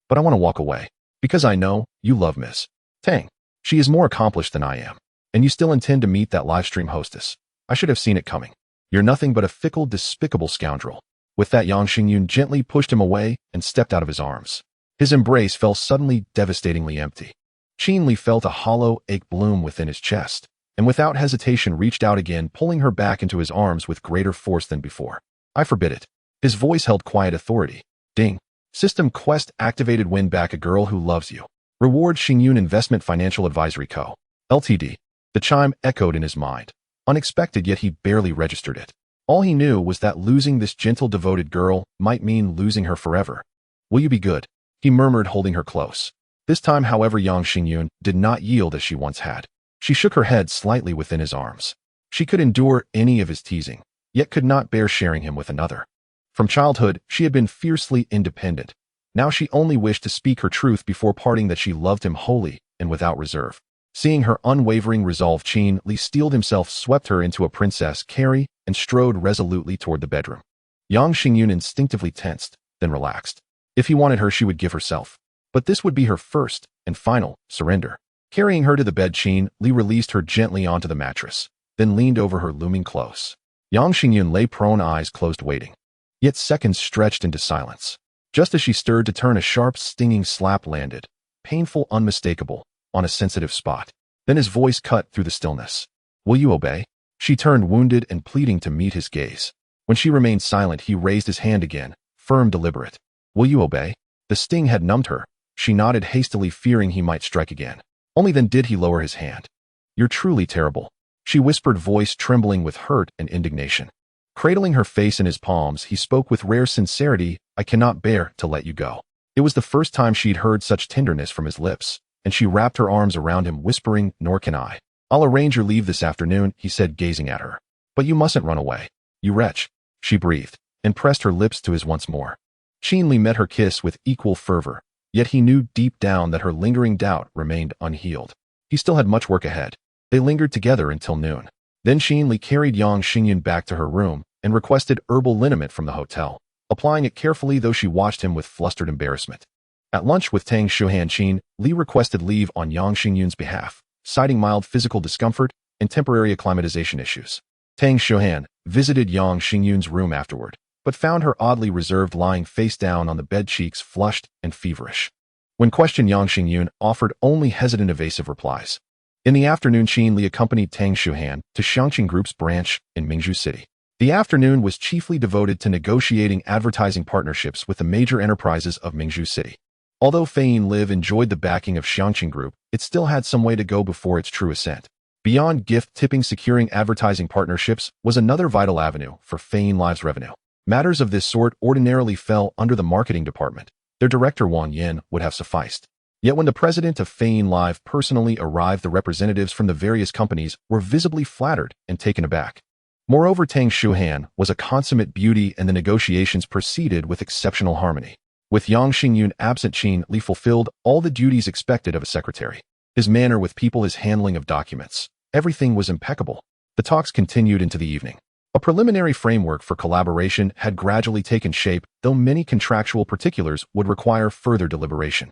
But I want to walk away. Because I know you love Miss Tang. She is more accomplished than I am. And you still intend to meet that live stream hostess. I should have seen it coming. You're nothing but a fickle, despicable scoundrel." With that, Yang Xingyun gently pushed him away and stepped out of his arms. His embrace fell suddenly, devastatingly empty. Qin Li felt a hollow ache bloom within his chest, and without hesitation reached out again, pulling her back into his arms with greater force than before. "I forbid it." His voice held quiet authority. Ding. System quest activated. Win back a girl who loves you. Reward Xingyun Investment Financial Advisory Co. Ltd. The chime echoed in his mind. Unexpected, yet he barely registered it. All he knew was that losing this gentle, devoted girl might mean losing her forever. "Will you be good?" he murmured, holding her close. This time, however, Yang Xingyun did not yield as she once had. She shook her head slightly within his arms. She could endure any of his teasing, yet could not bear sharing him with another. From childhood, she had been fiercely independent. Now she only wished to speak her truth before parting, that she loved him wholly and without reserve. Seeing her unwavering resolve, Qin Li steeled himself, swept her into a princess carry, and strode resolutely toward the bedroom. Yang Xingyun instinctively tensed, then relaxed. If he wanted her, she would give herself. But this would be her first and final surrender. Carrying her to the bed, Qin Li released her gently onto the mattress, then leaned over her, looming close. Yang Xingyun lay prone, eyes closed, waiting. Yet seconds stretched into silence. Just as she stirred to turn, a sharp, stinging slap landed, painful, unmistakable, on a sensitive spot. Then his voice cut through the stillness. "Will you obey?" She turned, wounded and pleading, to meet his gaze. When she remained silent, he raised his hand again, firm, deliberate. "Will you obey?" The sting had numbed her, She nodded hastily, fearing he might strike again. Only then did he lower his hand. "You're truly terrible," she whispered, voice trembling with hurt and indignation. Cradling her face in his palms, he spoke with rare sincerity, "I cannot bear to let you go." It was the first time she'd heard such tenderness from his lips, and she wrapped her arms around him, whispering, "Nor can I." "I'll arrange your leave this afternoon," he said, gazing at her. "But you mustn't run away. You wretch," she breathed, and pressed her lips to his once more. Qin Li met her kiss with equal fervor, yet he knew deep down that her lingering doubt remained unhealed. He still had much work ahead. They lingered together until noon. Then Qin Li carried Yang Xingyun back to her room and requested herbal liniment from the hotel, applying it carefully though she watched him with flustered embarrassment. At lunch with Tang Shuhan, Qin Li requested leave on Yang Xingyun's behalf, citing mild physical discomfort and temporary acclimatization issues. Tang Shuhan visited Yang Xingyun's room afterward, but found her oddly reserved, lying face down on the bed, cheeks flushed and feverish. When questioned, Yang Xingyun offered only hesitant, evasive replies. In the afternoon, Qin Li accompanied Tang Shuhan to Xiangqing Group's branch in Mingju City. The afternoon was chiefly devoted to negotiating advertising partnerships with the major enterprises of Mingju City. Although Fein Live enjoyed the backing of Xiangqing Group, it still had some way to go before its true ascent. Beyond gift tipping, securing advertising partnerships was another vital avenue for Fein Live's revenue. Matters of this sort ordinarily fell under the marketing department. Their director Wang Yin would have sufficed. Yet when the president of Fein Live personally arrived, the representatives from the various companies were visibly flattered and taken aback. Moreover, Tang Shuhan was a consummate beauty, and the negotiations proceeded with exceptional harmony. With Yang Xingyun absent, Qin Li fulfilled all the duties expected of a secretary. His manner with people, his handling of documents, everything was impeccable. The talks continued into the evening. A preliminary framework for collaboration had gradually taken shape, though many contractual particulars would require further deliberation.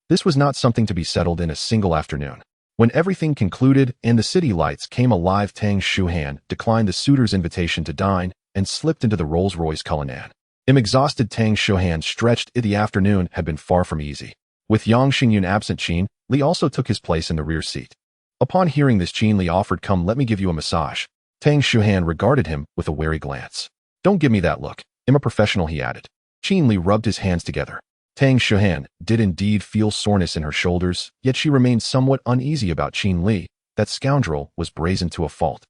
This was not something to be settled in a single afternoon. When everything concluded and the city lights came alive, Tang Shuhan declined the suitor's invitation to dine and slipped into the Rolls-Royce Cullinan. Exhausted, Tang Shuhan stretched. The afternoon had been far from easy. With Yang Xingyun absent, Qin Li also took his place in the rear seat. Upon hearing this, Qin Li offered, "Come, let me give you a massage." Tang Shuhan regarded him with a wary glance. "Don't give me that look. I'm a professional," he added. Qin Li rubbed his hands together. Tang Shuhan did indeed feel soreness in her shoulders, yet she remained somewhat uneasy about Qin Li. That scoundrel was brazen to a fault.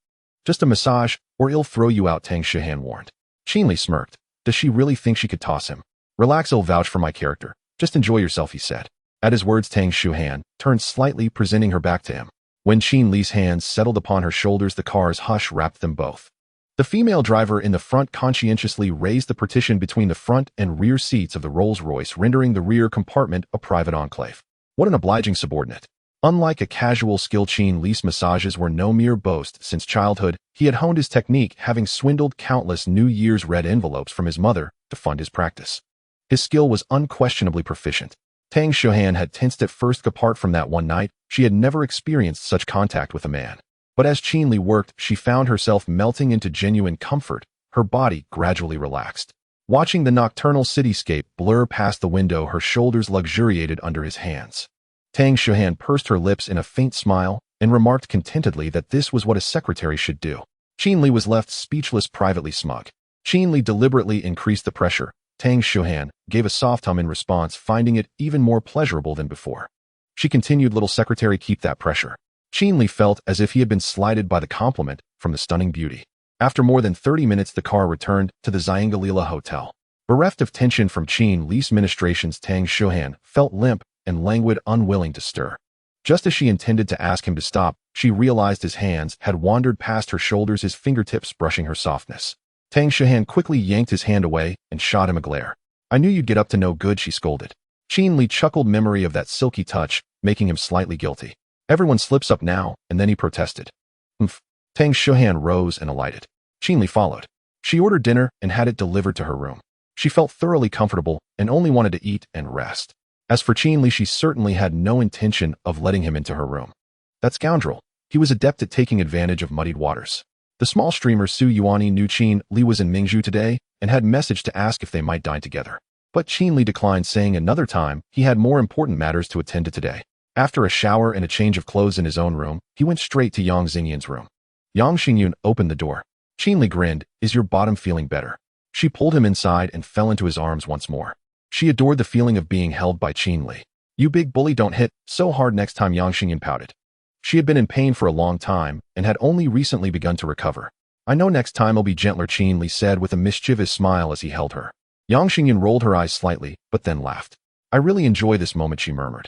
"Just a massage, or he'll throw you out," Tang Shuhan warned. Qin Li smirked. Does she really think she could toss him? "Relax, I'll vouch for my character. Just enjoy yourself," he said. At his words, Tang Shuhan turned slightly, presenting her back to him. When Qin Li's hands settled upon her shoulders, the car's hush wrapped them both. The female driver in the front conscientiously raised the partition between the front and rear seats of the Rolls-Royce, rendering the rear compartment a private enclave. What an obliging subordinate. Unlike a casual skill, Qin Li's massages were no mere boast. Since childhood, he had honed his technique, having swindled countless New Year's red envelopes from his mother to fund his practice. His skill was unquestionably proficient. Tang Shuhan had tensed at first. Apart from that one night, she had never experienced such contact with a man. But as Qin Li worked, she found herself melting into genuine comfort. Her body gradually relaxed. Watching the nocturnal cityscape blur past the window, her shoulders luxuriated under his hands. Tang Shuhan pursed her lips in a faint smile and remarked contentedly that this was what a secretary should do. Qin Li was left speechless, privately smug. Qin Li deliberately increased the pressure. Tang Shuhan gave a soft hum in response, finding it even more pleasurable than before. She continued, "Little secretary, keep that pressure." Qin Li felt as if he had been slighted by the compliment from the stunning beauty. After more than 30 minutes, the car returned to the Zyangalila Hotel. Bereft of tension from Qin Li's ministrations, Tang Shuhan felt limp and languid, unwilling to stir. Just as she intended to ask him to stop, she realized his hands had wandered past her shoulders, his fingertips brushing her softness. Tang Shuhan quickly yanked his hand away and shot him a glare. "I knew you'd get up to no good," she scolded. Qin Li chuckled, memory of that silky touch making him slightly guilty. "Everyone slips up now," and then he protested. "Umph." Tang Shuhan rose and alighted. Qin Li followed. She ordered dinner and had it delivered to her room. She felt thoroughly comfortable and only wanted to eat and rest. As for Qin Li, she certainly had no intention of letting him into her room. That scoundrel, he was adept at taking advantage of muddied waters. The small streamer Su Yuani knew Qin Li was in Mingju today and had messaged to ask if they might dine together. But Qin Li declined, saying another time he had more important matters to attend to today. After a shower and a change of clothes in his own room, he went straight to Yang Xingyun's room. Yang Xingyun opened the door. Qin Li grinned. "Is your bottom feeling better?" She pulled him inside and fell into his arms once more. She adored the feeling of being held by Qin Li. You big bully, don't hit so hard next time, Yang Xingyan pouted. She had been in pain for a long time and had only recently begun to recover. I know next time I'll be gentler, Qin Li said with a mischievous smile as he held her. Yang Xingyan rolled her eyes slightly, but then laughed. I really enjoy this moment, she murmured.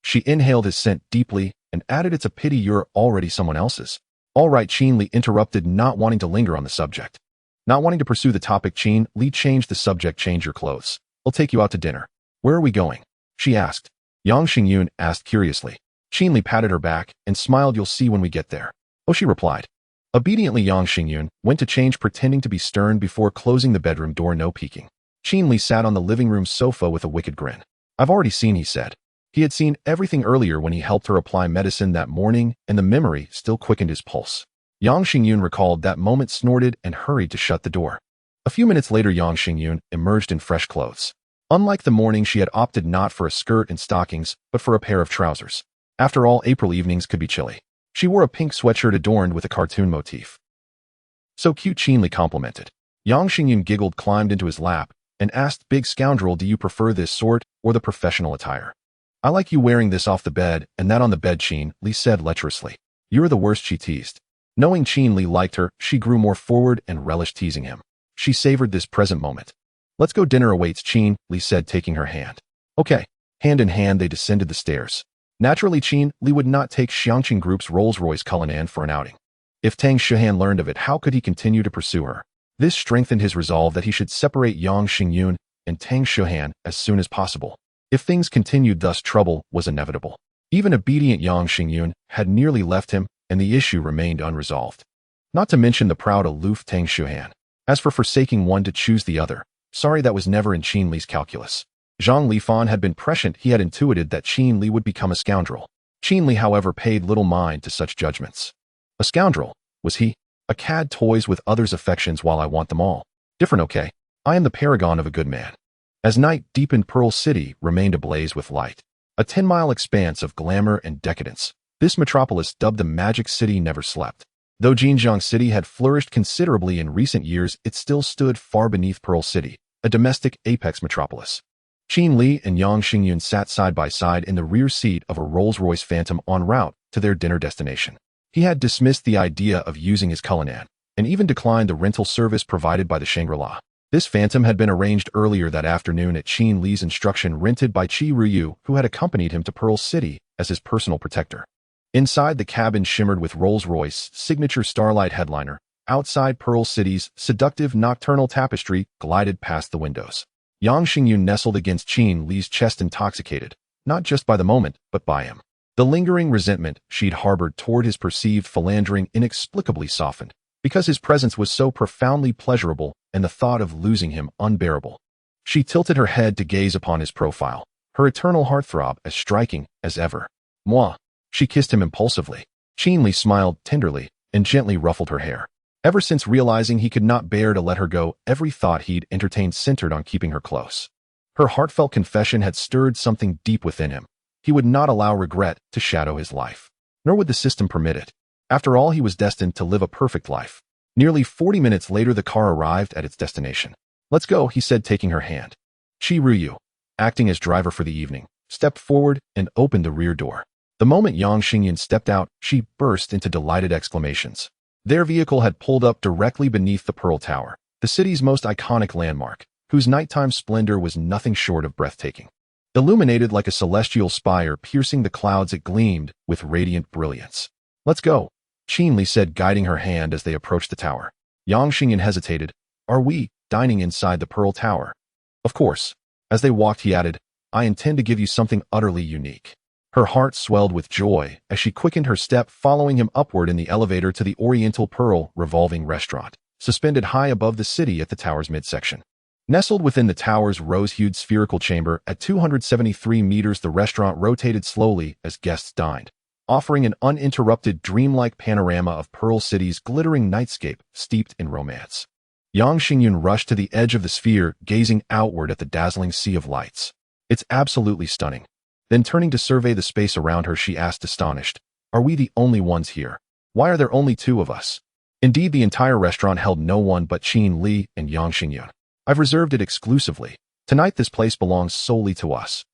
She inhaled his scent deeply and added, it's a pity you're already someone else's. All right, Qin Li interrupted, not wanting to linger on the subject. Not wanting to pursue the topic, Qin Li changed the subject. Change your clothes. I'll take you out to dinner. Where are we going? She asked. Yang Xingyun asked curiously. Qin Li patted her back and smiled. You'll see when we get there. Oh, she replied. Obediently, Yang Xingyun went to change, pretending to be stern before closing the bedroom door. No peeking. Qin Li sat on the living room sofa with a wicked grin. I've already seen, he said. He had seen everything earlier when he helped her apply medicine that morning, and the memory still quickened his pulse. Yang Xingyun recalled that moment, snorted, and hurried to shut the door. A few minutes later, Yang Xingyun emerged in fresh clothes. Unlike the morning, she had opted not for a skirt and stockings, but for a pair of trousers. After all, April evenings could be chilly. She wore a pink sweatshirt adorned with a cartoon motif. So cute, Qin Li complimented. Yang Xingyun giggled, climbed into his lap, and asked, big scoundrel, do you prefer this sort or the professional attire? I like you wearing this off the bed and that on the bed, Qin Li said lecherously. You're the worst, she teased. Knowing Qin Li liked her, she grew more forward and relished teasing him. She savored this present moment. Let's go, dinner awaits, Qin Li said, taking her hand. Okay. Hand in hand, they descended the stairs. Naturally, Qin Li would not take Xiangqing Group's Rolls-Royce Cullinan for an outing. If Tang Shuhan learned of it, how could he continue to pursue her? This strengthened his resolve that he should separate Yang Xingyun and Tang Shuhan as soon as possible. If things continued thus, trouble was inevitable. Even obedient Yang Xingyun had nearly left him, and the issue remained unresolved. Not to mention the proud, aloof Tang Shuhan. As for forsaking one to choose the other, sorry, that was never in Qin Li's calculus. Zhang Lifan had been prescient. He had intuited that Qin Li would become a scoundrel. Qin Li, however, paid little mind to such judgments. A scoundrel, was he? A cad toys with others' affections while I want them all. Different, okay? I am the paragon of a good man. As night deepened, Pearl City remained ablaze with light. A 10-mile expanse of glamour and decadence. This metropolis, dubbed the Magic City, never slept. Though Jinjiang City had flourished considerably in recent years, it still stood far beneath Pearl City, a domestic apex metropolis. Qin Li and Yang Xingyun sat side by side in the rear seat of a Rolls-Royce Phantom en route to their dinner destination. He had dismissed the idea of using his Cullinan, and even declined the rental service provided by the Shangri-La. This Phantom had been arranged earlier that afternoon at Qin Li's instruction, rented by Qi Ruyu, who had accompanied him to Pearl City as his personal protector. Inside, the cabin shimmered with Rolls-Royce signature Starlight headliner. Outside, Pearl City's seductive nocturnal tapestry glided past the windows. Yang Xingyun nestled against Qin Li's chest, intoxicated, not just by the moment, but by him. The lingering resentment she'd harbored toward his perceived philandering inexplicably softened, because his presence was so profoundly pleasurable and the thought of losing him unbearable. She tilted her head to gaze upon his profile, her eternal heartthrob as striking as ever. Moi. She kissed him impulsively. Qin Li smiled tenderly and gently ruffled her hair. Ever since realizing he could not bear to let her go, every thought he'd entertained centered on keeping her close. Her heartfelt confession had stirred something deep within him. He would not allow regret to shadow his life. Nor would the system permit it. After all, he was destined to live a perfect life. Nearly 40 minutes later, the car arrived at its destination. Let's go, he said, taking her hand. Qi Ruyu, acting as driver for the evening, stepped forward and opened the rear door. The moment Yang Xingyun stepped out, she burst into delighted exclamations. Their vehicle had pulled up directly beneath the Pearl Tower, the city's most iconic landmark, whose nighttime splendor was nothing short of breathtaking. Illuminated like a celestial spire piercing the clouds, it gleamed with radiant brilliance. Let's go, Qin Li said, guiding her hand as they approached the tower. Yang Xingyun hesitated. Are we dining inside the Pearl Tower? Of course. As they walked, he added, I intend to give you something utterly unique. Her heart swelled with joy as she quickened her step, following him upward in the elevator to the Oriental Pearl revolving restaurant, suspended high above the city at the tower's midsection. Nestled within the tower's rose-hued spherical chamber at 273 meters, the restaurant rotated slowly as guests dined, offering an uninterrupted, dreamlike panorama of Pearl City's glittering nightscape steeped in romance. Yang Xingyun rushed to the edge of the sphere, gazing outward at the dazzling sea of lights. It's absolutely stunning. Then turning to survey the space around her, she asked, astonished, are we the only ones here? Why are there only two of us? Indeed, the entire restaurant held no one but Qin Li and Yang Xingyun. I've reserved it exclusively. Tonight this place belongs solely to us.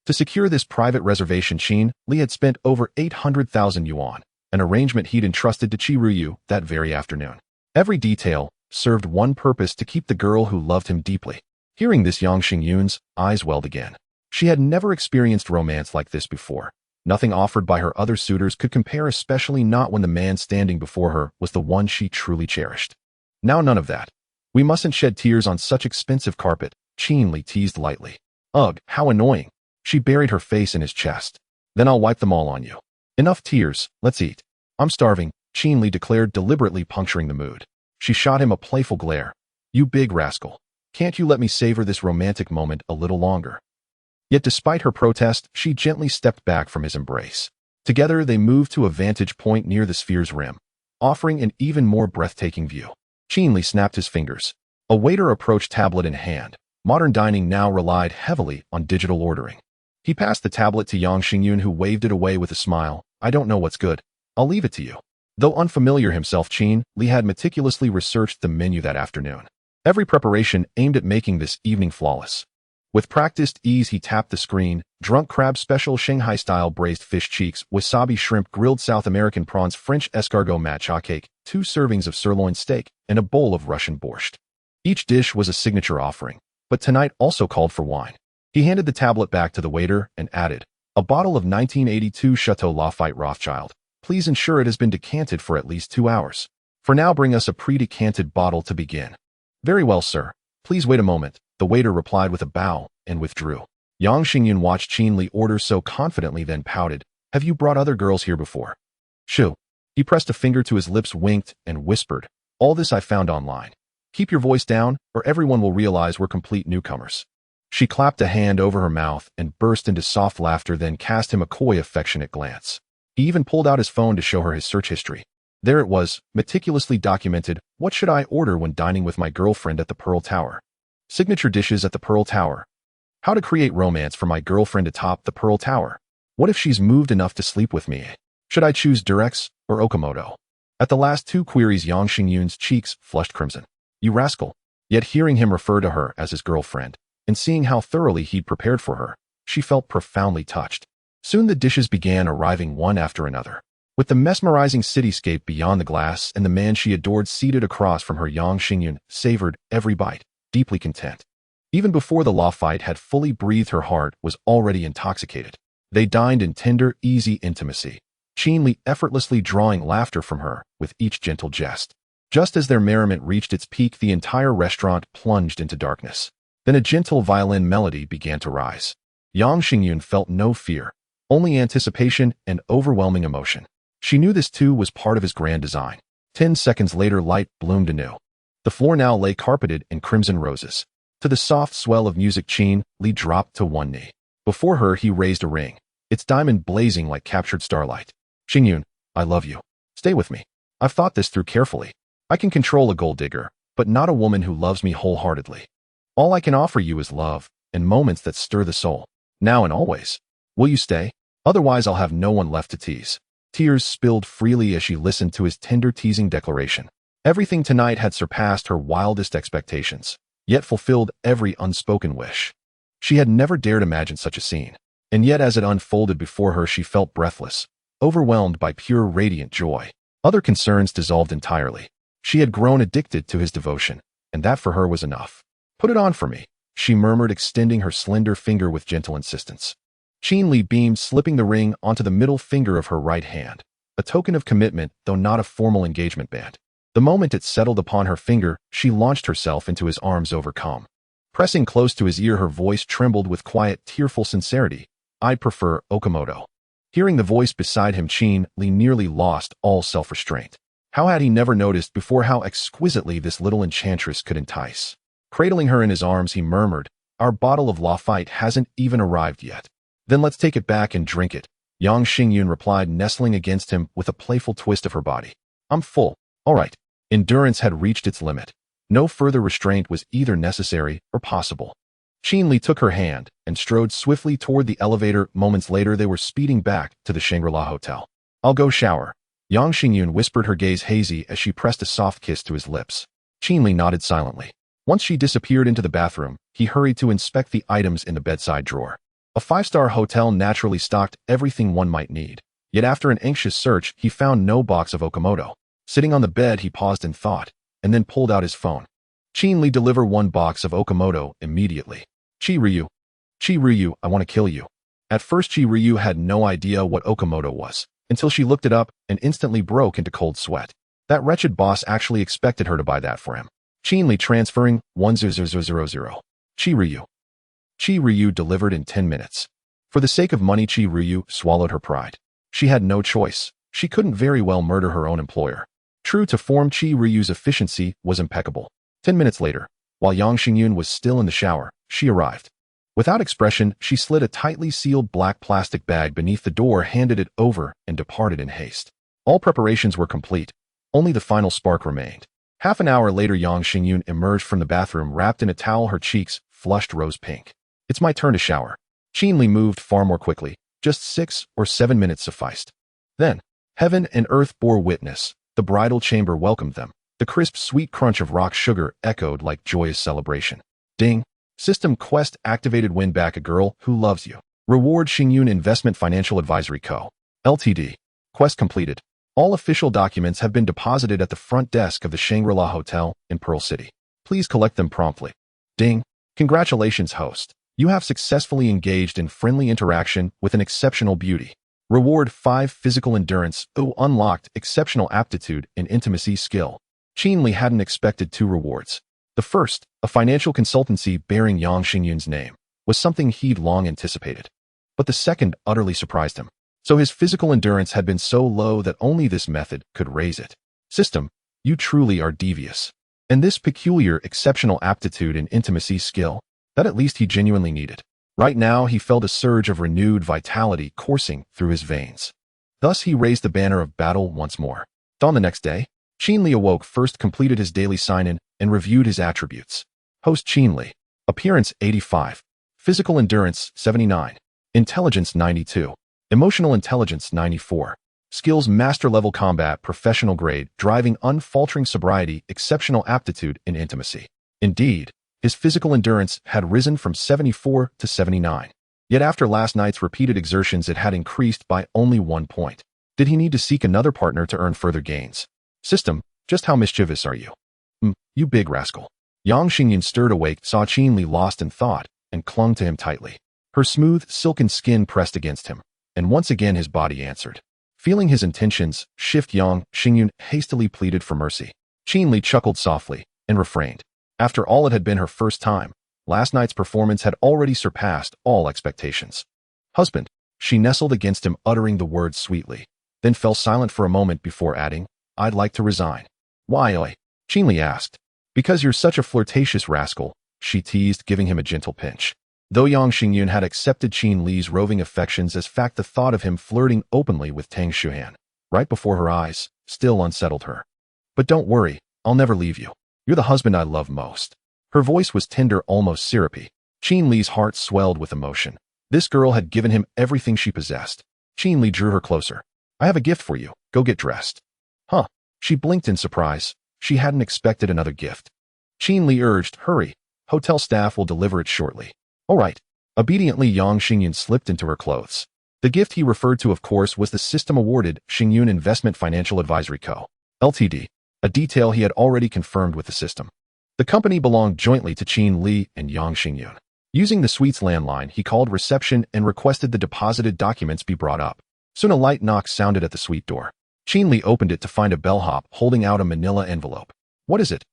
To secure this private reservation, Qin Li had spent over 800,000 yuan, an arrangement he'd entrusted to Qiruyu that very afternoon. Every detail served one purpose: to keep the girl who loved him deeply. Hearing this, Yang Xingyun's eyes welled again. She had never experienced romance like this before. Nothing offered by her other suitors could compare, especially not when the man standing before her was the one she truly cherished. Now none of that. We mustn't shed tears on such expensive carpet, Qin Li teased lightly. Ugh, how annoying. She buried her face in his chest. Then I'll wipe them all on you. Enough tears, let's eat. I'm starving, Qin Li declared, deliberately puncturing the mood. She shot him a playful glare. You big rascal. Can't you let me savor this romantic moment a little longer? Yet despite her protest, she gently stepped back from his embrace. Together they moved to a vantage point near the sphere's rim, offering an even more breathtaking view. Qin Li snapped his fingers. A waiter approached, tablet in hand. Modern dining now relied heavily on digital ordering. He passed the tablet to Yang Xingyun, who waved it away with a smile. I don't know what's good. I'll leave it to you. Though unfamiliar himself, Qin Li had meticulously researched the menu that afternoon. Every preparation aimed at making this evening flawless. With practiced ease, he tapped the screen. Drunk crab special, Shanghai-style braised fish cheeks, wasabi shrimp, grilled South American prawns, French escargot matcha cake, 2 servings of sirloin steak, and a bowl of Russian borscht. Each dish was a signature offering, but tonight also called for wine. He handed the tablet back to the waiter and added, a bottle of 1982 Chateau Lafite Rothschild. Please ensure it has been decanted for at least 2 hours. For now, bring us a pre-decanted bottle to begin. Very well, sir. Please wait a moment, the waiter replied with a bow and withdrew. Yang Xingyun watched Qin Li order so confidently, then pouted. Have you brought other girls here before? Shoo. He pressed a finger to his lips, winked, and whispered, all this I found online. Keep your voice down, or everyone will realize we're complete newcomers. She clapped a hand over her mouth and burst into soft laughter, then cast him a coy, affectionate glance. He even pulled out his phone to show her his search history. There it was, meticulously documented. What should I order when dining with my girlfriend at the Pearl Tower? Signature dishes at the Pearl Tower. How to create romance for my girlfriend atop the Pearl Tower. What if she's moved enough to sleep with me? Should I choose Durex or Okamoto? At the last 2 queries, Yang Xingyun's cheeks flushed crimson. You rascal. Yet hearing him refer to her as his girlfriend, and seeing how thoroughly he'd prepared for her, she felt profoundly touched. Soon the dishes began arriving one after another. With the mesmerizing cityscape beyond the glass and the man she adored seated across from her, Yang Xingyun savored every bite, deeply content. Even before the Lafite had fully breathed, her heart was already intoxicated. They dined in tender, easy intimacy, Qin Li effortlessly drawing laughter from her with each gentle jest. Just as their merriment reached its peak, the entire restaurant plunged into darkness. Then a gentle violin melody began to rise. Yang Xingyun felt no fear, only anticipation and overwhelming emotion. She knew this too was part of his grand design. 10 seconds later, light bloomed anew. The floor now lay carpeted in crimson roses. To the soft swell of music, Qin Li dropped to one knee. Before her, he raised a ring, its diamond blazing like captured starlight. Xingyun, I love you. Stay with me. I've thought this through carefully. I can control a gold digger, but not a woman who loves me wholeheartedly. All I can offer you is love and moments that stir the soul, now and always. Will you stay? Otherwise, I'll have no one left to tease. Tears spilled freely as she listened to his tender, teasing declaration. Everything tonight had surpassed her wildest expectations, yet fulfilled every unspoken wish. She had never dared imagine such a scene, and yet as it unfolded before her, she felt breathless, overwhelmed by pure, radiant joy. Other concerns dissolved entirely. She had grown addicted to his devotion, and that for her was enough. Put it on for me, she murmured, extending her slender finger with gentle insistence. Qin Li beamed, slipping the ring onto the middle finger of her right hand, a token of commitment, though not a formal engagement band. The moment it settled upon her finger, she launched herself into his arms, overcome. Pressing close to his ear, her voice trembled with quiet, tearful sincerity. I'd prefer Okamoto. Hearing the voice beside him, Qin Li nearly lost all self-restraint. How had he never noticed before how exquisitely this little enchantress could entice? Cradling her in his arms, he murmured, our bottle of Lafite hasn't even arrived yet. Then let's take it back and drink it, Yang Xingyun replied, nestling against him with a playful twist of her body. I'm full. All right. Endurance had reached its limit. No further restraint was either necessary or possible. Qin Li took her hand and strode swiftly toward the elevator. Moments later, they were speeding back to the Shangri-La Hotel. I'll go shower, Yang Xingyun whispered, her gaze hazy as she pressed a soft kiss to his lips. Qin Li nodded silently. Once she disappeared into the bathroom, he hurried to inspect the items in the bedside drawer. A five-star hotel naturally stocked everything one might need. Yet after an anxious search, he found no box of Okamoto. Sitting on the bed, he paused in thought, and then pulled out his phone. Chin-li, deliver 1 box of Okamoto immediately. Chi-ryu. Chi-ryu, I want to kill you. At first, Chi-ryu had no idea what Okamoto was, until she looked it up and instantly broke into cold sweat. That wretched boss actually expected her to buy that for him. Chin-li transferring 10000. Chi-ryu. Chi-ryu delivered in 10 minutes. For the sake of money, Chi-ryu swallowed her pride. She had no choice. She couldn't very well murder her own employer. True to form, Chi-ryu's efficiency was impeccable. 10 minutes later, while Yang Xingyun was still in the shower, she arrived. Without expression, she slid a tightly sealed black plastic bag beneath the door, handed it over, and departed in haste. All preparations were complete. Only the final spark remained. Half an hour later, Yang Xingyun emerged from the bathroom wrapped in a towel, her cheeks flushed rose pink. It's my turn to shower. Chin-li moved far more quickly. Just 6 or 7 minutes sufficed. Then, heaven and earth bore witness. The bridal chamber welcomed them. The crisp, sweet crunch of rock sugar echoed like joyous celebration. Ding! System quest activated. Win back a girl who loves you. Reward Xingyun Investment Financial Advisory Co. Ltd. Quest completed. All official documents have been deposited at the front desk of the Shangri-La Hotel in Pearl City. Please collect them promptly. Ding! Congratulations, host. You have successfully engaged in friendly interaction with an exceptional beauty. Reward 5 physical endurance. Unlocked exceptional aptitude and intimacy skill. Chin-li hadn't expected 2 rewards. The first, a financial consultancy bearing Yang Xingyun's name, was something he'd long anticipated. But the second utterly surprised him. So his physical endurance had been so low that only this method could raise it. System, you truly are devious. And this peculiar exceptional aptitude and intimacy skill, that at least he genuinely needed. Right now, he felt a surge of renewed vitality coursing through his veins. Thus, he raised the banner of battle once more. Dawn the next day, Chin-li awoke, first completed his daily sign-in, and reviewed his attributes. Host Chin-li. Appearance 85. Physical endurance 79. Intelligence 92. Emotional intelligence 94. Skills master-level combat, professional grade, driving, unfaltering sobriety, exceptional aptitude in intimacy. Indeed, his physical endurance had risen from 74 to 79. Yet after last night's repeated exertions, it had increased by only 1 point. Did he need to seek another partner to earn further gains? System, just how mischievous are you? You big rascal. Yang Xingyun stirred awake, saw Chin-li lost in thought, and clung to him tightly. Her smooth, silken skin pressed against him, and once again his body answered. Feeling his intentions shift, Yang Xingyun hastily pleaded for mercy. Chin-li chuckled softly, and refrained. After all, it had been her first time. Last night's performance had already surpassed all expectations. Husband, she nestled against him, uttering the words sweetly, then fell silent for a moment before adding, I'd like to resign. Why, oi? Chin-li asked. Because you're such a flirtatious rascal, she teased, giving him a gentle pinch. Though Yang Xingyun had accepted Chin-li's roving affections as fact, the thought of him flirting openly with Tang Shuhan, right before her eyes, still unsettled her. But don't worry, I'll never leave you. You're the husband I love most. Her voice was tender, almost syrupy. Chin-li's heart swelled with emotion. This girl had given him everything she possessed. Chin-li drew her closer. I have a gift for you. Go get dressed. Huh? She blinked in surprise. She hadn't expected another gift. Chin-li urged, hurry. Hotel staff will deliver it shortly. All right. Obediently, Yang Xingyun slipped into her clothes. The gift he referred to, of course, was the system-awarded Xingyun Investment Financial Advisory Co. Ltd., a detail he had already confirmed with the system. The company belonged jointly to Chin-li and Yang Xingyun. Using the suite's landline, he called reception and requested the deposited documents be brought up. Soon a light knock sounded at the suite door. Chin-li opened it to find a bellhop holding out a manila envelope. What is it?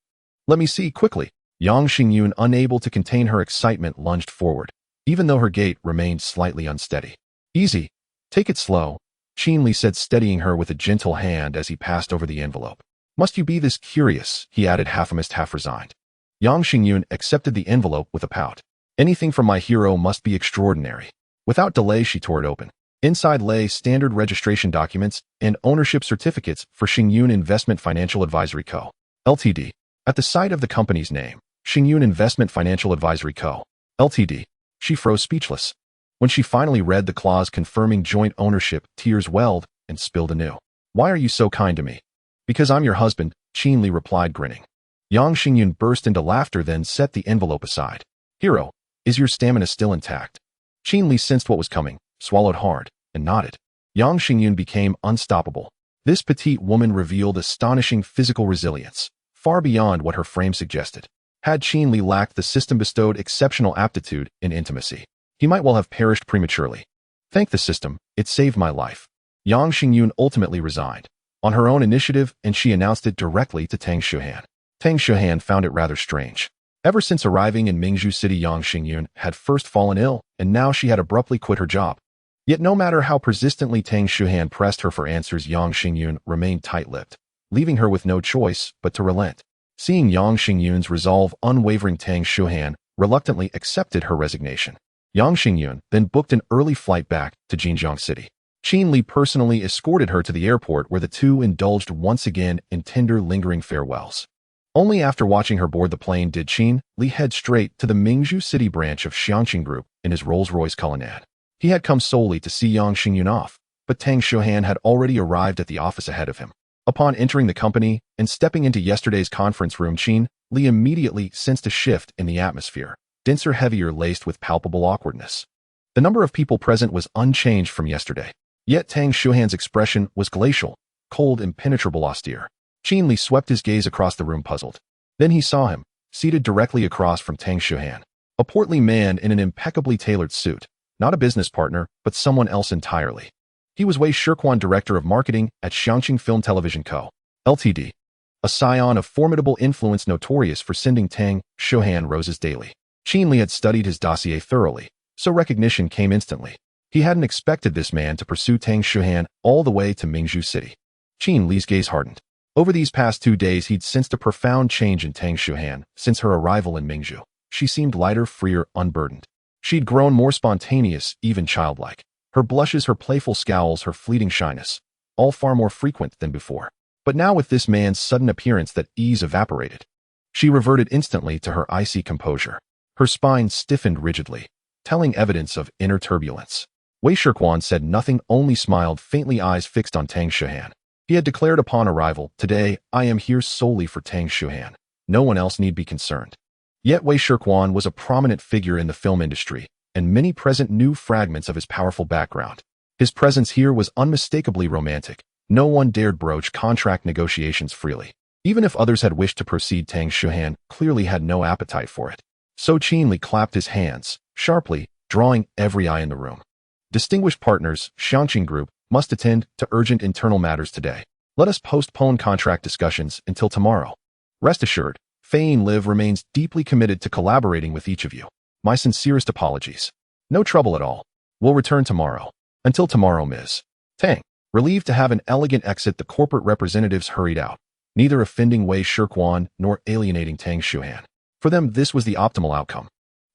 Let me see, quickly. Yang Xingyun, unable to contain her excitement, lunged forward, even though her gait remained slightly unsteady. Easy. Take it slow, Chin-li said, steadying her with a gentle hand as he passed over the envelope. Must you be this curious? He added, half amused, half resigned. Yang Xingyun accepted the envelope with a pout. Anything from my hero must be extraordinary. Without delay, she tore it open. Inside lay standard registration documents and ownership certificates for Xingyun Investment Financial Advisory Co. Ltd. At the sight of the company's name, Xingyun Investment Financial Advisory Co. Ltd., she froze speechless. When she finally read the clause confirming joint ownership, tears welled and spilled anew. Why are you so kind to me? Because I'm your husband, Chin-li replied, grinning. Yang Xingyun burst into laughter, then set the envelope aside. Hero, is your stamina still intact? Qin Li sensed what was coming, swallowed hard, and nodded. Yang Xingyun became unstoppable. This petite woman revealed astonishing physical resilience, far beyond what her frame suggested. Had Qin Li lacked the system-bestowed exceptional aptitude in intimacy, he might well have perished prematurely. Thank the system, it saved my life. Yang Xingyun ultimately resigned, on her own initiative, and she announced it directly to Tang Shuhan. Tang Shuhan found it rather strange. Ever since arriving in Mingju City, Yang Xingyun had first fallen ill, and now she had abruptly quit her job. Yet no matter how persistently Tang Shuhan pressed her for answers, Yang Xingyun remained tight-lipped, leaving her with no choice but to relent. Seeing Yang Xingyun's resolve unwavering, Tang Shuhan reluctantly accepted her resignation. Yang Xingyun then booked an early flight back to Jinjiang City. Qin Li personally escorted her to the airport, where the two indulged once again in tender, lingering farewells. Only after watching her board the plane did Qin Li head straight to the Mingju City branch of Xiangqing Group in his Rolls-Royce Cullinan. He had come solely to see Yang Xingyun off, but Tang Shuhan had already arrived at the office ahead of him. Upon entering the company and stepping into yesterday's conference room, Qin Li immediately sensed a shift in the atmosphere, denser, heavier, laced with palpable awkwardness. The number of people present was unchanged from yesterday, yet Tang Shuhan's expression was glacial, cold, impenetrable, austere. Qin Li swept his gaze across the room, puzzled. Then he saw him, seated directly across from Tang Shuhan, a portly man in an impeccably tailored suit, not a business partner, but someone else entirely. He was Wei Shirquan, director of marketing at Xiangqing Film Television Co., Ltd., a scion of formidable influence notorious for sending Tang Shuhan roses daily. Qin Li had studied his dossier thoroughly, so recognition came instantly. He hadn't expected this man to pursue Tang Shuhan all the way to Mingju City. Qin Li's gaze hardened. Over these past 2 days, he'd sensed a profound change in Tang Shuhan since her arrival in Mingju. She seemed lighter, freer, unburdened. She'd grown more spontaneous, even childlike. Her blushes, her playful scowls, her fleeting shyness, all far more frequent than before. But now, with this man's sudden appearance, that ease evaporated. She reverted instantly to her icy composure. Her spine stiffened rigidly, telling evidence of inner turbulence. Wei Shirquan said nothing, only smiled faintly, eyes fixed on Tang Shuhan. He had declared upon arrival, "Today, I am here solely for Tang Shuhan. No one else need be concerned." Yet Wei Shirquan was a prominent figure in the film industry, and many present knew fragments of his powerful background. His presence here was unmistakably romantic. No one dared broach contract negotiations freely. Even if others had wished to proceed, Tang Shuhan clearly had no appetite for it. So Qin Li clapped his hands, sharply, drawing every eye in the room. "Distinguished partners, Xiangqing Group must attend to urgent internal matters today. Let us postpone contract discussions until tomorrow. Rest assured, Fein Liv remains deeply committed to collaborating with each of you. My sincerest apologies. No trouble at all. We'll return tomorrow. Until tomorrow, Ms. Tang." Relieved to have an elegant exit, the corporate representatives hurried out, neither offending Wei Shirquan nor alienating Tang Shuhan. For them, this was the optimal outcome.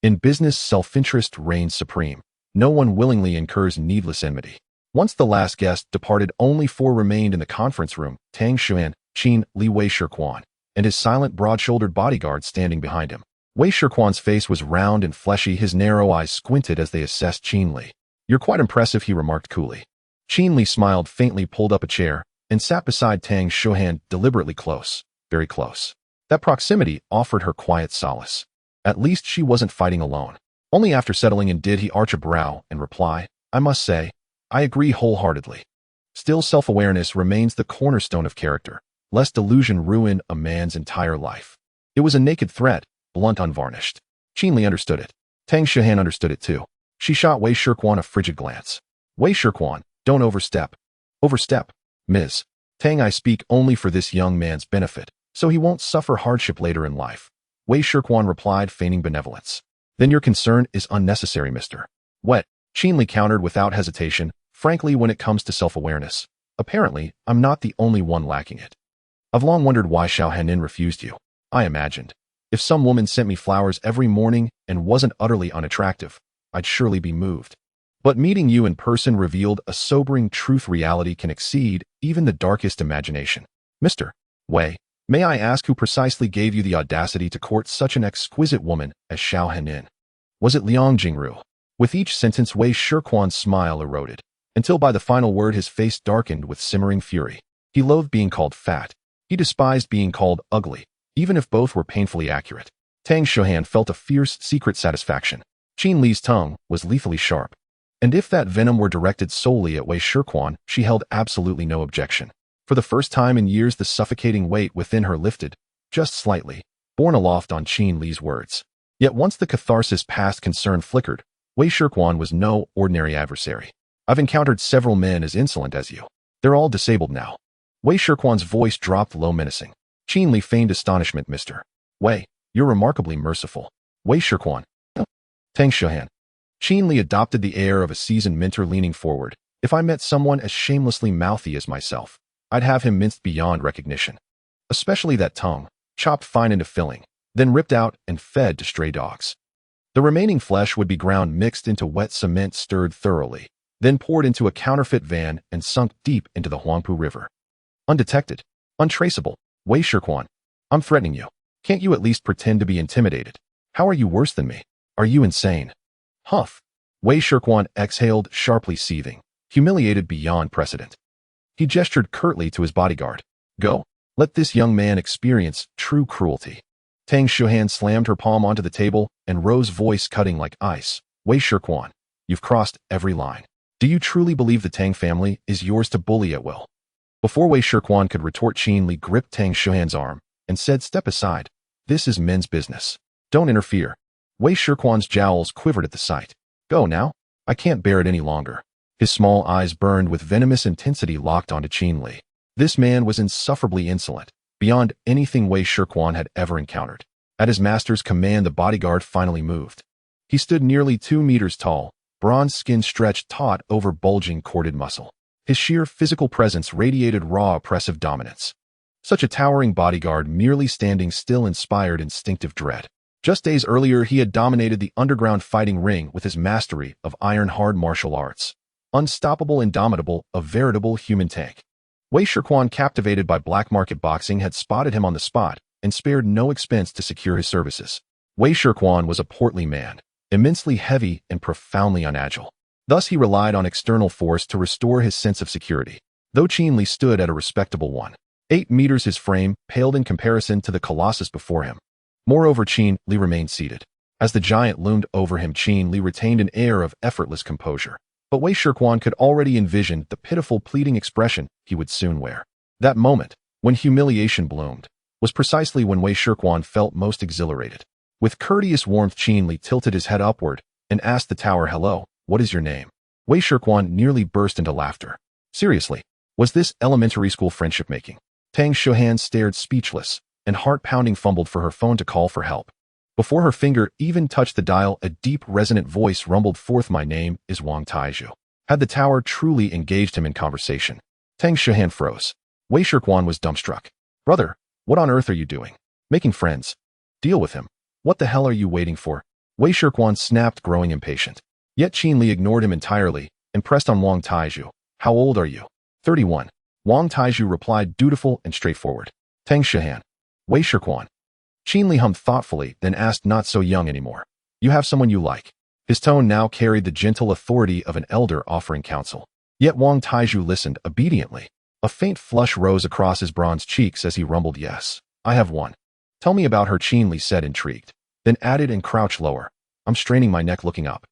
In business, self-interest reigns supreme. No one willingly incurs needless enmity. Once the last guest departed, only 4 remained in the conference room: Tang Shuhan, Qin Li, Wei Shirquan, and his silent, broad-shouldered bodyguard standing behind him. Wei Shirquan's face was round and fleshy, his narrow eyes squinted as they assessed Qin Li. "You're quite impressive," he remarked coolly. Qin Li smiled faintly, pulled up a chair, and sat beside Tang Shuhan, deliberately close, very close. That proximity offered her quiet solace. At least she wasn't fighting alone. Only after settling in did he arch a brow and reply, "I must say, I agree wholeheartedly. Still, self-awareness remains the cornerstone of character, lest delusion ruin a man's entire life." It was a naked threat, blunt, unvarnished. Qin Li understood it. Tang Shuhan understood it too. She shot Wei Shirquan a frigid glance. "Wei Shirquan, don't overstep." "Overstep? Ms. Tang, I speak only for this young man's benefit, so he won't suffer hardship later in life," Wei Shirquan replied, feigning benevolence. "Then your concern is unnecessary, Mr. Wet," Qin Li countered without hesitation. "Frankly, when it comes to self-awareness, apparently, I'm not the only one lacking it. I've long wondered why Xiao Hanin refused you. I imagined, if some woman sent me flowers every morning and wasn't utterly unattractive, I'd surely be moved. But meeting you in person revealed a sobering truth: reality can exceed even the darkest imagination. Mr. Wei, may I ask who precisely gave you the audacity to court such an exquisite woman as Xiao Hanin? Was it Liang Jingru?" With each sentence, Wei Shirquan's smile eroded, until by the final word his face darkened with simmering fury. He loathed being called fat. He despised being called ugly, even if both were painfully accurate. Tang Shuhan felt a fierce, secret satisfaction. Qin Li's tongue was lethally sharp. And if that venom were directed solely at Wei Shirquan, she held absolutely no objection. For the first time in years, the suffocating weight within her lifted, just slightly, borne aloft on Qin Li's words. Yet once the catharsis past concern flickered, Wei Shirquan was no ordinary adversary. I've encountered several men as insolent as you. They're all disabled now. Wei Shirquan's voice dropped low, menacing. Qin Li feigned astonishment. Mr. Wei, you're remarkably merciful. Wei Shirquan. Tang Shuhan. Qin Li adopted the air of a seasoned mentor, leaning forward. If I met someone as shamelessly mouthy as myself, I'd have him minced beyond recognition. Especially that tongue, chopped fine into filling, then ripped out and fed to stray dogs. The remaining flesh would be ground, mixed into wet cement, stirred thoroughly, then poured into a counterfeit van and sunk deep into the Huangpu River. Undetected, untraceable. Wei Shirquan, I'm threatening you. Can't you at least pretend to be intimidated? How are you worse than me? Are you insane? Huff. Wei Shirquan exhaled, sharply seething, humiliated beyond precedent. He gestured curtly to his bodyguard. Go. Let this young man experience true cruelty. Tang Shuhan slammed her palm onto the table and rose, voice cutting like ice. Wei Shirquan, you've crossed every line. Do you truly believe the Tang family is yours to bully at will? Before Wei Shirquan could retort, Qin Li gripped Tang Shuhan's arm and said, step aside. This is men's business. Don't interfere. Wei Shirquan's jowls quivered at the sight. Go now. I can't bear it any longer. His small eyes burned with venomous intensity, locked onto Qin Li. This man was insufferably insolent, beyond anything Wei Shirquan had ever encountered. At his master's command, the bodyguard finally moved. He stood nearly 2 meters tall, bronze skin stretched taut over bulging corded muscle. His sheer physical presence radiated raw, oppressive dominance. Such a towering bodyguard merely standing still inspired instinctive dread. Just days earlier, he had dominated the underground fighting ring with his mastery of iron-hard martial arts. Unstoppable, indomitable, a veritable human tank. Wei Shirquan, captivated by black market boxing, had spotted him on the spot and spared no expense to secure his services. Wei Shirquan was a portly man, immensely heavy and profoundly unagile. Thus he relied on external force to restore his sense of security. Though Qin Li stood at a respectable 1.8 meters, his frame paled in comparison to the colossus before him. Moreover, Qin Li remained seated. As the giant loomed over him, Qin Li retained an air of effortless composure. But Wei Shirquan could already envision the pitiful, pleading expression he would soon wear. That moment, when humiliation bloomed, was precisely when Wei Shirquan felt most exhilarated. With courteous warmth, Qin Li tilted his head upward and asked the tower, hello, what is your name? Wei Shirquan nearly burst into laughter. Seriously, was this elementary school friendship making? Tang Shuhan stared speechless and heart-pounding fumbled for her phone to call for help. Before her finger even touched the dial, a deep, resonant voice rumbled forth, my name is Wang Taizhu. Had the tower truly engaged him in conversation? Tang Shuhan froze. Wei Shirquan was dumbstruck. Brother, what on earth are you doing? Making friends? Deal with him. What the hell are you waiting for? Wei Shirquan snapped, growing impatient. Yet Qin Li ignored him entirely and pressed on Wang Taizhu. How old are you? 31. Wang Taizhu replied, dutiful and straightforward. Tang Shuhan. Wei Shirquan. Qin Li hummed thoughtfully, then asked, not so young anymore. You have someone you like? His tone now carried the gentle authority of an elder offering counsel. Yet Wang Taizhu listened obediently. A faint flush rose across his bronze cheeks as he rumbled, yes, I have one. Tell me about her, Qin Li said, intrigued, then added and crouched lower. I'm straining my neck looking up.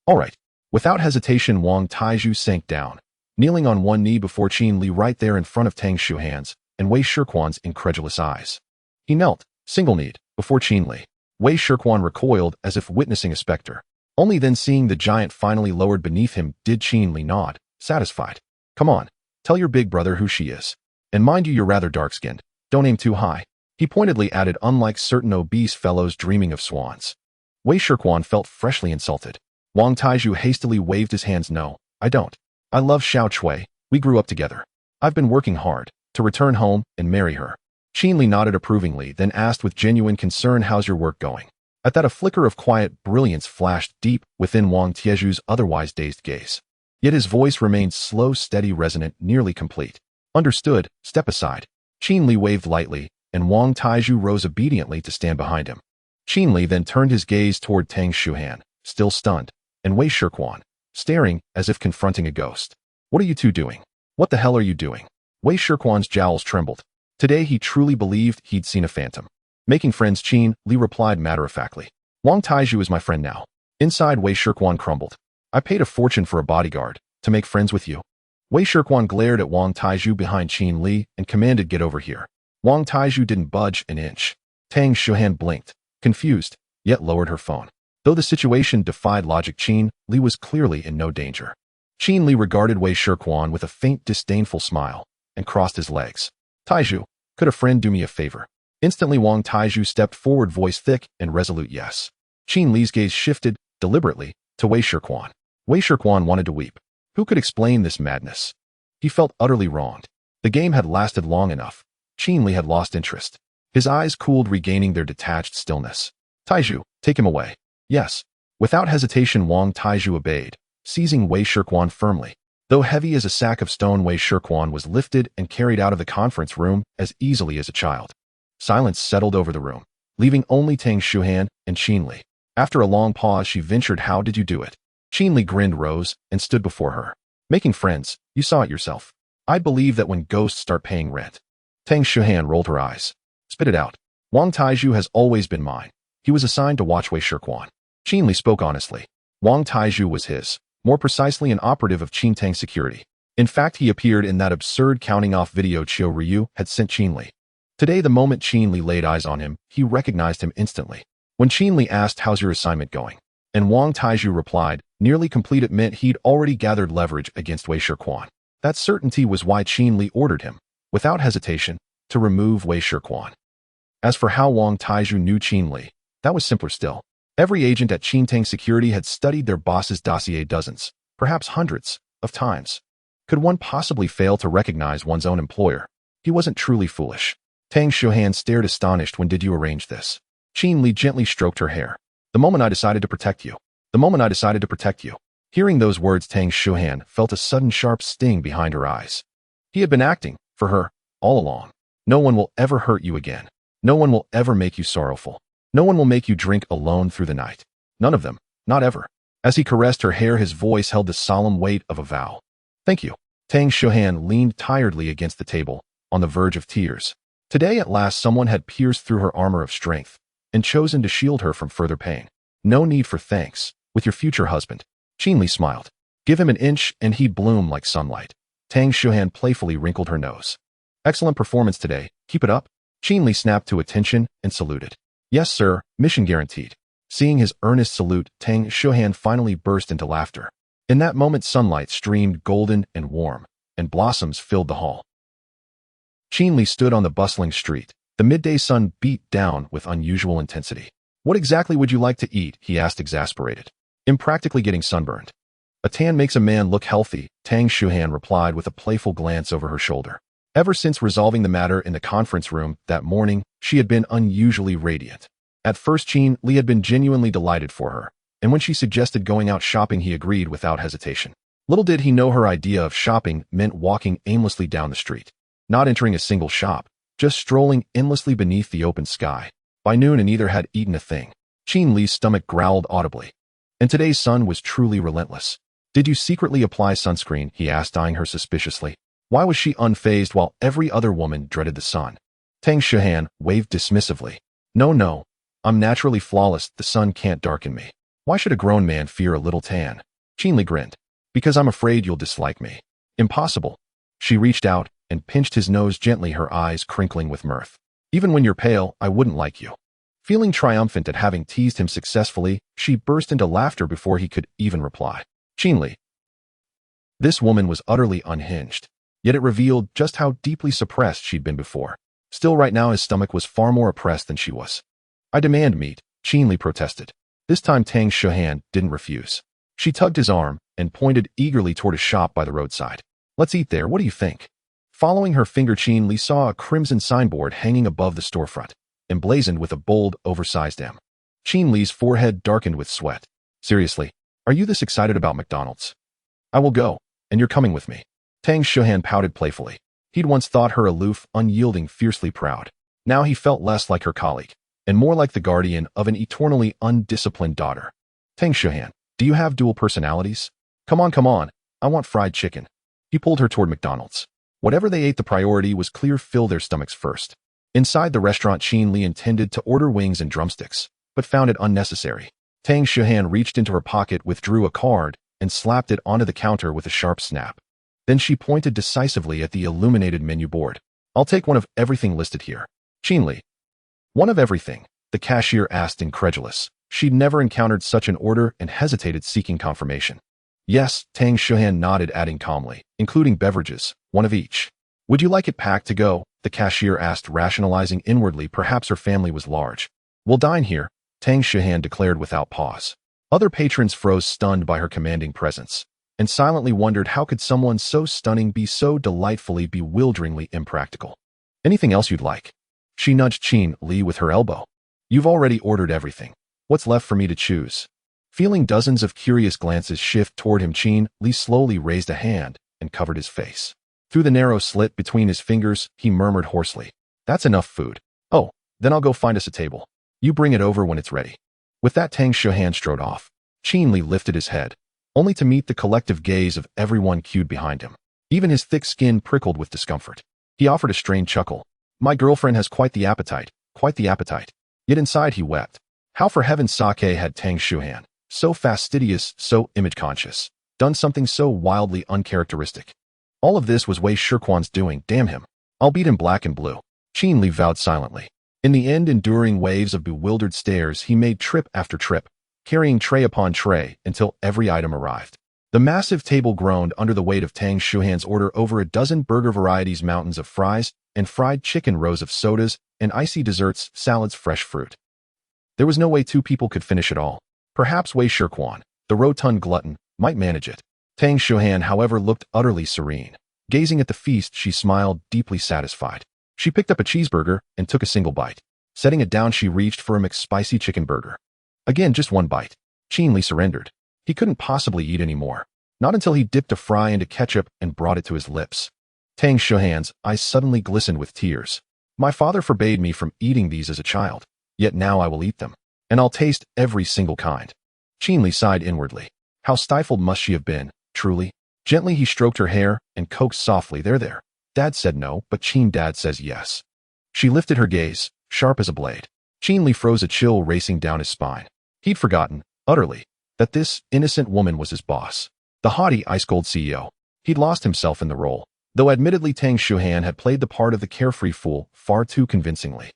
All right. Without hesitation, Wang Taizhu sank down, kneeling on one knee before Qin Li, right there in front of Tang Shuhan's and Wei Shirquan's incredulous eyes. He knelt, single-kneed, before Qin Li. Wei Shirquan recoiled as if witnessing a specter. Only then, seeing the giant finally lowered beneath him, did Qin Li nod, satisfied. Come on, tell your big brother who she is. And mind you, you're rather dark-skinned. Don't aim too high. He pointedly added, unlike certain obese fellows dreaming of swans. Wei Shirquan felt freshly insulted. Wang Taizhu hastily waved his hands. No, I don't. I love Xiao Chui. We grew up together. I've been working hard to return home and marry her. Qin Li nodded approvingly, then asked with genuine concern, how's your work going? At that, a flicker of quiet brilliance flashed deep within Wang Taizhu's otherwise dazed gaze. Yet his voice remained slow, steady, resonant, nearly complete. Understood, step aside. Qin Li waved lightly, and Wang Taizhu rose obediently to stand behind him. Qin Li then turned his gaze toward Tang Shuhan, still stunned, and Wei Shirquan, staring as if confronting a ghost. What are you two doing? What the hell are you doing? Wei Shirquan's jowls trembled. Today he truly believed he'd seen a phantom. Making friends, Qin Li replied matter-of-factly. Wang Taizhu is my friend now. Inside, Wei Shirquan crumbled. I paid a fortune for a bodyguard to make friends with you. Wei Shirquan glared at Wang Taizhu behind Qin Li and commanded, get over here. Wang Taizhu didn't budge an inch. Tang Shuhan blinked, confused, yet lowered her phone. Though the situation defied logic, Qin Li was clearly in no danger. Qin Li regarded Wei Shirquan with a faint disdainful smile and crossed his legs. Taizhu, could a friend do me a favor? Instantly Wang Taizhu stepped forward, voice thick and resolute, yes. Qin Li's gaze shifted, deliberately, to Wei Shirquan. Wei Shirquan wanted to weep. Who could explain this madness? He felt utterly wronged. The game had lasted long enough. Qin Li had lost interest. His eyes cooled, regaining their detached stillness. Taizhu, take him away. Yes. Without hesitation, Wang Taizhu obeyed, seizing Wei Shirquan firmly. Though heavy as a sack of stone, Wei Shirquan was lifted and carried out of the conference room as easily as a child. Silence settled over the room, leaving only Tang Shuhan and Qin Li. After a long pause, she ventured, how did you do it? Qin Li grinned, rose, and stood before her. Making friends, you saw it yourself. I believe that when ghosts start paying rent. Tang Shuhan rolled her eyes. Spit it out. Wang Taizhu has always been mine. He was assigned to watch Wei Shirquan. Qin Li spoke honestly. Wang Taizhu was his, more precisely an operative of Qin Tang security. In fact, he appeared in that absurd counting off video Qiu Ryu had sent Qin Li. Today, the moment Qin Li laid eyes on him, he recognized him instantly. When Qin Li asked, how's your assignment going? And Wang Taizhu replied, nearly complete, it meant he'd already gathered leverage against Wei Shirquan. That certainty was why Qin Li ordered him, without hesitation, to remove Wei Shirquan. As for how Wang Taizhu knew Qin Li, that was simpler still. Every agent at Qin Tang Security had studied their boss's dossier dozens, perhaps hundreds, of times. Could one possibly fail to recognize one's own employer? He wasn't truly foolish. Tang Shuhan stared astonished. When did you arrange this? Qin Li gently stroked her hair. The moment I decided to protect you. The moment I decided to protect you. Hearing those words, Tang Shuhan felt a sudden sharp sting behind her eyes. He had been acting, for her, all along. No one will ever hurt you again. No one will ever make you sorrowful. No one will make you drink alone through the night. None of them, not ever. As he caressed her hair, his voice held the solemn weight of a vow. Thank you. Tang Shuhan leaned tiredly against the table, on the verge of tears. Today at last someone had pierced through her armor of strength and chosen to shield her from further pain. No need for thanks. With your future husband. Qin Li smiled. Give him an inch and he'd bloom like sunlight. Tang Shuhan playfully wrinkled her nose. Excellent performance today. Keep it up. Qin Li snapped to attention and saluted. Yes, sir. Mission guaranteed. Seeing his earnest salute, Tang Shuhan finally burst into laughter. In that moment, sunlight streamed golden and warm, and blossoms filled the hall. Qin Li stood on the bustling street. The midday sun beat down with unusual intensity. What exactly would you like to eat? He asked, exasperated. I'm practically getting sunburned. A tan makes a man look healthy, Tang Shuhan replied with a playful glance over her shoulder. Ever since resolving the matter in the conference room that morning, she had been unusually radiant. At first, Qin Li had been genuinely delighted for her, and when she suggested going out shopping, he agreed without hesitation. Little did he know her idea of shopping meant walking aimlessly down the street. Not entering a single shop, just strolling endlessly beneath the open sky. By noon, neither had eaten a thing. Qin Li's stomach growled audibly. And today's sun was truly relentless. Did you secretly apply sunscreen? He asked, eyeing her suspiciously. Why was she unfazed while every other woman dreaded the sun? Tang Shuhan waved dismissively. No. I'm naturally flawless. The sun can't darken me. Why should a grown man fear a little tan? Qin Li grinned. Because I'm afraid you'll dislike me. Impossible. She reached out and pinched his nose gently, her eyes crinkling with mirth. Even when you're pale, I wouldn't like you. Feeling triumphant at having teased him successfully, she burst into laughter before he could even reply. Qin Li. This woman was utterly unhinged, yet it revealed just how deeply suppressed she'd been before. Still, right now his stomach was far more oppressed than she was. I demand meat, Qin Li protested. This time Tang Shuhan didn't refuse. She tugged his arm and pointed eagerly toward a shop by the roadside. Let's eat there, what do you think? Following her finger, Qin Li saw a crimson signboard hanging above the storefront, emblazoned with a bold, oversized M. Qin Li's forehead darkened with sweat. Seriously, are you this excited about McDonald's? I will go, and you're coming with me. Tang Shuhan pouted playfully. He'd once thought her aloof, unyielding, fiercely proud. Now he felt less like her colleague, and more like the guardian of an eternally undisciplined daughter. Tang Shuhan, do you have dual personalities? Come on, I want fried chicken. He pulled her toward McDonald's. Whatever they ate, the priority was clear: fill their stomachs first. Inside the restaurant, Qin Li intended to order wings and drumsticks, but found it unnecessary. Tang Shuhan reached into her pocket, withdrew a card, and slapped it onto the counter with a sharp snap. Then she pointed decisively at the illuminated menu board. I'll take one of everything listed here. Qinli. One of everything? The cashier asked, incredulous. She'd never encountered such an order and hesitated, seeking confirmation. Yes, Tang Shuhan nodded, adding calmly, including beverages, one of each. Would you like it packed to go? The cashier asked, rationalizing inwardly. Perhaps her family was large. We'll dine here, Tang Shuhan declared without pause. Other patrons froze, stunned by her commanding presence, and silently wondered how could someone so stunning be so delightfully, bewilderingly impractical. Anything else you'd like? She nudged Qinli with her elbow. You've already ordered everything. What's left for me to choose? Feeling dozens of curious glances shift toward him, Qinli slowly raised a hand and covered his face. Through the narrow slit between his fingers, he murmured hoarsely, That's enough food. Oh, then I'll go find us a table. You bring it over when it's ready. With that, Tang Shuhan strode off. Qinli lifted his head, only to meet the collective gaze of everyone queued behind him. Even his thick skin prickled with discomfort. He offered a strained chuckle. My girlfriend has quite the appetite, quite the appetite. Yet inside he wept. How for heaven's sake had Tang Shuhan, so fastidious, so image-conscious, done something so wildly uncharacteristic? All of this was Wei Shirquan's doing, damn him. I'll beat him black and blue. Qinli vowed silently. In the end, enduring waves of bewildered stares, he made trip after trip, carrying tray upon tray until every item arrived. The massive table groaned under the weight of Tang Shuhan's order. Over a dozen burger varieties, mountains of fries and fried chicken, rows of sodas and icy desserts, salads, fresh fruit. There was no way two people could finish it all. Perhaps Wei Shirquan, the rotund glutton, might manage it. Tang Shuhan, however, looked utterly serene. Gazing at the feast, she smiled, deeply satisfied. She picked up a cheeseburger and took a single bite. Setting it down, she reached for a McSpicy chicken burger. Again, just one bite. Qinli surrendered. He couldn't possibly eat any more. Not until he dipped a fry into ketchup and brought it to his lips. Tang Shuhan's eyes suddenly glistened with tears. My father forbade me from eating these as a child. Yet now I will eat them. And I'll taste every single kind. Qinli sighed inwardly. How stifled must she have been, truly? Gently he stroked her hair and coaxed softly, There. Dad said no, but Dad says yes. She lifted her gaze, sharp as a blade. Qinli froze, a chill racing down his spine. He'd forgotten, utterly, that this innocent woman was his boss. The haughty, ice-cold CEO. He'd lost himself in the role, though admittedly Tang Shuhan had played the part of the carefree fool far too convincingly.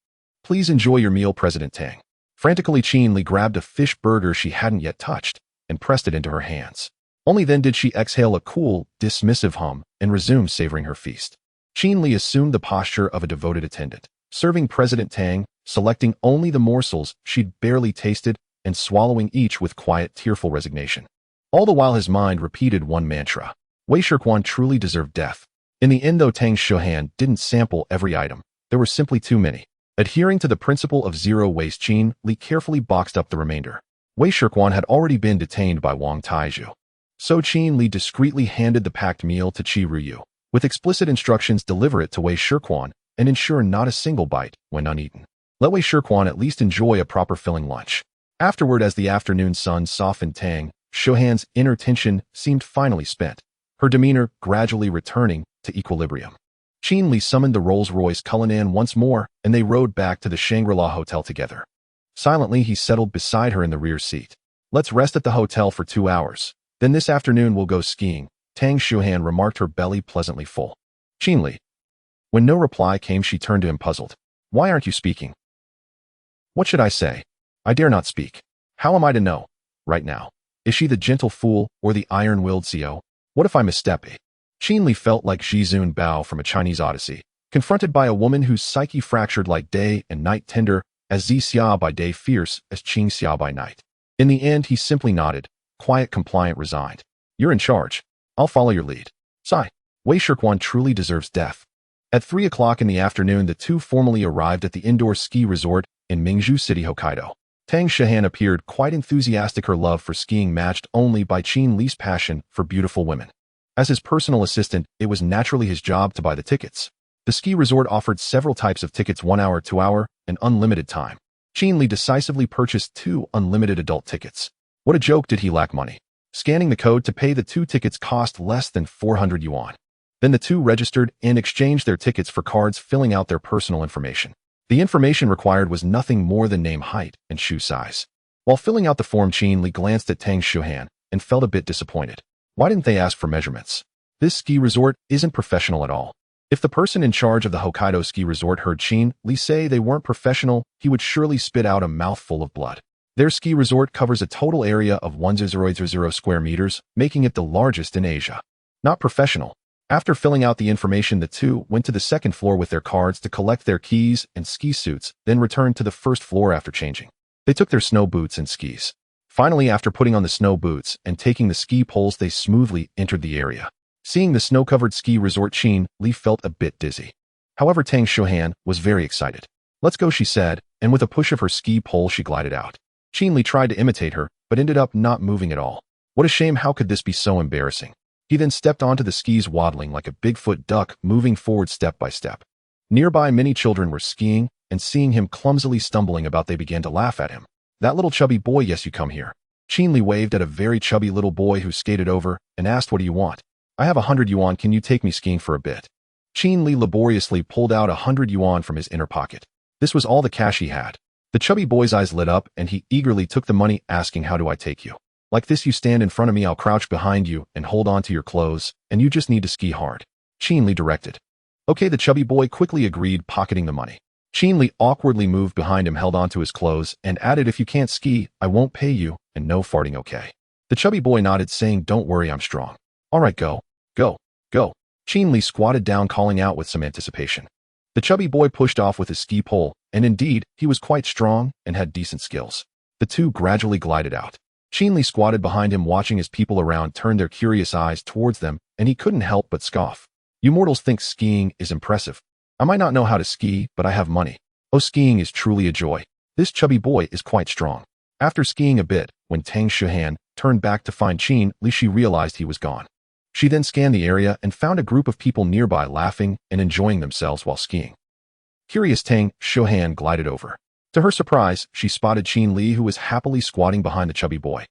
Please enjoy your meal, President Tang. Frantically, Qinli grabbed a fish burger she hadn't yet touched and pressed it into her hands. Only then did she exhale a cool, dismissive hum and resume savoring her feast. Qinli assumed the posture of a devoted attendant, serving President Tang, selecting only the morsels she'd barely tasted and swallowing each with quiet, tearful resignation. All the while his mind repeated one mantra. Wei Shirquan truly deserved death. In the end, though, Tang Shuhan didn't sample every item. There were simply too many. Adhering to the principle of zero waste, Qinli carefully boxed up the remainder. Wei Shirquan had already been detained by Wang Taizhu. So Qinli discreetly handed the packed meal to Qi Ruyu, with explicit instructions: deliver it to Wei Shirquan and ensure not a single bite went uneaten. Let Wei Shirquan at least enjoy a proper filling lunch. Afterward, as the afternoon sun softened, Tang Shuhan's inner tension seemed finally spent, her demeanor gradually returning to equilibrium. Qinli summoned the Rolls-Royce Cullinan once more, and they rode back to the Shangri-La Hotel together. Silently, he settled beside her in the rear seat. Let's rest at the hotel for 2 hours. Then this afternoon we'll go skiing, Tang Shuhan remarked, her belly pleasantly full. Qinli. When no reply came, she turned to him, puzzled. Why aren't you speaking? What should I say? I dare not speak. How am I to know? Right now. Is she the gentle fool or the iron-willed CEO? What if I misstep? Qinli felt like Zhizun Bao from A Chinese Odyssey, confronted by a woman whose psyche fractured like day and night, tender as Zi Xia by day, fierce as Qing Xia by night. In the end, he simply nodded, quiet, compliant, resigned. You're in charge. I'll follow your lead. Sigh. Wei Shirquan truly deserves death. At 3 o'clock in the afternoon, the two formally arrived at the indoor ski resort in Mingju City, Hokkaido. Tang Shuhan appeared quite enthusiastic, her love for skiing matched only by Qinli's passion for beautiful women. As his personal assistant, it was naturally his job to buy the tickets. The ski resort offered several types of tickets: 1 hour, 2 hour, and unlimited time. Qinli decisively purchased 2 unlimited adult tickets. What a joke, did he lack money? Scanning the code to pay, the 2 tickets cost less than 400 yuan. Then the two registered and exchanged their tickets for cards, filling out their personal information. The information required was nothing more than name, height, and shoe size. While filling out the form, Qin Li glanced at Tang Shuhan and felt a bit disappointed. Why didn't they ask for measurements? This ski resort isn't professional at all. If the person in charge of the Hokkaido ski resort heard Qin Li say they weren't professional, he would surely spit out a mouthful of blood. Their ski resort covers a total area of 1,000 square meters, making it the largest in Asia. Not professional. After filling out the information, the two went to the second floor with their cards to collect their keys and ski suits, then returned to the first floor after changing. They took their snow boots and skis. Finally, after putting on the snow boots and taking the ski poles, they smoothly entered the area. Seeing the snow-covered ski resort, Qin Li felt a bit dizzy. However, Tang Shuhan was very excited. "Let's go," she said, and with a push of her ski pole, she glided out. Qin Li tried to imitate her, but ended up not moving at all. What a shame, how could this be so embarrassing? He then stepped onto the skis, waddling like a Bigfoot duck, moving forward step by step. Nearby, many children were skiing, and seeing him clumsily stumbling about, they began to laugh at him. "That little chubby boy, yes, you come here." Qin Li waved at a very chubby little boy who skated over and asked, "What do you want?" "I have 100 yuan, can you take me skiing for a bit?" Qin Li laboriously pulled out 100 yuan from his inner pocket. This was all the cash he had. The chubby boy's eyes lit up and he eagerly took the money, asking, "How do I take you?" "Like this, you stand in front of me, I'll crouch behind you and hold on to your clothes, and you just need to ski hard," Qin Li directed. "Okay," the chubby boy quickly agreed, pocketing the money. Qin Li awkwardly moved behind him, held onto his clothes, and added, "If you can't ski, I won't pay you, and no farting, okay?" The chubby boy nodded, saying, "Don't worry, I'm strong." "All right, go, go, go." Qin Li squatted down, calling out with some anticipation. The chubby boy pushed off with his ski pole, and indeed, he was quite strong and had decent skills. The two gradually glided out. Qin Li squatted behind him, watching as people around turned their curious eyes towards them, and he couldn't help but scoff. "You mortals think skiing is impressive. I might not know how to ski, but I have money. Oh, skiing is truly a joy. This chubby boy is quite strong." After skiing a bit, when Tang Shuhan turned back to find Qin Li, she realized he was gone. She then scanned the area and found a group of people nearby laughing and enjoying themselves while skiing. Curious, Tang Shuhan glided over. To her surprise, she spotted Qin Li, who was happily squatting behind the chubby boy.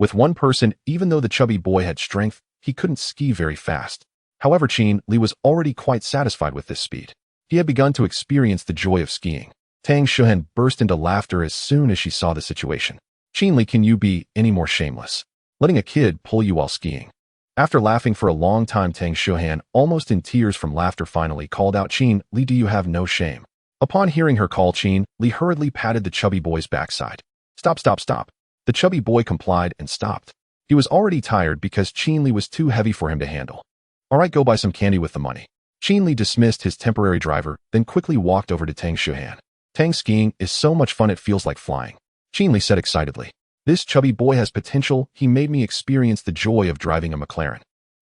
With one person, even though the chubby boy had strength, he couldn't ski very fast. However, Qin Li was already quite satisfied with this speed. He had begun to experience the joy of skiing. Tang Shuhan burst into laughter as soon as she saw the situation. "Qin Li, can you be any more shameless? Letting a kid pull you while skiing?" After laughing for a long time, Tang Shuhan, almost in tears from laughter, finally called out, "Qin Li, do you have no shame?" Upon hearing her call, Qin Li hurriedly patted the chubby boy's backside. "Stop, stop, stop." The chubby boy complied and stopped. He was already tired because Qin Li was too heavy for him to handle. "All right, go buy some candy with the money." Qin Li dismissed his temporary driver, then quickly walked over to Tang Shuhan. "Tang, skiing is so much fun, it feels like flying," Qin Li said excitedly. "This chubby boy has potential, he made me experience the joy of driving a McLaren."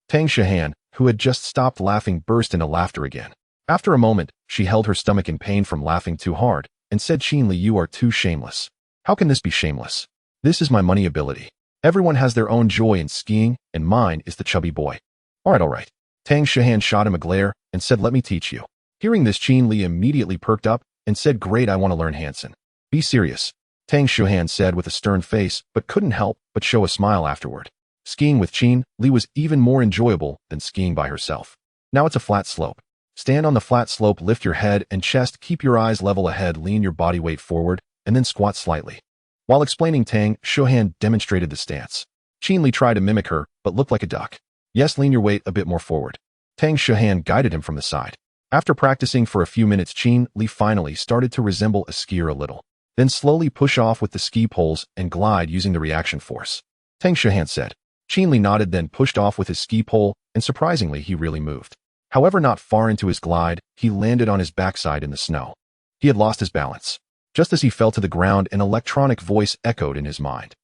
Tang Shuhan, who had just stopped laughing, burst into laughter again. After a moment, she held her stomach in pain from laughing too hard, and said, "Qin Li, you are too shameless." "How can this be shameless? This is my money ability. Everyone has their own joy in skiing, and mine is the chubby boy." All right. Tang Shuhan shot him a glare and said, "Let me teach you." Hearing this, Qin Li immediately perked up and said, "Great, I want to learn Hansen." "Be serious," Tang Shuhan said with a stern face, but couldn't help but show a smile afterward. Skiing with Qin Li was even more enjoyable than skiing by herself. Now it's a flat slope. Stand on the flat slope, lift your head and chest, keep your eyes level ahead, lean your body weight forward, and then squat slightly. While explaining, Tang Shuhan demonstrated the stance. Qin Li tried to mimic her, but looked like a duck. "Yes, lean your weight a bit more forward." Tang Shuhan guided him from the side. After practicing for a few minutes, Qin Li finally started to resemble a skier a little. Then slowly push off with the ski poles and glide using the reaction force. Tang Shuhan said. Qin Li nodded, then pushed off with his ski pole, and surprisingly, he really moved. However, not far into his glide, he landed on his backside in the snow. He had lost his balance. Just as he fell to the ground, an electronic voice echoed in his mind.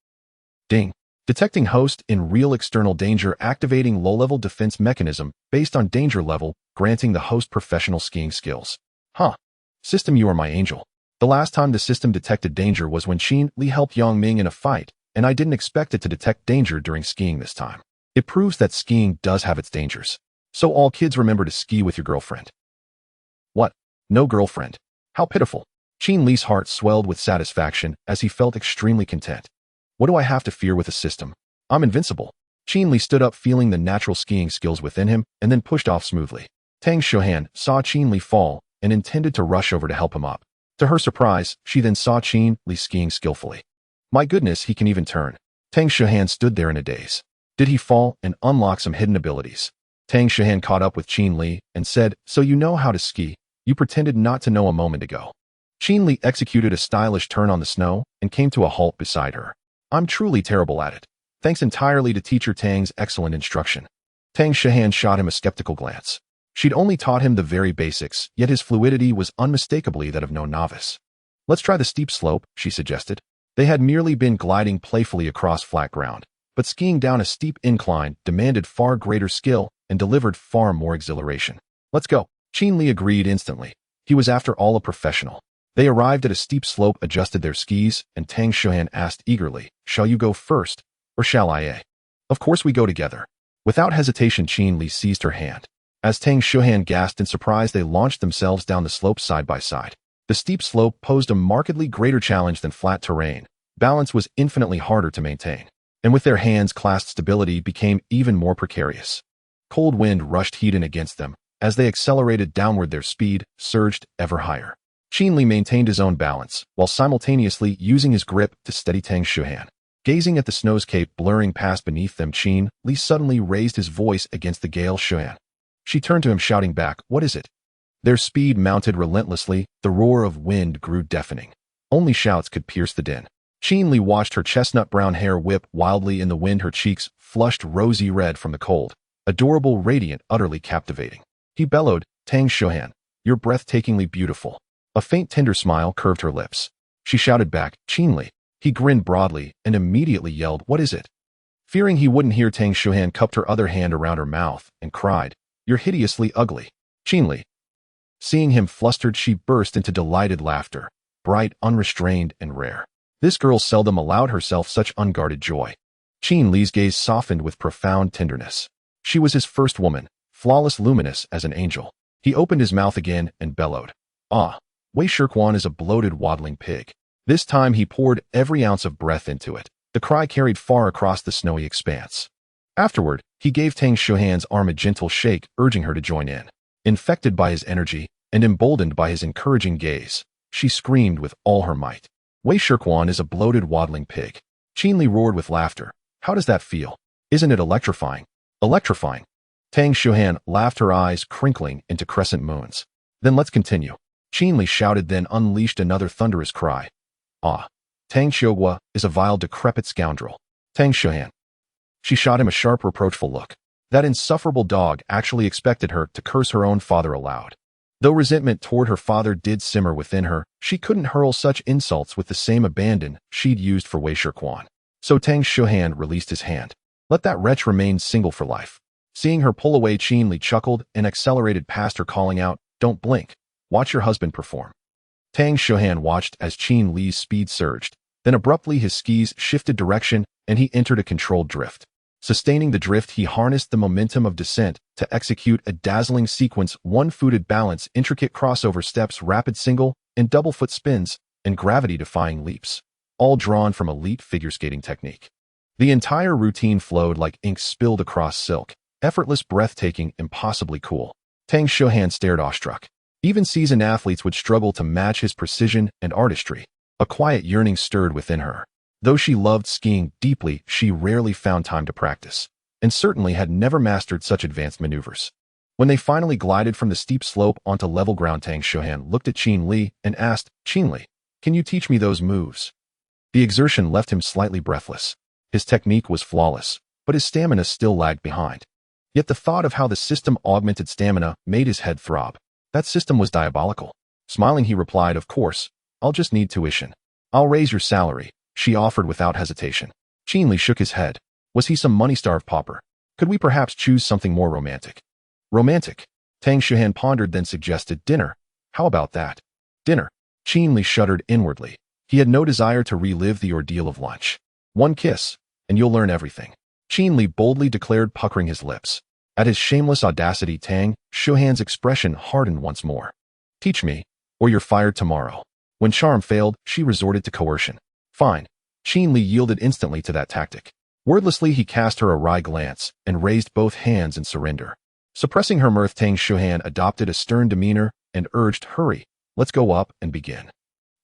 Ding. Detecting host in real external danger, activating low-level defense mechanism based on danger level, granting the host professional skiing skills. Huh. System, you are my angel. The last time the system detected danger was when Qin Li helped Yang Ming in a fight, and I didn't expect it to detect danger during skiing this time. It proves that skiing does have its dangers. So all kids, remember to ski with your girlfriend. What? No girlfriend? How pitiful. Qin Li's heart swelled with satisfaction as he felt extremely content. What do I have to fear with a system? I'm invincible. Qin Li stood up, feeling the natural skiing skills within him, and then pushed off smoothly. Tang Shuhan saw Qin Li fall and intended to rush over to help him up. To her surprise, she then saw Qin Li skiing skillfully. My goodness, he can even turn. Tang Shuhan stood there in a daze. Did he fall and unlock some hidden abilities? Tang Shuhan caught up with Qin Li and said, so you know how to ski. You pretended not to know a moment ago. Qin Li executed a stylish turn on the snow and came to a halt beside her. I'm truly terrible at it. Thanks entirely to teacher Tang's excellent instruction. Tang Shuhan shot him a skeptical glance. She'd only taught him the very basics, yet his fluidity was unmistakably that of no novice. Let's try the steep slope, she suggested. They had merely been gliding playfully across flat ground, but skiing down a steep incline demanded far greater skill and delivered far more exhilaration. Let's go. Qin Li agreed instantly. He was after all a professional. They arrived at a steep slope, adjusted their skis, and Tang Shuhan asked eagerly, shall you go first, or shall I? Of course we go together. Without hesitation, Qin Li seized her hand. As Tang Shuhan gasped in surprise, they launched themselves down the slope side by side. The steep slope posed a markedly greater challenge than flat terrain. Balance was infinitely harder to maintain, and with their hands clasped, stability became even more precarious. Cold wind rushed heat in against them. As they accelerated downward, their speed surged ever higher. Qin Li maintained his own balance, while simultaneously using his grip to steady Tang Shuhan. Gazing at the snowscape blurring past beneath them, Qin Li suddenly raised his voice against the gale. Shuhan. She turned to him, shouting back, what is it? Their speed mounted relentlessly. The roar of wind grew deafening. Only shouts could pierce the din. Qin Li watched her chestnut brown hair whip wildly in the wind, her cheeks flushed rosy red from the cold. Adorable, radiant, utterly captivating. He bellowed, Tang Shuhan, you're breathtakingly beautiful. A faint tender smile curved her lips. She shouted back, Qin Li. He grinned broadly and immediately yelled, what is it? Fearing he wouldn't hear, Tang Shuhan cupped her other hand around her mouth and cried, you're hideously ugly. Qin Li. Seeing him flustered, she burst into delighted laughter, bright, unrestrained, and rare. This girl seldom allowed herself such unguarded joy. Qin Li's gaze softened with profound tenderness. She was his first woman, flawless, luminous as an angel. He opened his mouth again and bellowed, ah, Wei Shirquan is a bloated, waddling pig. This time he poured every ounce of breath into it. The cry carried far across the snowy expanse. Afterward, he gave Tang Shuhan's arm a gentle shake, urging her to join in. Infected by his energy and emboldened by his encouraging gaze, she screamed with all her might, Wei Shirquan is a bloated, waddling pig. Qin Li roared with laughter. How does that feel? Isn't it electrifying? Electrifying. Tang Shuhan laughed, her eyes crinkling into crescent moons. Then let's continue. Qin Li shouted, then unleashed another thunderous cry. Ah, Tang Xiugua is a vile, decrepit scoundrel. Tang Shuhan. She shot him a sharp, reproachful look. That insufferable dog actually expected her to curse her own father aloud. Though resentment toward her father did simmer within her, she couldn't hurl such insults with the same abandon she'd used for Wei Shirquan. So Tang Shuhan released his hand. Let that wretch remain single for life. Seeing her pull away, Qin Li chuckled and accelerated past her, calling out, don't blink. Watch your husband perform. Tang Shuhan watched as Qin Li's speed surged. Then abruptly his skis shifted direction and he entered a controlled drift. Sustaining the drift, he harnessed the momentum of descent to execute a dazzling sequence: one-footed balance, intricate crossover steps, rapid single and double foot spins, and gravity-defying leaps, all drawn from elite figure skating technique. The entire routine flowed like ink spilled across silk, effortless, breathtaking, impossibly cool. Tang Shuhan stared awestruck. Even seasoned athletes would struggle to match his precision and artistry. A quiet yearning stirred within her. Though she loved skiing deeply, she rarely found time to practice, and certainly had never mastered such advanced maneuvers. When they finally glided from the steep slope onto level ground, Tang Shuhan looked at Qin Li and asked, Qin Li, can you teach me those moves? The exertion left him slightly breathless. His technique was flawless, but his stamina still lagged behind. Yet the thought of how the system augmented stamina made his head throb. That system was diabolical. Smiling, he replied, of course, I'll just need tuition. I'll raise your salary, she offered without hesitation. Qin Li shook his head. Was he some money-starved pauper? Could we perhaps choose something more romantic? Romantic? Tang Shuhan pondered, then suggested dinner. How about that? Dinner. Qin Li shuddered inwardly. He had no desire to relive the ordeal of lunch. One kiss, and you'll learn everything. Qin Li boldly declared, puckering his lips. At his shameless audacity, Tang Shuhan's expression hardened once more. Teach me, or you're fired tomorrow. When charm failed, she resorted to coercion. Fine. Qin Li yielded instantly to that tactic. Wordlessly, he cast her a wry glance and raised both hands in surrender. Suppressing her mirth, Tang Shuhan adopted a stern demeanor and urged, hurry, let's go up and begin.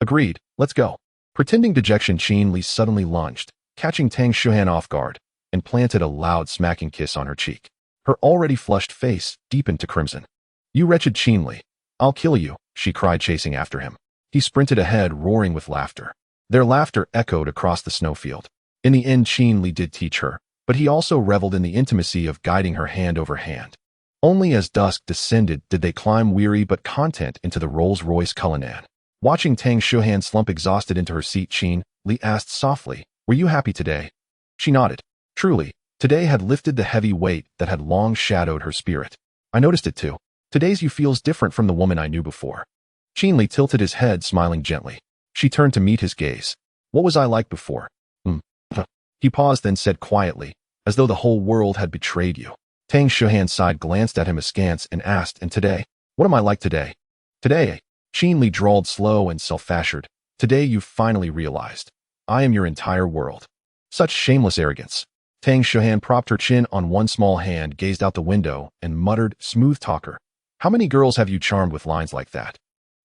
Agreed, let's go. Pretending dejection, Qin Li suddenly lunged, catching Tang Shuhan off guard, and planted a loud smacking kiss on her cheek. Her already flushed face deepened to crimson. "You wretched Qin Li, I'll kill you," she cried, chasing after him. He sprinted ahead, roaring with laughter. Their laughter echoed across the snowfield. In the end, Qin Li did teach her, but he also reveled in the intimacy of guiding her hand over hand. Only as dusk descended did they climb weary but content into the Rolls-Royce Cullinan. Watching Tang Shuhan slump exhausted into her seat, Qin Li asked softly, "Were you happy today?" She nodded. Truly, today had lifted the heavy weight that had long shadowed her spirit. "I noticed it too. Today's you feels different from the woman I knew before." Qin Li tilted his head, smiling gently. She turned to meet his gaze. "What was I like before?" He paused, then said quietly, "As though the whole world had betrayed you." Tang Shuhan sighed, glanced at him askance, and asked, "And today? What am I like today?" "Today," Qin Li drawled, slow and self-assured. "Today you've finally realized. I am your entire world." Such shameless arrogance. Tang Shuhan propped her chin on one small hand, gazed out the window, and muttered, "Smooth talker. How many girls have you charmed with lines like that?"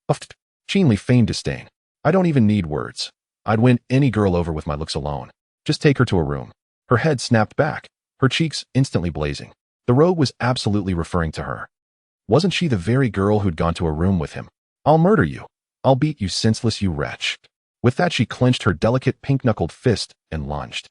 Uffed. Qin Li feigned disdain. "I don't even need words. I'd win any girl over with my looks alone. Just take her to a room." Her head snapped back, her cheeks instantly blazing. The rogue was absolutely referring to her. Wasn't she the very girl who'd gone to a room with him? "I'll murder you. I'll beat you senseless, you wretch." With that, she clenched her delicate pink-knuckled fist and lunged.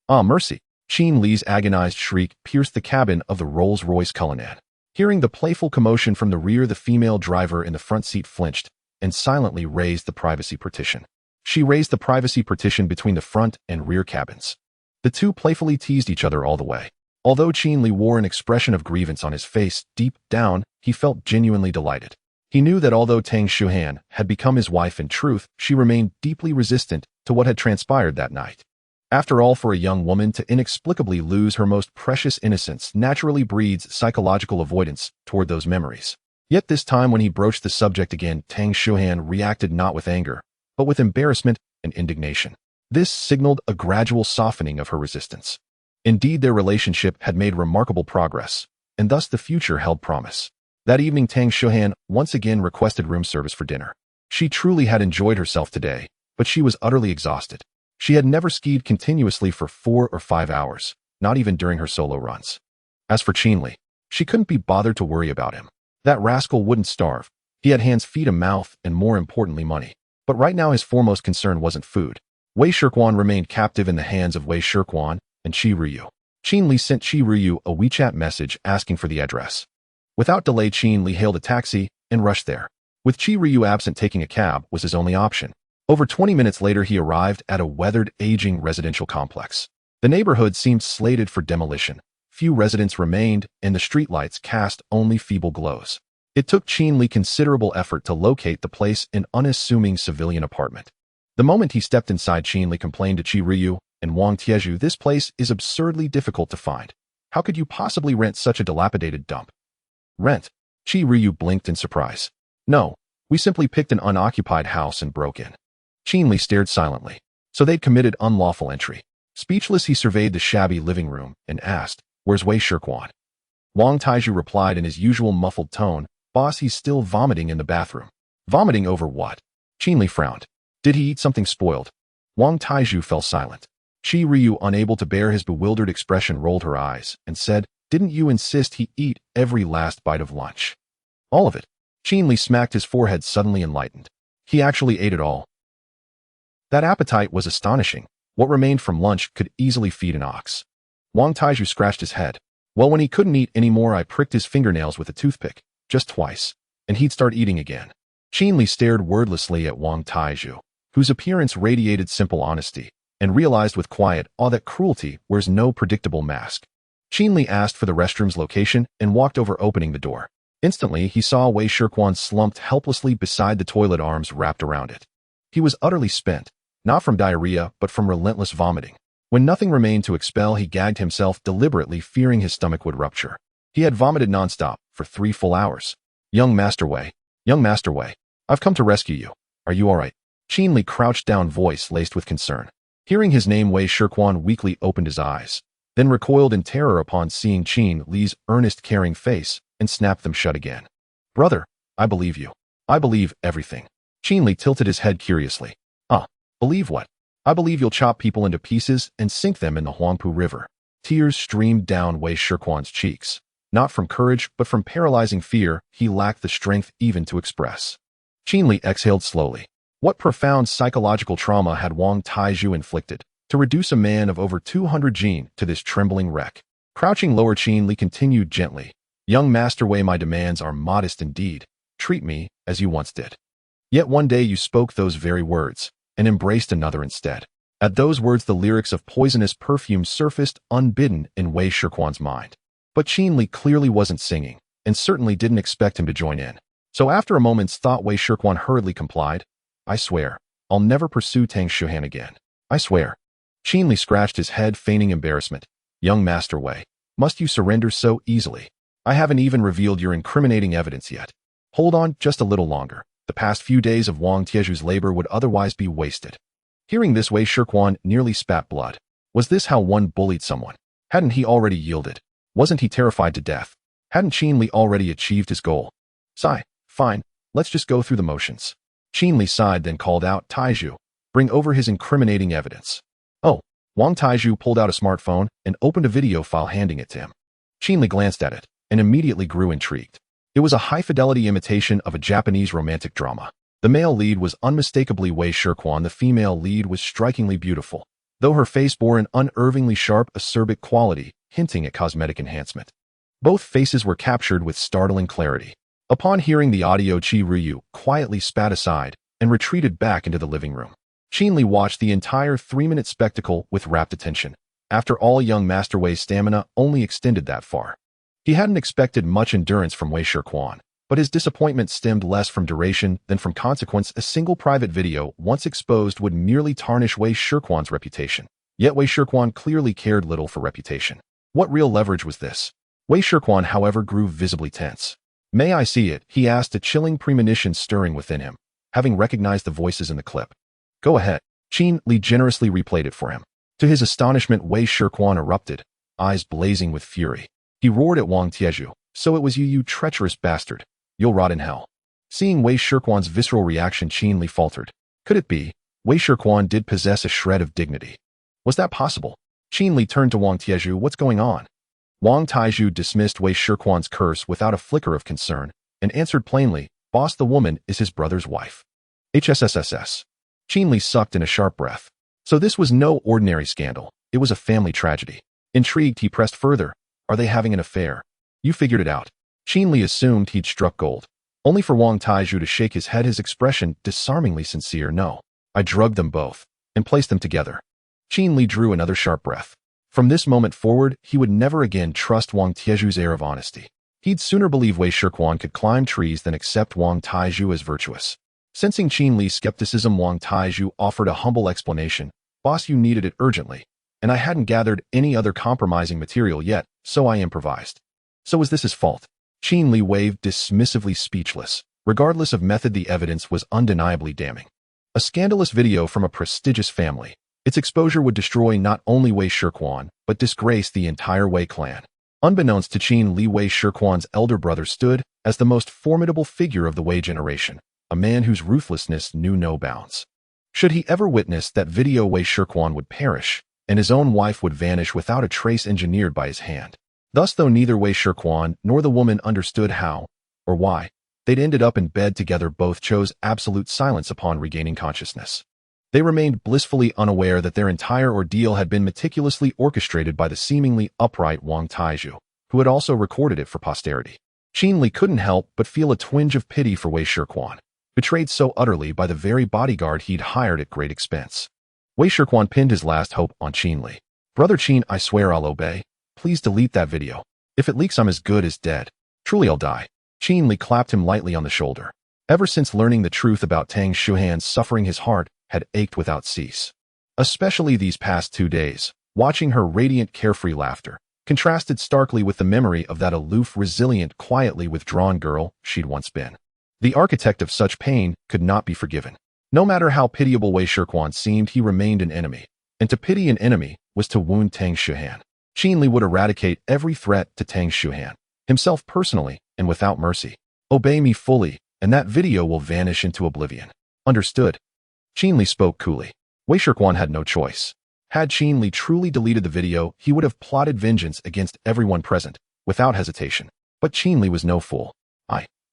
"Ah, mercy!" Qin Li's agonized shriek pierced the cabin of the Rolls-Royce Cullinan. Hearing the playful commotion from the rear, the female driver in the front seat flinched and silently raised the privacy partition. She raised the privacy partition between the front and rear cabins. The two playfully teased each other all the way. Although Qin Li wore an expression of grievance on his face, deep down, he felt genuinely delighted. He knew that although Tang Shuhan had become his wife in truth, she remained deeply resistant to what had transpired that night. After all, for a young woman to inexplicably lose her most precious innocence naturally breeds psychological avoidance toward those memories. Yet this time, when he broached the subject again, Tang Shuhan reacted not with anger, but with embarrassment and indignation. This signaled a gradual softening of her resistance. Indeed, their relationship had made remarkable progress, and thus the future held promise. That evening, Tang Shuhan once again requested room service for dinner. She truly had enjoyed herself today, but she was utterly exhausted. She had never skied continuously for 4 or 5 hours, not even during her solo runs. As for Qin Li, she couldn't be bothered to worry about him. That rascal wouldn't starve. He had hands, feet, a mouth, and more importantly, money. But right now his foremost concern wasn't food. Wei Shirquan remained captive in the hands of Wei Shirquan and Qi Ruyu. Qin Li sent Qi Ruyu a WeChat message asking for the address. Without delay, Qin Li hailed a taxi and rushed there. With Qi Ruyu absent, taking a cab was his only option. Over 20 minutes later, he arrived at a weathered, aging residential complex. The neighborhood seemed slated for demolition. Few residents remained, and the streetlights cast only feeble glows. It took Qin Li considerable effort to locate the place, an unassuming civilian apartment. The moment he stepped inside, Qin Li complained to Qi Ruyu and Wang Tieju, "This place is absurdly difficult to find. How could you possibly rent such a dilapidated dump?" "Rent?" Qi Ruyu blinked in surprise. "No, we simply picked an unoccupied house and broke in." Qin Li stared silently. So they'd committed unlawful entry. Speechless, he surveyed the shabby living room and asked, "Where's Wei Shirquan?" Wang Taiju replied in his usual muffled tone, "Boss, he's still vomiting in the bathroom." "Vomiting over what?" Qin Li frowned. "Did he eat something spoiled?" Wang Taiju fell silent. Qi Ruyu, unable to bear his bewildered expression, rolled her eyes and said, "Didn't you insist he eat every last bite of lunch?" "All of it." Qin Li smacked his forehead, suddenly enlightened. "He actually ate it all." That appetite was astonishing. What remained from lunch could easily feed an ox. Wang Taiju scratched his head. "Well, when he couldn't eat anymore, I pricked his fingernails with a toothpick, just twice, and he'd start eating again." Qin Li stared wordlessly at Wang Taiju, whose appearance radiated simple honesty, and realized with quiet awe that cruelty wears no predictable mask. Qin Li asked for the restroom's location and walked over, opening the door. Instantly, he saw Wei Shirquan slumped helplessly beside the toilet, arms wrapped around it. He was utterly spent, not from diarrhea, but from relentless vomiting. When nothing remained to expel, he gagged himself deliberately, fearing his stomach would rupture. He had vomited nonstop for 3 full hours. Young Master Wei, I've come to rescue you. Are you all right?" Qin Li crouched down, voice laced with concern. Hearing his name, Wei Shirquan weakly opened his eyes, then recoiled in terror upon seeing Qin Li's earnest, caring face, and snapped them shut again. "Brother, I believe you. I believe everything." Qin Li tilted his head curiously. Believe what? I believe you'll chop people into pieces and sink them in the Huangpu River. Tears streamed down Wei Shirquan's cheeks. Not from courage, but from paralyzing fear, he lacked the strength even to express. Qinli exhaled slowly. What profound psychological trauma had Wang Taizhu inflicted to reduce a man of over 200 jin to this trembling wreck? Crouching lower, Qinli continued gently. Young Master Wei, my demands are modest indeed. Treat me as you once did. Yet one day you spoke those very words and embraced another instead. At those words, the lyrics of poisonous perfume surfaced unbidden in Wei Shirquan's mind. But Qinli clearly wasn't singing, and certainly didn't expect him to join in. So after a moment's thought, Wei Shirquan hurriedly complied. I swear, I'll never pursue Tang Shuhan again. I swear. Qinli scratched his head, feigning embarrassment. Young Master Wei, must you surrender so easily? I haven't even revealed your incriminating evidence yet. Hold on just a little longer. The past few days of Wang Tieju's labor would otherwise be wasted. Hearing this, Wei Shirquan nearly spat blood. Was this how one bullied someone? Hadn't he already yielded? Wasn't he terrified to death? Hadn't Qinli already achieved his goal? Sigh. Fine, let's just go through the motions. Qinli sighed, then called out, Taizhu, bring over his incriminating evidence. Oh. Wang Taizhu pulled out a smartphone and opened a video file, handing it to him. Qinli glanced at it and immediately grew intrigued. It was a high-fidelity imitation of a Japanese romantic drama. The male lead was unmistakably Wei Shirquan. The female lead was strikingly beautiful, though her face bore an unervingly sharp, acerbic quality, hinting at cosmetic enhancement. Both faces were captured with startling clarity. Upon hearing the audio, Qi Ruyu quietly spat aside and retreated back into the living room. Qinli watched the entire 3-minute spectacle with rapt attention. After all, young Master Wei's stamina only extended that far. He hadn't expected much endurance from Wei Shirquan, but his disappointment stemmed less from duration than from consequence. A single private video, once exposed, would merely tarnish Wei Shirquan's reputation. Yet Wei Shirquan clearly cared little for reputation. What real leverage was this? Wei Shirquan, however, grew visibly tense. May I see it? He asked, a chilling premonition stirring within him, having recognized the voices in the clip. Go ahead. Qinli generously replayed it for him. To his astonishment, Wei Shirquan erupted, eyes blazing with fury. He roared at Wang Tieju. So it was you, you treacherous bastard. You'll rot in hell. Seeing Wei Shirquan's visceral reaction, Qinli faltered. Could it be? Wei Shirquan did possess a shred of dignity. Was that possible? Qinli turned to Wang Tieju. What's going on? Wang Taizhu dismissed Wei Shirquan's curse without a flicker of concern and answered plainly, Boss, the woman is his brother's wife. HSSSS. Qinli sucked in a sharp breath. So this was no ordinary scandal. It was a family tragedy. Intrigued, he pressed further. Are they having an affair? You figured it out. Qinli assumed he'd struck gold, only for Wang Taizhu to shake his head, his expression disarmingly sincere. No, I drugged them both and placed them together. Qinli drew another sharp breath. From this moment forward, he would never again trust Wang Tieju's air of honesty. He'd sooner believe Wei Shirquan could climb trees than accept Wang Taizhu as virtuous. Sensing Qinli's skepticism, Wang Taizhu offered a humble explanation. Boss, you needed it urgently, and I hadn't gathered any other compromising material yet, so I improvised. So was this his fault? Qinli waved dismissively, speechless. Regardless of method, the evidence was undeniably damning. A scandalous video from a prestigious family. Its exposure would destroy not only Wei Shirquan, but disgrace the entire Wei clan. Unbeknownst to Qinli, Wei Shirquan's elder brother stood as the most formidable figure of the Wei generation, a man whose ruthlessness knew no bounds. Should he ever witness that video, Wei Shirquan would perish, and his own wife would vanish without a trace engineered by his hand. Thus, though neither Wei Shirquan nor the woman understood how or why they'd ended up in bed together, both chose absolute silence upon regaining consciousness. They remained blissfully unaware that their entire ordeal had been meticulously orchestrated by the seemingly upright Wang Taizhu, who had also recorded it for posterity. Qinli couldn't help but feel a twinge of pity for Wei Shirquan, betrayed so utterly by the very bodyguard he'd hired at great expense. Wei Shirquan pinned his last hope on Qinli. Brother Qin, I swear I'll obey. Please delete that video. If it leaks, I'm as good as dead. Truly, I'll die. Qinli clapped him lightly on the shoulder. Ever since learning the truth about Tang Shuhan's suffering, his heart had ached without cease. Especially these past 2 days, watching her radiant, carefree laughter contrasted starkly with the memory of that aloof, resilient, quietly withdrawn girl she'd once been. The architect of such pain could not be forgiven. No matter how pitiable Wei Shirquan seemed, he remained an enemy, and to pity an enemy was to wound Tang Shuhan. Qinli would eradicate every threat to Tang Shuhan, himself personally and without mercy. Obey me fully, and that video will vanish into oblivion. Understood? Qinli spoke coolly. Wei Shirkuan had no choice. Had Qin Li truly deleted the video, he would have plotted vengeance against everyone present, without hesitation. But Qin Li was no fool.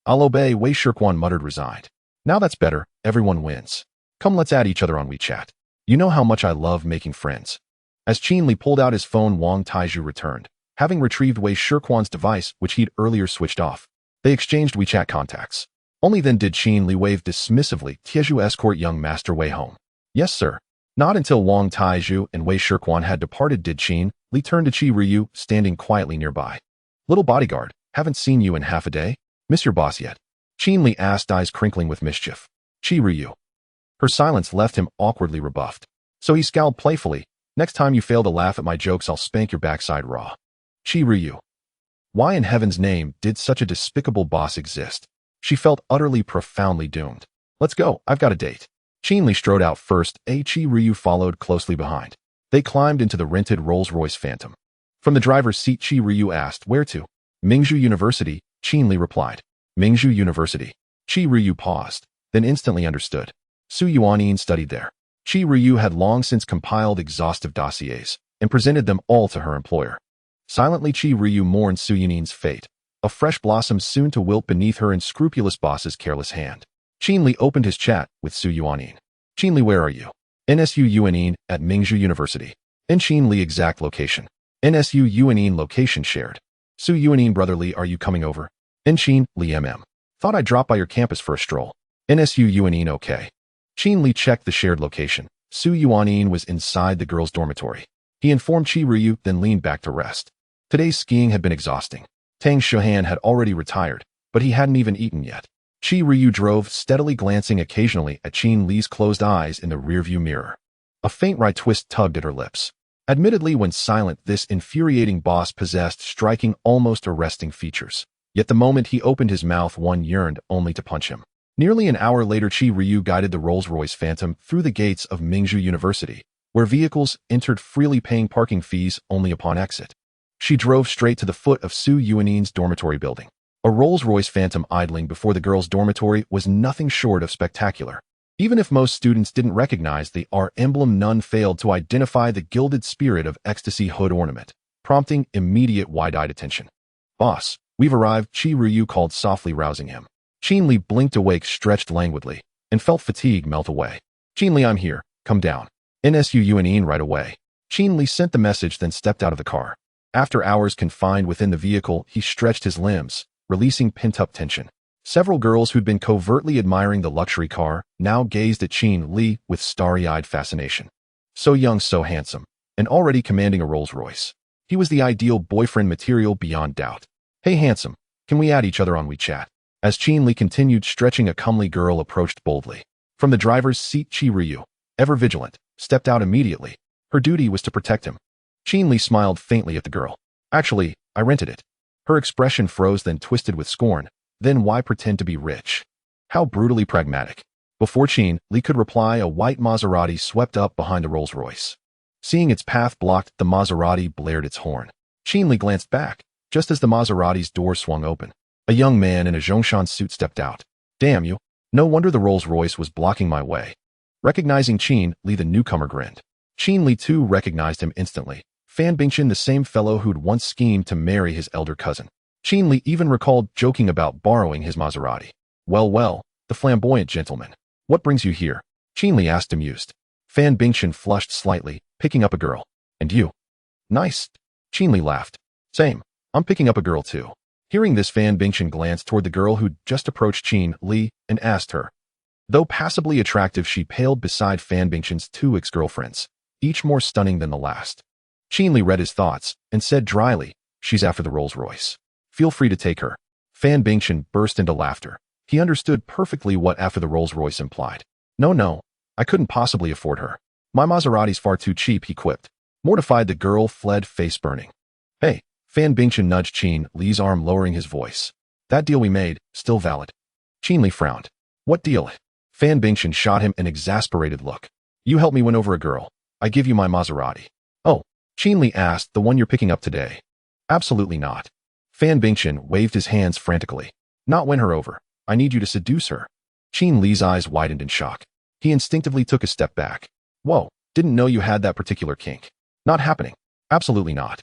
I'll obey, Wei Shirkuan muttered resigned. Now that's better, everyone wins. Come, let's add each other on WeChat. You know how much I love making friends. As Qin Li pulled out his phone, Wang Taizhu returned, having retrieved Wei Shirkuan's device, which he'd earlier switched off. They exchanged WeChat contacts. Only then did Qin Li wave dismissively, Tiezhu, escort young Master Wei home. Yes, sir. Not until Wang Taizhu and Wei Shirkuan had departed did Qin Li turn to Qi Ryu, standing quietly nearby. Little bodyguard, haven't seen you in half a day? Miss your boss yet? Qin Li asked, eyes crinkling with mischief. Qi Ryu. Her silence left him awkwardly rebuffed. So he scowled playfully. Next time you fail to laugh at my jokes, I'll spank your backside raw. Qi Ryu. Why in heaven's name did such a despicable boss exist? She felt utterly, profoundly doomed. Let's go, I've got a date. Qin Li strode out first, Qi Ryu followed closely behind. They climbed into the rented Rolls-Royce Phantom. From the driver's seat, Qi Ryu asked, where to? Mingju University, Qin Li replied. Mingju University. Qi Ryu paused, then instantly understood. Su Yuanin studied there. Qi Ryu had long since compiled exhaustive dossiers and presented them all to her employer. Silently, Qi Ryu mourned Su Yuanin's fate, a fresh blossom soon to wilt beneath her unscrupulous boss's careless hand. Qin Li opened his chat with Su Yuanin. Qin Li, where are you? NSU Yuanin at Mingju University. And Qin Li exact location. NSU Yuanin location shared. Su Yuanin, brotherly, are you coming over? And Qin Li Thought I'd drop by your campus for a stroll. NSU Yuanin, okay. Qin Li checked the shared location. Su Yuanin was inside the girls' dormitory. He informed Qi Ryu, then leaned back to rest. Today's skiing had been exhausting. Tang Shuhan had already retired, but he hadn't even eaten yet. Qi Ryu drove, steadily glancing occasionally at Qin Li's closed eyes in the rearview mirror. A faint wry twist tugged at her lips. Admittedly, when silent, this infuriating boss possessed striking, almost arresting features. Yet the moment he opened his mouth, one yearned only to punch him. Nearly an hour later, Qi Ryu guided the Rolls-Royce Phantom through the gates of Mingju University, where vehicles entered freely, paying parking fees only upon exit. She drove straight to the foot of Su Yuanin's dormitory building. A Rolls-Royce Phantom idling before the girls' dormitory was nothing short of spectacular. Even if most students didn't recognize the R emblem, none failed to identify the gilded spirit of ecstasy hood ornament, prompting immediate wide-eyed attention. Boss, we've arrived, Qi Ryu called softly, rousing him. Qin Li blinked awake, stretched languidly, and felt fatigue melt away. Qin Li, I'm here, come down. NSU Yuanin right away. Qin Li sent the message, then stepped out of the car. After hours confined within the vehicle, he stretched his limbs, releasing pent-up tension. Several girls who'd been covertly admiring the luxury car now gazed at Qin Li with starry-eyed fascination. So young, so handsome, and already commanding a Rolls-Royce. He was the ideal boyfriend material beyond doubt. Hey handsome, can we add each other on WeChat? As Qin Li continued stretching, a comely girl approached boldly. From the driver's seat, Qi Ryu, ever vigilant, stepped out immediately. Her duty was to protect him. Qin Li smiled faintly at the girl. Actually, I rented it. Her expression froze, then twisted with scorn. Then why pretend to be rich? How brutally pragmatic. Before Qin Li could reply, a white Maserati swept up behind the Rolls-Royce. Seeing its path blocked, the Maserati blared its horn. Qin Li glanced back, just as the Maserati's door swung open. A young man in a Zhongshan suit stepped out. Damn you. No wonder the Rolls-Royce was blocking my way. Recognizing Qin Li, the newcomer grinned. Qin Li too recognized him instantly. Fan Bingchen, the same fellow who'd once schemed to marry his elder cousin. Qin Li even recalled joking about borrowing his Maserati. Well, the flamboyant gentleman. What brings you here? Qin Li asked, amused. Fan Bingchen flushed slightly, picking up a girl. And you? Nice. Qin Li laughed. Same. I'm picking up a girl too. Hearing this, Fan Bingchen glanced toward the girl who'd just approached Qin Li and asked her. Though passably attractive, she paled beside Fan Bingchen's two ex-girlfriends, each more stunning than the last. Qin Li read his thoughts and said dryly, she's after the Rolls-Royce. Feel free to take her. Fan Bingchen burst into laughter. He understood perfectly what after the Rolls-Royce implied. No, I couldn't possibly afford her. My Maserati's far too cheap, he quipped. Mortified, the girl fled, face burning. Hey, Fan Bingchen nudged Qin Li's arm, lowering his voice. That deal we made, still valid. Qin Li frowned. What deal? Fan Bingchen shot him an exasperated look. You help me win over a girl. I give you my Maserati. Oh, Qin Li asked, the one you're picking up today? Absolutely not. Fan Bingchen waved his hands frantically. Not win her over. I need you to seduce her. Qin Li's eyes widened in shock. He instinctively took a step back. Whoa, didn't know you had that particular kink. Not happening. Absolutely not.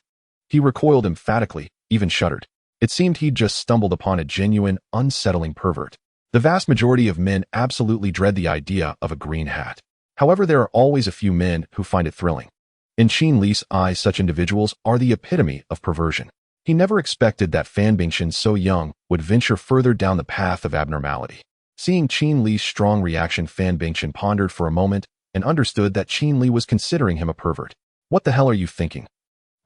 He recoiled emphatically, even shuddered. It seemed he'd just stumbled upon a genuine, unsettling pervert. The vast majority of men absolutely dread the idea of a green hat. However, there are always a few men who find it thrilling. In Qin Li's eyes, such individuals are the epitome of perversion. He never expected that Fan Bingchen, so young, would venture further down the path of abnormality. Seeing Qin Li's strong reaction, Fan Bingchen pondered for a moment and understood that Qin Li was considering him a pervert. What the hell are you thinking?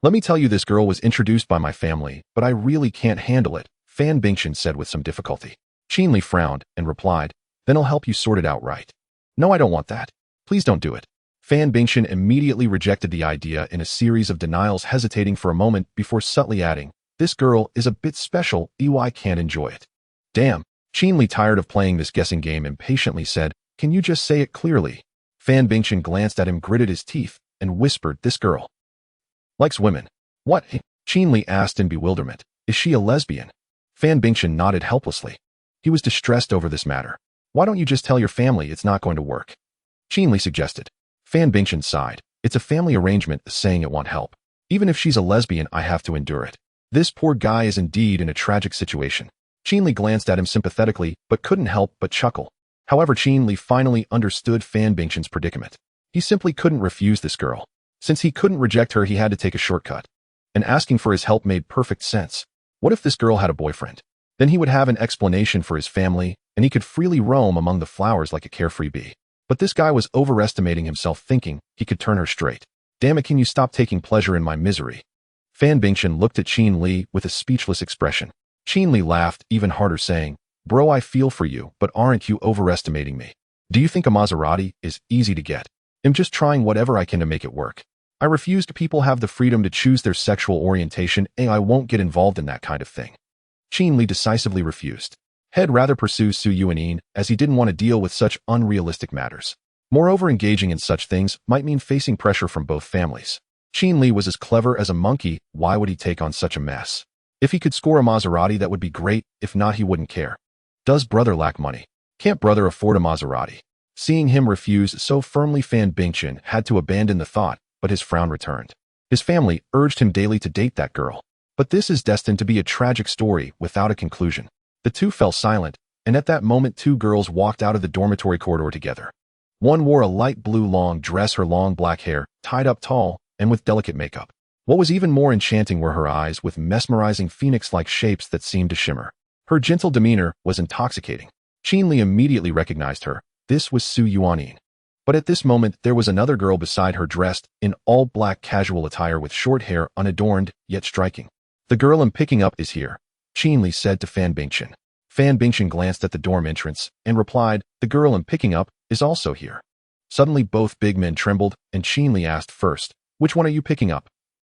Let me tell you, this girl was introduced by my family, but I really can't handle it, Fan Bingchen said with some difficulty. Qin Li frowned and replied, then I'll help you sort it out, right? No, I don't want that. Please don't do it. Fan Bingchen immediately rejected the idea in a series of denials, hesitating for a moment before subtly adding, this girl is a bit special, I can't enjoy it. Damn. Qin Li, tired of playing this guessing game, impatiently said, can you just say it clearly? Fan Bingchen glanced at him, gritted his teeth, and whispered, this girl likes women. What? Qin Li asked in bewilderment. Is she a lesbian? Fan Bingchen nodded helplessly. He was distressed over this matter. Why don't you just tell your family it's not going to work? Qin Li suggested. Fan Bingchen sighed. It's a family arrangement, saying it won't help. Even if she's a lesbian, I have to endure it. This poor guy is indeed in a tragic situation. Qin Li glanced at him sympathetically, but couldn't help but chuckle. However, Qin Li finally understood Fan Bingchen's predicament. He simply couldn't refuse this girl. Since he couldn't reject her, he had to take a shortcut. And asking for his help made perfect sense. What if this girl had a boyfriend? Then he would have an explanation for his family, and he could freely roam among the flowers like a carefree bee. But this guy was overestimating himself, thinking he could turn her straight. Damn it, can you stop taking pleasure in my misery? Fan Bingchen looked at Qin Li with a speechless expression. Qin Li laughed even harder, saying, bro, I feel for you, but aren't you overestimating me? Do you think a Maserati is easy to get? I'm just trying whatever I can to make it work. I refused. People have the freedom to choose their sexual orientation, and I won't get involved in that kind of thing. Qin Li decisively refused. He'd rather pursue Su Yuanin, as he didn't want to deal with such unrealistic matters. Moreover, engaging in such things might mean facing pressure from both families. Qin Li was as clever as a monkey. Why would he take on such a mess? If he could score a Maserati, that would be great. If not, he wouldn't care. Does brother lack money? Can't brother afford a Maserati? Seeing him refuse so firmly, Fan Bingchen had to abandon the thought, but his frown returned. His family urged him daily to date that girl. But this is destined to be a tragic story without a conclusion. The two fell silent, and at that moment 2 girls walked out of the dormitory corridor together. One wore a light blue long dress, her long black hair tied up tall and with delicate makeup. What was even more enchanting were her eyes, with mesmerizing phoenix-like shapes that seemed to shimmer. Her gentle demeanor was intoxicating. Qin Li immediately recognized her. This was Su Yuanin. But at this moment, there was another girl beside her, dressed in all black casual attire with short hair, unadorned, yet striking. The girl I'm picking up is here, Qin Li said to Fan Bingchen. Fan Bingchen glanced at the dorm entrance and replied, the girl I'm picking up is also here. Suddenly both big men trembled, and Qin Li asked first, which one are you picking up?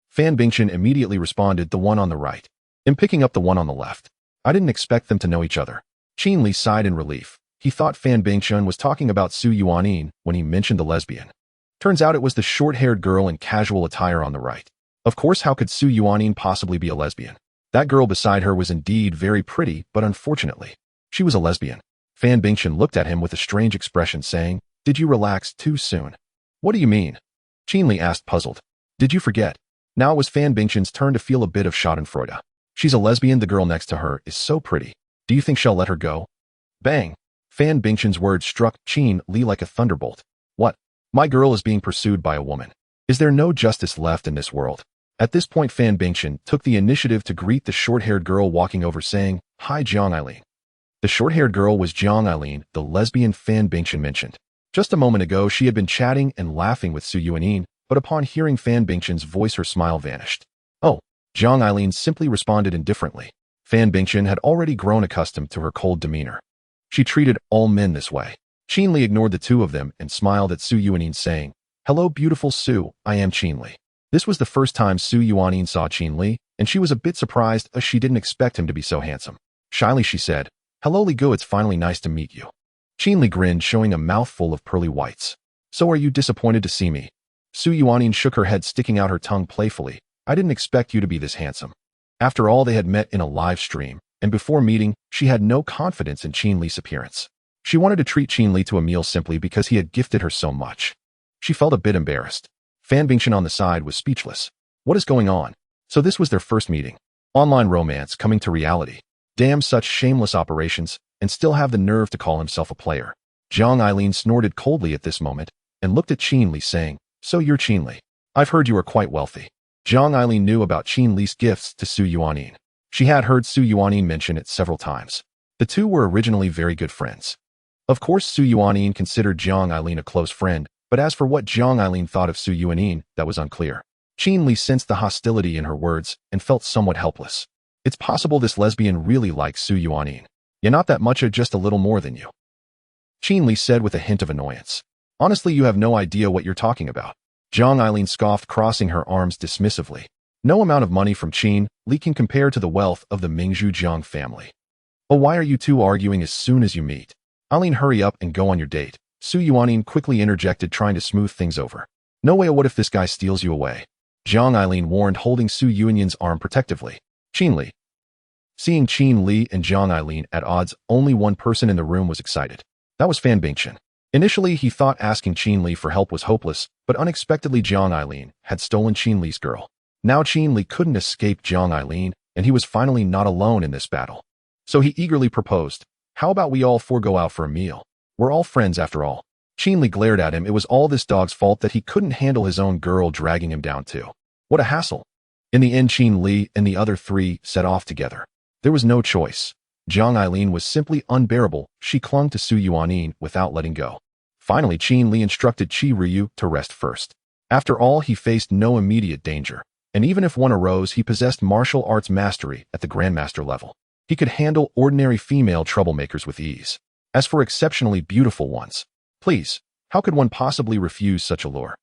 Fan Bingchen immediately responded, the one on the right. I'm picking up the one on the left. I didn't expect them to know each other. Qin Li sighed in relief. He thought Fan Bingchen was talking about Su Yuanin when he mentioned the lesbian. Turns out it was the short-haired girl in casual attire on the right. Of course, how could Su Yuanin possibly be a lesbian? That girl beside her was indeed very pretty, but unfortunately, she was a lesbian. Fan Bingchen looked at him with a strange expression, saying, did you relax too soon? What do you mean? Qin Li asked, puzzled. Did you forget? Now it was Fan Bingchen's turn to feel a bit of schadenfreude. She's a lesbian. The girl next to her is so pretty. Do you think she'll let her go? Bang! Fan Bingchen's words struck Qin Li like a thunderbolt. What? My girl is being pursued by a woman. Is there no justice left in this world? At this point, Fan Bingchen took the initiative to greet the short-haired girl walking over, saying, hi, Jiang Eileen. The short-haired girl was Jiang Eileen, the lesbian Fan Bingchen mentioned. Just a moment ago, she had been chatting and laughing with Su Yuanin, but upon hearing Fan Bingchen's voice, her smile vanished. Oh, Jiang Eileen simply responded indifferently. Fan Bingchen had already grown accustomed to her cold demeanor. She treated all men this way. Qin Li ignored the two of them and smiled at Su Yuanin, saying, hello, beautiful Su, I am Qin Li. This was the first time Su Yuanin saw Qin Li, and she was a bit surprised as she didn't expect him to be so handsome. Shyly she said, hello Li Gu, it's finally nice to meet you. Qin Li grinned, showing a mouthful of pearly whites. So are you disappointed to see me? Su Yuanin shook her head, sticking out her tongue playfully. I didn't expect you to be this handsome. After all, they had met in a live stream, and before meeting, she had no confidence in Qin Li's appearance. She wanted to treat Qin Li to a meal simply because he had gifted her so much. She felt a bit embarrassed. Fan Bingchen on the side was speechless. What is going on? So this was their first meeting. Online romance coming to reality. Damn such shameless operations, and still have the nerve to call himself a player. Jiang Eileen snorted coldly at this moment, and looked at Qin Li saying, "So you're Qin Li. I've heard you are quite wealthy." Jiang Eileen knew about Qin Li's gifts to Su Yuanin. She had heard Su Yuanin mention it several times. The two were originally very good friends. Of course, Su Yuanin considered Jiang Eileen a close friend, but as for what Jiang Eileen thought of Su Yuanin, that was unclear. Qin Li sensed the hostility in her words and felt somewhat helpless. It's possible this lesbian really likes Su Yuanin. You're not that much, just a little more than you. Qin Li said with a hint of annoyance. Honestly, you have no idea what you're talking about. Jiang Eileen scoffed, crossing her arms dismissively. No amount of money from Qin Li can compare to the wealth of the Mingju Jiang family. Oh, why are you two arguing as soon as you meet? Eileen, hurry up and go on your date. Su Yuanin quickly interjected, trying to smooth things over. No way, what if this guy steals you away? Jiang Eileen warned, holding Su Yuanin's arm protectively. Qin Li. Seeing Qin Li and Jiang Eileen at odds, only one person in the room was excited. That was Fan Bingchen. Initially, he thought asking Qin Li for help was hopeless, but unexpectedly Jiang Eileen had stolen Qin Li's girl. Now Qin Li couldn't escape Jiang Eileen, and he was finally not alone in this battle. So he eagerly proposed, "How about we all four go out for a meal? We're all friends after all." Qin Li glared at him. It was all this dog's fault that he couldn't handle his own girl dragging him down too. What a hassle. In the end, Qin Li and the other three set off together. There was no choice. Jiang Eileen was simply unbearable. She clung to Su Yuanin without letting go. Finally, Qin Li instructed Qi Ryu to rest first. After all, he faced no immediate danger, and even if one arose, he possessed martial arts mastery at the Grandmaster level. He could handle ordinary female troublemakers with ease. As for exceptionally beautiful ones, please, how could one possibly refuse such a lure?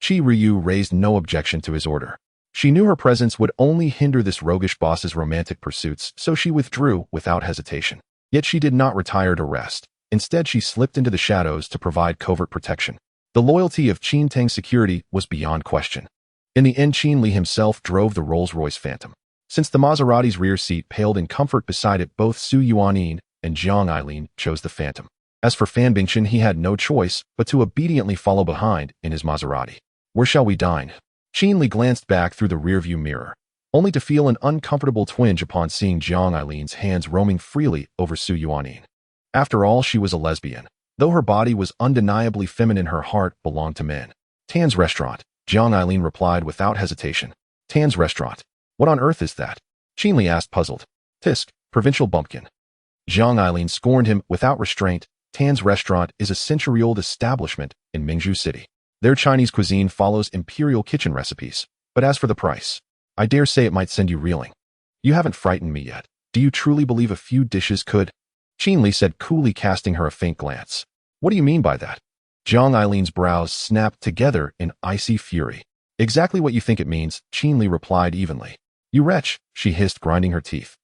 Qi Ryu raised no objection to his order. She knew her presence would only hinder this roguish boss's romantic pursuits, so she withdrew without hesitation. Yet she did not retire to rest. Instead, she slipped into the shadows to provide covert protection. The loyalty of Qin Tang's security was beyond question. In the end, Qin Li himself drove the Rolls-Royce Phantom. Since the Maserati's rear seat paled in comfort beside it, both Su Yuanin and Jiang Eileen chose the Phantom. As for Fan Bingchen, he had no choice but to obediently follow behind in his Maserati. Where shall we dine? Qin Li glanced back through the rearview mirror, only to feel an uncomfortable twinge upon seeing Jiang Eileen's hands roaming freely over Su Yuanin. After all, she was a lesbian. Though her body was undeniably feminine, her heart belonged to men. Tan's restaurant, Jiang Eileen replied without hesitation. Tan's restaurant. What on earth is that? Qin Li asked, puzzled. Tisk, provincial bumpkin. Jiang Eileen scorned him without restraint. Tan's restaurant is a century-old establishment in Mingju City. Their Chinese cuisine follows imperial kitchen recipes. But as for the price, I dare say it might send you reeling. You haven't frightened me yet. Do you truly believe a few dishes could? Qin Li said, coolly, casting her a faint glance. What do you mean by that? Jiang Eileen's brows snapped together in icy fury. Exactly what you think it means, Qin Li replied evenly. You wretch, she hissed, grinding her teeth.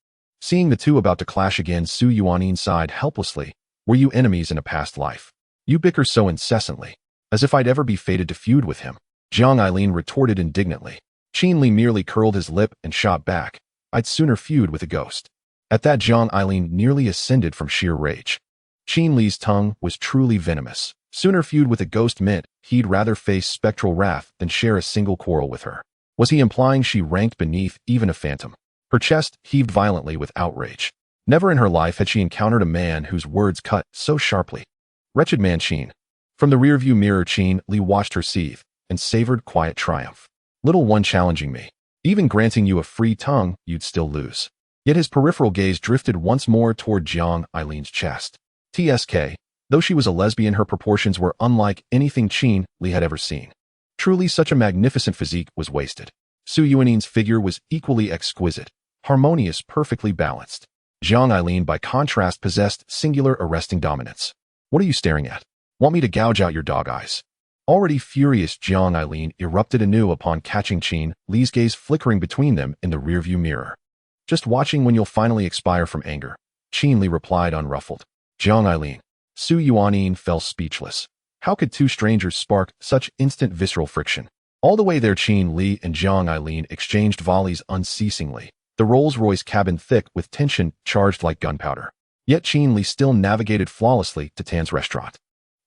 Seeing the two about to clash again, Su Yuanin sighed helplessly. Were you enemies in a past life? You bicker so incessantly. As if I'd ever be fated to feud with him. Jiang Eileen retorted indignantly. Qin Li merely curled his lip and shot back. I'd sooner feud with a ghost. At that, Jiang Eileen nearly ascended from sheer rage. Qin Li's tongue was truly venomous. Sooner feud with a ghost meant he'd rather face spectral wrath than share a single quarrel with her. Was he implying she ranked beneath even a phantom? Her chest heaved violently with outrage. Never in her life had she encountered a man whose words cut so sharply. Wretched man Qin. From the rearview mirror, Qin Li watched her seethe and savored quiet triumph. Little one challenging me. Even granting you a free tongue, you'd still lose. Yet his peripheral gaze drifted once more toward Jiang Eileen's chest. TSK, though she was a lesbian, her proportions were unlike anything Qin Li had ever seen. Truly, such a magnificent physique was wasted. Su Yuanin's figure was equally exquisite, harmonious, perfectly balanced. Jiang Eileen, by contrast, possessed singular arresting dominance. What are you staring at? Want me to gouge out your dog eyes? Already furious, Jiang Eileen erupted anew upon catching Qin Li's gaze flickering between them in the rearview mirror. Just watching when you'll finally expire from anger, Qin Li replied unruffled. Jiang Eileen. Su Yuanin fell speechless. How could two strangers spark such instant visceral friction? All the way there, Qin Li and Jiang Eileen exchanged volleys unceasingly, the Rolls-Royce cabin thick with tension charged like gunpowder. Yet Qin Li still navigated flawlessly to Tan's restaurant.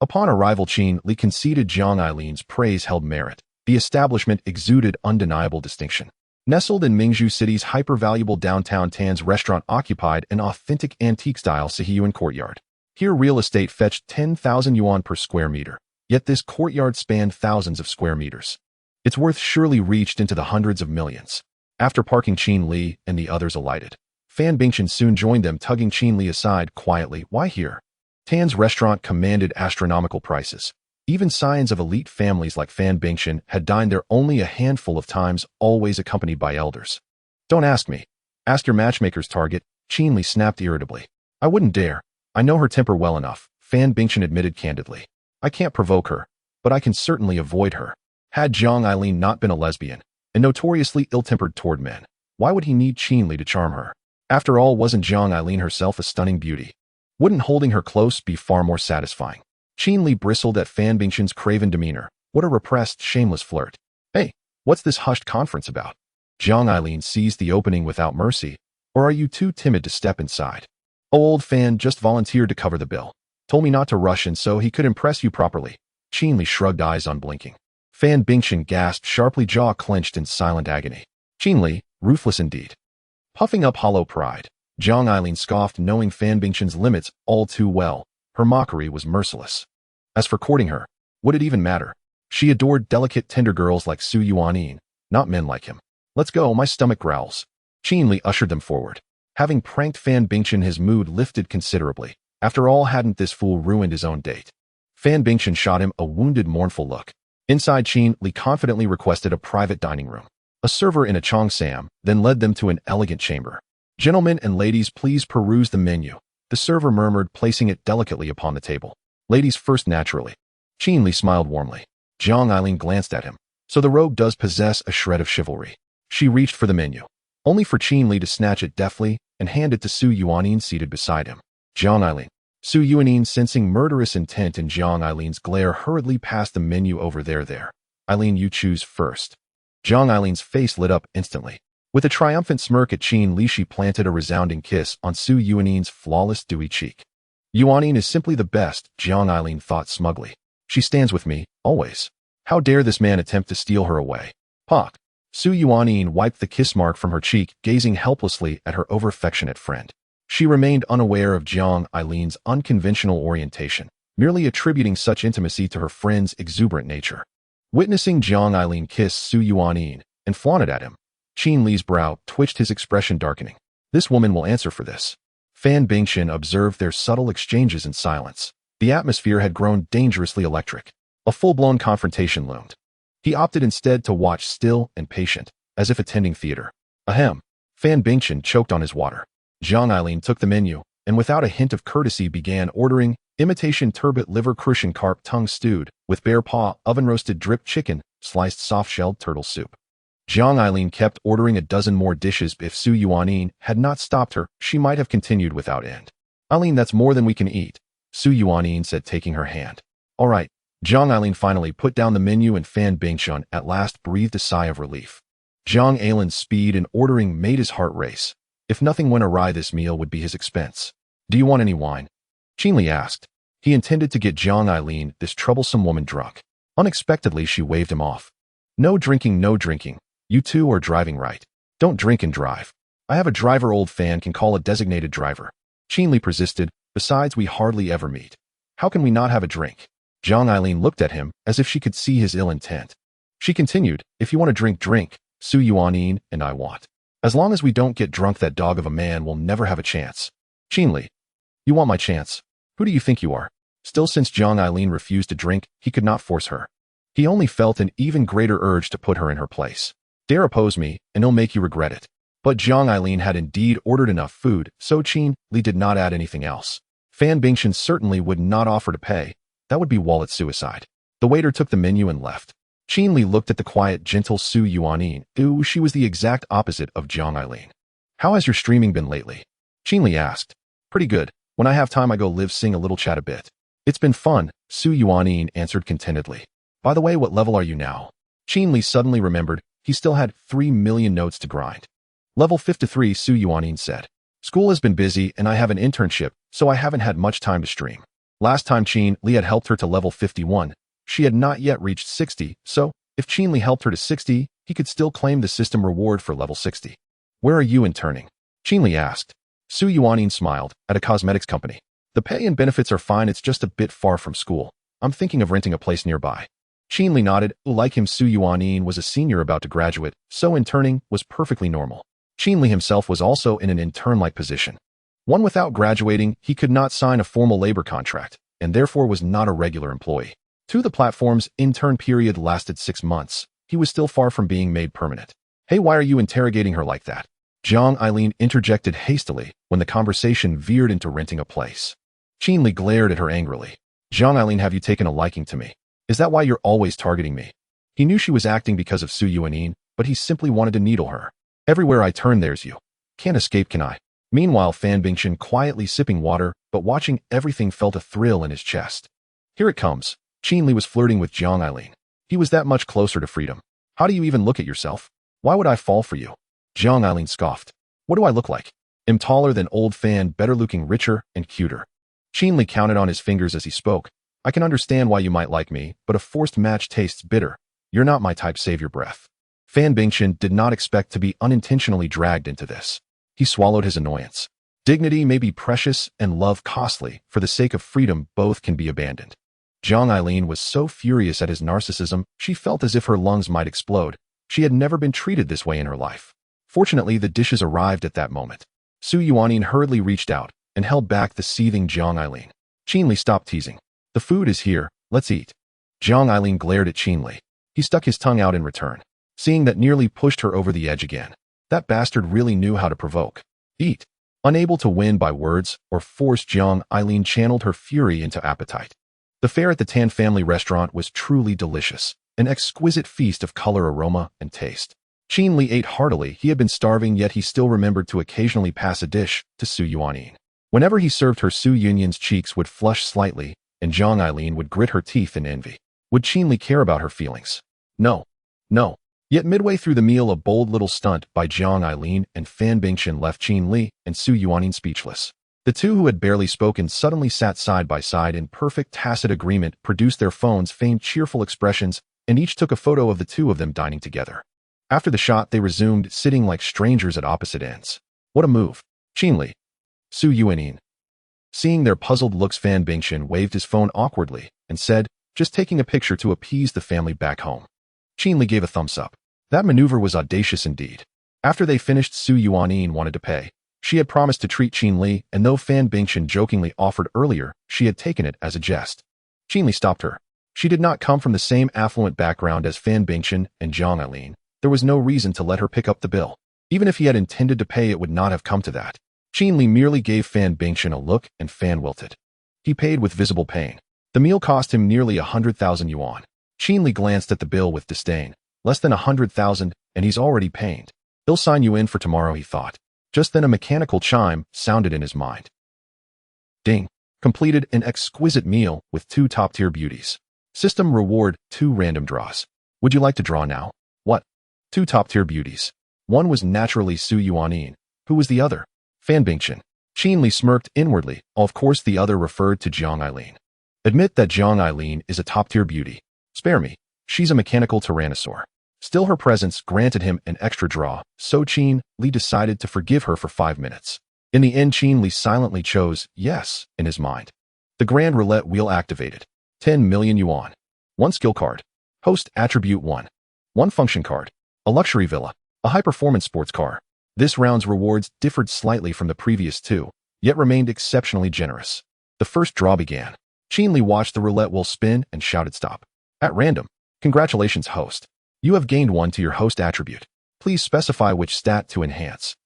Upon arrival, Qin Li conceded Jiang Eileen's praise held merit. The establishment exuded undeniable distinction. Nestled in Mingju City's hyper-valuable downtown, Tan's restaurant occupied an authentic antique-style Sihiyuan courtyard. Here real estate fetched 10,000 yuan per square meter, yet this courtyard spanned thousands of square meters. Its worth surely reached into the hundreds of millions. After parking, Qin Li and the others alighted. Fan Bingchen soon joined them, tugging Qin Li aside quietly. Why here? Tan's restaurant commanded astronomical prices. Even scions of elite families like Fan Bingchen had dined there only a handful of times, always accompanied by elders. Don't ask me. Ask your matchmaker's target, Qin Li snapped irritably. I wouldn't dare. I know her temper well enough, Fan Bingchen admitted candidly. I can't provoke her, but I can certainly avoid her. Had Jiang Eileen not been a lesbian, and notoriously ill-tempered toward men, why would he need Qin Li to charm her? After all, wasn't Jiang Eileen herself a stunning beauty? Wouldn't holding her close be far more satisfying? Qin Li bristled at Fan Bingchen's craven demeanor. What a repressed, shameless flirt. Hey, what's this hushed conference about? Jiang Eileen seized the opening without mercy. Or are you too timid to step inside? Oh, old Fan just volunteered to cover the bill. Told me not to rush in so he could impress you properly. Qin Li shrugged, eyes unblinking. Fan Bingchen gasped sharply, jaw clenched in silent agony. Qin Li, ruthless indeed. Puffing up hollow pride, Jiang Eileen scoffed, knowing Fan Bingchen's limits all too well. Her mockery was merciless. As for courting her, would it even matter? She adored delicate, tender girls like Su Yuanin, not men like him. Let's go, my stomach growls. Qin Li ushered them forward. Having pranked Fan Bingchen, his mood lifted considerably. After all, hadn't this fool ruined his own date? Fan Bingchen shot him a wounded, mournful look. Inside, Qin Li confidently requested a private dining room. A server in a cheongsam then led them to an elegant chamber. Gentlemen and ladies, please peruse the menu, the server murmured, placing it delicately upon the table. Ladies first, naturally. Qin Li smiled warmly. Jiang Eileen glanced at him. So the rogue does possess a shred of chivalry. She reached for the menu, only for Qin Li to snatch it deftly and hand it to Su Yuanin seated beside him. Jiang Eileen. Su Yuanin, sensing murderous intent in Jiang Eileen's glare, hurriedly passed the menu over there. Eileen, you choose first. Jiang Eileen's face lit up instantly. With a triumphant smirk at Qin Li, she planted a resounding kiss on Su Yuanin's flawless, dewy cheek. Yuanin is simply the best, Jiang Eileen thought smugly. She stands with me, always. How dare this man attempt to steal her away? Pak. Su Yuanin wiped the kiss mark from her cheek, gazing helplessly at her over-affectionate friend. She remained unaware of Jiang Eileen's unconventional orientation, merely attributing such intimacy to her friend's exuberant nature. Witnessing Jiang Eileen kiss Su Yuanin and flaunt it at him, Qin Li's brow twitched, his expression darkening. This woman will answer for this. Fan Bingchen observed their subtle exchanges in silence. The atmosphere had grown dangerously electric. A full-blown confrontation loomed. He opted instead to watch, still and patient, as if attending theater. Ahem. Fan Bingchen choked on his water. Jiang Eileen took the menu, and without a hint of courtesy began ordering imitation turbot liver, crucian carp tongue stewed, with bear paw, oven-roasted drip chicken, sliced soft-shelled turtle soup. Jiang Eileen kept ordering a dozen more dishes. If Su Yuanin had not stopped her, she might have continued without end. Eileen, that's more than we can eat, Su Yuanin said, taking her hand. All right. Jiang Eileen finally put down the menu, and Fan Bingchen at last breathed a sigh of relief. Jiang Eilin's speed in ordering made his heart race. If nothing went awry, this meal would be his expense. Do you want any wine? Qin Li asked. He intended to get Jiang Eileen, this troublesome woman, drunk. Unexpectedly, she waved him off. No drinking, no drinking. You two are driving, right? Don't drink and drive. I have a driver old Fan can call a designated driver. Qin Li persisted. Besides, we hardly ever meet. How can we not have a drink? Jiang Eileen looked at him as if she could see his ill intent. She continued, if you want to drink, drink. Su Yuanin and I want. As long as we don't get drunk, that dog of a man will never have a chance. Qin Li. You want my chance? Who do you think you are? Still, since Jiang Eileen refused to drink, he could not force her. He only felt an even greater urge to put her in her place. Dare oppose me, and it'll make you regret it. But Jiang Eileen had indeed ordered enough food, so Qin Li did not add anything else. Fan Bingchen certainly would not offer to pay. That would be wallet suicide. The waiter took the menu and left. Qin Li looked at the quiet, gentle Su Yuanin. Ooh, she was the exact opposite of Jiang Eileen. How has your streaming been lately? Qin Li asked. Pretty good. When I have time, I go live, sing a little, chat a bit. It's been fun, Su Yuanin answered contentedly. By the way, what level are you now? Qin Li suddenly remembered he still had 3 million notes to grind. Level 53, Su Yuanin said. School has been busy and I have an internship, so I haven't had much time to stream. Last time Qin Li had helped her to level 51, she had not yet reached 60, so if Qin Li helped her to 60, he could still claim the system reward for level 60. Where are you interning? Qin Li asked. Su Yuanin smiled, at a cosmetics company. The pay and benefits are fine, it's just a bit far from school. I'm thinking of renting a place nearby. Qin Li nodded. Like him, Su Yuanin was a senior about to graduate, so interning was perfectly normal. Qin Li himself was also in an intern-like position. One without graduating, he could not sign a formal labor contract, and therefore was not a regular employee. The platform's intern period lasted 6 months. He was still far from being made permanent. Hey, why are you interrogating her like that? Jiang Eileen interjected hastily when the conversation veered into renting a place. Qin Li glared at her angrily. Jiang Eileen, have you taken a liking to me? Is that why you're always targeting me? He knew she was acting because of Su Yuanin, but he simply wanted to needle her. Everywhere I turn, there's you. Can't escape, can I? Meanwhile, Fan Bingchen quietly sipping water, but watching everything felt a thrill in his chest. Here it comes. Qin Li was flirting with Jiang Eileen. He was that much closer to freedom. How do you even look at yourself? Why would I fall for you? Jiang Eileen scoffed. What do I look like? I'm taller than old Fan, better looking, richer, and cuter. Qin Li counted on his fingers as he spoke. I can understand why you might like me, but a forced match tastes bitter. You're not my type, save your breath. Fan Bingchen did not expect to be unintentionally dragged into this. He swallowed his annoyance. Dignity may be precious and love costly. For the sake of freedom, both can be abandoned. Jiang Eileen was so furious at his narcissism, she felt as if her lungs might explode. She had never been treated this way in her life. Fortunately, the dishes arrived at that moment. Su Yuanin hurriedly reached out and held back the seething Jiang Eileen. Qin Li, stop teasing. The food is here, let's eat. Jiang Eileen glared at Qin Li. He stuck his tongue out in return, seeing that nearly pushed her over the edge again. That bastard really knew how to provoke. Eat. Unable to win by words or force, Jiang Eileen channeled her fury into appetite. The fare at the Tan family restaurant was truly delicious, an exquisite feast of color, aroma, and taste. Qin Li ate heartily. He had been starving, yet he still remembered to occasionally pass a dish to Su Yuanin. Whenever he served her, Su Yunin's cheeks would flush slightly, and Jiang Eileen would grit her teeth in envy. Would Qin Li care about her feelings? No. No. Yet midway through the meal, a bold little stunt by Jiang Eileen and Fan Bingchen left Qin Li and Su Yuanin speechless. The two, who had barely spoken, suddenly sat side by side in perfect tacit agreement, produced their phones, feigned cheerful expressions, and each took a photo of the two of them dining together. After the shot, they resumed sitting like strangers at opposite ends. What a move. Qin Li. Su Yuanin. Seeing their puzzled looks, Fan Bingchen waved his phone awkwardly and said, just taking a picture to appease the family back home. Qin Li gave a thumbs up. That maneuver was audacious indeed. After they finished, Su Yuanin wanted to pay. She had promised to treat Qin Li, and though Fan Bingchen jokingly offered earlier, she had taken it as a jest. Qin Li stopped her. She did not come from the same affluent background as Fan Bingchen and Jiang Eileen. There was no reason to let her pick up the bill. Even if he had intended to pay, it would not have come to that. Qin Li merely gave Fan Bingchen a look, and Fan wilted. He paid with visible pain. The meal cost him nearly 100,000 yuan. Qin Li glanced at the bill with disdain. Less than 100,000, and he's already paid. He'll sign you in for tomorrow, he thought. Just then a mechanical chime sounded in his mind. Ding. Completed an exquisite meal with 2 top-tier beauties. System reward, 2 random draws. Would you like to draw now? What? 2 top-tier beauties. One was naturally Su Yuanin. Who was the other? Fan Bingchen. Qin Li smirked inwardly. Of course the other referred to Jiang Eileen. Admit that Jiang Eileen is a top-tier beauty. Spare me. She's a mechanical tyrannosaur. Still, her presence granted him an extra draw, so Qin Li decided to forgive her for 5 minutes. In the end, Qin Li silently chose yes in his mind. The grand roulette wheel activated. 10 million yuan. 1 skill card. Host attribute 1. 1 function card. A luxury villa. A high-performance sports car. This round's rewards differed slightly from the previous 2, yet remained exceptionally generous. The first draw began. Qin Li watched the roulette wheel spin and shouted stop. At random. Congratulations, host. You have gained 1 to your host attribute. Please specify which stat to enhance.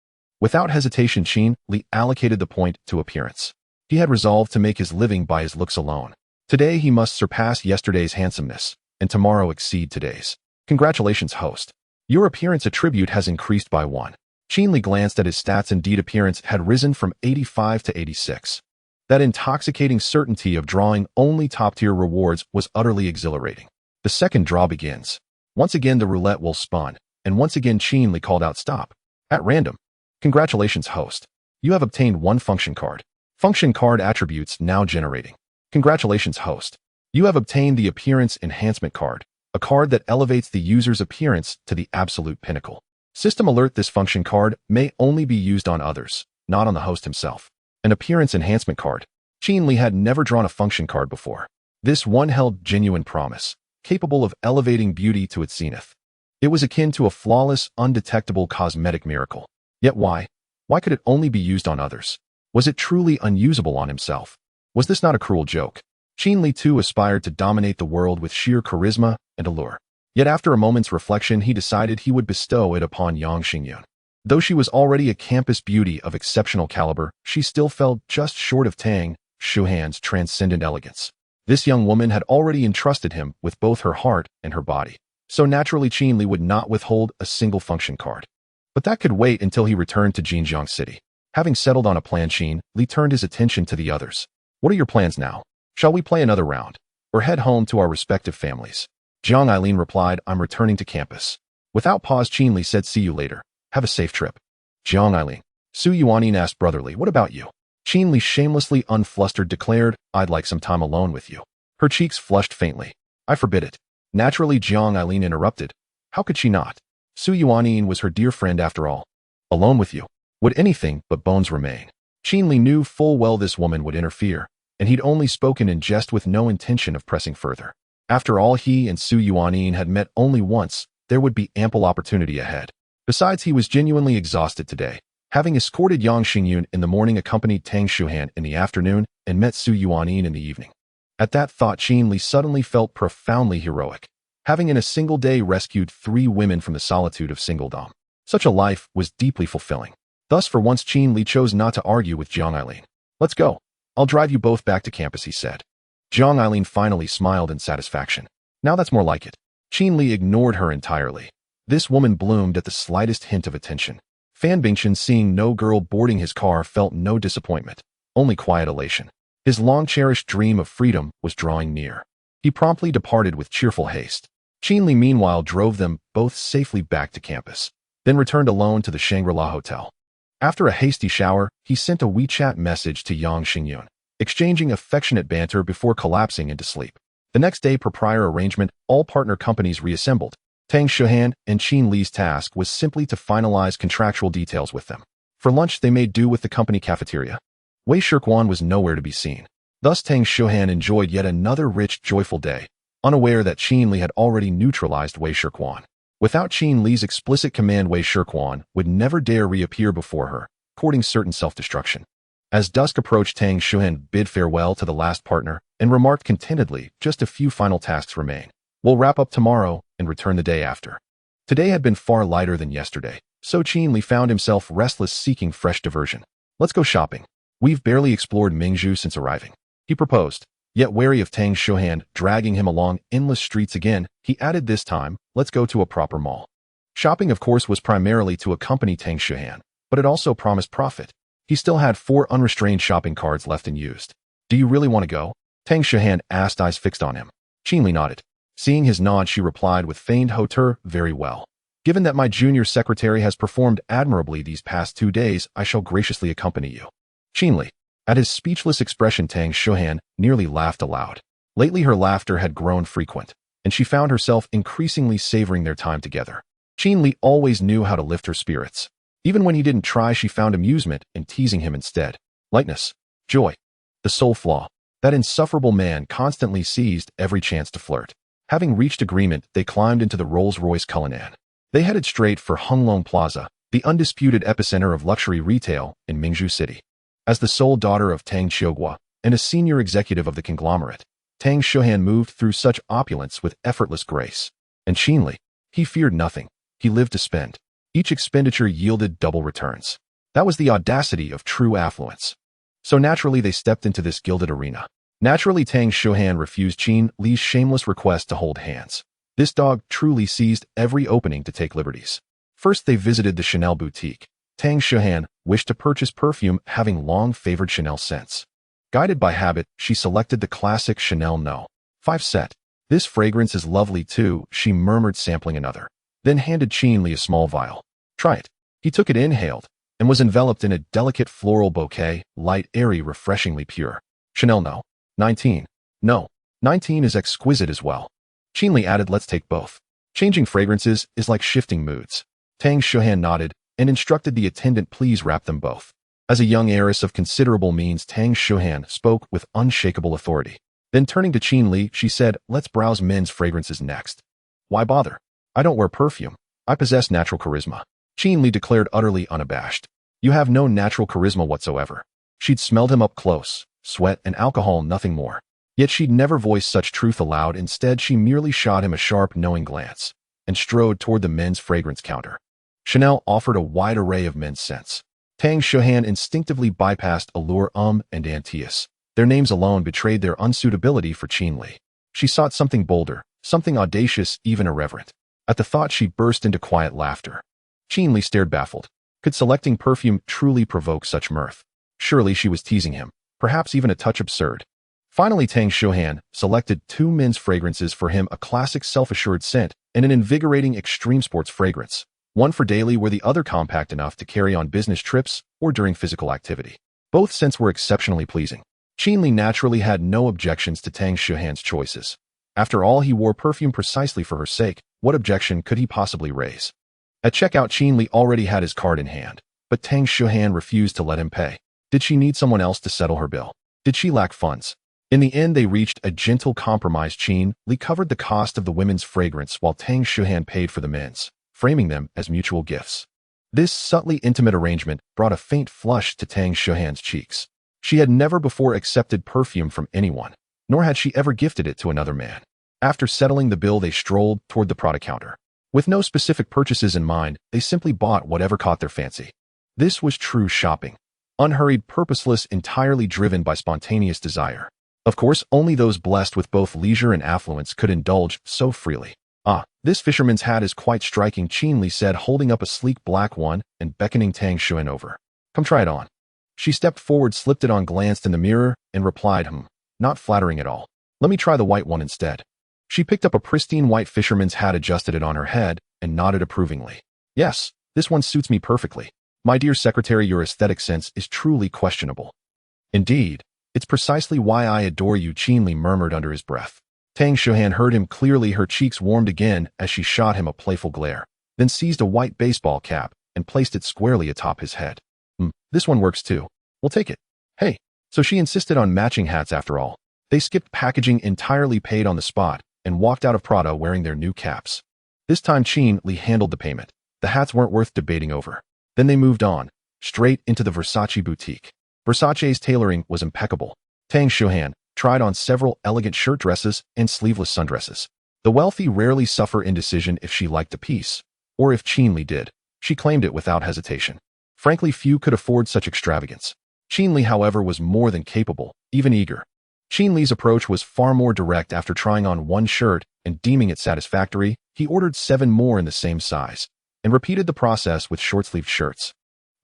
Without hesitation, Qin Li allocated the point to appearance. He had resolved to make his living by his looks alone. Today he must surpass yesterday's handsomeness, and tomorrow exceed today's. Congratulations, host. Your appearance attribute has increased by 1. Qin Li glanced at his stats. Indeed, appearance had risen from 85 to 86. That intoxicating certainty of drawing only top-tier rewards was utterly exhilarating. The second draw begins. Once again the roulette wheel spun, and once again Qin Li called out stop. At random. Congratulations, host. You have obtained 1 function card. Function card attributes now generating. Congratulations, host. You have obtained the Appearance Enhancement card, a card that elevates the user's appearance to the absolute pinnacle. System alert: this function card may only be used on others, not on the host himself. An Appearance Enhancement card. Qin Li had never drawn a function card before. This one held genuine promise, capable of elevating beauty to its zenith. It was akin to a flawless, undetectable cosmetic miracle. Yet why? Why could it only be used on others? Was it truly unusable on himself? Was this not a cruel joke? Qin Li too aspired to dominate the world with sheer charisma and allure. Yet after a moment's reflection, he decided he would bestow it upon Yang Xingyun. Though she was already a campus beauty of exceptional caliber, she still fell just short of Tang Shuhan's transcendent elegance. This young woman had already entrusted him with both her heart and her body. So naturally Qin Li would not withhold a single function card. But that could wait until he returned to Jinjiang City. Having settled on a plan, Qin Li turned his attention to the others. What are your plans now? Shall we play another round? Or head home to our respective families? Jiang Eileen replied, I'm returning to campus. Without pause, Qin Li said, see you later. Have a safe trip. Jiang Eileen. Su Yuanin asked brotherly, what about you? Qin Li shamelessly unflustered declared, I'd like some time alone with you. Her cheeks flushed faintly. I forbid it. Naturally, Jiang Eileen interrupted. How could she not? Su Yuanin was her dear friend after all. Alone with you? Would anything but bones remain? Qin Li knew full well this woman would interfere, and he'd only spoken in jest with no intention of pressing further. After all, he and Su Yuanin had met only once. There would be ample opportunity ahead. Besides, he was genuinely exhausted today. Having escorted Yang Xingyun in the morning, accompanied Tang Shuhan in the afternoon, and met Su Yuanin in the evening. At that thought, Qin Li suddenly felt profoundly heroic, having in a single day rescued 3 women from the solitude of singledom. Such a life was deeply fulfilling. Thus, for once, Qin Li chose not to argue with Jiang Eileen. Let's go. I'll drive you both back to campus, he said. Jiang Eileen finally smiled in satisfaction. Now that's more like it. Qin Li ignored her entirely. This woman bloomed at the slightest hint of attention. Fan Bingchen, seeing no girl boarding his car, felt no disappointment, only quiet elation. His long-cherished dream of freedom was drawing near. He promptly departed with cheerful haste. Qin Li meanwhile drove them both safely back to campus, then returned alone to the Shangri-La Hotel. After a hasty shower, he sent a WeChat message to Yang Xingyun, exchanging affectionate banter before collapsing into sleep. The next day, per prior arrangement, all partner companies reassembled. Tang Shuhan and Qin Li's task was simply to finalize contractual details with them. For lunch, they made do with the company cafeteria. Wei Shirquan was nowhere to be seen. Thus, Tang Shuhan enjoyed yet another rich, joyful day, unaware that Qin Li had already neutralized Wei Shirquan. Without Qin Li's explicit command, Wei Shirquan would never dare reappear before her, courting certain self-destruction. As dusk approached, Tang Shuhan bid farewell to the last partner and remarked contentedly, just a few final tasks remain. We'll wrap up tomorrow and return the day after. Today had been far lighter than yesterday, so Qin Li found himself restless, seeking fresh diversion. Let's go shopping. We've barely explored Mingju since arriving, he proposed. Yet wary of Tang Shuhan dragging him along endless streets again, he added, this time, let's go to a proper mall. Shopping, of course, was primarily to accompany Tang Shuhan, but it also promised profit. He still had 4 unrestrained shopping cards left unused. Do you really want to go? Tang Shuhan asked, eyes fixed on him. Qin Li nodded. Seeing his nod, she replied with feigned hauteur, very well. Given that my junior secretary has performed admirably these past 2 days, I shall graciously accompany you. Qin Li. At his speechless expression, Tang Shuhan nearly laughed aloud. Lately her laughter had grown frequent, and she found herself increasingly savoring their time together. Qin Li always knew how to lift her spirits. Even when he didn't try, she found amusement in teasing him instead. Lightness, joy, the sole flaw. That insufferable man constantly seized every chance to flirt. Having reached agreement, they climbed into the Rolls-Royce Cullinan. They headed straight for Hunglong Plaza, the undisputed epicenter of luxury retail in Mingju City. As the sole daughter of Tang Qiuhua and a senior executive of the conglomerate, Tang Shuhan moved through such opulence with effortless grace. And Qin Li, he feared nothing. He lived to spend. Each expenditure yielded double returns. That was the audacity of true affluence. So naturally they stepped into this gilded arena. Naturally, Tang Shuhan refused Qin Li's shameless request to hold hands. This dog truly seized every opening to take liberties. First, they visited the Chanel boutique. Tang Shuhan wished to purchase perfume, having long favored Chanel scents. Guided by habit, she selected the classic Chanel No. 5 set. This fragrance is lovely too, she murmured, sampling another. Then handed Qin Li a small vial. Try it. He took it, inhaled, and was enveloped in a delicate floral bouquet, light, airy, refreshingly pure. Chanel No. 19. No. 19 is exquisite as well. Qinli added, let's take both. Changing fragrances is like shifting moods. Tang Shuhan nodded and instructed the attendant please wrap them both. As a young heiress of considerable means, Tang Shuhan spoke with unshakable authority. Then turning to Qinli, she said, let's browse men's fragrances next. Why bother? I don't wear perfume. I possess natural charisma. Qinli declared utterly unabashed. You have no natural charisma whatsoever. She'd smelled him up close, sweat and alcohol, nothing more. Yet she'd never voiced such truth aloud. Instead, she merely shot him a sharp, knowing glance and strode toward the men's fragrance counter. Chanel offered a wide array of men's scents. Tang Shuhan instinctively bypassed Allure and Antaeus. Their names alone betrayed their unsuitability for Qinli. She sought something bolder, something audacious, even irreverent. At the thought, she burst into quiet laughter. Qinli stared baffled. Could selecting perfume truly provoke such mirth? Surely she was teasing him, perhaps even a touch absurd. Finally, Tang Shuhan selected 2 men's fragrances for him, a classic self-assured scent and an invigorating extreme sports fragrance. One for daily, where the other compact enough to carry on business trips or during physical activity. Both scents were exceptionally pleasing. Qinli naturally had no objections to Tang Shuhan's choices. After all, he wore perfume precisely for her sake. What objection could he possibly raise? At checkout, Qinli already had his card in hand, but Tang Shuhan refused to let him pay. Did she need someone else to settle her bill? Did she lack funds? In the end, they reached a gentle compromise. Qinli covered the cost of the women's fragrance while Tang Shuhan paid for the men's, framing them as mutual gifts. This subtly intimate arrangement brought a faint flush to Tang Shuhan's cheeks. She had never before accepted perfume from anyone, nor had she ever gifted it to another man. After settling the bill, they strolled toward the product counter. With no specific purchases in mind, they simply bought whatever caught their fancy. This was true shopping. Unhurried, purposeless, entirely driven by spontaneous desire. Of course, only those blessed with both leisure and affluence could indulge so freely. Ah, this fisherman's hat is quite striking, Qinli said, holding up a sleek black one and beckoning Tang Shuhan over. Come try it on. She stepped forward, slipped it on, glanced in the mirror, and replied, not flattering at all. Let me try the white one instead. She picked up a pristine white fisherman's hat, adjusted it on her head, and nodded approvingly. Yes, this one suits me perfectly. My dear secretary, your aesthetic sense is truly questionable. Indeed, it's precisely why I adore you, Qinli murmured under his breath. Tang Shuhan heard him clearly. Her cheeks warmed again as she shot him a playful glare, then seized a white baseball cap and placed it squarely atop his head. This one works too. We'll take it. Hey. So she insisted on matching hats after all. They skipped packaging, entirely paid on the spot, and walked out of Prada wearing their new caps. This time Qinli handled the payment. The hats weren't worth debating over. Then they moved on, straight into the Versace boutique. Versace's tailoring was impeccable. Tang Shuhan tried on several elegant shirt dresses and sleeveless sundresses. The wealthy rarely suffer indecision if she liked a piece, or if Qinli did. She claimed it without hesitation. Frankly, few could afford such extravagance. Qinli, however, was more than capable, even eager. Qinli's approach was far more direct. After trying on one shirt and deeming it satisfactory, he ordered 7 more in the same size, and repeated the process with short-sleeved shirts.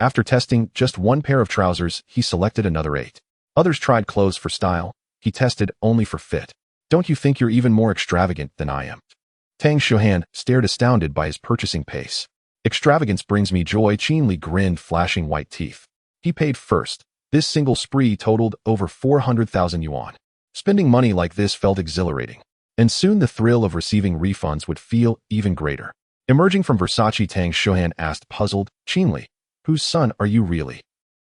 After testing just 1 pair of trousers, he selected another 8. Others tried clothes for style. He tested only for fit. Don't you think you're even more extravagant than I am? Tang Shuhan stared, astounded by his purchasing pace. Extravagance brings me joy, Qinli grinned, flashing white teeth. He paid first. This single spree totaled over 400,000 yuan. Spending money like this felt exhilarating. And soon the thrill of receiving refunds would feel even greater. Emerging from Versace, Tang Shuhan asked, puzzled, Qinli, whose son are you really?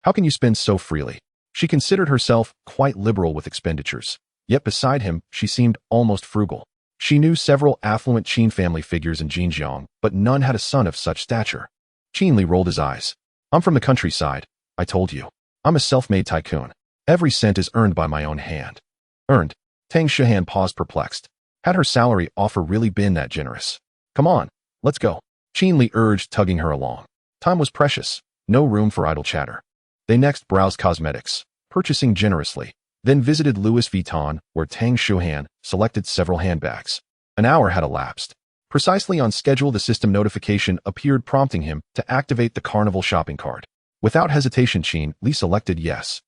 How can you spend so freely? She considered herself quite liberal with expenditures. Yet beside him, she seemed almost frugal. She knew several affluent Qin family figures in Xinjiang, but none had a son of such stature. Qinli rolled his eyes. I'm from the countryside, I told you. I'm a self-made tycoon. Every cent is earned by my own hand. Earned? Tang Shuhan paused, perplexed. Had her salary offer really been that generous? Come on, let's go. Qinli urged, tugging her along. Time was precious. No room for idle chatter. They next browsed cosmetics, purchasing generously, then visited Louis Vuitton, where Tang Shuhan selected several handbags. An hour had elapsed. Precisely on schedule, the system notification appeared, prompting him to activate the Carnival shopping card. Without hesitation, Qinli selected yes.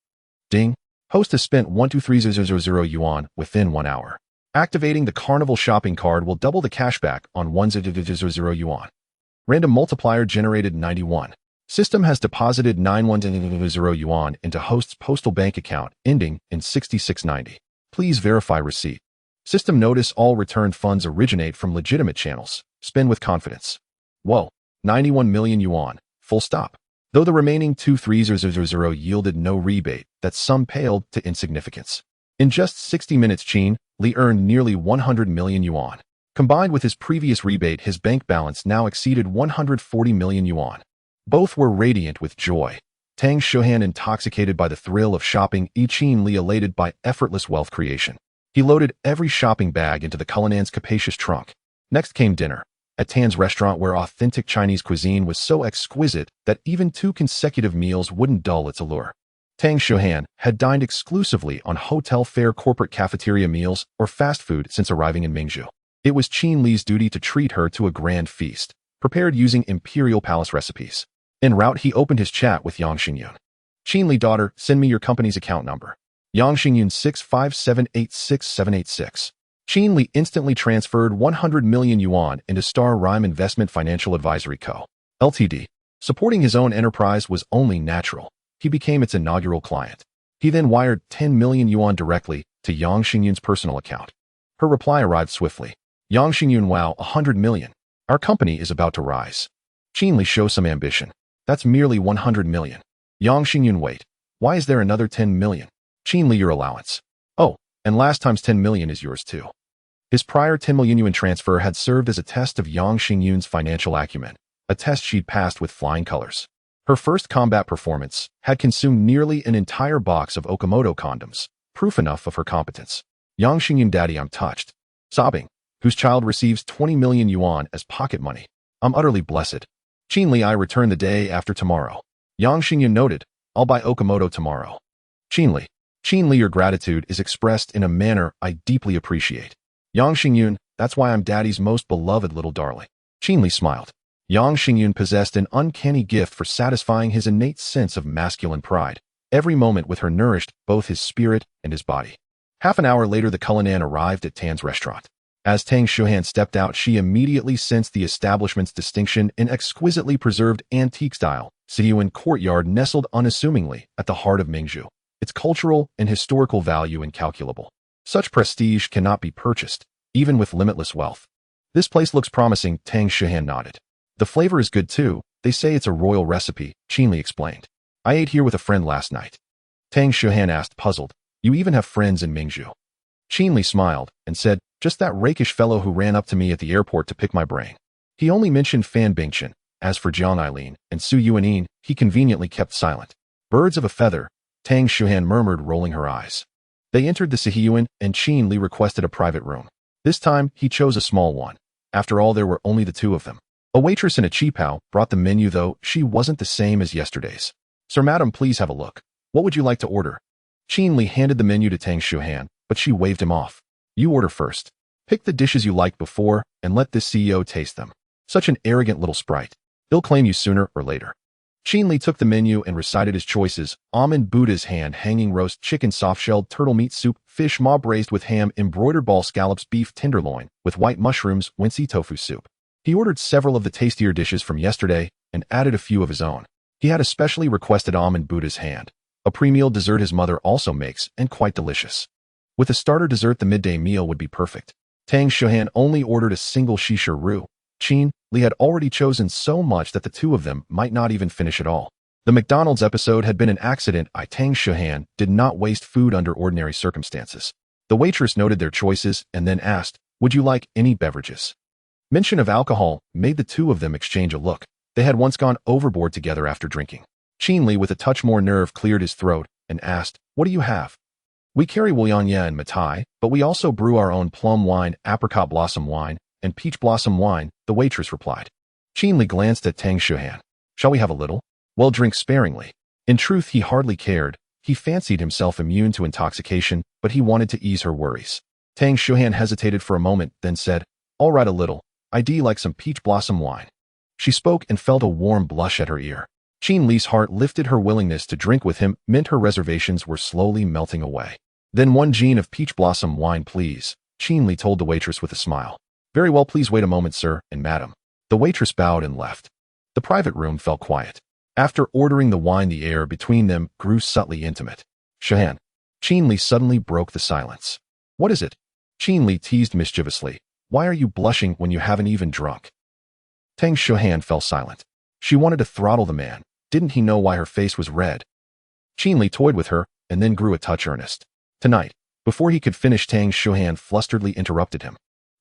Ding. Host has spent 123,000 yuan within 1 hour. Activating the Carnival shopping card will double the cashback on 1,000 yuan. Random multiplier generated 91. System has deposited 91,000 yuan into host's postal bank account, ending in 6690. Please verify receipt. System notice all returned funds originate from legitimate channels. Spend with confidence. Whoa, 91 million yuan. Full stop. Though the remaining 23000 yielded no rebate, that sum paled to insignificance. In just 60 minutes, Qin Li earned nearly 100 million yuan. Combined with his previous rebate, his bank balance now exceeded 140 million yuan. Both were radiant with joy. Tang Shuhan intoxicated by the thrill of shopping, Qin Li elated by effortless wealth creation. He loaded every shopping bag into the Culinan's capacious trunk. Next came dinner. At Tan's restaurant, where authentic Chinese cuisine was so exquisite that even 2 consecutive meals wouldn't dull its allure. Tang Shuhan had dined exclusively on hotel fare, corporate cafeteria meals, or fast food since arriving in Mingju. It was Qin Li's duty to treat her to a grand feast, prepared using imperial palace recipes. En route, he opened his chat with Yang Xingyun. Qin Li, daughter, send me your company's account number. Yang Xingyun 657866786. Qin Li instantly transferred 100 million yuan into Star Rhyme Investment Financial Advisory Co. Ltd. Supporting his own enterprise was only natural. He became its inaugural client. He then wired 10 million yuan directly to Yang Xingyun's personal account. Her reply arrived swiftly. Yang Xingyun, wow, 100 million. Our company is about to rise. Qin Li, show some ambition. That's merely 100 million. Yang Xingyun, wait. Why is there another 10 million? Qin Li, your allowance. Oh, and last time's 10 million is yours too. His prior 10 million yuan transfer had served as a test of Yang Xingyun's financial acumen, a test she'd passed with flying colors. Her first combat performance had consumed nearly an entire box of Okamoto condoms, proof enough of her competence. Yang Xingyun, daddy, I'm touched. Sobbing, whose child receives 20 million yuan as pocket money. I'm utterly blessed. Qin Li, I return the day after tomorrow. Yang Xingyun noted, I'll buy Okamoto tomorrow. Qin Li, your gratitude is expressed in a manner I deeply appreciate. Yang Xingyun, that's why I'm daddy's most beloved little darling. Qin Li smiled. Yang Xingyun possessed an uncanny gift for satisfying his innate sense of masculine pride. Every moment with her nourished both his spirit and his body. Half an hour later, the Culinan arrived at Tan's restaurant. As Tang Shuhan stepped out, she immediately sensed the establishment's distinction in exquisitely preserved antique style. Siyuan courtyard nestled unassumingly at the heart of Mingju. Its cultural and historical value incalculable. Such prestige cannot be purchased, even with limitless wealth. This place looks promising, Tang Shuhan nodded. The flavor is good too. They say it's a royal recipe, Qin Li explained. I ate here with a friend last night. Tang Shuhan asked, puzzled. You even have friends in Mingju? Qin Li smiled and said, just that rakish fellow who ran up to me at the airport to pick my brain. He only mentioned Fan Bingchen. As for Jiang Eileen and Su Yuanin, he conveniently kept silent. Birds of a feather, Tang Shuhan murmured, rolling her eyes. They entered the Sihiyuan, and Qin Li requested a private room. This time, he chose a small one. After all, there were only the two of them. A waitress in a qipao brought the menu, though she wasn't the same as yesterday's. Sir, madam, please have a look. What would you like to order? Qin Li handed the menu to Tang Shuhan, but she waved him off. You order first. Pick the dishes you liked before, and let this CEO taste them. Such an arrogant little sprite. He'll claim you sooner or later. Qin Li took the menu and recited his choices. Almond Buddha's hand hanging roast chicken, soft-shelled turtle meat soup, fish maw braised with ham, embroidered ball scallops, beef tenderloin with white mushrooms, wincy tofu soup. He ordered several of the tastier dishes from yesterday and added a few of his own. He had especially requested almond Buddha's hand, a pre-meal dessert his mother also makes and quite delicious. With a starter dessert, the midday meal would be perfect. Tang Shuhan only ordered a single shisha roux. Qin Li had already chosen so much that the two of them might not even finish it all. The McDonald's episode had been an accident. Tang Shuhan did not waste food under ordinary circumstances. The waitress noted their choices and then asked, would you like any beverages? Mention of alcohol made the two of them exchange a look. They had once gone overboard together after drinking. Qin Li, with a touch more nerve, cleared his throat and asked, what do you have? We carry Wuliangye and Matai, but we also brew our own plum wine, apricot blossom wine, and peach blossom wine, the waitress replied. Qin Li glanced at Tang Shuhan. Shall we have a little? Well, drink sparingly. In truth, he hardly cared. He fancied himself immune to intoxication, but he wanted to ease her worries. Tang Shuhan hesitated for a moment, then said, all right, a little. I'd like some peach blossom wine. She spoke and felt a warm blush at her ear. Qin Li's heart lifted. Her willingness to drink with him meant her reservations were slowly melting away. Then one gene of peach blossom wine, please, Qin Li told the waitress with a smile. Very well, please wait a moment, sir and madam. The waitress bowed and left. The private room fell quiet. After ordering the wine, the air between them grew subtly intimate. Shuhan. Qin Li suddenly broke the silence. What is it? Qin Li teased mischievously. Why are you blushing when you haven't even drunk? Tang Shuhan fell silent. She wanted to throttle the man. Didn't he know why her face was red? Qin Li toyed with her and then grew a touch earnest. Tonight, before he could finish, Tang Shuhan flusteredly interrupted him.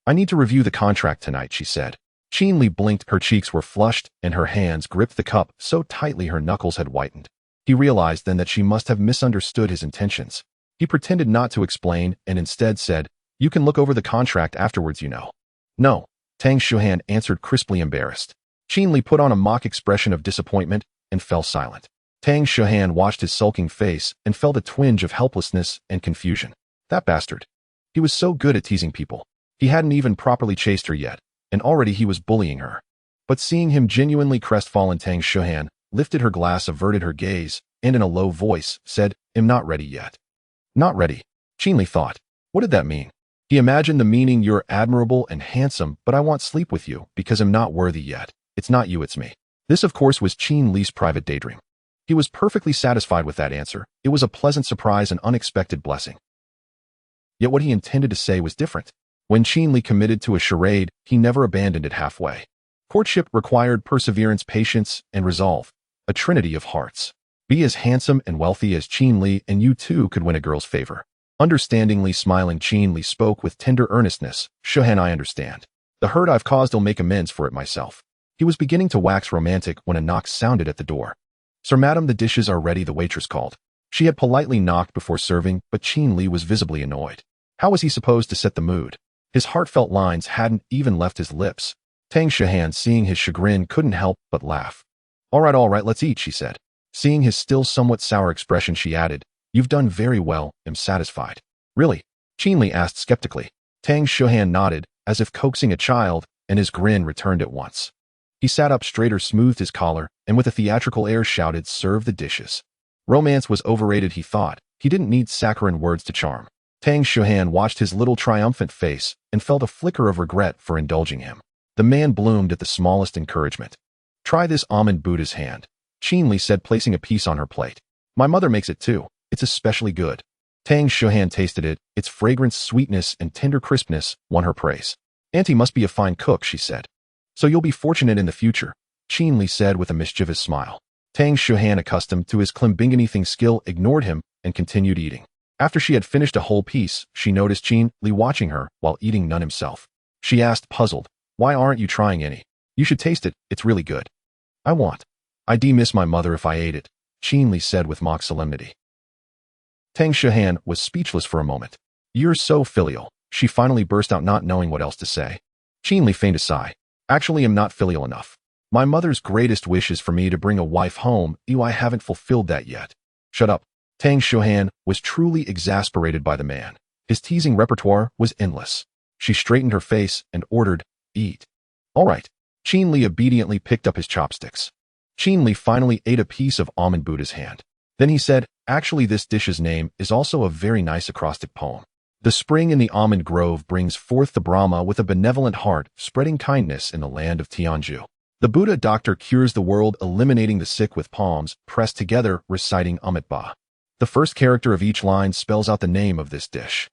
I need to review the contract tonight, she said. Qin Li blinked, her cheeks were flushed, and her hands gripped the cup so tightly her knuckles had whitened. He realized then that she must have misunderstood his intentions. He pretended not to explain and instead said, You can look over the contract afterwards, you know. No, Tang Shuhan answered crisply, embarrassed. Qin Li put on a mock expression of disappointment and fell silent. Tang Shuhan watched his sulking face and felt a twinge of helplessness and confusion. That bastard. He was so good at teasing people. He hadn't even properly chased her yet, and already he was bullying her. But seeing him genuinely crestfallen, Tang Shuhan lifted her glass, averted her gaze, and in a low voice said, I'm not ready yet. Not ready, Qin Li thought. What did that mean? He imagined the meaning, you're admirable and handsome, but I want sleep with you because I'm not worthy yet. It's not you, it's me. This, of course, was Qin Li's private daydream. He was perfectly satisfied with that answer. It was a pleasant surprise and unexpected blessing. Yet what he intended to say was different. When Qin Li committed to a charade, he never abandoned it halfway. Courtship required perseverance, patience, and resolve, a trinity of hearts. Be as handsome and wealthy as Qin Li, and you too could win a girl's favor. Understandingly smiling, Qin Li spoke with tender earnestness. Shuhan, I understand. The hurt I've caused, I'll make amends for it myself. He was beginning to wax romantic when a knock sounded at the door. Sir, madam, the dishes are ready, the waitress called. She had politely knocked before serving, but Qin Li was visibly annoyed. How was he supposed to set the mood? His heartfelt lines hadn't even left his lips. Tang Shuhan, seeing his chagrin, couldn't help but laugh. All right, let's eat, she said. Seeing his still somewhat sour expression, she added, You've done very well, I'm satisfied. Really? Qin Li asked skeptically. Tang Shuhan nodded, as if coaxing a child, and his grin returned at once. He sat up straighter, smoothed his collar, and with a theatrical air shouted, Serve the dishes. Romance was overrated, he thought. He didn't need saccharine words to charm. Tang Shuhan watched his little triumphant face and felt a flicker of regret for indulging him. The man bloomed at the smallest encouragement. Try this almond Buddha's hand, Qin Li said, placing a piece on her plate. My mother makes it too. It's especially good. Tang Shuhan tasted it. Its fragrance, sweetness, and tender crispness won her praise. Auntie must be a fine cook, she said. So you'll be fortunate in the future, Qin Li said with a mischievous smile. Tang Shuhan, accustomed to his klimbing-anything skill, ignored him and continued eating. After she had finished a whole piece, she noticed Qin Li watching her while eating none himself. She asked, puzzled, Why aren't you trying any? You should taste it, it's really good. I'd miss my mother if I ate it, Qin Li said with mock solemnity. Tang Shuhan was speechless for a moment. You're so filial, she finally burst out, not knowing what else to say. Qin Li feigned a sigh. Actually, I'm not filial enough. My mother's greatest wish is for me to bring a wife home. I haven't fulfilled that yet. Shut up. Tang Shuhan was truly exasperated by the man. His teasing repertoire was endless. She straightened her face and ordered, Eat. All right. Qin Li obediently picked up his chopsticks. Qin Li finally ate a piece of almond Buddha's hand. Then he said, Actually, this dish's name is also a very nice acrostic poem. The spring in the almond grove brings forth the Brahma with a benevolent heart, spreading kindness in the land of Tianju. The Buddha doctor cures the world, eliminating the sick with palms pressed together, reciting Amitabha. The first character of each line spells out the name of this dish.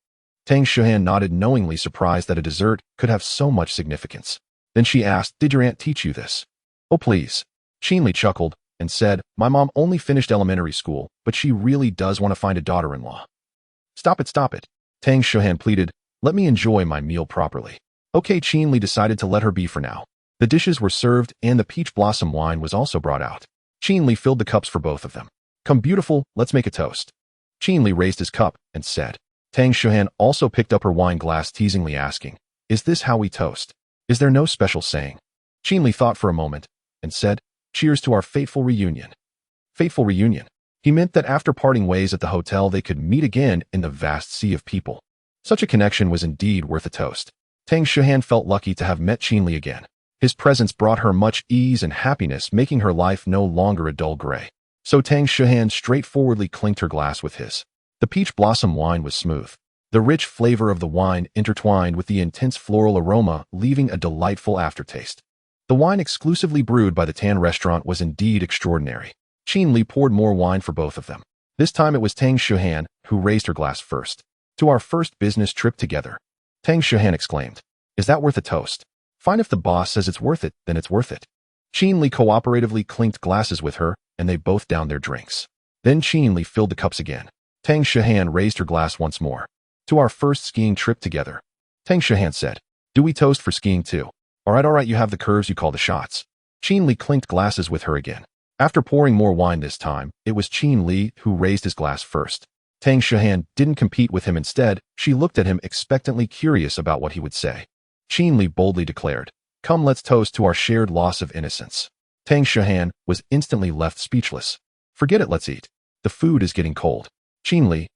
Tang Shuhan nodded, knowingly surprised that a dessert could have so much significance. Then she asked, Did your aunt teach you this? Oh, please. Qin Li chuckled and said, My mom only finished elementary school, but she really does want to find a daughter-in-law. Stop it. Tang Shuhan pleaded, Let me enjoy my meal properly. Okay, Qin Li decided to let her be for now. The dishes were served and the peach blossom wine was also brought out. Qin Li filled the cups for both of them. Come, beautiful, let's make a toast. Qin Li raised his cup and said. Tang Shuhan also picked up her wine glass, teasingly asking, Is this how we toast? Is there no special saying? Qin Li thought for a moment and said, Cheers to our fateful reunion. Fateful reunion. He meant that after parting ways at the hotel, they could meet again in the vast sea of people. Such a connection was indeed worth a toast. Tang Shuhan felt lucky to have met Qin Li again. His presence brought her much ease and happiness, making her life no longer a dull gray. So Tang Shuhan straightforwardly clinked her glass with his. The peach blossom wine was smooth. The rich flavor of the wine intertwined with the intense floral aroma, leaving a delightful aftertaste. The wine exclusively brewed by the Tan restaurant was indeed extraordinary. Qin Li poured more wine for both of them. This time it was Tang Shuhan who raised her glass first. To our first business trip together. Tang Shuhan exclaimed. Is that worth a toast? Fine, if the boss says it's worth it, then it's worth it. Qin Li cooperatively clinked glasses with her, and they both downed their drinks. Then Qin Li filled the cups again. Tang Shuhan raised her glass once more. To our first skiing trip together. Tang Shuhan said. Do we toast for skiing too? Alright, you have the curves, you call the shots. Qin Li clinked glasses with her again. After pouring more wine this time, it was Qin Li who raised his glass first. Tang Shuhan didn't compete with him. Instead, she looked at him expectantly, curious about what he would say. Qin Li boldly declared, Come, let's toast to our shared loss of innocence. Tang Shuhan was instantly left speechless. Forget it, let's eat. The food is getting cold. Qin Li.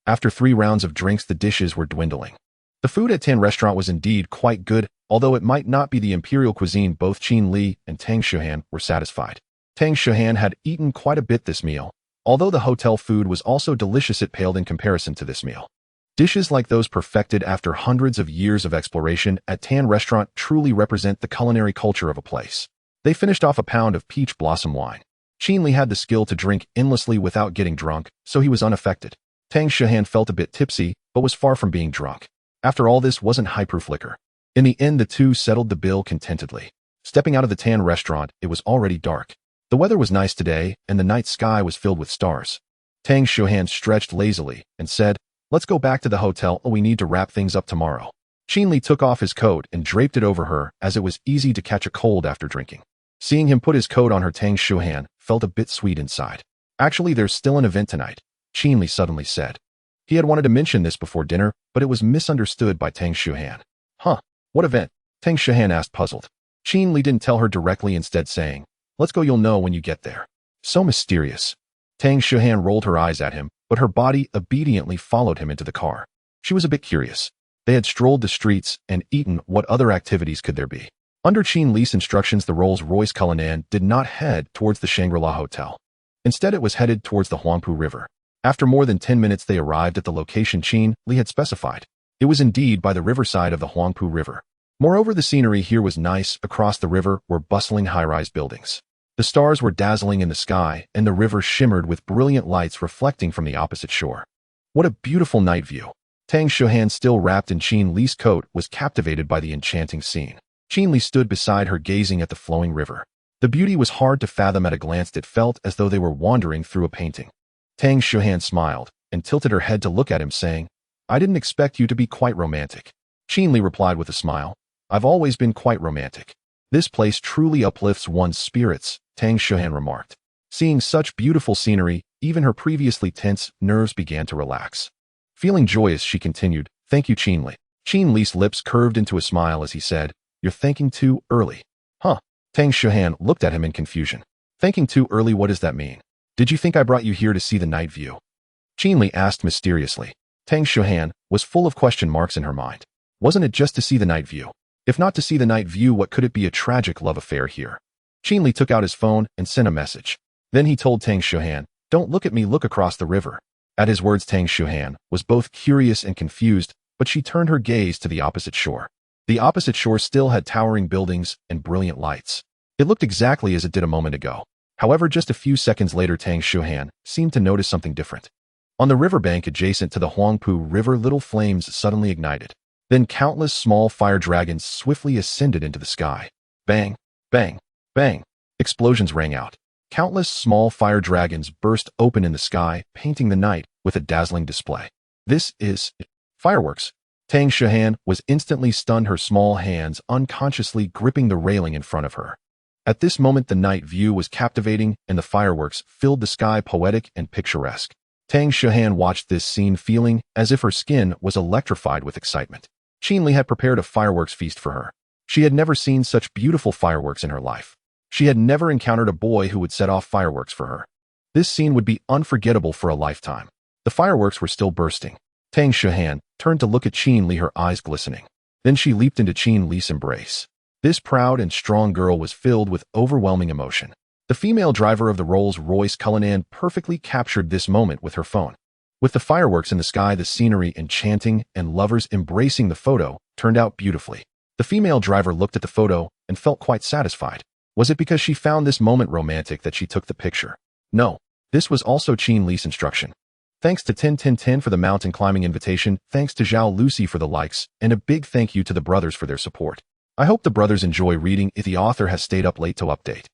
After 3 rounds of drinks, the dishes were dwindling. The food at Tan restaurant was indeed quite good, although it might not be the imperial cuisine. Both Qin Li and Tang Shuhan were satisfied. Tang Shuhan had eaten quite a bit this meal. Although the hotel food was also delicious, it paled in comparison to this meal. Dishes like those perfected after hundreds of years of exploration at Tan restaurant truly represent the culinary culture of a place. They finished off a pound of peach blossom wine. Qin Li had the skill to drink endlessly without getting drunk, so he was unaffected. Tang Shuhan felt a bit tipsy, but was far from being drunk. After all, this wasn't high-proof liquor. In the end, the two settled the bill contentedly. Stepping out of the Tan restaurant, it was already dark. The weather was nice today, and the night sky was filled with stars. Tang Shuhan stretched lazily and said, Let's go back to the hotel. We need to wrap things up tomorrow. Qin Li took off his coat and draped it over her, as it was easy to catch a cold after drinking. Seeing him put his coat on her, Tang Shuhan felt a bit sweet inside. Actually, there's still an event tonight, Qin Li suddenly said. He had wanted to mention this before dinner, but it was misunderstood by Tang Shuhan. Huh? What event? Tang Shuhan asked, puzzled. Qin Li didn't tell her directly, instead saying, Let's go, you'll know when you get there. So mysterious. Tang Shuhan rolled her eyes at him, but her body obediently followed him into the car. She was a bit curious. They had strolled the streets and eaten. What other activities could there be? Under Qin Li's instructions, the Rolls-Royce Cullinan did not head towards the Shangri-La Hotel. Instead, it was headed towards the Huangpu River. After more than 10 minutes, they arrived at the location Qin Li had specified. It was indeed by the riverside of the Huangpu River. Moreover, the scenery here was nice. Across the river were bustling high-rise buildings. The stars were dazzling in the sky, and the river shimmered with brilliant lights reflecting from the opposite shore. What a beautiful night view. Tang Shuhan, still wrapped in Qin Li's coat, was captivated by the enchanting scene. Qin Li stood beside her, gazing at the flowing river. The beauty was hard to fathom at a glance. It felt as though they were wandering through a painting. Tang Shuhan smiled and tilted her head to look at him, saying, I didn't expect you to be quite romantic. Qin Li replied with a smile, I've always been quite romantic. This place truly uplifts one's spirits, Tang Shuhan remarked. Seeing such beautiful scenery, even her previously tense nerves began to relax. Feeling joyous, she continued, Thank you, Qin Li. Qin Li's lips curved into a smile as he said, You're thanking too early. Huh? Tang Shuhan looked at him in confusion. Thanking too early, what does that mean? Did you think I brought you here to see the night view? Qin Li asked mysteriously. Tang Shuhan was full of question marks in her mind. Wasn't it just to see the night view? If not to see the night view, what could it be? A tragic love affair here? Qin Li took out his phone and sent a message. Then he told Tang Shuhan, Don't look at me, look across the river. At his words, Tang Shuhan was both curious and confused, but she turned her gaze to the opposite shore. The opposite shore still had towering buildings and brilliant lights. It looked exactly as it did a moment ago. However, just a few seconds later, Tang Shuhan seemed to notice something different. On the riverbank adjacent to the Huangpu River, little flames suddenly ignited. Then countless small fire dragons swiftly ascended into the sky. Bang, bang, bang. Explosions rang out. Countless small fire dragons burst open in the sky, painting the night with a dazzling display. This is fireworks. Tang Shuhan was instantly stunned, her small hands unconsciously gripping the railing in front of her. At this moment, the night view was captivating, and the fireworks filled the sky, poetic and picturesque. Tang Shuhan watched this scene, feeling as if her skin was electrified with excitement. Qin Li had prepared a fireworks feast for her. She had never seen such beautiful fireworks in her life. She had never encountered a boy who would set off fireworks for her. This scene would be unforgettable for a lifetime. The fireworks were still bursting. Tang Shuhan turned to look at Qin Li, her eyes glistening. Then she leaped into Qin Li's embrace. This proud and strong girl was filled with overwhelming emotion. The female driver of the Rolls-Royce Cullinan perfectly captured this moment with her phone. With the fireworks in the sky, the scenery enchanting, and lovers embracing, the photo turned out beautifully. The female driver looked at the photo and felt quite satisfied. Was it because she found this moment romantic that she took the picture? No, this was also Qin Li's instruction. Thanks to Tin Tin Tin for the mountain climbing invitation, thanks to Zhao Lucy for the likes, and a big thank you to the brothers for their support. I hope the brothers enjoy reading if the author has stayed up late to update.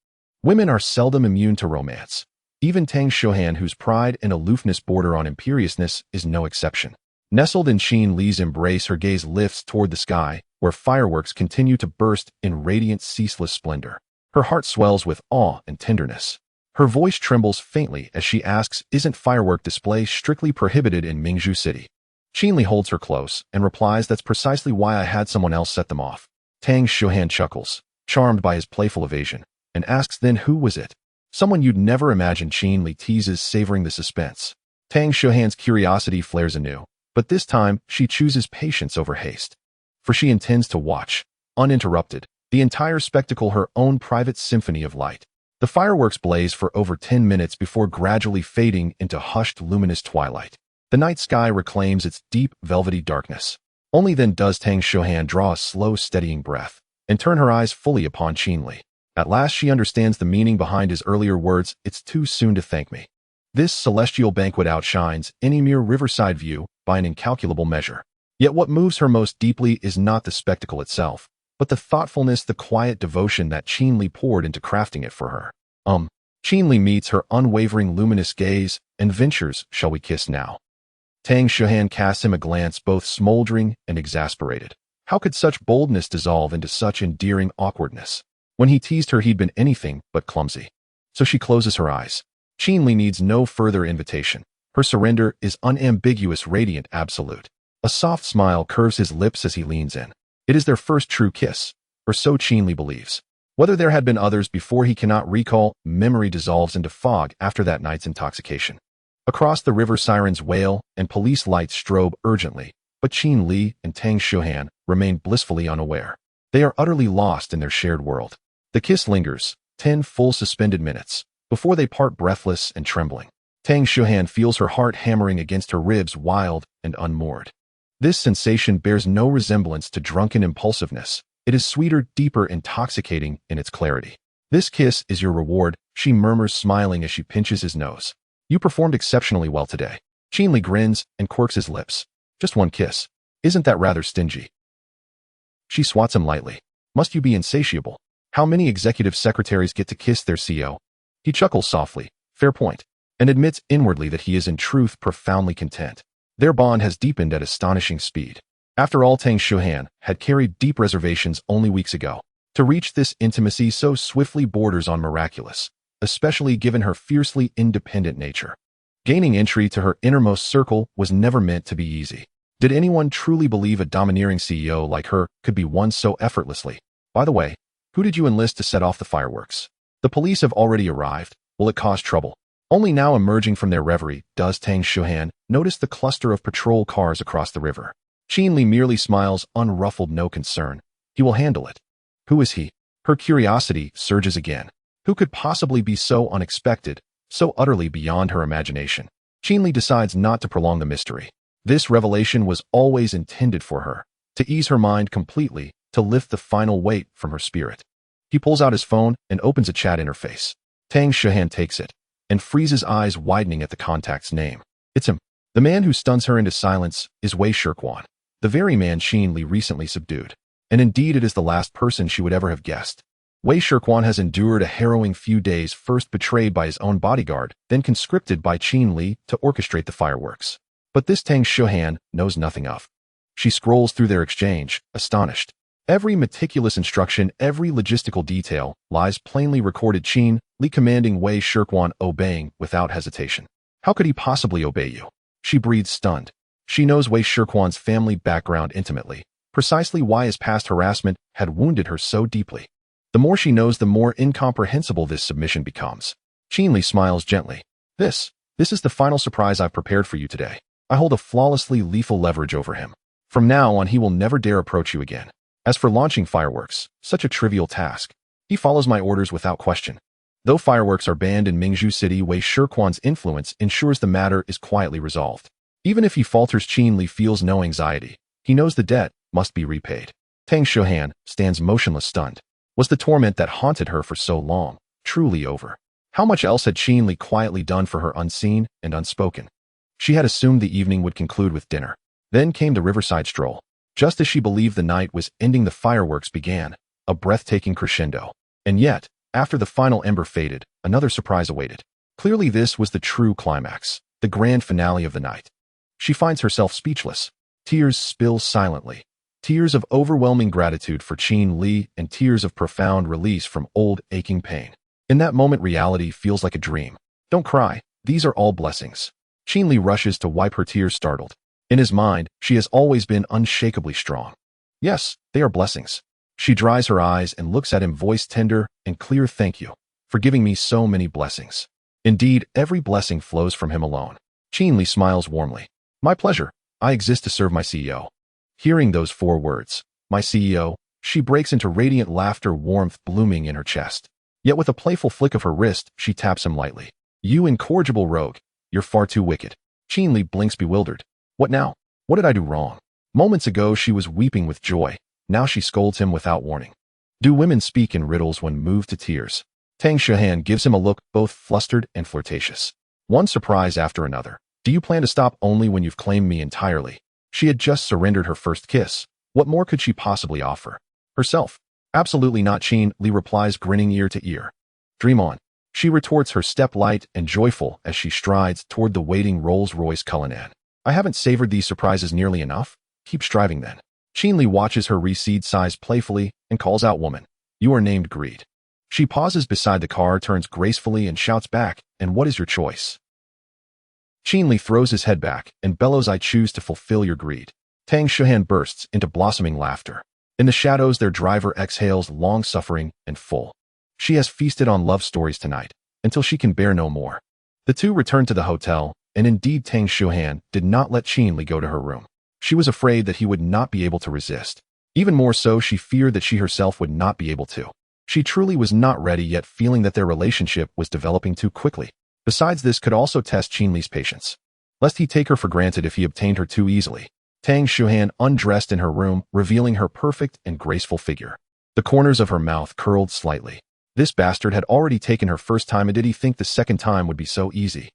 Women are seldom immune to romance. Even Tang Shuhan, whose pride and aloofness border on imperiousness, is no exception. Nestled in Qin Li's embrace, her gaze lifts toward the sky, where fireworks continue to burst in radiant, ceaseless splendor. Her heart swells with awe and tenderness. Her voice trembles faintly as she asks, "Isn't firework display strictly prohibited in Mingju City?" Qin Li holds her close and replies, "That's precisely why I had someone else set them off." Tang Shuhan chuckles, charmed by his playful evasion, and asks, "Then who was it?" "Someone you'd never imagine," Qin Li teases, savoring the suspense. Tang Shuhan's curiosity flares anew, but this time she chooses patience over haste. For she intends to watch, uninterrupted, the entire spectacle, her own private symphony of light. The fireworks blaze for over 10 minutes before gradually fading into hushed, luminous twilight. The night sky reclaims its deep, velvety darkness. Only then does Tang Shuhan draw a slow, steadying breath and turn her eyes fully upon Qin Li. At last she understands the meaning behind his earlier words, "It's too soon to thank me." This celestial banquet outshines any mere riverside view by an incalculable measure. Yet what moves her most deeply is not the spectacle itself, but the thoughtfulness, the quiet devotion that Qin Li poured into crafting it for her. Qin Li meets her unwavering luminous gaze and ventures, "Shall we kiss now?" Tang Shuhan casts him a glance both smoldering and exasperated. How could such boldness dissolve into such endearing awkwardness? When he teased her, he'd been anything but clumsy. So she closes her eyes. Qin Li needs no further invitation. Her surrender is unambiguous, radiant, absolute. A soft smile curves his lips as he leans in. It is their first true kiss, or so Qin Li believes. Whether there had been others before he cannot recall, memory dissolves into fog after that night's intoxication. Across the river, sirens wail and police lights strobe urgently, but Qin Li and Tang Shuhan remain blissfully unaware. They are utterly lost in their shared world. The kiss lingers, 10 full suspended minutes, before they part breathless and trembling. Tang Shuhan feels her heart hammering against her ribs, wild and unmoored. This sensation bears no resemblance to drunken impulsiveness. It is sweeter, deeper, intoxicating in its clarity. "This kiss is your reward," she murmurs, smiling as she pinches his nose. "You performed exceptionally well today." Qin Li grins and quirks his lips. "Just one kiss. Isn't that rather stingy?" She swats him lightly. "Must you be insatiable? How many executive secretaries get to kiss their CEO?" He chuckles softly, "Fair point," and admits inwardly that he is in truth profoundly content. Their bond has deepened at astonishing speed. After all, Tang Shuhan had carried deep reservations only weeks ago. To reach this intimacy so swiftly borders on miraculous, especially given her fiercely independent nature. Gaining entry to her innermost circle was never meant to be easy. Did anyone truly believe a domineering CEO like her could be won so effortlessly? By the way, who did you enlist to set off the fireworks? The police have already arrived. Will it cause trouble? Only now, emerging from their reverie, does Tang Shuhan notice the cluster of patrol cars across the river. Qin Li merely smiles, unruffled, no concern. He will handle it. Who is he? Her curiosity surges again. Who could possibly be so unexpected, so utterly beyond her imagination? Qin Li decides not to prolong the mystery. This revelation was always intended for her, to ease her mind completely, to lift the final weight from her spirit. He pulls out his phone and opens a chat interface. Tang Shuhan takes it and freezes, eyes widening at the contact's name. It's him. The man who stuns her into silence is Wei Shirquan, the very man Qin Li recently subdued. And indeed, it is the last person she would ever have guessed. Wei Shirquan has endured a harrowing few days, first betrayed by his own bodyguard, then conscripted by Qin Li to orchestrate the fireworks. But this Tang Shuhan knows nothing of. She scrolls through their exchange, astonished. Every meticulous instruction, every logistical detail, lies plainly recorded. Qin Li commanding Wei Shirquan, obeying without hesitation. How could he possibly obey you? She breathes, stunned. She knows Wei Shirquan's family background intimately, precisely why his past harassment had wounded her so deeply. The more she knows, the more incomprehensible this submission becomes. Qin Li smiles gently. This is the final surprise I've prepared for you today. I hold a flawlessly lethal leverage over him. From now on, he will never dare approach you again. As for launching fireworks, such a trivial task. He follows my orders without question. Though fireworks are banned in Mingju City, Wei Shirquan's influence ensures the matter is quietly resolved. Even if he falters, Qin Li feels no anxiety. He knows the debt must be repaid. Tang Shuhan stands motionless, stunned. Was the torment that haunted her for so long truly over? How much else had Qin Li quietly done for her, unseen and unspoken? She had assumed the evening would conclude with dinner. Then came the riverside stroll. Just as she believed the night was ending, the fireworks began, a breathtaking crescendo. And yet, after the final ember faded, another surprise awaited. Clearly this was the true climax, the grand finale of the night. She finds herself speechless. Tears spill silently. Tears of overwhelming gratitude for Qin Li and tears of profound release from old aching pain. In that moment, reality feels like a dream. Don't cry, these are all blessings. Qin Li rushes to wipe her tears, startled. In his mind, she has always been unshakably strong. Yes, they are blessings. She dries her eyes and looks at him, voice tender and clear. Thank you for giving me so many blessings. Indeed, every blessing flows from him alone. Qin Li smiles warmly. My pleasure. I exist to serve my CEO. Hearing those 4 words, my CEO, she breaks into radiant laughter, warmth blooming in her chest. Yet with a playful flick of her wrist, she taps him lightly. You incorrigible rogue, you're far too wicked. Qin Li blinks, bewildered. What now? What did I do wrong? Moments ago she was weeping with joy. Now she scolds him without warning. Do women speak in riddles when moved to tears? Tang Shuhan gives him a look, both flustered and flirtatious. One surprise after another. Do you plan to stop only when you've claimed me entirely? She had just surrendered her first kiss. What more could she possibly offer? Herself? Absolutely not, Qin Li replies, grinning ear to ear. Dream on. She retorts, her step light and joyful as she strides toward the waiting Rolls-Royce Cullinan. I haven't savored these surprises nearly enough? Keep striving then. Qin Li watches her recede, sighs playfully, and calls out, woman. You are named Greed. She pauses beside the car, turns gracefully and shouts back, and what is your choice? Qin Li throws his head back and bellows, I choose to fulfill your greed. Tang Shuhan bursts into blossoming laughter. In the shadows, their driver exhales, long-suffering and full. She has feasted on love stories tonight, until she can bear no more. The two return to the hotel, and indeed Tang Shuhan did not let Qin Li go to her room. She was afraid that he would not be able to resist. Even more so, she feared that she herself would not be able to. She truly was not ready yet, feeling that their relationship was developing too quickly. Besides, this could also test Qin Li's patience, lest he take her for granted if he obtained her too easily. Tang Shuhan undressed in her room, revealing her perfect and graceful figure. The corners of her mouth curled slightly. This bastard had already taken her first time, and did he think the second time would be so easy?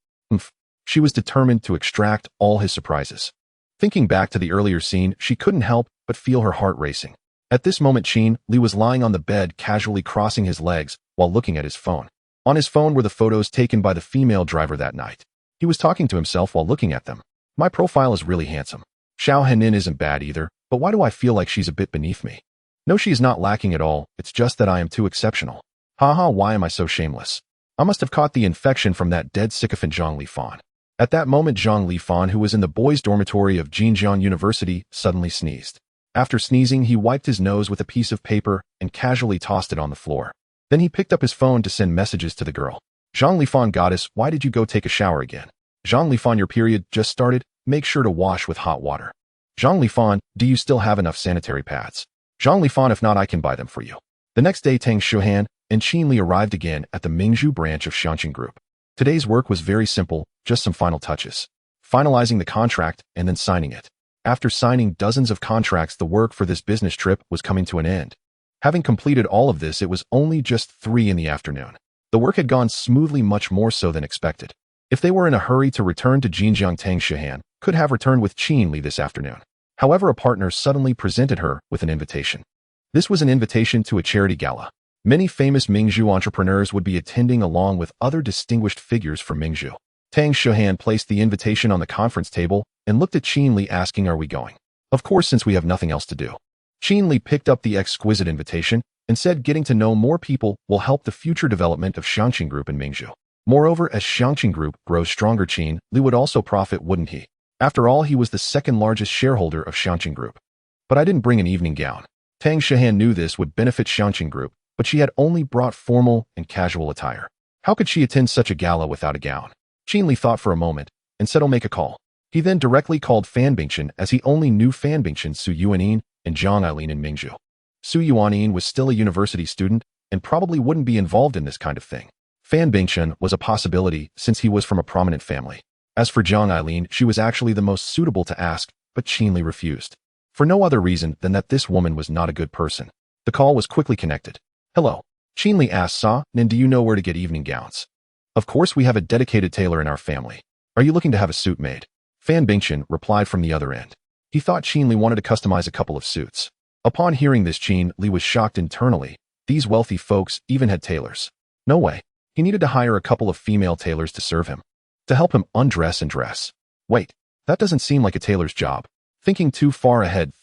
She was determined to extract all his surprises. Thinking back to the earlier scene, she couldn't help but feel her heart racing. At this moment, Qin Li was lying on the bed, casually crossing his legs while looking at his phone. On his phone were the photos taken by the female driver that night. He was talking to himself while looking at them. My profile is really handsome. Xiao Henin isn't bad either, but why do I feel like she's a bit beneath me? No, she is not lacking at all, it's just that I am too exceptional. Haha, why am I so shameless? I must have caught the infection from that dead sycophant Zhang Lifan. At that moment, Zhang Lifan, who was in the boys' dormitory of Jinjiang University, suddenly sneezed. After sneezing, he wiped his nose with a piece of paper and casually tossed it on the floor. Then he picked up his phone to send messages to the girl. Zhang Lifan, goddess, why did you go take a shower again? Zhang Lifan, your period just started, make sure to wash with hot water. Zhang Lifan, do you still have enough sanitary pads? Zhang Lifan, if not, I can buy them for you. The next day, Tang Shuhan and Qin Li arrived again at the Mingju branch of Shuhan Group. Today's work was very simple, just some final touches. Finalizing the contract and then signing it. After signing dozens of contracts, the work for this business trip was coming to an end. Having completed all of this, it was only just 3 in the afternoon. The work had gone smoothly, much more so than expected. If they were in a hurry to return to Jinjiang, Tang Shuhan could have returned with Qin Li this afternoon. However, a partner suddenly presented her with an invitation. This was an invitation to a charity gala. Many famous Mingju entrepreneurs would be attending, along with other distinguished figures from Mingju. Tang Shuhan placed the invitation on the conference table and looked at Qin Li, asking, are we going? Of course, since we have nothing else to do. Qin Li picked up the exquisite invitation and said getting to know more people will help the future development of Shuhan Group in Mingju. Moreover, as Shuhan Group grows stronger, Qin Li would also profit, wouldn't he? After all, he was the second largest shareholder of Shuhan Group. But I didn't bring an evening gown. Tang Shuhan knew this would benefit Shuhan Group, but she had only brought formal and casual attire. How could she attend such a gala without a gown? Qin Li thought for a moment and said, I'll make a call. He then directly called Fan Bingchen, as he only knew Fan Bingchen, Su Yuanin, and Zhang Ailin in Mingju. Su Yuanin was still a university student and probably wouldn't be involved in this kind of thing. Fan Bingchen was a possibility since he was from a prominent family. As for Zhang Ailin, she was actually the most suitable to ask, but Qin Li refused. For no other reason than that this woman was not a good person. The call was quickly connected. Hello. Qin Li asked Sa, Nin, do you know where to get evening gowns? Of course, we have a dedicated tailor in our family. Are you looking to have a suit made? Fan Bingchen replied from the other end. He thought Qin Li wanted to customize a couple of suits. Upon hearing this, Qin Li was shocked internally. These wealthy folks even had tailors. No way. He needed to hire a couple of female tailors to serve him, to help him undress and dress. Wait, that doesn't seem like a tailor's job. Thinking too far ahead.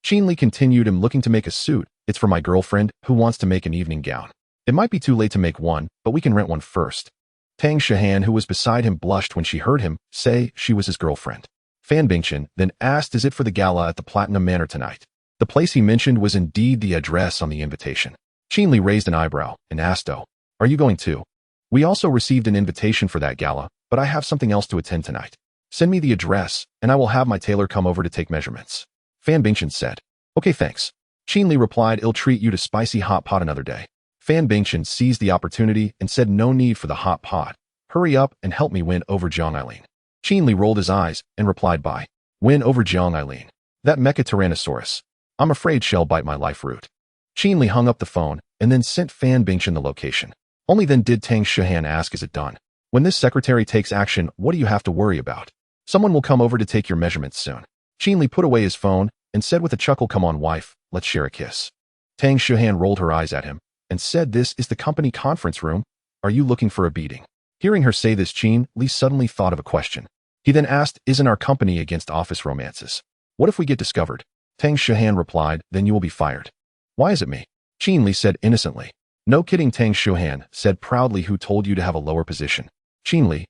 Qin Li continued, I'm looking to make a suit. It's for my girlfriend, who wants to make an evening gown. It might be too late to make one, but we can rent one first. Tang Shuhan, who was beside him, blushed when she heard him say she was his girlfriend. Fan Bingchen then asked, is it for the gala at the Platinum Manor tonight? The place he mentioned was indeed the address on the invitation. Qin Li raised an eyebrow and asked, oh, are you going too? We also received an invitation for that gala, but I have something else to attend tonight. Send me the address, and I will have my tailor come over to take measurements. Fan Bingchen said. Okay, thanks. Qin Li replied, I'll treat you to spicy hot pot another day. Fan Bingchen seized the opportunity and said, no need for the hot pot. Hurry up and help me win over Jiang Eileen. Qin Li rolled his eyes and replied by, win over Jiang Eileen. That mecha tyrannosaurus. I'm afraid she'll bite my life root. Qin Li hung up the phone and then sent Fan Bingchen the location. Only then did Tang Shuhan ask, is it done? When this secretary takes action, what do you have to worry about? Someone will come over to take your measurements soon. Qin Li put away his phone and said with a chuckle, come on, wife, let's share a kiss. Tang Shuhan rolled her eyes at him and said, this is the company conference room. Are you looking for a beating? Hearing her say this, Qin Li suddenly thought of a question. He then asked, isn't our company against office romances? What if we get discovered? Tang Shuhan replied, then you will be fired. Why is it me? Qin Li said innocently. No kidding, Tang Shuhan said proudly, who told you to have a lower position? Qin Li.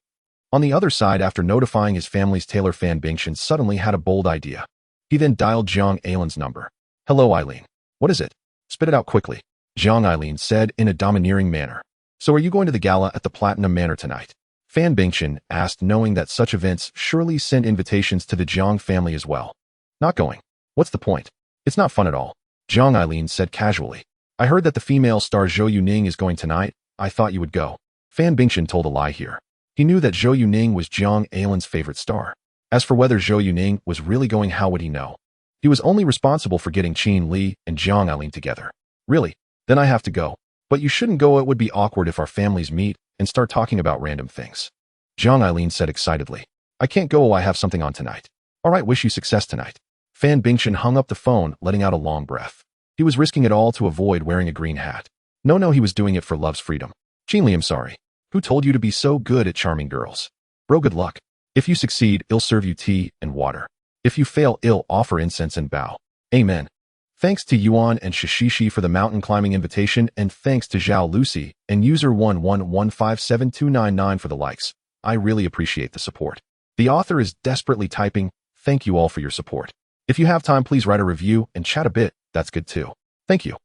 On the other side, after notifying his family's tailor, Fan Bingchen suddenly had a bold idea. He then dialed Jiang Eileen's number. Hello, Eileen. What is it? Spit it out quickly. Jiang Eileen said in a domineering manner. So are you going to the gala at the Platinum Manor tonight? Fan Bingchen asked, knowing that such events surely sent invitations to the Jiang family as well. Not going. What's the point? It's not fun at all. Jiang Eileen said casually. I heard that the female star Zhou Yuning is going tonight. I thought you would go. Fan Bingchen told a lie here. He knew that Zhou Yuning was Jiang Eileen's favorite star. As for whether Zhou Yuning was really going, how would he know? He was only responsible for getting Qin Li and Jiang Eileen together. Really? Then I have to go. But you shouldn't go. It would be awkward if our families meet and start talking about random things. Jiang Eileen said excitedly. I can't go. I have something on tonight. All right, wish you success tonight. Fan Bingchen hung up the phone, letting out a long breath. He was risking it all to avoid wearing a green hat. No, he was doing it for love's freedom. Qin Li, I'm sorry. Who told you to be so good at charming girls? Bro, good luck. If you succeed, I'll serve you tea and water. If you fail, I'll offer incense and bow. Amen. Thanks to Yuan and Shishishi for the mountain climbing invitation, and thanks to Zhao Lucy and user 11157299 for the likes. I really appreciate the support. The author is desperately typing. Thank you all for your support. If you have time, please write a review and chat a bit. That's good too. Thank you.